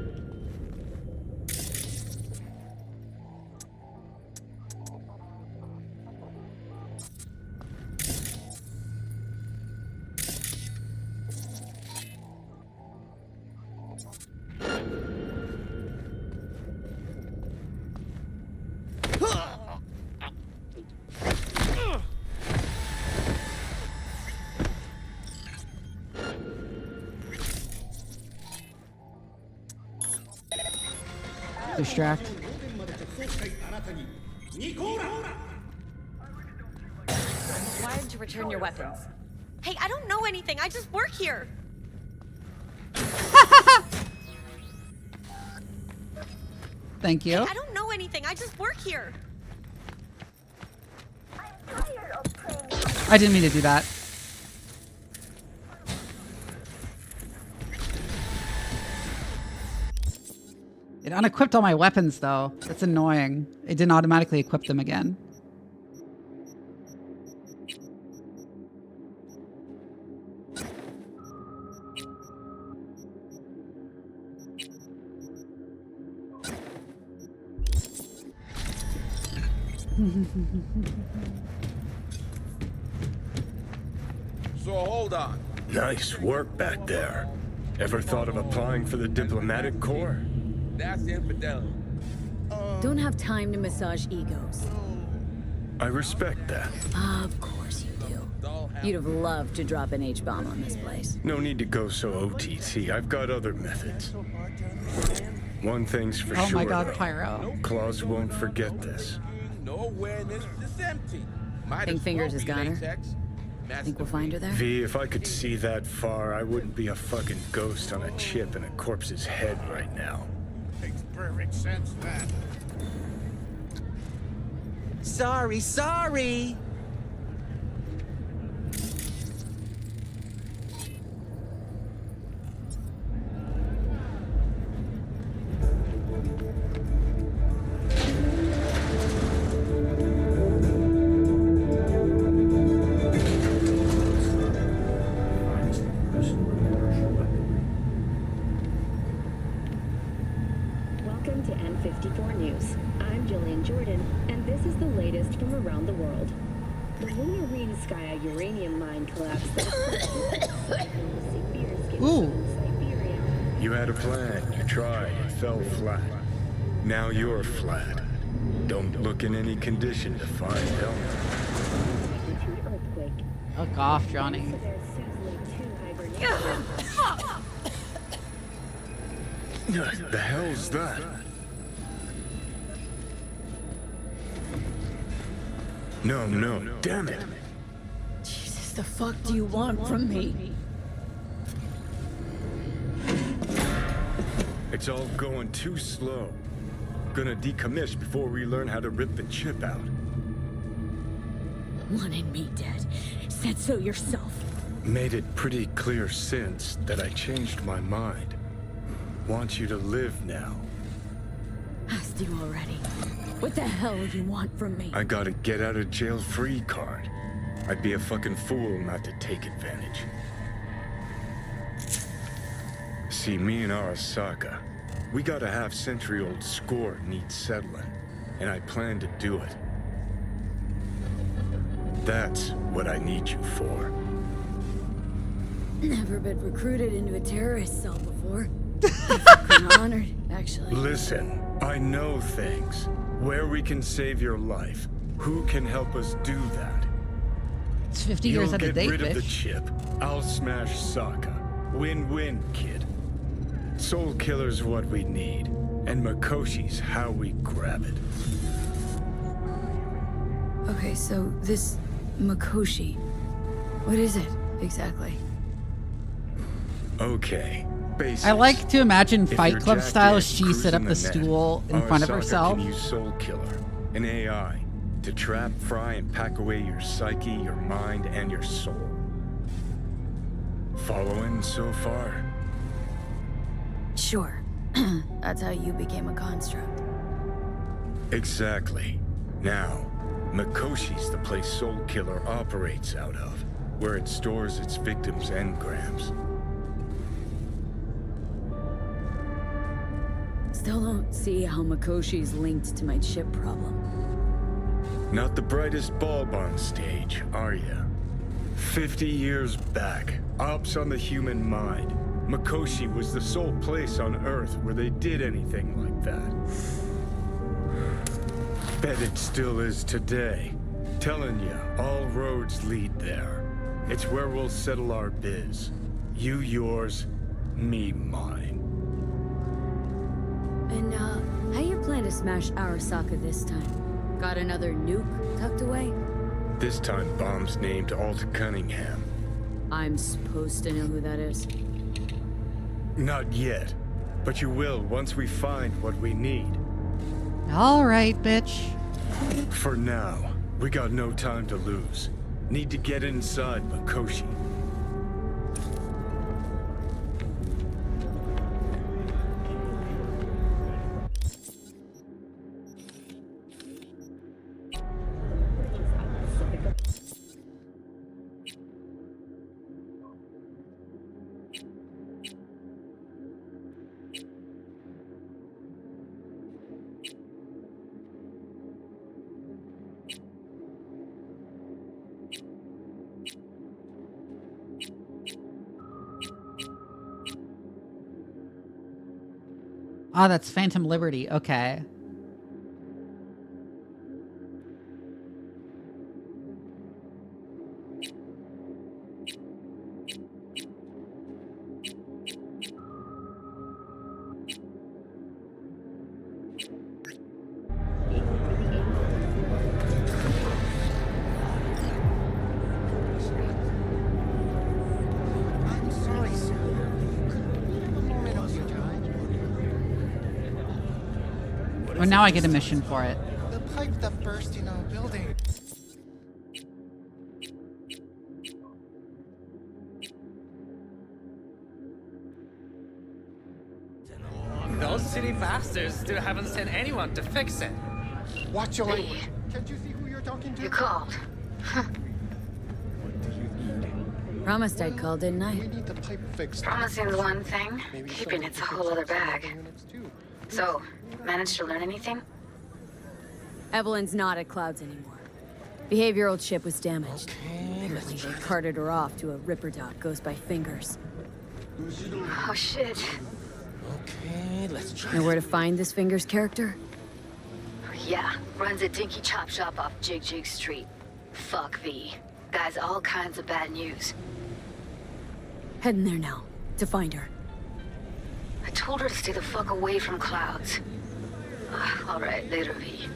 Distract. I'm required to return your weapons. Hey, I don't know anything. I just work here. Thank you. Hey, I don't know anything. I just work here. I didn't mean to do that. It unequipped all my weapons, though. That's annoying. It didn't automatically equip them again. So hold on. Nice work back there. Ever thought of applying for the diplomatic corps? That's infidelity. Don't have time to massage egos. I respect that. Of course you do. You'd have loved to drop an H-bomb on this place. No need to go so OTT. I've got other methods. One thing's for Oh sure. my God, though. Pyro. Claus won't forget this. No awareness, just empty. Think Fingers is got her? Think we'll find her there? V, if I could see that far, I wouldn't be a fucking ghost on a chip in a corpse's head right now. Makes perfect sense, that. Sorry. Welcome to N54 News. I'm Jillian Jordan, and this is the latest from around the world. The lunar Rinskaya uranium mine collapsed. Ooh. You had a plan, you tried, it fell flat. Now you're flat. Don't look in any condition to find help. Fuck off, Johnny. The hell's that? No, damn it. Jesus, the fuck do you want from me? It's all going too slow. Gonna decommiss before we learn how to rip the chip out. Wanted me dead. Said so yourself. Made it pretty clear since that I changed my mind. Want you to live now. Asked you already. What the hell do you want from me? I got a get out of jail free card. I'd be a fucking fool not to take advantage. See, me and Arasaka, we got a half-century-old score needs settling, and I plan to do it. That's what I need you for. Never been recruited into a terrorist cell before. I'm honored, actually. Listen, I know things. Where we can save your life. Who can help us do that? It's 50 years out of date, You'll get rid of the bitch. chip. I'll smash Sokka. Win-win, kid. Soul Killer's what we need, and Makoshi's how we grab it. Okay, so this Makoshi, what is it exactly? Okay, basics. I like to imagine If Fight you're Club Jack style. Jack She set up cruising the net, stool in front of Arasaka herself. can use Soul Killer, an AI, to trap, fry, and pack away your psyche, your mind, and your soul. Following so far? Sure. That's how you became a construct. Exactly. Now, Makoshi's the place Soul Killer operates out of, where it stores its victims' engrams. Still don't see how Makoshi's linked to my chip problem. Not the brightest bulb on stage, are ya? 50 years back, ops on the human mind. Makoshi was the sole place on Earth where they did anything like that. Bet it still is today. Telling ya, all roads lead there. It's where we'll settle our biz. You yours, me mine. And, how you to smash Arasaka this time? Got another nuke tucked away? This time, bomb's named Alt Cunningham. I'm supposed to know who that is. Not yet, but you will once we find what we need. All right, bitch. For now, we got no time to lose. Need to get inside Makoshi. Oh, that's Phantom Liberty. Okay. Oh, now I get a mission for it. The pipe that burst in our building. Those city bastards still haven't sent anyone to fix it. Watch your language. Can't you see who you're talking to? You called. Promised I'd call, didn't I? We need the pipe fixed. Promising's one thing, keeping it's a whole other bag. So, managed to learn anything? Evelyn's not at Clouds anymore. Behavioral chip was damaged. Apparently they carted her off to a ripper dock goes by Fingers. Oh shit. Okay, let's try. Know where to find this Fingers character? Yeah, runs a dinky chop shop off Jig Jig Street. Fuck V. Guy's all kinds of bad news. Heading there now, to find her. I told her to stay the fuck away from Clouds. Alright, later, V.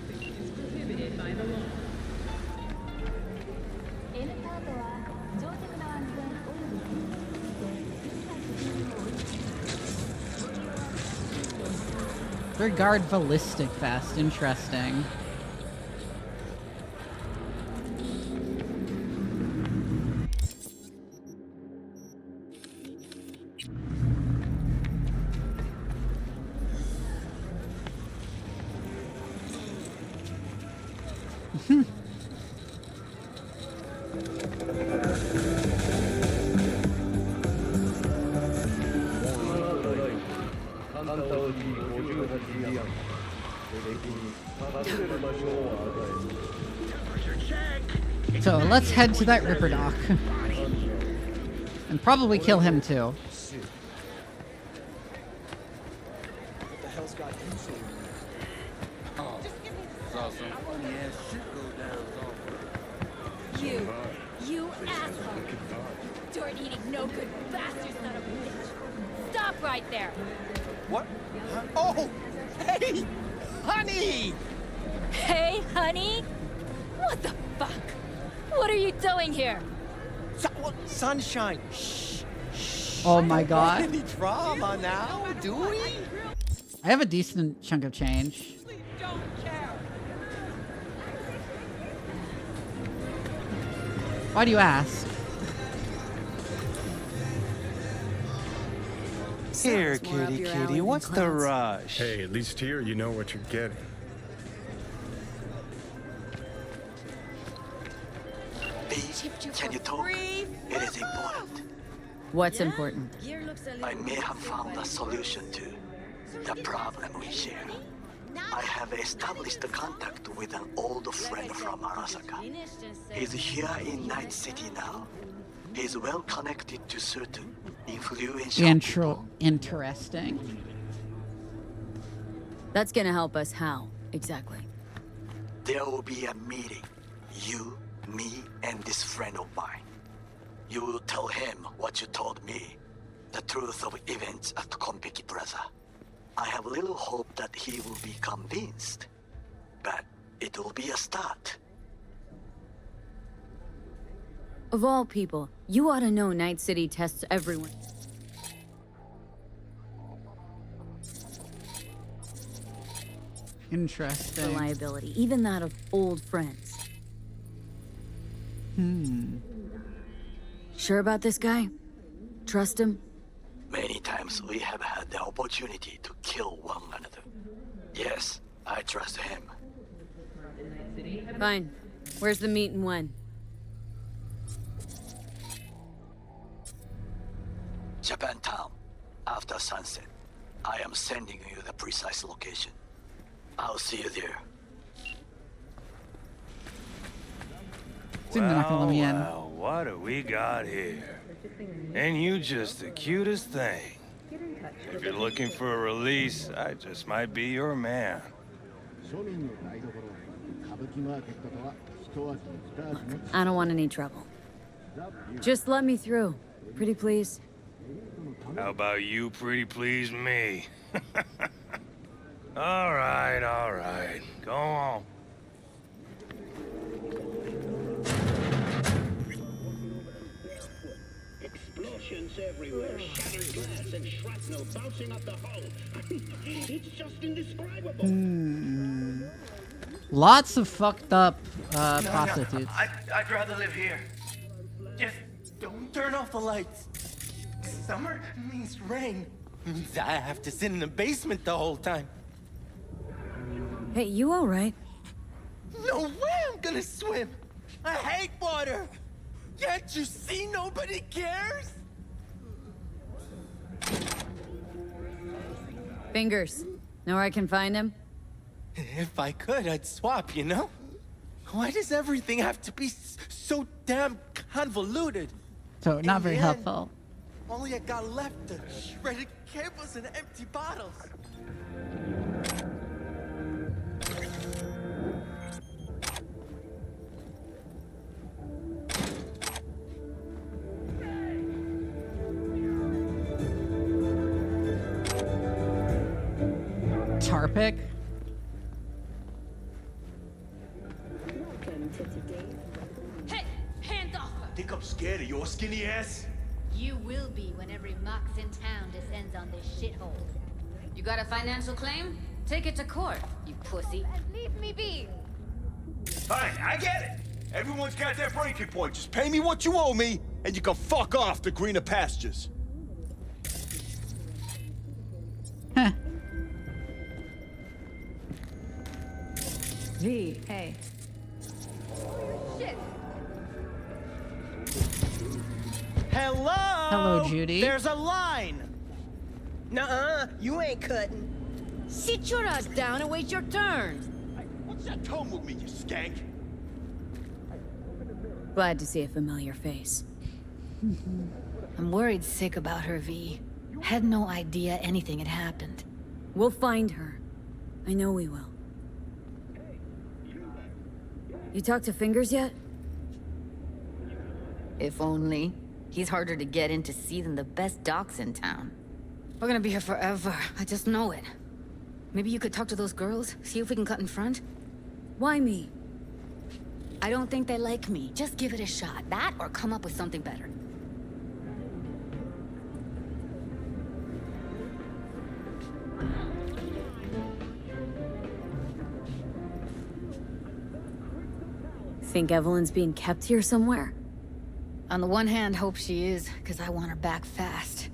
Regard ballistic vest. Interesting. So let's head to that Ripper Dock. And probably kill him too. What the hell's got you so weird? Saw some funny ass shit go down. You asshole! Dirt-eating, no-good bastard son of a bitch! Stop right there! What? Oh! Hey! Honey! Hey, honey? What the fuck? What are you doing here? Sunshine! Shh! Shh! Oh my god. Any drama now, do we? I have a decent chunk of change. Why do you ask? Here, kitty, what's the rush? Hey, at least here you know what you're getting. Can you talk? It is important. What's important? I may have found a solution to the problem we share. I have established a contact with an old friend from Arasaka. He's here in Night City now. He's well connected to certain influential Interesting. That's gonna help us how, exactly? There will be a meeting. You, me, and this friend of mine. You will tell him what you told me. The truth of events at Konpeki Plaza. I have little hope that he will be convinced. But it will be a start. Of all people, you ought to know Night City tests everyone. Interesting. Reliability, even that of old friends. Sure about this guy? Trust him? Many times we have had the opportunity to kill one another. Yes, I trust him. Fine. Where's the meet and when? Japantown, after sunset. I am sending you the precise location. I'll see you there. They're not gonna let me in. Well, what do we got here? And you just the cutest thing. If you're looking for a release, I just might be your man. I don't want any trouble. Just let me through. Pretty please. How about you pretty please me? All right. Go on. Explosions everywhere, shattered glass and shrapnel bouncing off the hull. It's just indescribable. Lots of fucked up prostitutes. I'd rather live here. Just don't turn off the lights. Summer means rain. Means I have to sit in the basement the whole time. Hey, you alright? No way I'm gonna swim. I hate water. Can't you see nobody cares? Fingers. Know where I can find him? If I could, I'd swap, you know? Why does everything have to be so damn convoluted? So, not very In the end, helpful. all I got left are shredded cables and empty bottles. Tarpic? Hey, hands off her! Think I'm scared of your skinny ass? You will be when every mox in town descends on this shithole. You got a financial claim? Take it to court, you pussy. Leave me be. Fine, I get it. Everyone's got their breaking point. Just pay me what you owe me, and you can fuck off to greener pastures. V, hey. Shit. Hello? Hello, Judy. There's a line. Nuh-uh, you ain't cutting. Sit your ass down and wait your turn. What's that tone with me, you skank? Glad to see a familiar face. I'm worried sick about her, V. Had no idea anything had happened. We'll find her. I know we will. You talked to Fingers yet? If only. He's harder to get in to see than the best docs in town. We're gonna be here forever. I just know it. Maybe you could talk to those girls, see if we can cut in front? Why me? I don't think they like me. Just give it a shot. That or come up with something better. Think Evelyn's being kept here somewhere? On the one hand, hope she is, because I want her back fast.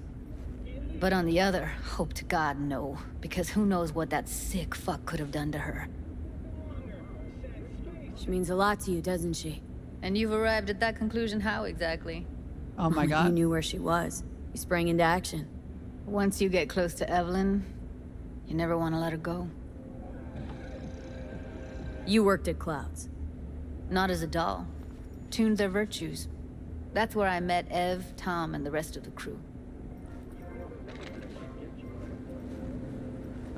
But on the other, hope to God no, because who knows what that sick fuck could have done to her. She means a lot to you, doesn't she? And you've arrived at that conclusion how exactly? Oh my god. You knew where she was. You sprang into action. Once you get close to Evelyn, you never want to let her go. You worked at Clouds. Not as a doll. Tuned their virtues. That's where I met Ev, Tom, and the rest of the crew.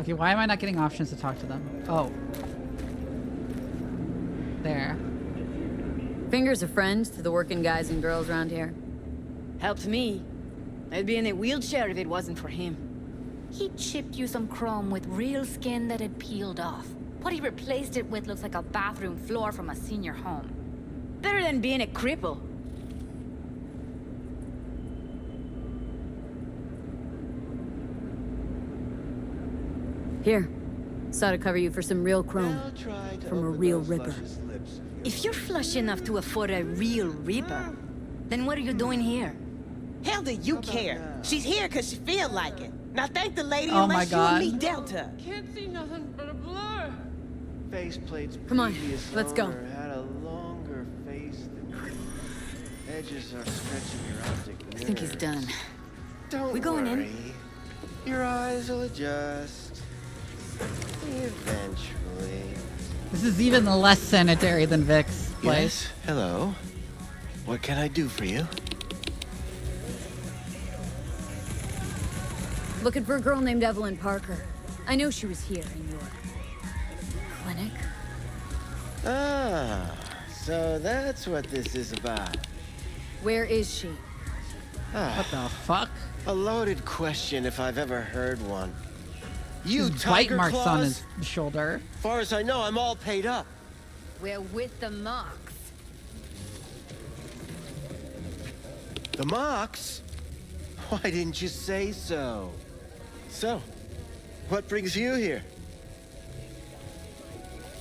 Okay, why am I not getting options to talk to them? Oh. There. Fingers a friend to the working guys and girls around here. Helped me. I'd be in a wheelchair if it wasn't for him. He chipped you some chrome with real skin that had peeled off. What he replaced it with looks like a bathroom floor from a senior home. Better than being a cripple. Here. Saw to cover you for some real chrome. From a real ripper. If you're flush enough to afford a real reaper, then what are you doing here? Hell do you care? She's here because she feel like it. Now thank the lady Oh my unless you and God. me dealt her. Can't see nothing but a blur. Faceplate's Come on, previous let's go. owner had a longer face than you. Edges are stretching your optic nerves. I think he's done. Don't We going in? worry. Your eyes will adjust. Eventually. This is even less sanitary than Vic's place. Yes, hello. What can I do for you? Looking for a girl named Evelyn Parker. I know she was here in your clinic. Ah, so that's what this is about. Where is she? Ah, What the fuck? a loaded question if I've ever heard one. You His bite tiger marks claws? on his shoulder. Far as I know, I'm all paid up. We're with the Mox. The Mox? Why didn't you say so? So, what brings you here?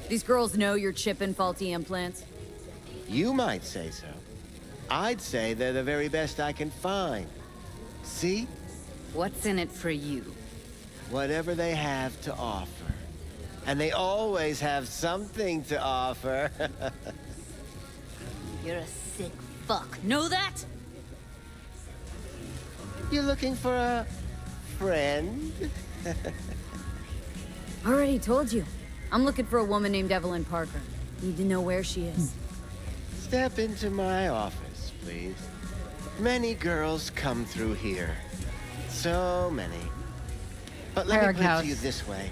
These girls know you're chipping faulty implants. You might say so. I'd say they're the very best I can find. See? What's in it for you? Whatever they have to offer. And they always have something to offer. You're a sick fuck. Know that? You looking for a friend? Already told you. I'm looking for a woman named Evelyn Parker. Need to know where she is. Step into my office, please. Many girls come through here. So many. But let me put it to you this way.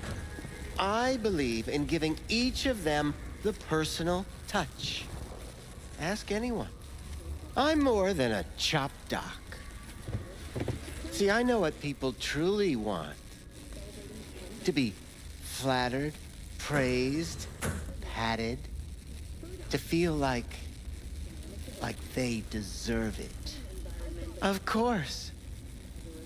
I believe in giving each of them the personal touch. Ask anyone. I'm more than a chop doc. See, I know what people truly want. To be flattered, praised, patted. To feel like they deserve it. Of course.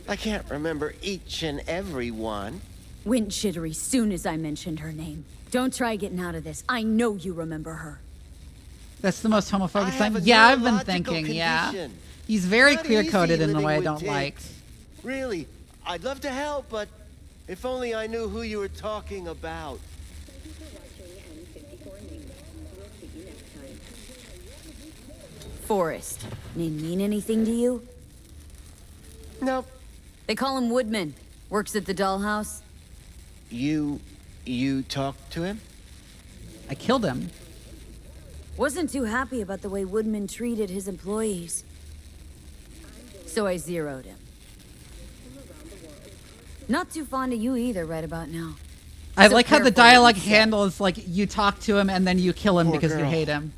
I can't remember each and every one. Went jittery soon as I mentioned her name. Don't try getting out of this. I know you remember her. That's the most homophobic I have thing. a Yeah, I've been neurological thinking, yeah. condition. He's very Not clear-coded easy in the way I living don't with like. dicks. Really, I'd love to help, but if only I knew who you were talking about. Forrest. Name mean anything to you? Nope. They call him Woodman. Works at the dollhouse. You talked to him? I killed him. Wasn't too happy about the way Woodman treated his employees. So I zeroed him. Not too fond of you either right about now. I So like how the careful what you dialogue say. handles like you talk to him and then you kill him Poor because you girl. hate him.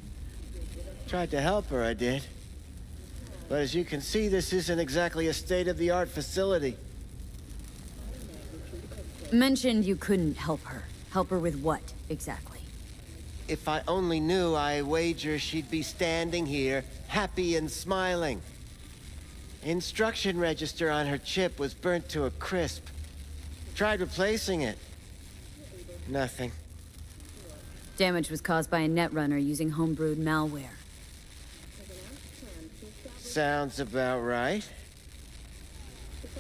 Tried to help her, I did. But as you can see, this isn't exactly a state-of-the-art facility. Mentioned you couldn't help her. Help her with what, exactly? If I only knew, I wager she'd be standing here, happy and smiling. Instruction register on her chip was burnt to a crisp. Tried replacing it. Nothing. Damage was caused by a netrunner using homebrewed malware. Sounds about right.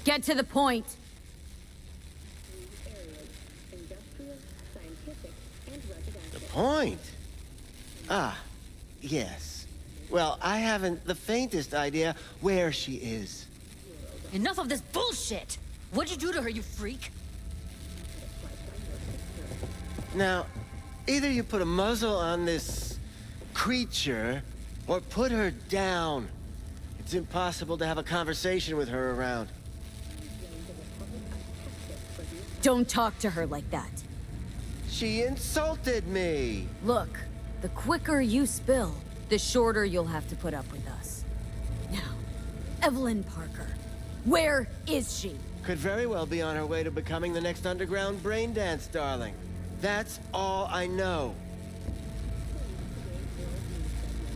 Get to the point! The point? Ah, yes. Well, I haven't the faintest idea where she is. Enough of this bullshit! What'd you do to her, you freak? Now, either you put a muzzle on this creature, or put her down. It's impossible to have a conversation with her around. Don't talk to her like that. She insulted me! Look, the quicker you spill, the shorter you'll have to put up with us. Now, Evelyn Parker. Where is she? Could very well be on her way to becoming the next underground brain dance darling. That's all I know.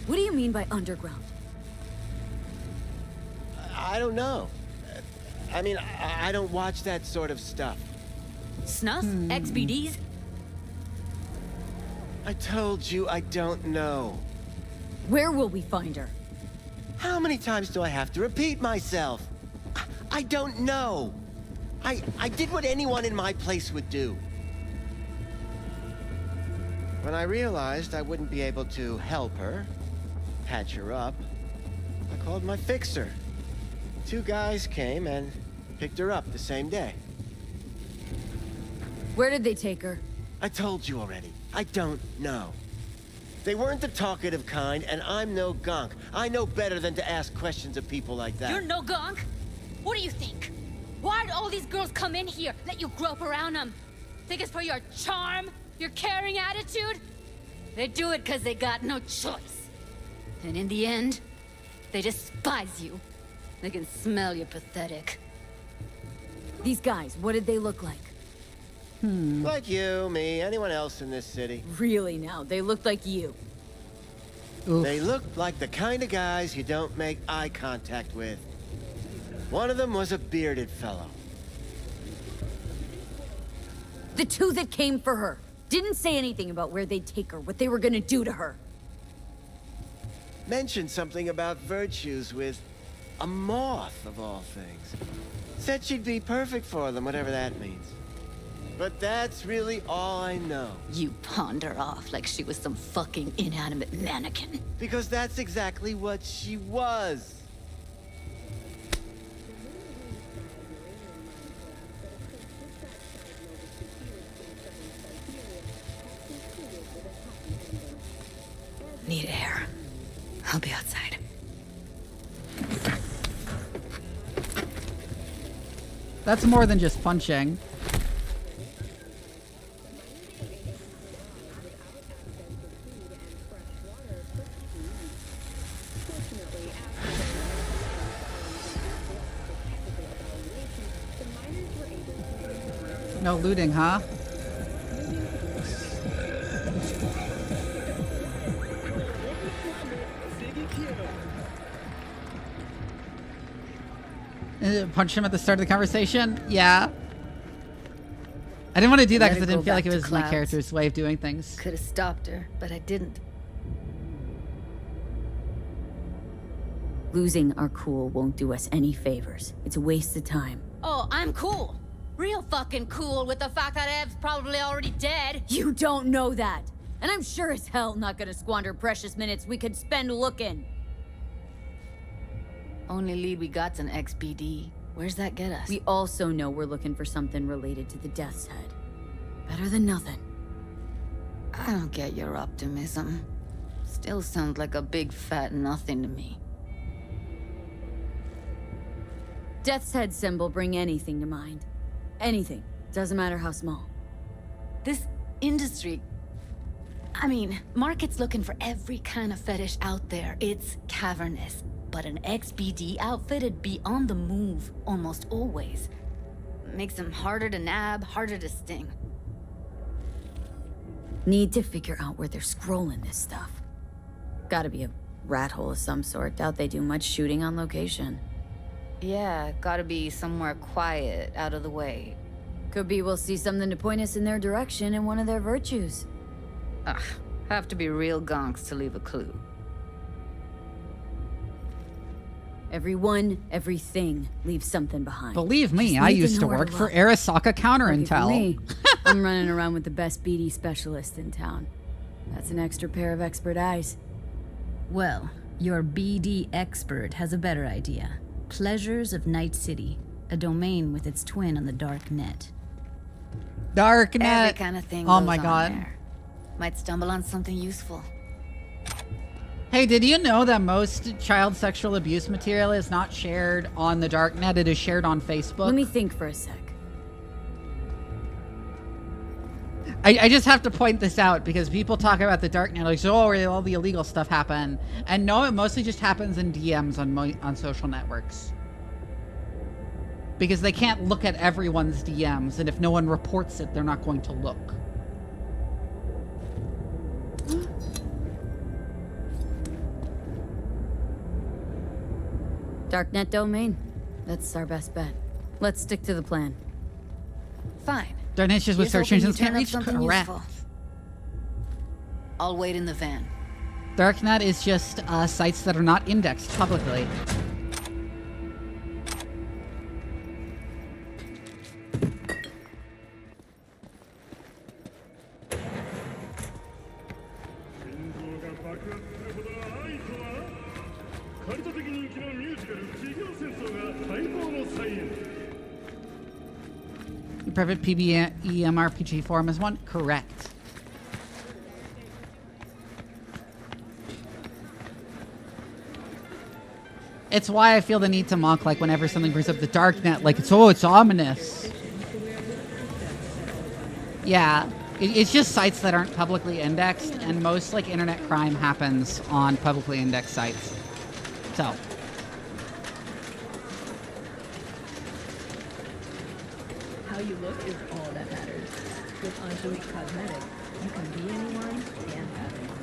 What do you mean by underground? I don't know. I mean, I don't watch that sort of stuff. Snuff? XBDs? I told you I don't know. Where will we find her? How many times do I have to repeat myself? I don't know. I did what anyone in my place would do. When I realized I wouldn't be able to help her, patch her up, I called my fixer. 2 guys came and picked her up the same day. Where did they take her? I told you already. I don't know. They weren't the talkative kind, and I'm no gonk. I know better than to ask questions of people like that. You're no gonk? What do you think? Why'd all these girls come in here, let you grope around them? Think it's for your charm? Your caring attitude? They do it because they got no choice. And in the end, they despise you. They can smell you're pathetic. These guys, what did they look like? Like you, me, anyone else in this city. Really now, they looked like you. Oof. They looked like the kind of guys you don't make eye contact with. One of them was a bearded fellow. The 2 that came for her didn't say anything about where they'd take her, what they were gonna do to her. Mentioned something about virtues with a moth, of all things. Said she'd be perfect for them, whatever that means. But that's really all I know. You pawned her off like she was some fucking inanimate mannequin. Because that's exactly what she was. Need air. I'll be outside. That's more than just punching. No looting, huh? Punch him at the start of the conversation? Yeah. I didn't want to do that because I didn't feel like it was my character's way of doing things. Could have stopped her, but I didn't. Losing our cool won't do us any favors. It's a waste of time. Oh, I'm cool. Real fucking cool with the fact that Ev's probably already dead. You don't know that. And I'm sure as hell not gonna squander precious minutes we could spend looking. Only lead we got's an XBD. Where's that get us? We also know we're looking for something related to the Death's Head. Better than nothing. I don't get your optimism. Still sounds like a big fat nothing to me. Death's Head symbol bring anything to mind. Anything. Doesn't matter how small. This industry... I mean, market's looking for every kind of fetish out there. It's cavernous. But an XBD outfit'd be on the move almost always. Makes them harder to nab, harder to sting. Need to figure out where they're scrolling this stuff. Gotta be a rat hole of some sort. Doubt they do much shooting on location. Yeah, gotta be somewhere quiet, out of the way. Could be we'll see something to point us in their direction in one of their virtues. Ugh, have to be real gonks to leave a clue. Everyone, everything leaves something behind. Believe me, I used to work for Arasaka Counter Intel. Me. I'm running around with the best BD specialist in town. That's an extra pair of expert eyes. Well, your BD expert has a better idea. Pleasures of Night City, a domain with its twin on the dark net. Dark net. Every kind of thing Oh goes my on god. there. Might stumble on something useful. Hey, did you know that most child sexual abuse material is not shared on the darknet? It is shared on Facebook. Let me think for a sec. I just have to point this out because people talk about the darknet like, oh, where all the illegal stuff happen. And no, it mostly just happens in DMs on social networks. Because they can't look at everyone's DMs, and if no one reports it, they're not going to look. Darknet domain. That's our best bet. Let's stick to the plan. Fine. Darknet's just with search engines can't reach. Correct. Correct. I'll wait in the van. Darknet is just sites that are not indexed publicly. Private PBEMRPG forum is one? Correct. It's why I feel the need to mock, like, whenever something brings up the darknet, like, it's ominous. Yeah. It's just sites that aren't publicly indexed, and most, like, internet crime happens on publicly indexed sites. So. How you look is all that matters. With Angelique Cosmetics, you can be anyone and have anyone.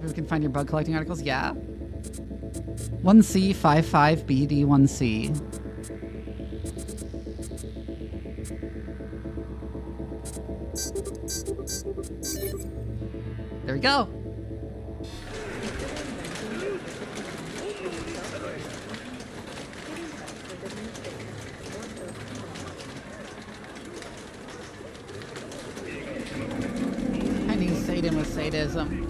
We can find your bug collecting articles. Yeah. 1C55BD1C. There we go. Finding Satan with sadism.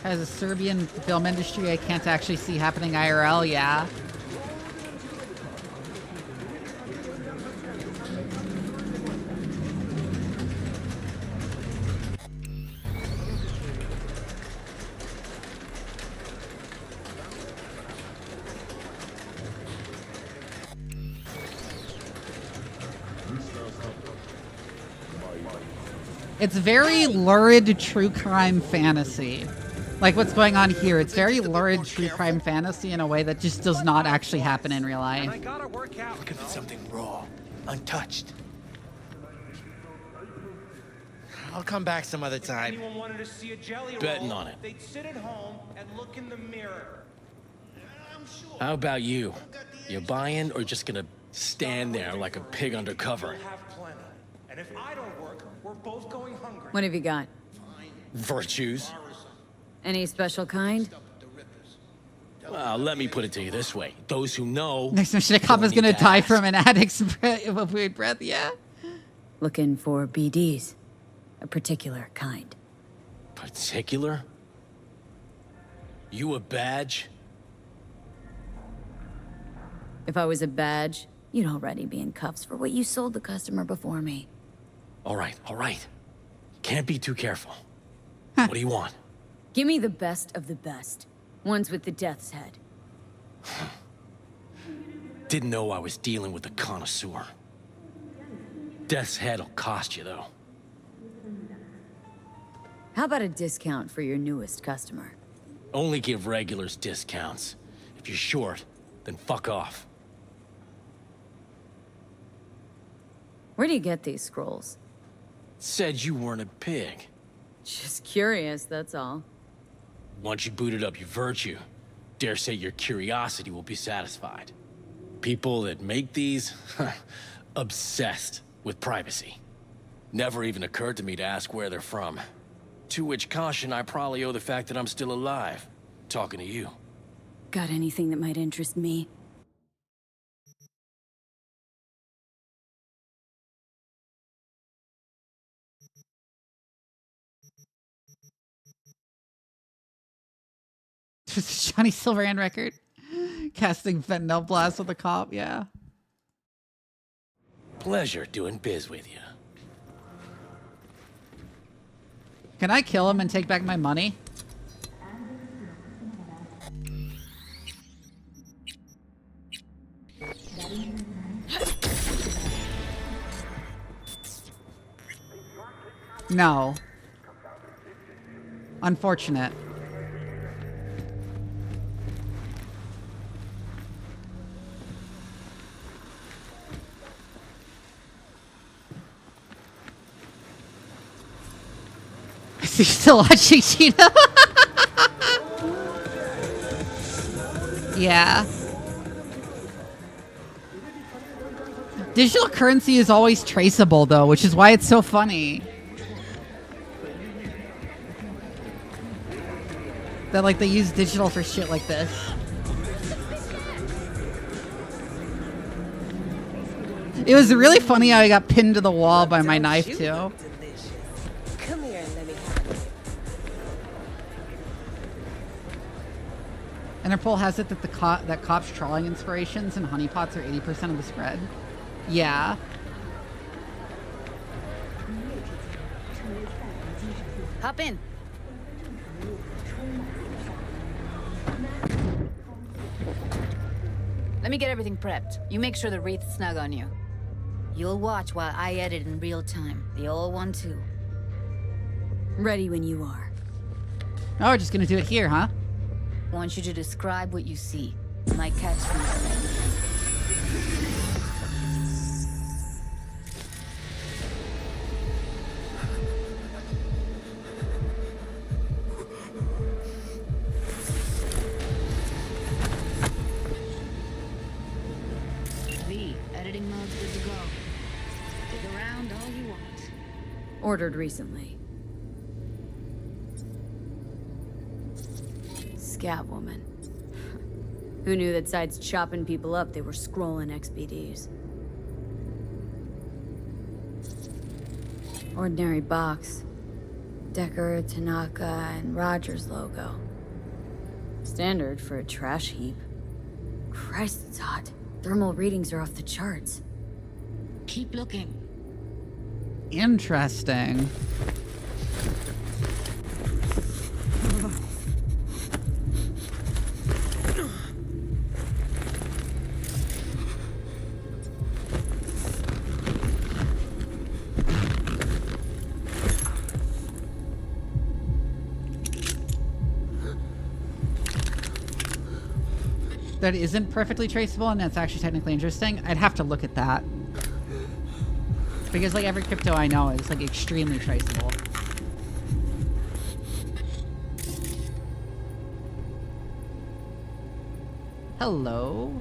As a Serbian film industry, I can't actually see happening IRL, yeah. It's very lurid true crime fantasy. Like what's going on here. It's very lurid true crime fantasy in a way that just does not actually happen in real life. Look if it's something raw, untouched. I'll come back some other time. Anyone wanted to see a jelly roll, betting on it. They'd sit at home and look in the mirror. How about you? You buying or just gonna stand there like a pig undercover? Have plenty. And if I don't work, we're both going hungry. What have you got? Virtues? Any special kind? Well, let me put it to you this way. Those who know... Next time Shinakawa's gonna die from an addict's weird breath, yeah? Looking for BDs. A particular kind. Particular? You a badge? If I was a badge, you'd already be in cuffs for what you sold the customer before me. All right, all right. Can't be too careful. What do you want? Give me the best of the best. Ones with the death's head. Didn't know I was dealing with a connoisseur. Death's head'll cost you, though. How about a discount for your newest customer? Only give regulars discounts. If you're short, then fuck off. Where do you get these scrolls? Said you weren't a pig. Just curious, that's all. Once you booted up your virtue, dare say your curiosity will be satisfied. People that make these, obsessed with privacy. Never even occurred to me to ask where they're from. To which caution I probably owe the fact that I'm still alive, talking to you. Got anything that might interest me? Johnny Silverhand record. Casting fentanyl blast with a cop, yeah. Pleasure doing biz with you. Can I kill him and take back my money? No. Unfortunate. Is he still watching Cheetah? Yeah. Digital currency is always traceable, though, which is why it's so funny. That, like, they use digital for shit like this. It was really funny how I got pinned to the wall by my knife, too. Come here and let me have it. Interpol has it that that cops' trawling inspirations and honeypots are 80% of the spread. Yeah. Hop in. Let me get everything prepped. You make sure the wreath's snug on you. You'll watch while I edit in real time. The old one, too. Ready when you are. Oh, we're just gonna do it here, huh? Want you to describe what you see. My catchphrase. Editing mode's good to go. Dig around all you want. Ordered recently. Scab woman. Who knew that besides chopping people up, they were scrolling XBDs? Ordinary box. Decker, Tanaka, and Rogers logo. Standard for a trash heap. Christ, it's hot. Thermal readings are off the charts. Keep looking. Interesting. That isn't perfectly traceable, and that's actually technically interesting. I'd have to look at that. Because, like, every crypto I know is, like, extremely traceable. Hello?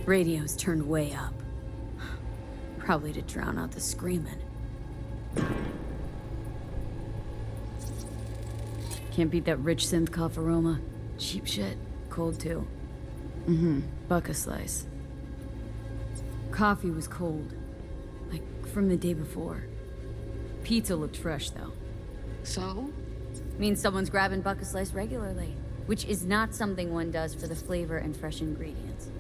Radio's turned way up. Probably to drown out the screaming. Can't beat that rich synth cough aroma. Cheap shit. Cold too. Buck a slice. Coffee was cold. Like from the day before. Pizza looked fresh though. So? Means someone's grabbing buck a slice regularly. Which is not something one does for the flavor and fresh ingredients.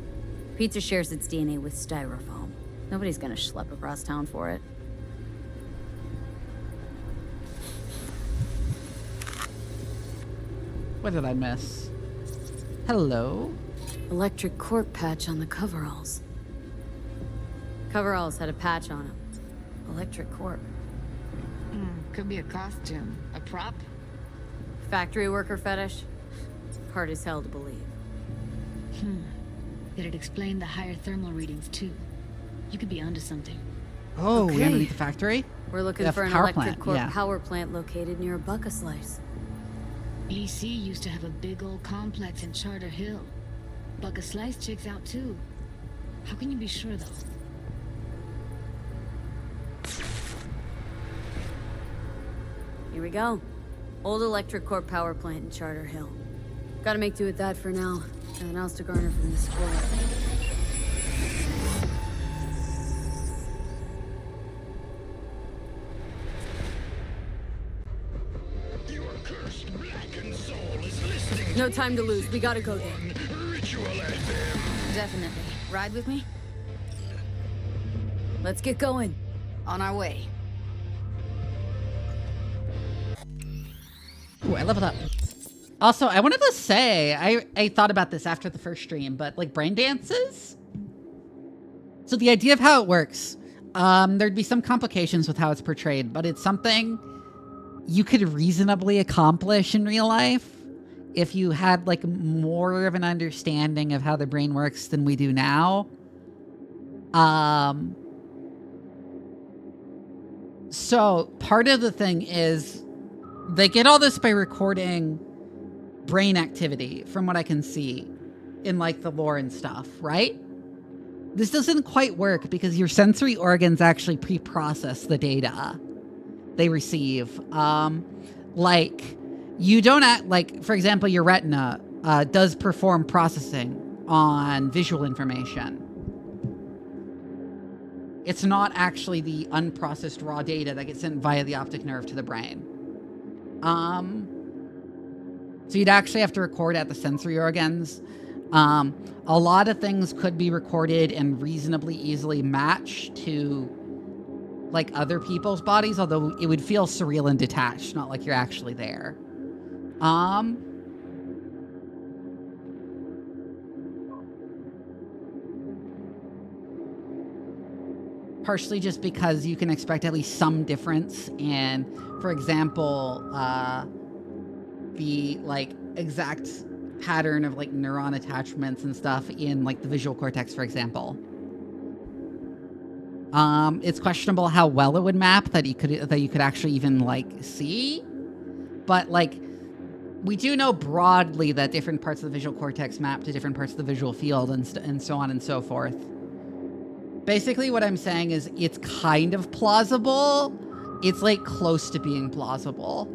Pizza shares its DNA with styrofoam. Nobody's gonna schlep across town for it. What did I miss? Hello? Electric cork patch on the coveralls. Coveralls had a patch on them. Electric Corp. Could be a costume. A prop? Factory worker fetish? Hard as hell to believe. Did it explain the higher thermal readings, too? You could be onto something. Oh, Okay. we underneath the factory? We're looking Yeah, for an power electric plant, Corp yeah. power plant located near a Bucka Slice. EC used to have a big old complex in Charter Hill. Bucka Slice checks out, too. How can you be sure, though? Here we go. Old electric Corp power plant in Charter Hill. Gotta make do with that for now. Nothing else to garner from this squad. No time to lose. We gotta go there. Definitely. Ride with me? Let's get going. On our way. Ooh, I leveled up. Also, I wanted to say, I thought about this after the first stream, but like brain dances? So the idea of how it works, there'd be some complications with how it's portrayed, but it's something you could reasonably accomplish in real life if you had like more of an understanding of how the brain works than we do now. So part of the thing is they get all this by recording brain activity from what I can see in like the lore and stuff, right? This doesn't quite work because your sensory organs actually pre-process the data they receive. Like you don't act like, for example, your retina does perform processing on visual information. It's not actually the unprocessed raw data that gets sent via the optic nerve to the brain. So you'd actually have to record at the sensory organs. A lot of things could be recorded and reasonably easily matched to like other people's bodies, although it would feel surreal and detached, not like you're actually there. Partially just because you can expect at least some difference in, for example, the like exact pattern of like neuron attachments and stuff in like the visual cortex, for example. It's questionable how well it would map that you could actually even like see, but like we do know broadly that different parts of the visual cortex map to different parts of the visual field and so on and so forth. Basically, what I'm saying is it's kind of plausible. It's like close to being plausible.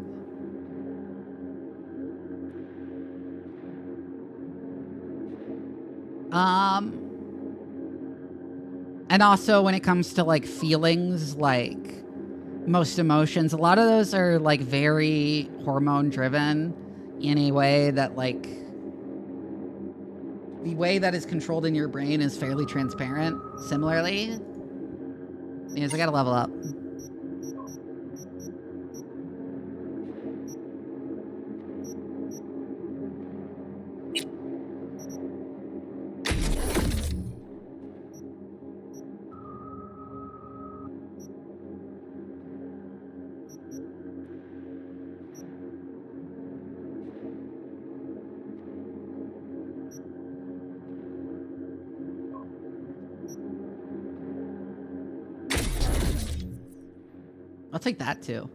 And also when it comes to like feelings, like most emotions, a lot of those are like very hormone driven in a way that like the way that is controlled in your brain is fairly transparent. Similarly, yes, I gotta level up. I'll take that too.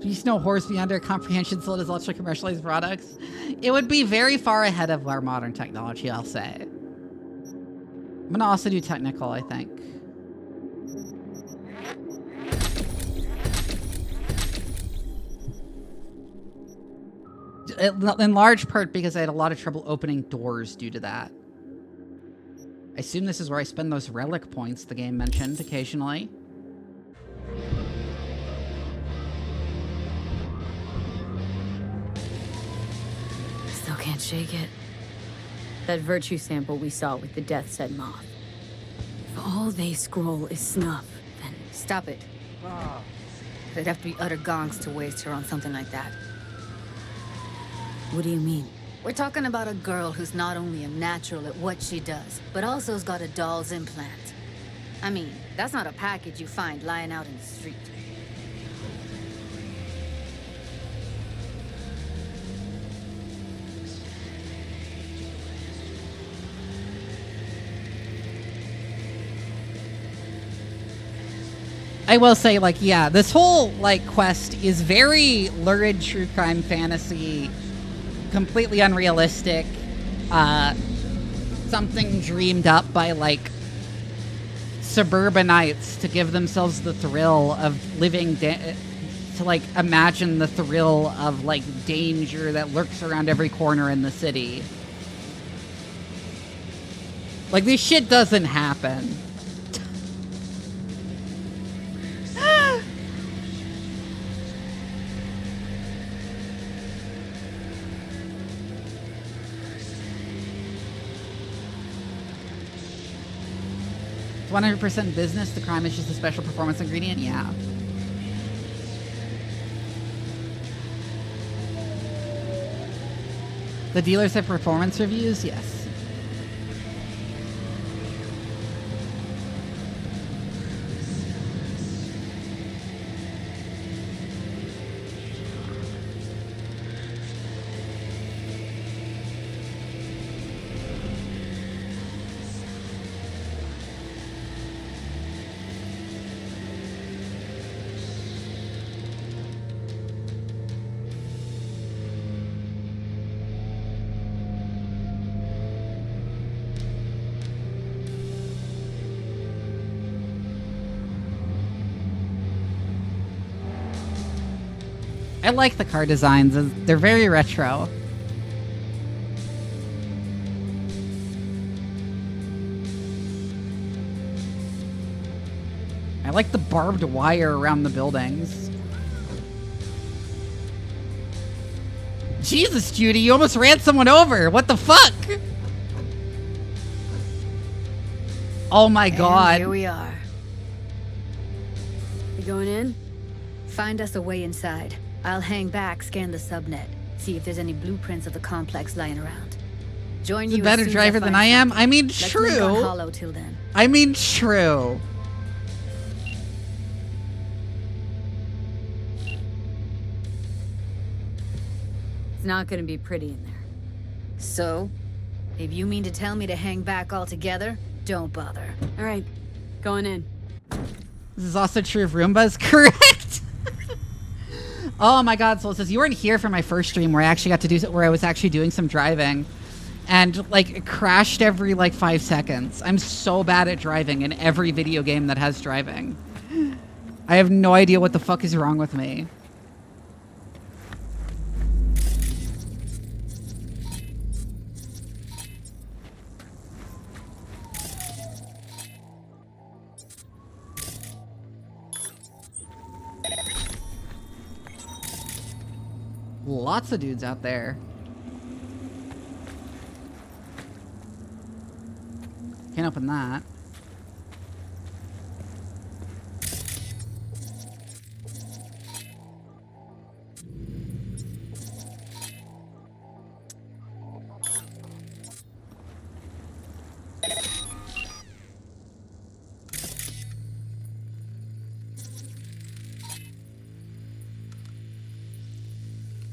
There's no horse beyond our comprehension sold as ultra commercialized products. It would be very far ahead of our modern technology, I'll say. I'm gonna also do technical, I think. In large part because I had a lot of trouble opening doors due to that. I assume this is where I spend those relic points the game mentioned occasionally. can't shake it. That virtue sample we saw with the Death's Head moth. If all they scroll is snuff, then... Stop it. They'd have to be utter gonks to waste her on something like that. What do you mean? We're talking about a girl who's not only a natural at what she does, but also has got a doll's implant. I mean, that's not a package you find lying out in the street. I will say, like, yeah, this whole, like, quest is very lurid true crime fantasy, completely unrealistic, something dreamed up by, like, suburbanites to give themselves the thrill of living, to, like, imagine the thrill of, like, danger that lurks around every corner in the city. Like, this shit doesn't happen. It's 100% business. The crime is just a special performance ingredient. Yeah. The dealers have performance reviews. Yes. I like the car designs. They're very retro. I like the barbed wire around the buildings. Jesus, Judy, you almost ran someone over. What the fuck? Oh my god. Here we are. You going in? Find us a way inside. I'll hang back, scan the subnet, see if there's any blueprints of the complex lying around. Join He's you a better driver than I am. I mean, Let's true. link on Hollow till then. I mean, true. It's not gonna be pretty in there. So, if you mean to tell me to hang back altogether, don't bother. All right, going in. This is also true of Roombas, correct? Oh my god, Soul says, you weren't here for my first stream where I actually got to do, where I was actually doing some driving. And, like, it crashed every, like, 5 seconds. I'm so bad at driving in every video game that has driving. I have no idea what the fuck is wrong with me. Lots of dudes out there. Can't open that.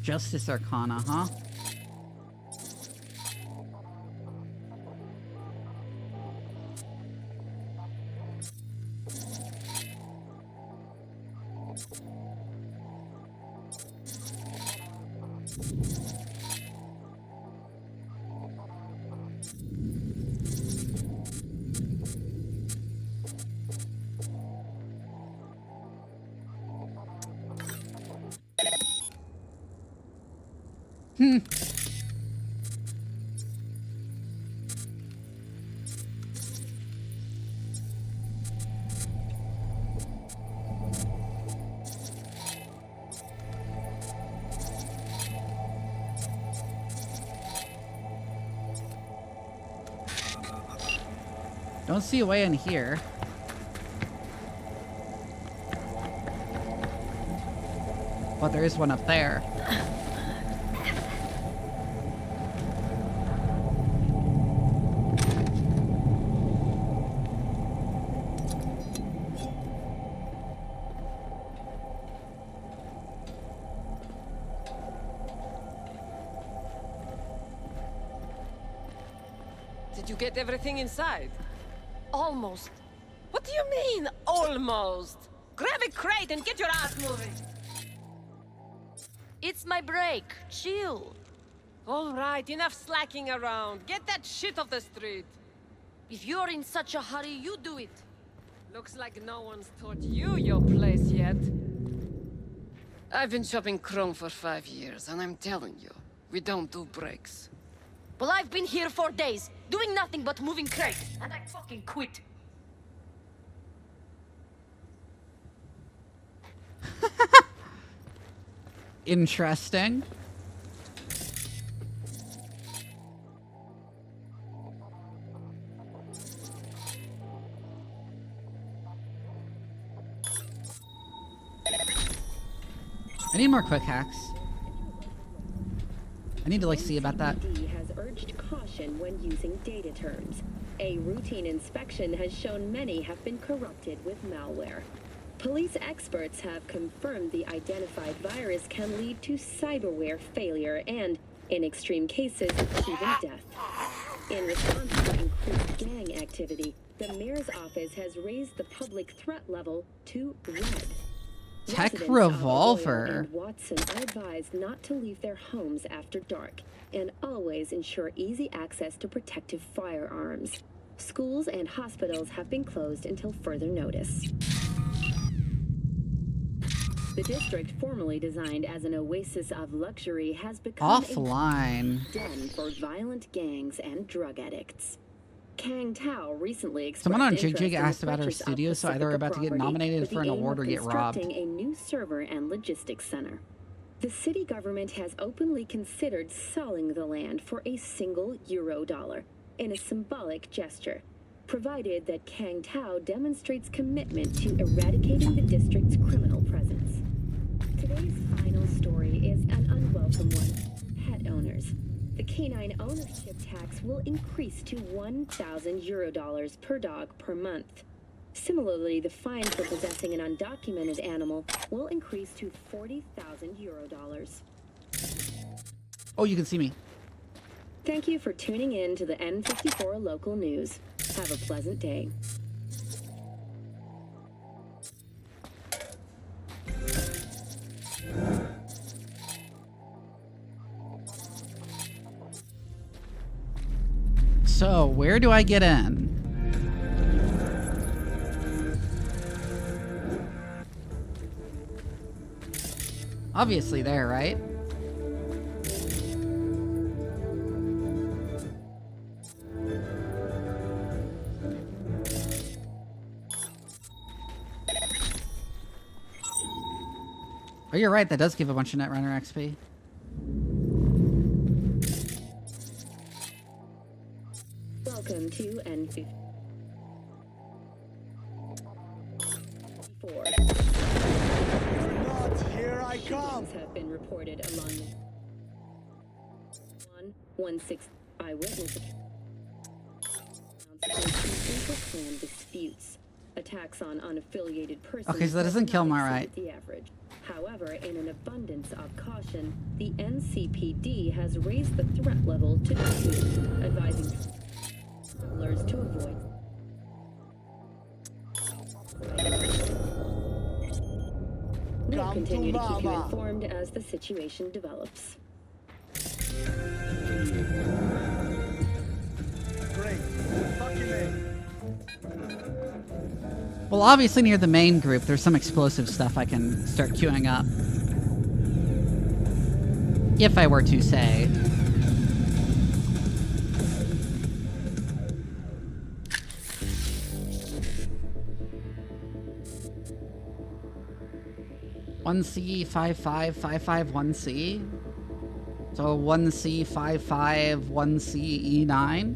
Justice Arcana, huh? Don't see a way in here. But there is one up there. Did you get everything inside? Almost. What do you mean, almost? Grab a crate and get your ass moving. It's my break. Chill. All right, enough slacking around. Get that shit off the street. If you're in such a hurry, you do it. Looks like no one's taught you your place yet. I've been shopping Chrome for 5 years, and I'm telling you, we don't do breaks. Well, I've been here for days, doing nothing but moving crates, and I fucking quit. Interesting. I need more quick hacks. I need to like see about that. Has urged caution when using data terms. A routine inspection has shown many have been corrupted with malware. Police experts have confirmed the identified virus can lead to cyberware failure and, in extreme cases, even death. In response to increased gang activity, the mayor's office has raised the public threat level to red. Tech Residents revolver. of Arroyo and Watson are advised not to leave their homes after dark and always ensure easy access to protective firearms. Schools and hospitals have been closed until further notice. The district, formerly designed as an oasis of luxury, has become Offline. a den for violent gangs and drug addicts. Kang Tao recently expressed Someone on interest Jig in asked the about our purchase of studio, so either we're about to get Pacifica nominated property for an with the aim award or of get robbed. constructing a new server and logistics center. The city government has openly considered selling the land for a single Euro-dollar in a symbolic gesture, provided that Kang Tao demonstrates commitment to eradicating the district's criminal presence. Today's final story is an unwelcome one. Pet owners. The canine ownership tax will increase to 1,000 Euro-dollars per dog per month. Similarly, the fine for possessing an undocumented animal will increase to 40,000 Euro-dollars. Oh, you can see me. Thank you for tuning in to the N54 local news. Have a pleasant day. So, where do I get in? Obviously there, right? Oh, you're right. That does give a bunch of Netrunner XP. Welcome to N54. Here I come. Have been reported among 116 eyewitness accounts clan disputes, attacks on unaffiliated persons. Okay, so that doesn't kill my right. The average. However, in an abundance of caution, the NCPD has raised the threat level to 2, advising travelers to avoid. We'll continue to keep you informed as the situation develops. Great. Fucking name. Well, obviously near the main group, there's some explosive stuff I can start queuing up. If I were to say. One C 55551C. So 1C 551C E9.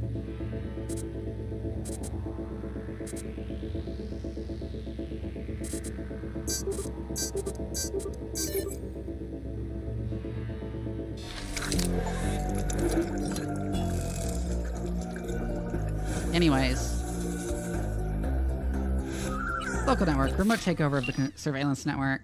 Anyways. Local network. Remote takeover of the surveillance network.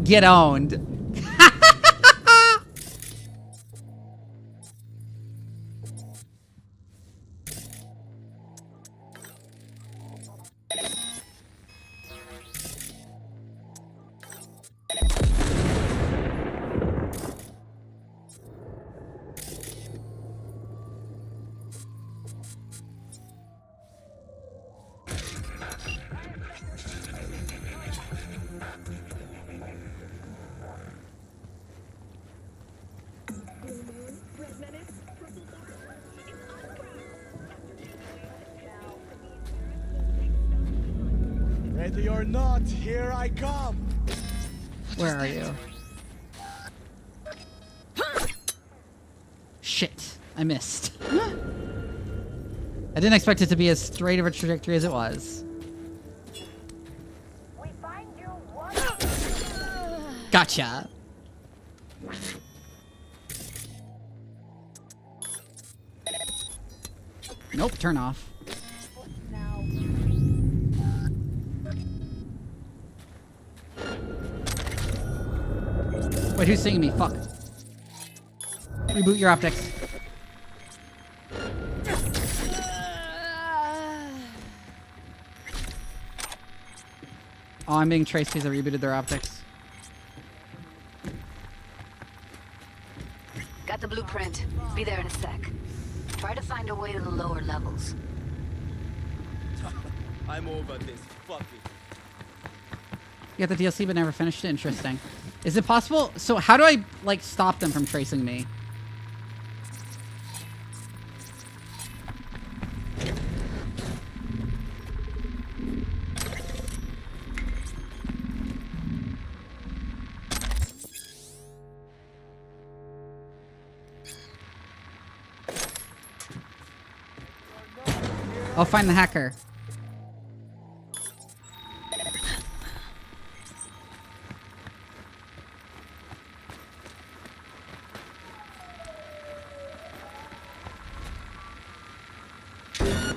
Get owned. Ready or not, here I come. Where are you? Shit, I missed. I didn't expect it to be as straight of a trajectory as it was. Gotcha. Nope, turn off. Wait, who's singing me? Fuck. Reboot your optics. Oh, I'm being traced because I rebooted their optics. Got the blueprint. Be there in a sec. Try to find a way to the lower levels. I'm over this. Fuck it. You got the DLC but never finished it? Interesting. Is it possible? So how do I, like, stop them from tracing me? I'll find the hacker.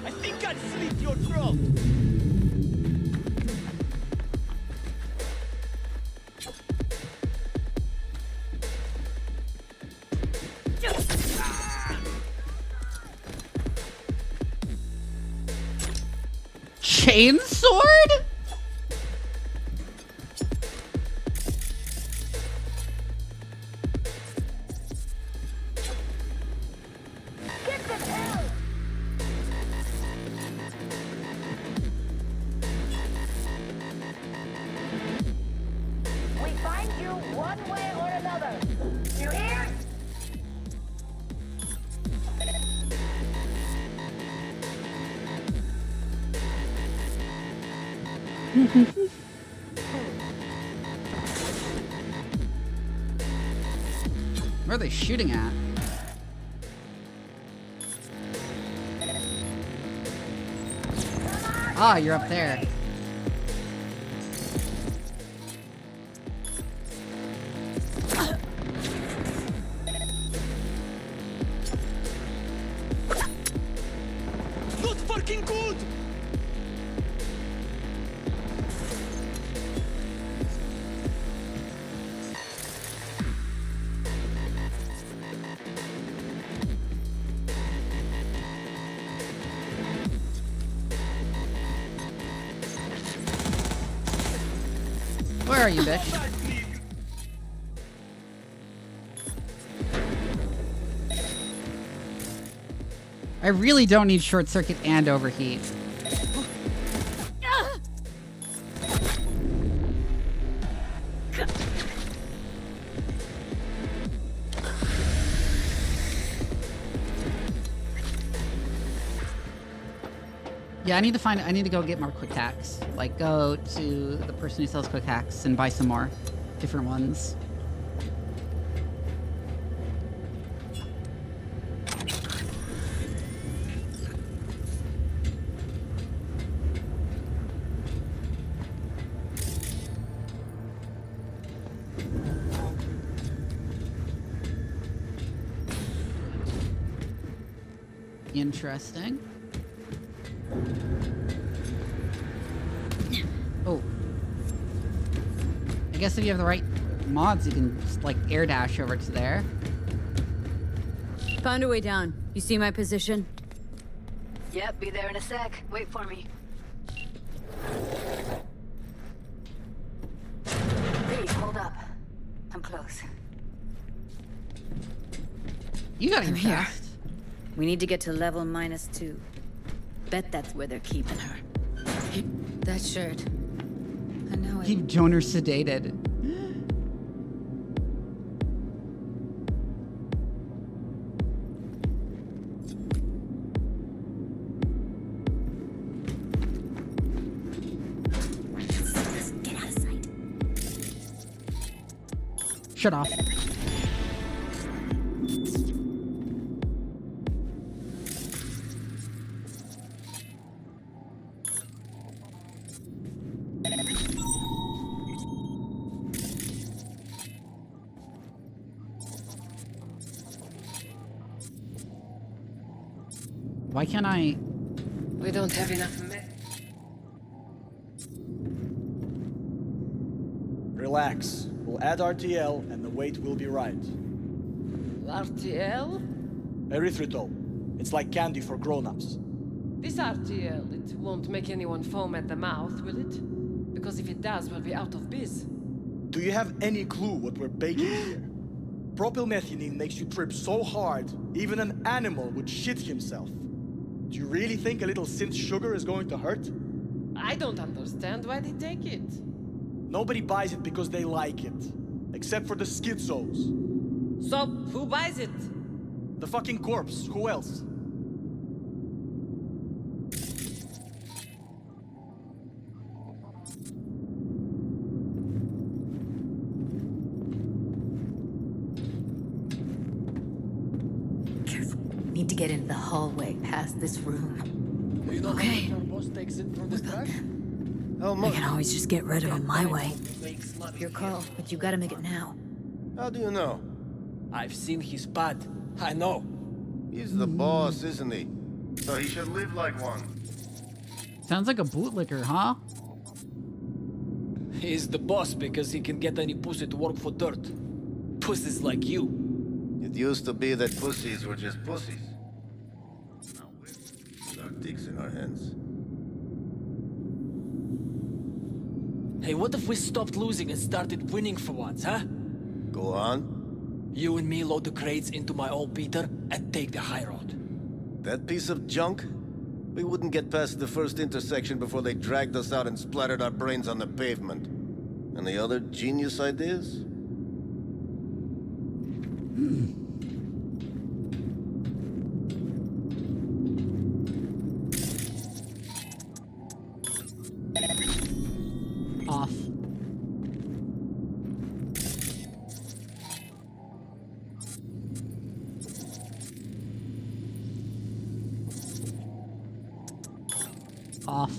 I think I'd slit your throat. Chainsword? We find you one way or another. You hear? Where are they shooting at? Ah, you're up there. Not fucking good. Where are you, bitch? I really don't need short circuit and overheat. Yeah, I need to go get more quick hacks. Like, go to the person who sells quick hacks and buy some more different ones. Interesting. Oh. I guess if you have the right mods, you can just, like, air dash over to there. Found a way down. You see my position? Yep, be there in a sec. Wait for me. Hey, hold up. I'm close. You got Come him here. fast. We need to get to level -2. Bet that's where they're keeping her. That shirt. I know it. Keep Joner sedated. Get out of sight. Shut off. Why can't I? We don't have enough men. Relax. We'll add RTL and the weight will be right. RTL? Erythritol. It's like candy for grown-ups. This RTL, it won't make anyone foam at the mouth, will it? Because if it does, we'll be out of biz. Do you have any clue what we're baking here? Propylmethionine makes you trip so hard, even an animal would shit himself. Do you really think a little synth sugar is going to hurt? I don't understand why they take it. Nobody buys it because they like it. Except for the schizos. So, who buys it? The fucking corpse. Who else? Need to get into the hallway past this room. Do you know Okay. how much our boss takes in from this trash? I can always just get rid of him my way. Your call, but you gotta make it now. How do you know? I've seen his pad. I know. He's the boss, isn't he? So he should live like one. Sounds like a bootlicker, huh? He's the boss because he can get any pussy to work for dirt. Pussies like you. It used to be that pussies were just pussies. Now we're our dicks in our hands. Hey, what if we stopped losing and started winning for once, huh? Go on. You and me load the crates into my old beater and take the high road. That piece of junk? We wouldn't get past the first intersection before they dragged us out and splattered our brains on the pavement. Any other genius ideas? Off. Off.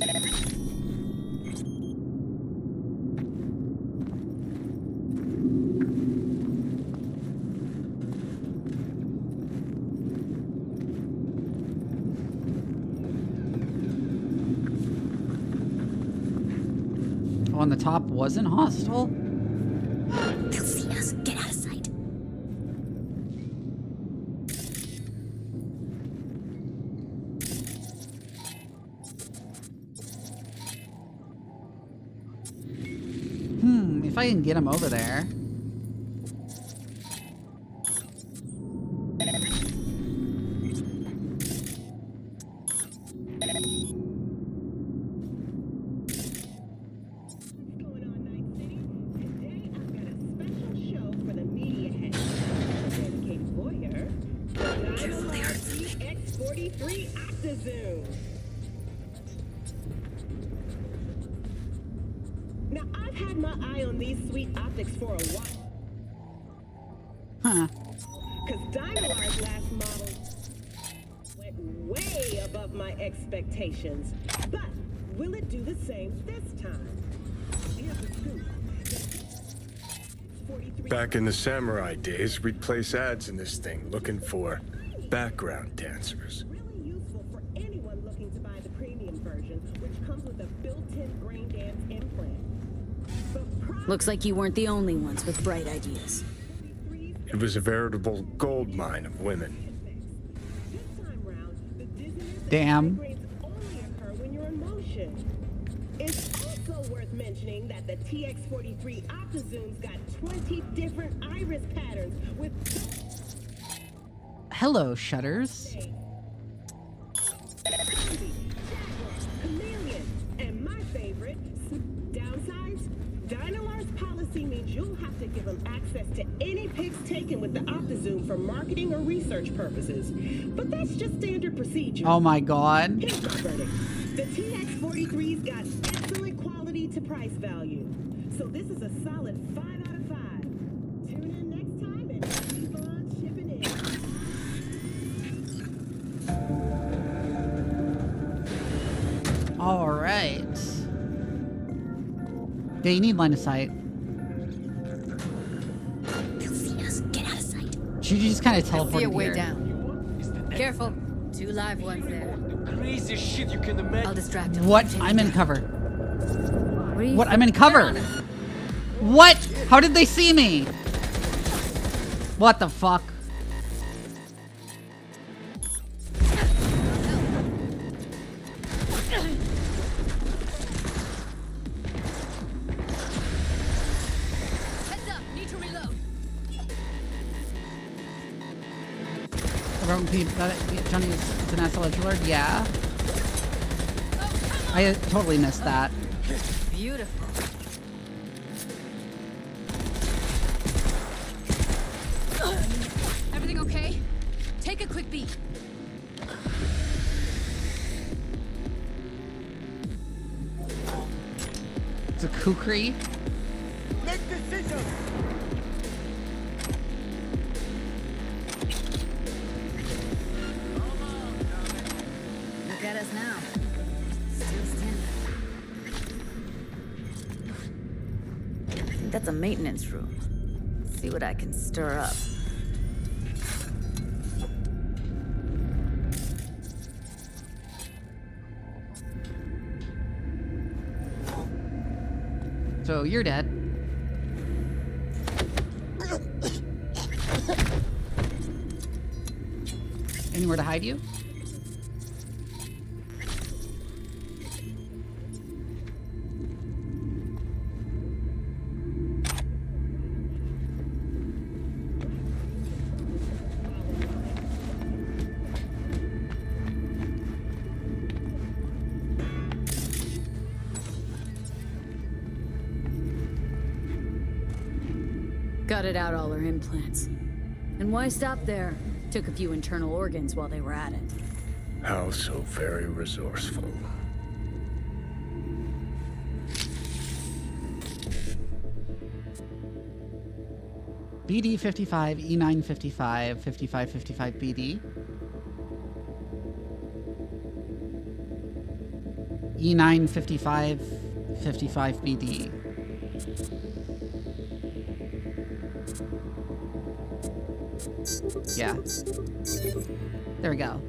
On the top wasn't hostile? They'll see us. Get out of sight. If I can get him over there. Now, I've had my eye on these sweet optics for a while. Huh. Because Dynalar's last model went way above my expectations. But will it do the same this time? Here's the scoop. Back in the samurai days, we'd place ads in this thing looking for background dancers. Looks like you weren't the only ones with bright ideas. It was a veritable gold mine of women. Damn. It's also worth mentioning that the TX-43 Optizooms got 20 different iris patterns with... Hello, Shutters. Chameleon, and my favorite, downsides. Dynalar's policy means you'll have to give them access to any pics taken with the Optizoom for marketing or research purposes. But that's just standard procedure. Oh my god. Here's my verdict. The TX-43's got excellent quality to price value. So this is a solid 5 out of 5. Tune in next time and keep on shipping in. All right. Yeah, you need line of sight. They'll see us. Get out of sight. Should you just kind of teleport They'll see here? way down. Careful. 2 live ones there. Craziest shit you can imagine. I'll distract him. What? I'm in cover. What? I'm in cover. What? How did they see me? What the fuck? Heads up, need to reload. Johnny is an SLH alert? Yeah. I totally missed that. Beautiful. Everything okay? Take a quick beat. It's a kukri. Make decisions. Look at us now. Still standing. I think that's a maintenance room. See what I can stir up. So you're dead. Anywhere to hide you? Gutted out all her implants. And why stop there? Took a few internal organs while they were at it. How so very resourceful. BD 55, E9 55, 55 55 BD. E9 55, 55 BD. Yeah. There we go.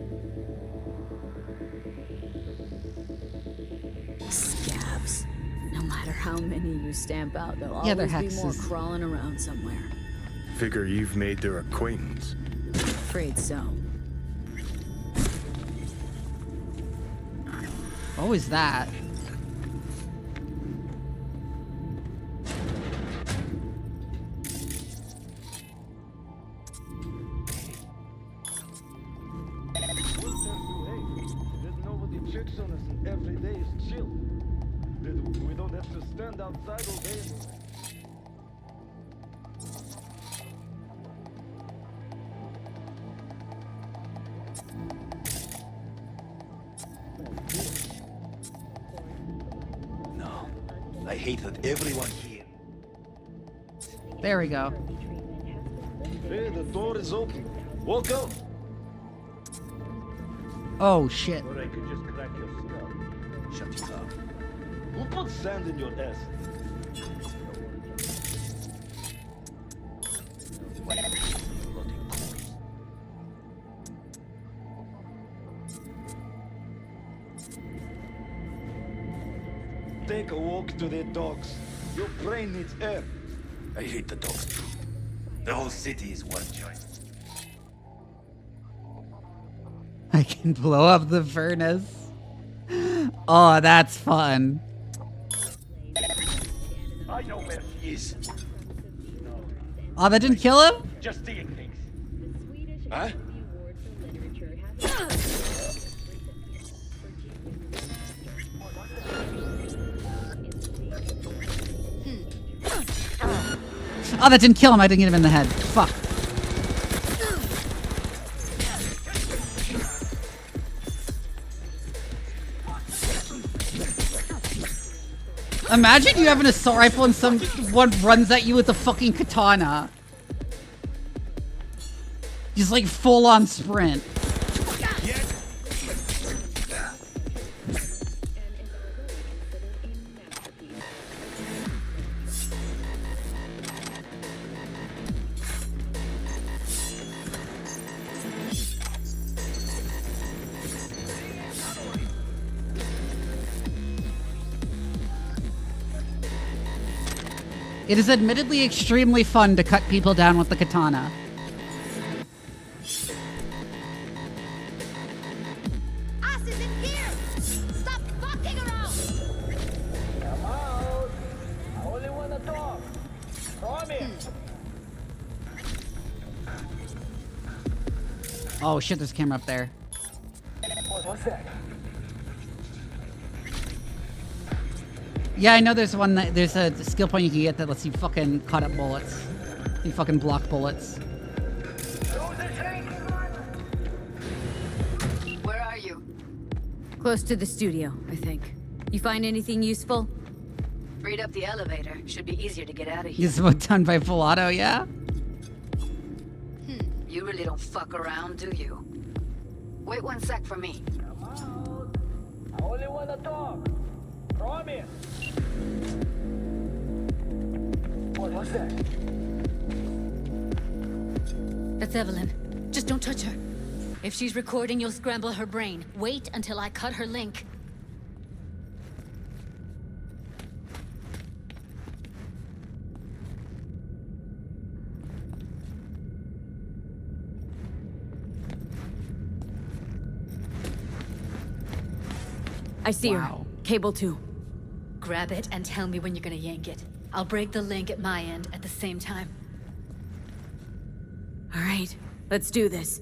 Scabs. No matter how many you stamp out, there'll Yeah, they're always be more hexes. crawling around somewhere. Figure you've made their acquaintance. Afraid so. What was that? There's nobody checks on us and every day is chill. We don't have to stand outside all day anymore. No, I hated everyone here. There we go. Hey, the door is open. Walk out. Oh shit. Or I could just crack your skull. Shut your mouth. Who put sand in your ass? Take a walk to the dogs. Your brain needs air. I hate the dogs too. The whole city is one joint. I can blow up the furnace. Oh, that's fun. I know where he is. Oh, that didn't kill him? Just seeing things. Huh? Oh, that didn't kill him. I didn't get him in the head. Fuck. Imagine you have an assault rifle and someone runs at you with a fucking katana. Just like full on sprint. It is admittedly extremely fun to cut people down with the katana. Us is in here! Stop fucking around! Come out! I only want to talk. Come here! Oh shit, there's a camera up there. What's that? Yeah, I know there's one that there's a skill point you can get that lets you fucking cut up bullets. You fucking block bullets. Where are you? Close to the studio, I think. You find anything useful? Freed up the elevator. Should be easier to get out of here. Gizmo done by full auto, yeah? You really don't fuck around, do you? Wait 1 sec for me. Come out! I only want to talk. Come here! What's that? That's Evelyn. Just don't touch her. If she's recording, you'll scramble her brain. Wait until I cut her link. I see her. Cable 2. Grab it and tell me when you're gonna yank it. I'll break the link at my end at the same time. All right, let's do this.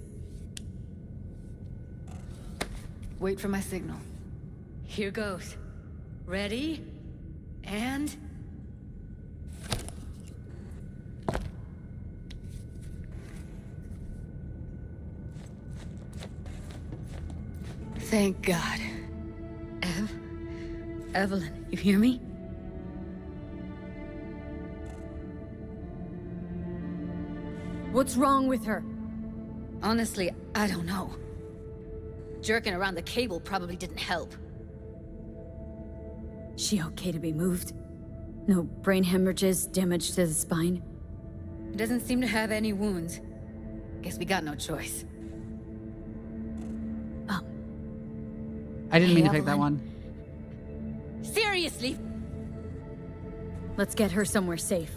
Wait for my signal. Here goes. Ready? And... Thank God. Evelyn, you hear me? What's wrong with her? Honestly, I don't know. Jerking around the cable probably didn't help. She okay to be moved? No brain hemorrhages, damage to the spine? Doesn't seem to have any wounds. Guess we got no choice. I didn't mean to pick that one. Seriously? Let's get her somewhere safe.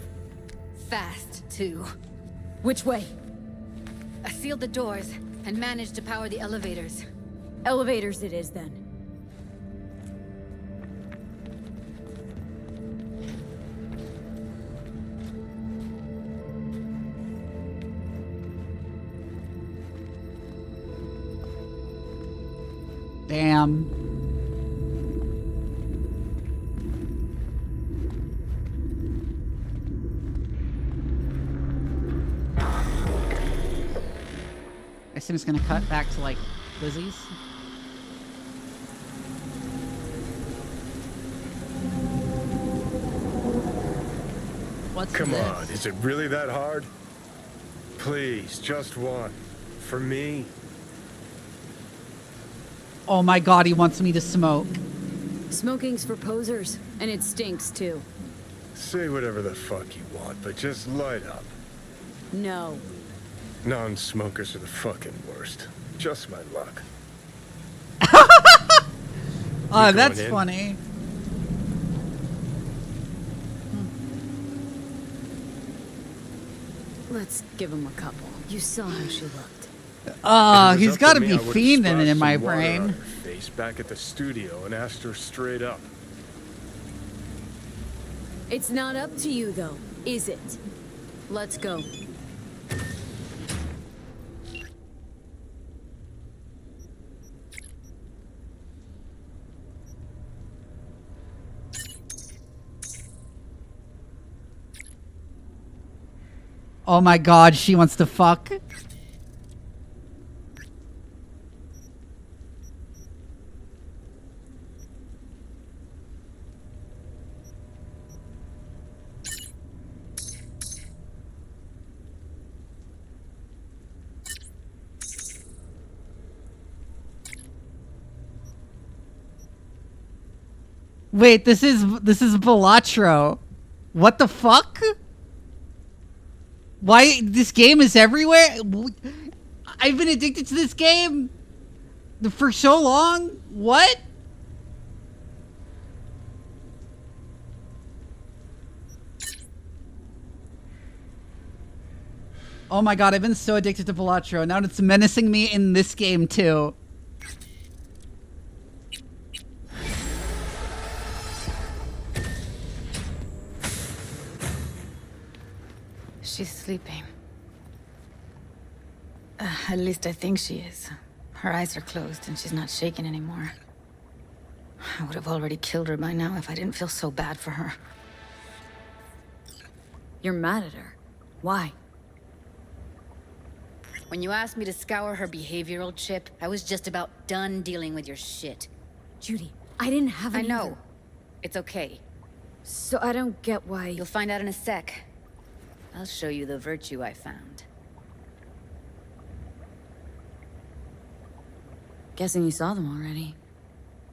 Fast, too. Which way? I sealed the doors and managed to power the elevators. Elevators it is, then. Damn. I assume it's gonna cut back to like Lizzie's. What's Come this? on, is it really that hard? Please, just one. For me. Oh my god, he wants me to smoke. Smoking's for posers, and it stinks too. Say whatever the fuck you want, but just light up. No. Non-smokers are the fucking worst. Just my luck. Oh, that's funny. Let's give him a couple. You saw how she looked. He's got to be fiending in my brain. Face back at the studio and asked her straight up. It's not up to you, though, is it? Let's go. Oh my god, she wants to fuck. Wait, this is Balatro. What the fuck? Why this game is everywhere? I've been addicted to this game for so long. What? Oh my god, I've been so addicted to Balatro. Now it's menacing me in this game too. She's sleeping. At least I think she is. Her eyes are closed and she's not shaking anymore. I would have already killed her by now if I didn't feel so bad for her. You're mad at her. Why? When you asked me to scour her behavioral chip, I was just about done dealing with your shit. Judy, I didn't have I any know. either. It's okay. So I don't get why... You'll find out in a sec. I'll show you the virtue I found. Guessing you saw them already.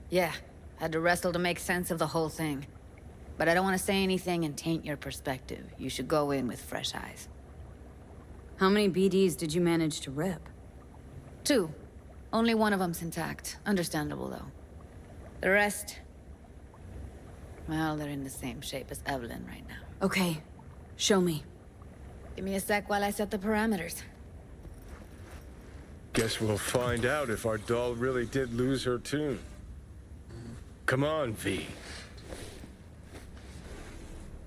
Yeah, had to wrestle to make sense of the whole thing. But I don't want to say anything and taint your perspective. You should go in with fresh eyes. How many BDs did you manage to rip? 2. Only one of them's intact. Understandable, though. The rest... well, they're in the same shape as Evelyn right now. Okay. Show me. Give me a sec while I set the parameters. Guess we'll find out if our doll really did lose her tune. Come on, V.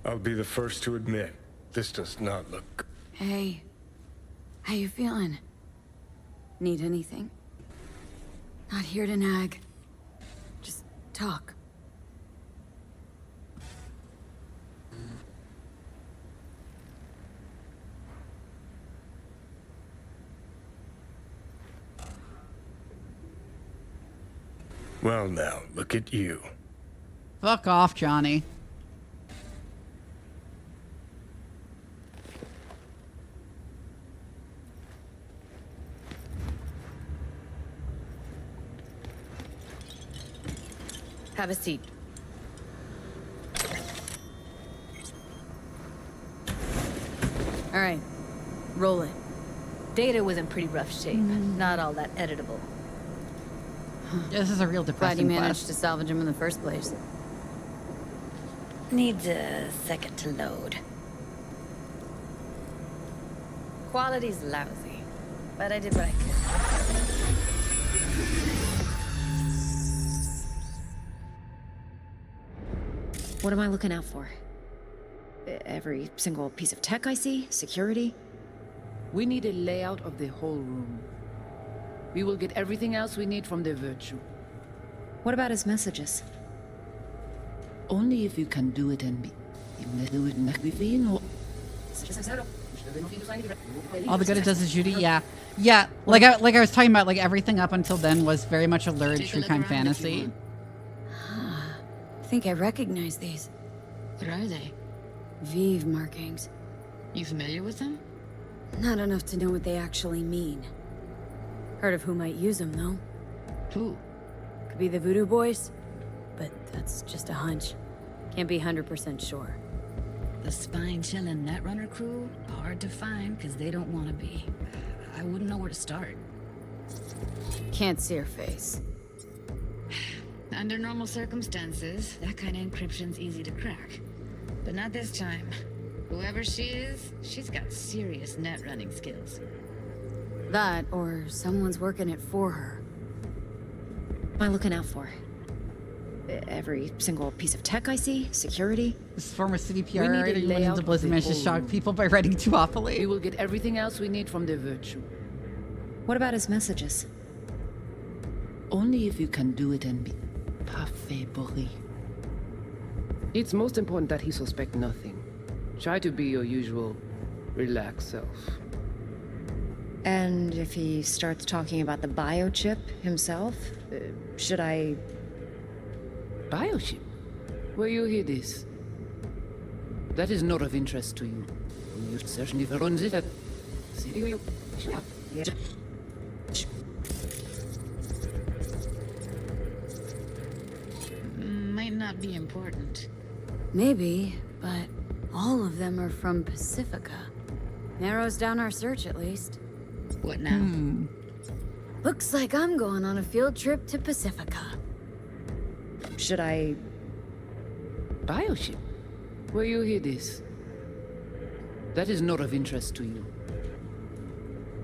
I'll be the first to admit, this does not look... Hey. How you feeling? Need anything? Not here to nag. Just talk. Well now, look at you. Fuck off, Johnny. Have a seat. All right. Roll it. Data was in pretty rough shape. Not all that editable. This is a real depressing Glad you managed quest. to salvage him in the first place. Needs a second to load. Quality's lousy, but I did what I could. What am I looking out for? Every single piece of tech I see? Security? We need a layout of the whole room. We will get everything else we need from the virtue. What about his messages? Only if you can do it and be... All the good it does is Judy, yeah. Yeah, like I was talking about, like everything up until then was very much a lurid true crime fantasy. I think I recognize these. What are they? Vive markings. You familiar with them? Not enough to know what they actually mean. Heard of who might use them, though. Who? Could be the Voodoo Boys, but that's just a hunch. Can't be 100% sure. The spine-chilling Netrunner crew? Hard to find, because they don't want to be. I wouldn't know where to start. Can't see her face. Under normal circumstances, that kind of encryption's easy to crack. But not this time. Whoever she is, she's got serious net running skills. That, or someone's working it for her. What am I looking out for? Every single piece of tech I see? Security? This former city PR We need a writer who went layout into of Blizzard the managed to whole shock room. people by writing too awfully. We will get everything else we need from the Virtue. What about his messages? Only if you can do it and be parfait, Boris. It's most important that he suspect nothing. Try to be your usual, relaxed self. And if he starts talking about the biochip himself, should I... Biochip? Where you hear this? That is not of interest to you. You certainly verons it at... Might not be important. Maybe, but all of them are from Pacifica. Narrows down our search at least. What now? Looks like I'm going on a field trip to Pacifica. Should I... Biochip? Where you hear this? That is not of interest to you.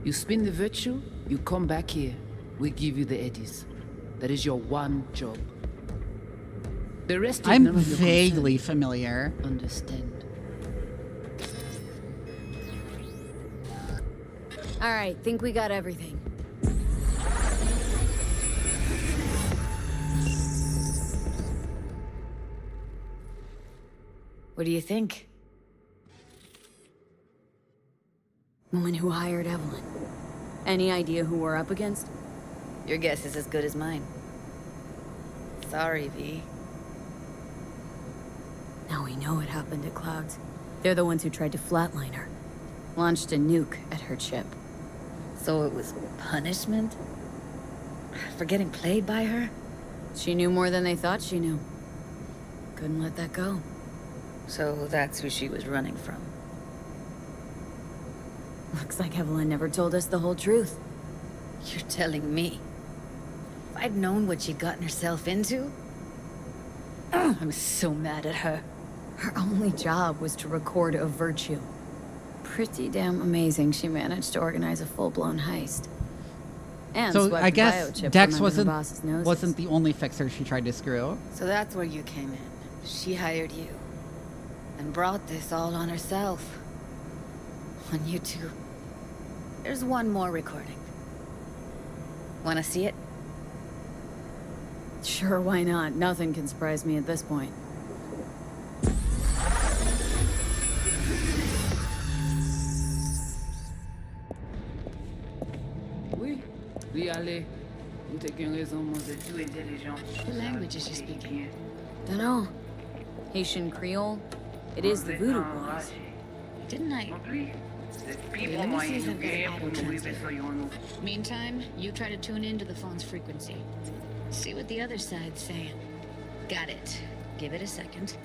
You spin the Virtue, you come back here. We give you the eddies. That is your one job. The rest is I'm none of your vaguely concern. familiar. Understand. All right, think we got everything. What do you think? Woman who hired Evelyn. Any idea who we're up against? Your guess is as good as mine. Sorry, V. Now we know what happened at Clouds. They're the ones who tried to flatline her. Launched a nuke at her chip. So it was punishment? For getting played by her? She knew more than they thought she knew. Couldn't let that go. So that's who she was running from. Looks like Evelyn never told us the whole truth. You're telling me? If I'd known what she'd gotten herself into... I'm so mad at her. Her only job was to record a Virtue. Pretty damn amazing she managed to organize a full-blown heist. And So swept I the guess biochip Dex from under her boss's noses. wasn't the only fixer she tried to screw. So that's where you came in. She hired you. And brought this all on herself. On you two. There's one more recording. Wanna see it? Sure, why not? Nothing can surprise me at this point. Oui, oui, allez. Vous t'es qu'une raison, moi, c'est tout intelligent. What language is she speaking? Dunno. Haitian Creole? It is the Voodoo Boys. Didn't I? Okay, let me see if I've got an auto translator. Meantime, you try to tune into the phone's frequency. See what the other side's saying. Got it. Give it a second.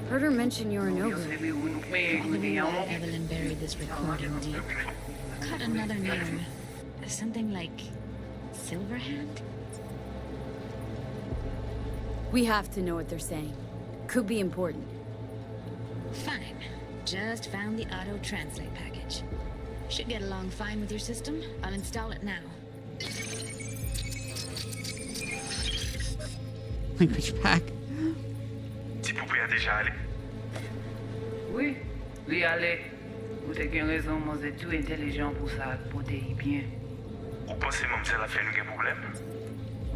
Heard her mention Yorinobu. Probably why Evelyn buried this recording deep. Caught another name. Something like Silverhand? We have to know what they're saying. Could be important. Fine. Just found the auto-translate package. Should get along fine with your system. I'll install it now. Language pack. Petit poupée a déjà allé. Oui, oui, allez. Vous t'es qu'une raison, moi, c'est tout intelligent pour ça, pour te y bien. Vous pensez que ça a fait nous un problème?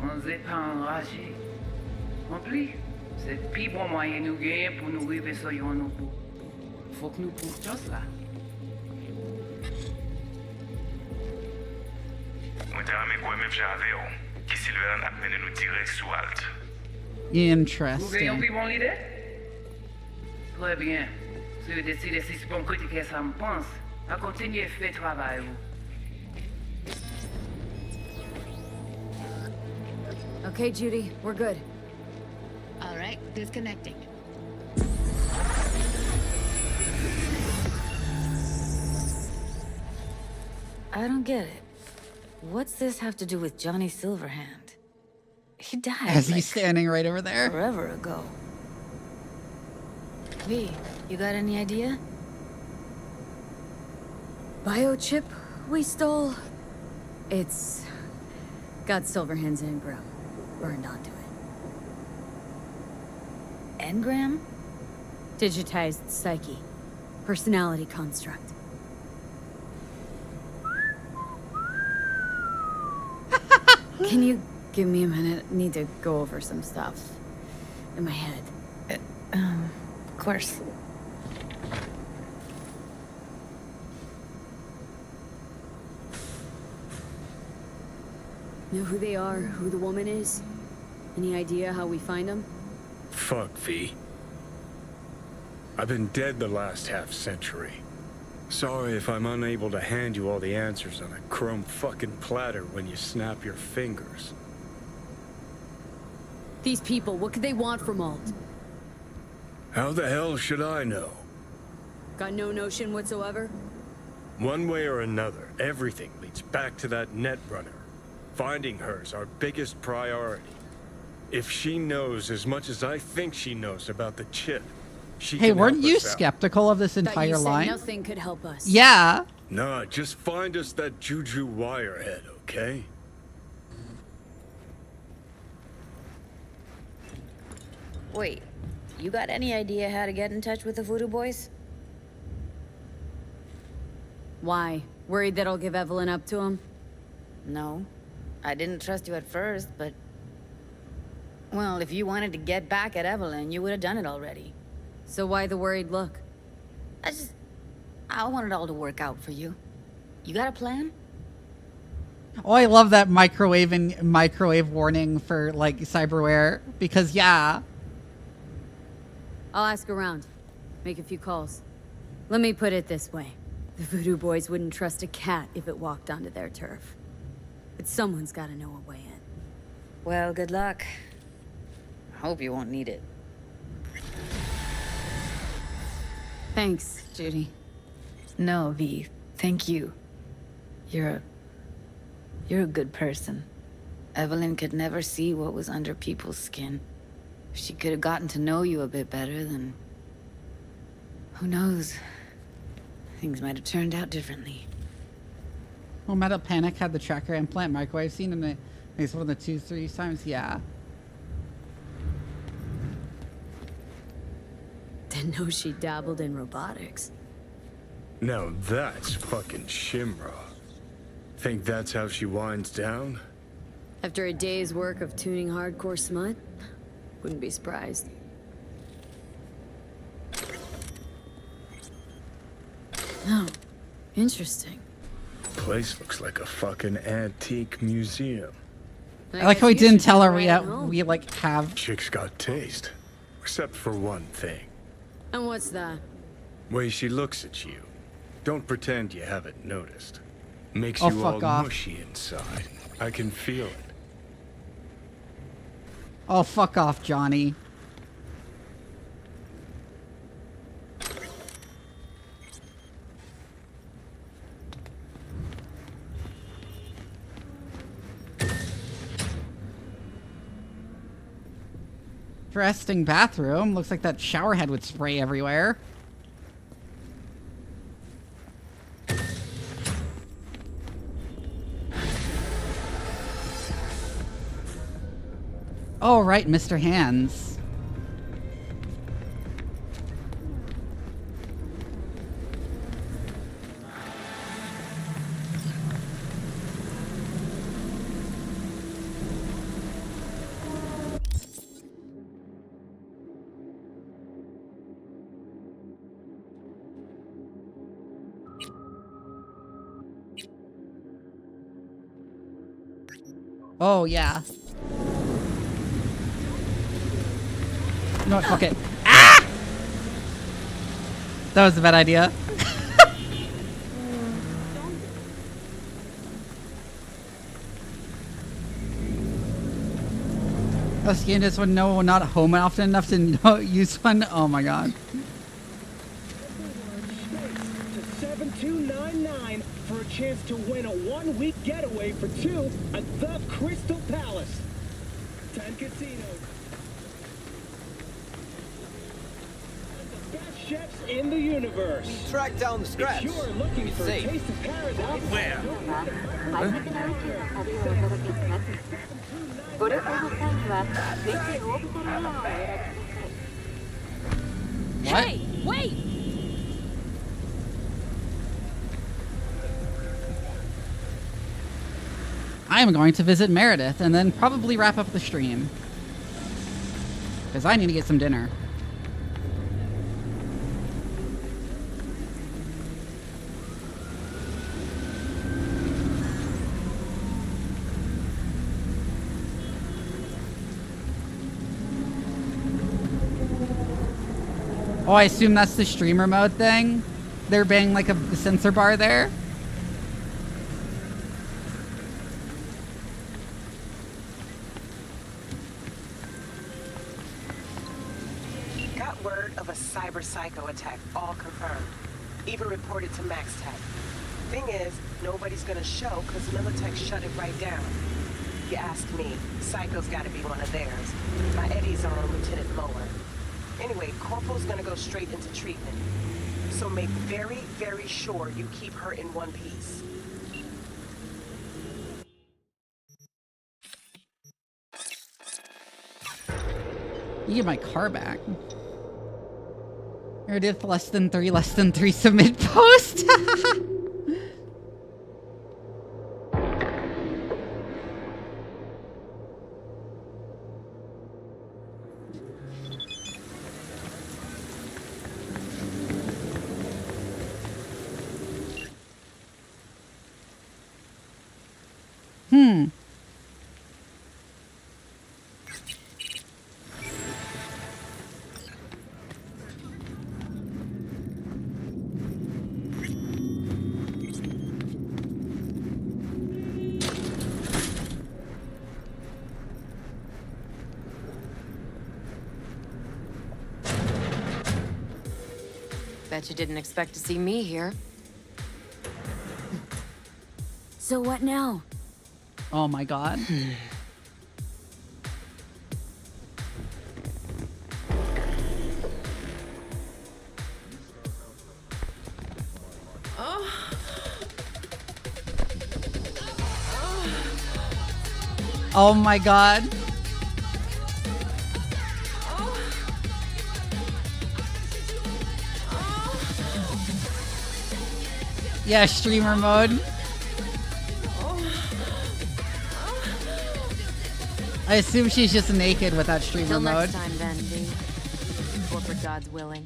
On n'est pas enragé. En plus, c'est le plus bon moyen nous gagner pour nous arriver sur Yorinobu. Faut que nous prouvions cela. Moi, t'as ramé quoi même j'avais, qui Silverhand a mené nous direct sous Alt. Vous voyez un Interesting. peu mon idée? Très bien. Si vous décidez si c'est bon critiquer ça me pense, à continuer à faire travail. Okay, Judy, we're good. All right, disconnecting. I don't get it. What's this have to do with Johnny Silverhand? He died. As like, he's standing right over there. forever ago. V, you got any idea? Biochip we stole? It's got Silverhand's engram burned onto it. Engram? Digitized psyche. Personality construct. Can you give me a minute? Need to go over some stuff in my head. Of course. Know who they are? Who the woman is? Any idea how we find them? Fuck, V. I've been dead the last half-century. Sorry if I'm unable to hand you all the answers on a chrome fucking platter when you snap your fingers. These people, what could they want from Alt? How the hell should I know? Got no notion whatsoever? One way or another, everything leads back to that Netrunner. Finding her's our biggest priority. If she knows as much as I think she knows about the chip, she Hey, can weren't help you us out. skeptical of this entire you said line? nothing could help us. Yeah. Nah, just find us that Juju wirehead, okay? Wait, you got any idea how to get in touch with the Voodoo Boys? Why? Worried that I'll give Evelyn up to him? No. I didn't trust you at first, but... Well, if you wanted to get back at Evelyn, you would have done it already. So why the worried look? I want it all to work out for you. You got a plan? Oh, I love that microwave warning for like cyberware because yeah. I'll ask around. Make a few calls. Let me put it this way. The Voodoo Boys wouldn't trust a cat if it walked onto their turf. But someone's got to know a way in. Well, good luck. Hope you won't need it. Thanks, Judy. No, V. Thank you. You're a good person. Evelyn could never see what was under people's skin. If she could have gotten to know you a bit better, then... who knows? Things might have turned out differently. Well, Metal Panic had the tracker implant microwave scene in it's one of the 2-3 times, yeah. Didn't know she dabbled in robotics. Now that's fucking Shimra. Think that's how she winds down? After a day's work of tuning hardcore smut, wouldn't be surprised. Oh, interesting. Place looks like a fucking antique museum. I like how we didn't tell her we like have. Chick's got taste, except for one thing. And what's that? Way she looks at you. Don't pretend you haven't noticed. Makes Oh, you fuck all off. mushy inside. I can feel it. Oh, fuck off, Johnny. Interesting bathroom. Looks like that shower head would spray everywhere. Oh, right, Mr. Hands. Oh, yeah. No, fuck it. Ah! That was a bad idea. I was getting this one. No, not home often enough to use one. Oh my god. 7299 for a chance to win a one-week getaway for two at the Crystal Palace. 10 casinos. The best chefs in the universe. We tracked down the scraps. If you're looking for a safe. taste of paradise, Where? Hey, wait! I am going to visit Meredith and then probably wrap up the stream. Because I need to get some dinner. Oh, I assume that's the streamer mode thing? They're being like a sensor bar there? Got word of a cyber psycho attack, all confirmed. Even reported to Max Tech. Thing is, nobody's gonna show because Militech shut it right down. If you ask me, Psycho's gotta be one of theirs. My Eddie's on Lieutenant Mower. Anyway, Corporal's gonna go straight into treatment. So make very, very sure you keep her in one piece. You get my car back. Meredith, less than three, submit post. Bet you didn't expect to see me here. So what now? Oh my god. Oh my god. Yeah, streamer mode. I assume she's just naked without streamer Till mode. next time then, V. Corporate God's willing.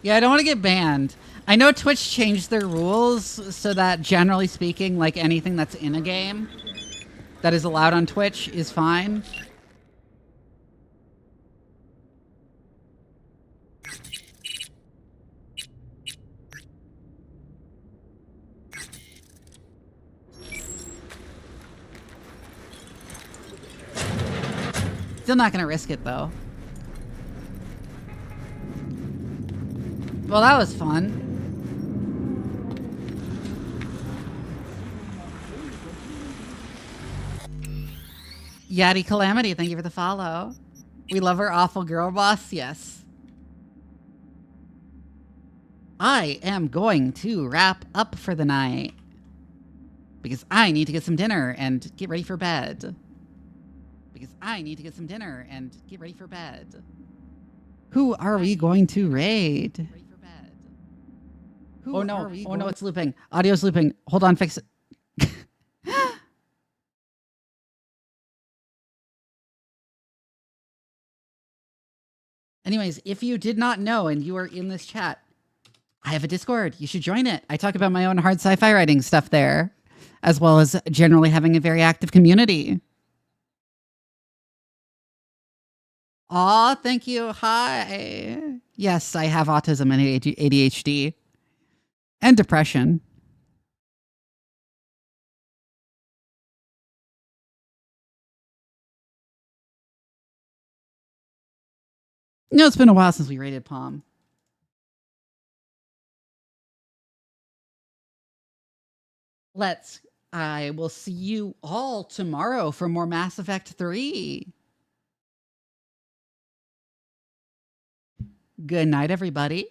Yeah, I don't want to get banned. I know Twitch changed their rules so that generally speaking, like anything that's in a game that is allowed on Twitch is fine. Still not gonna risk it though. Well, that was fun. Yaddy Calamity, thank you for the follow. We love our awful girl boss, yes. I am going to wrap up for the night because I need to get some dinner and get ready for bed. Who are we going to raid? Oh no, it's looping. Audio's looping. Hold on, fix it. Anyways, if you did not know and you are in this chat, I have a Discord. You should join it. I talk about my own hard sci-fi writing stuff there, as well as generally having a very active community. Aw, thank you. Hi. Yes, I have autism and ADHD. And depression. No, it's been a while since we rated Palm. I will see you all tomorrow for more Mass Effect 3. Good night, everybody.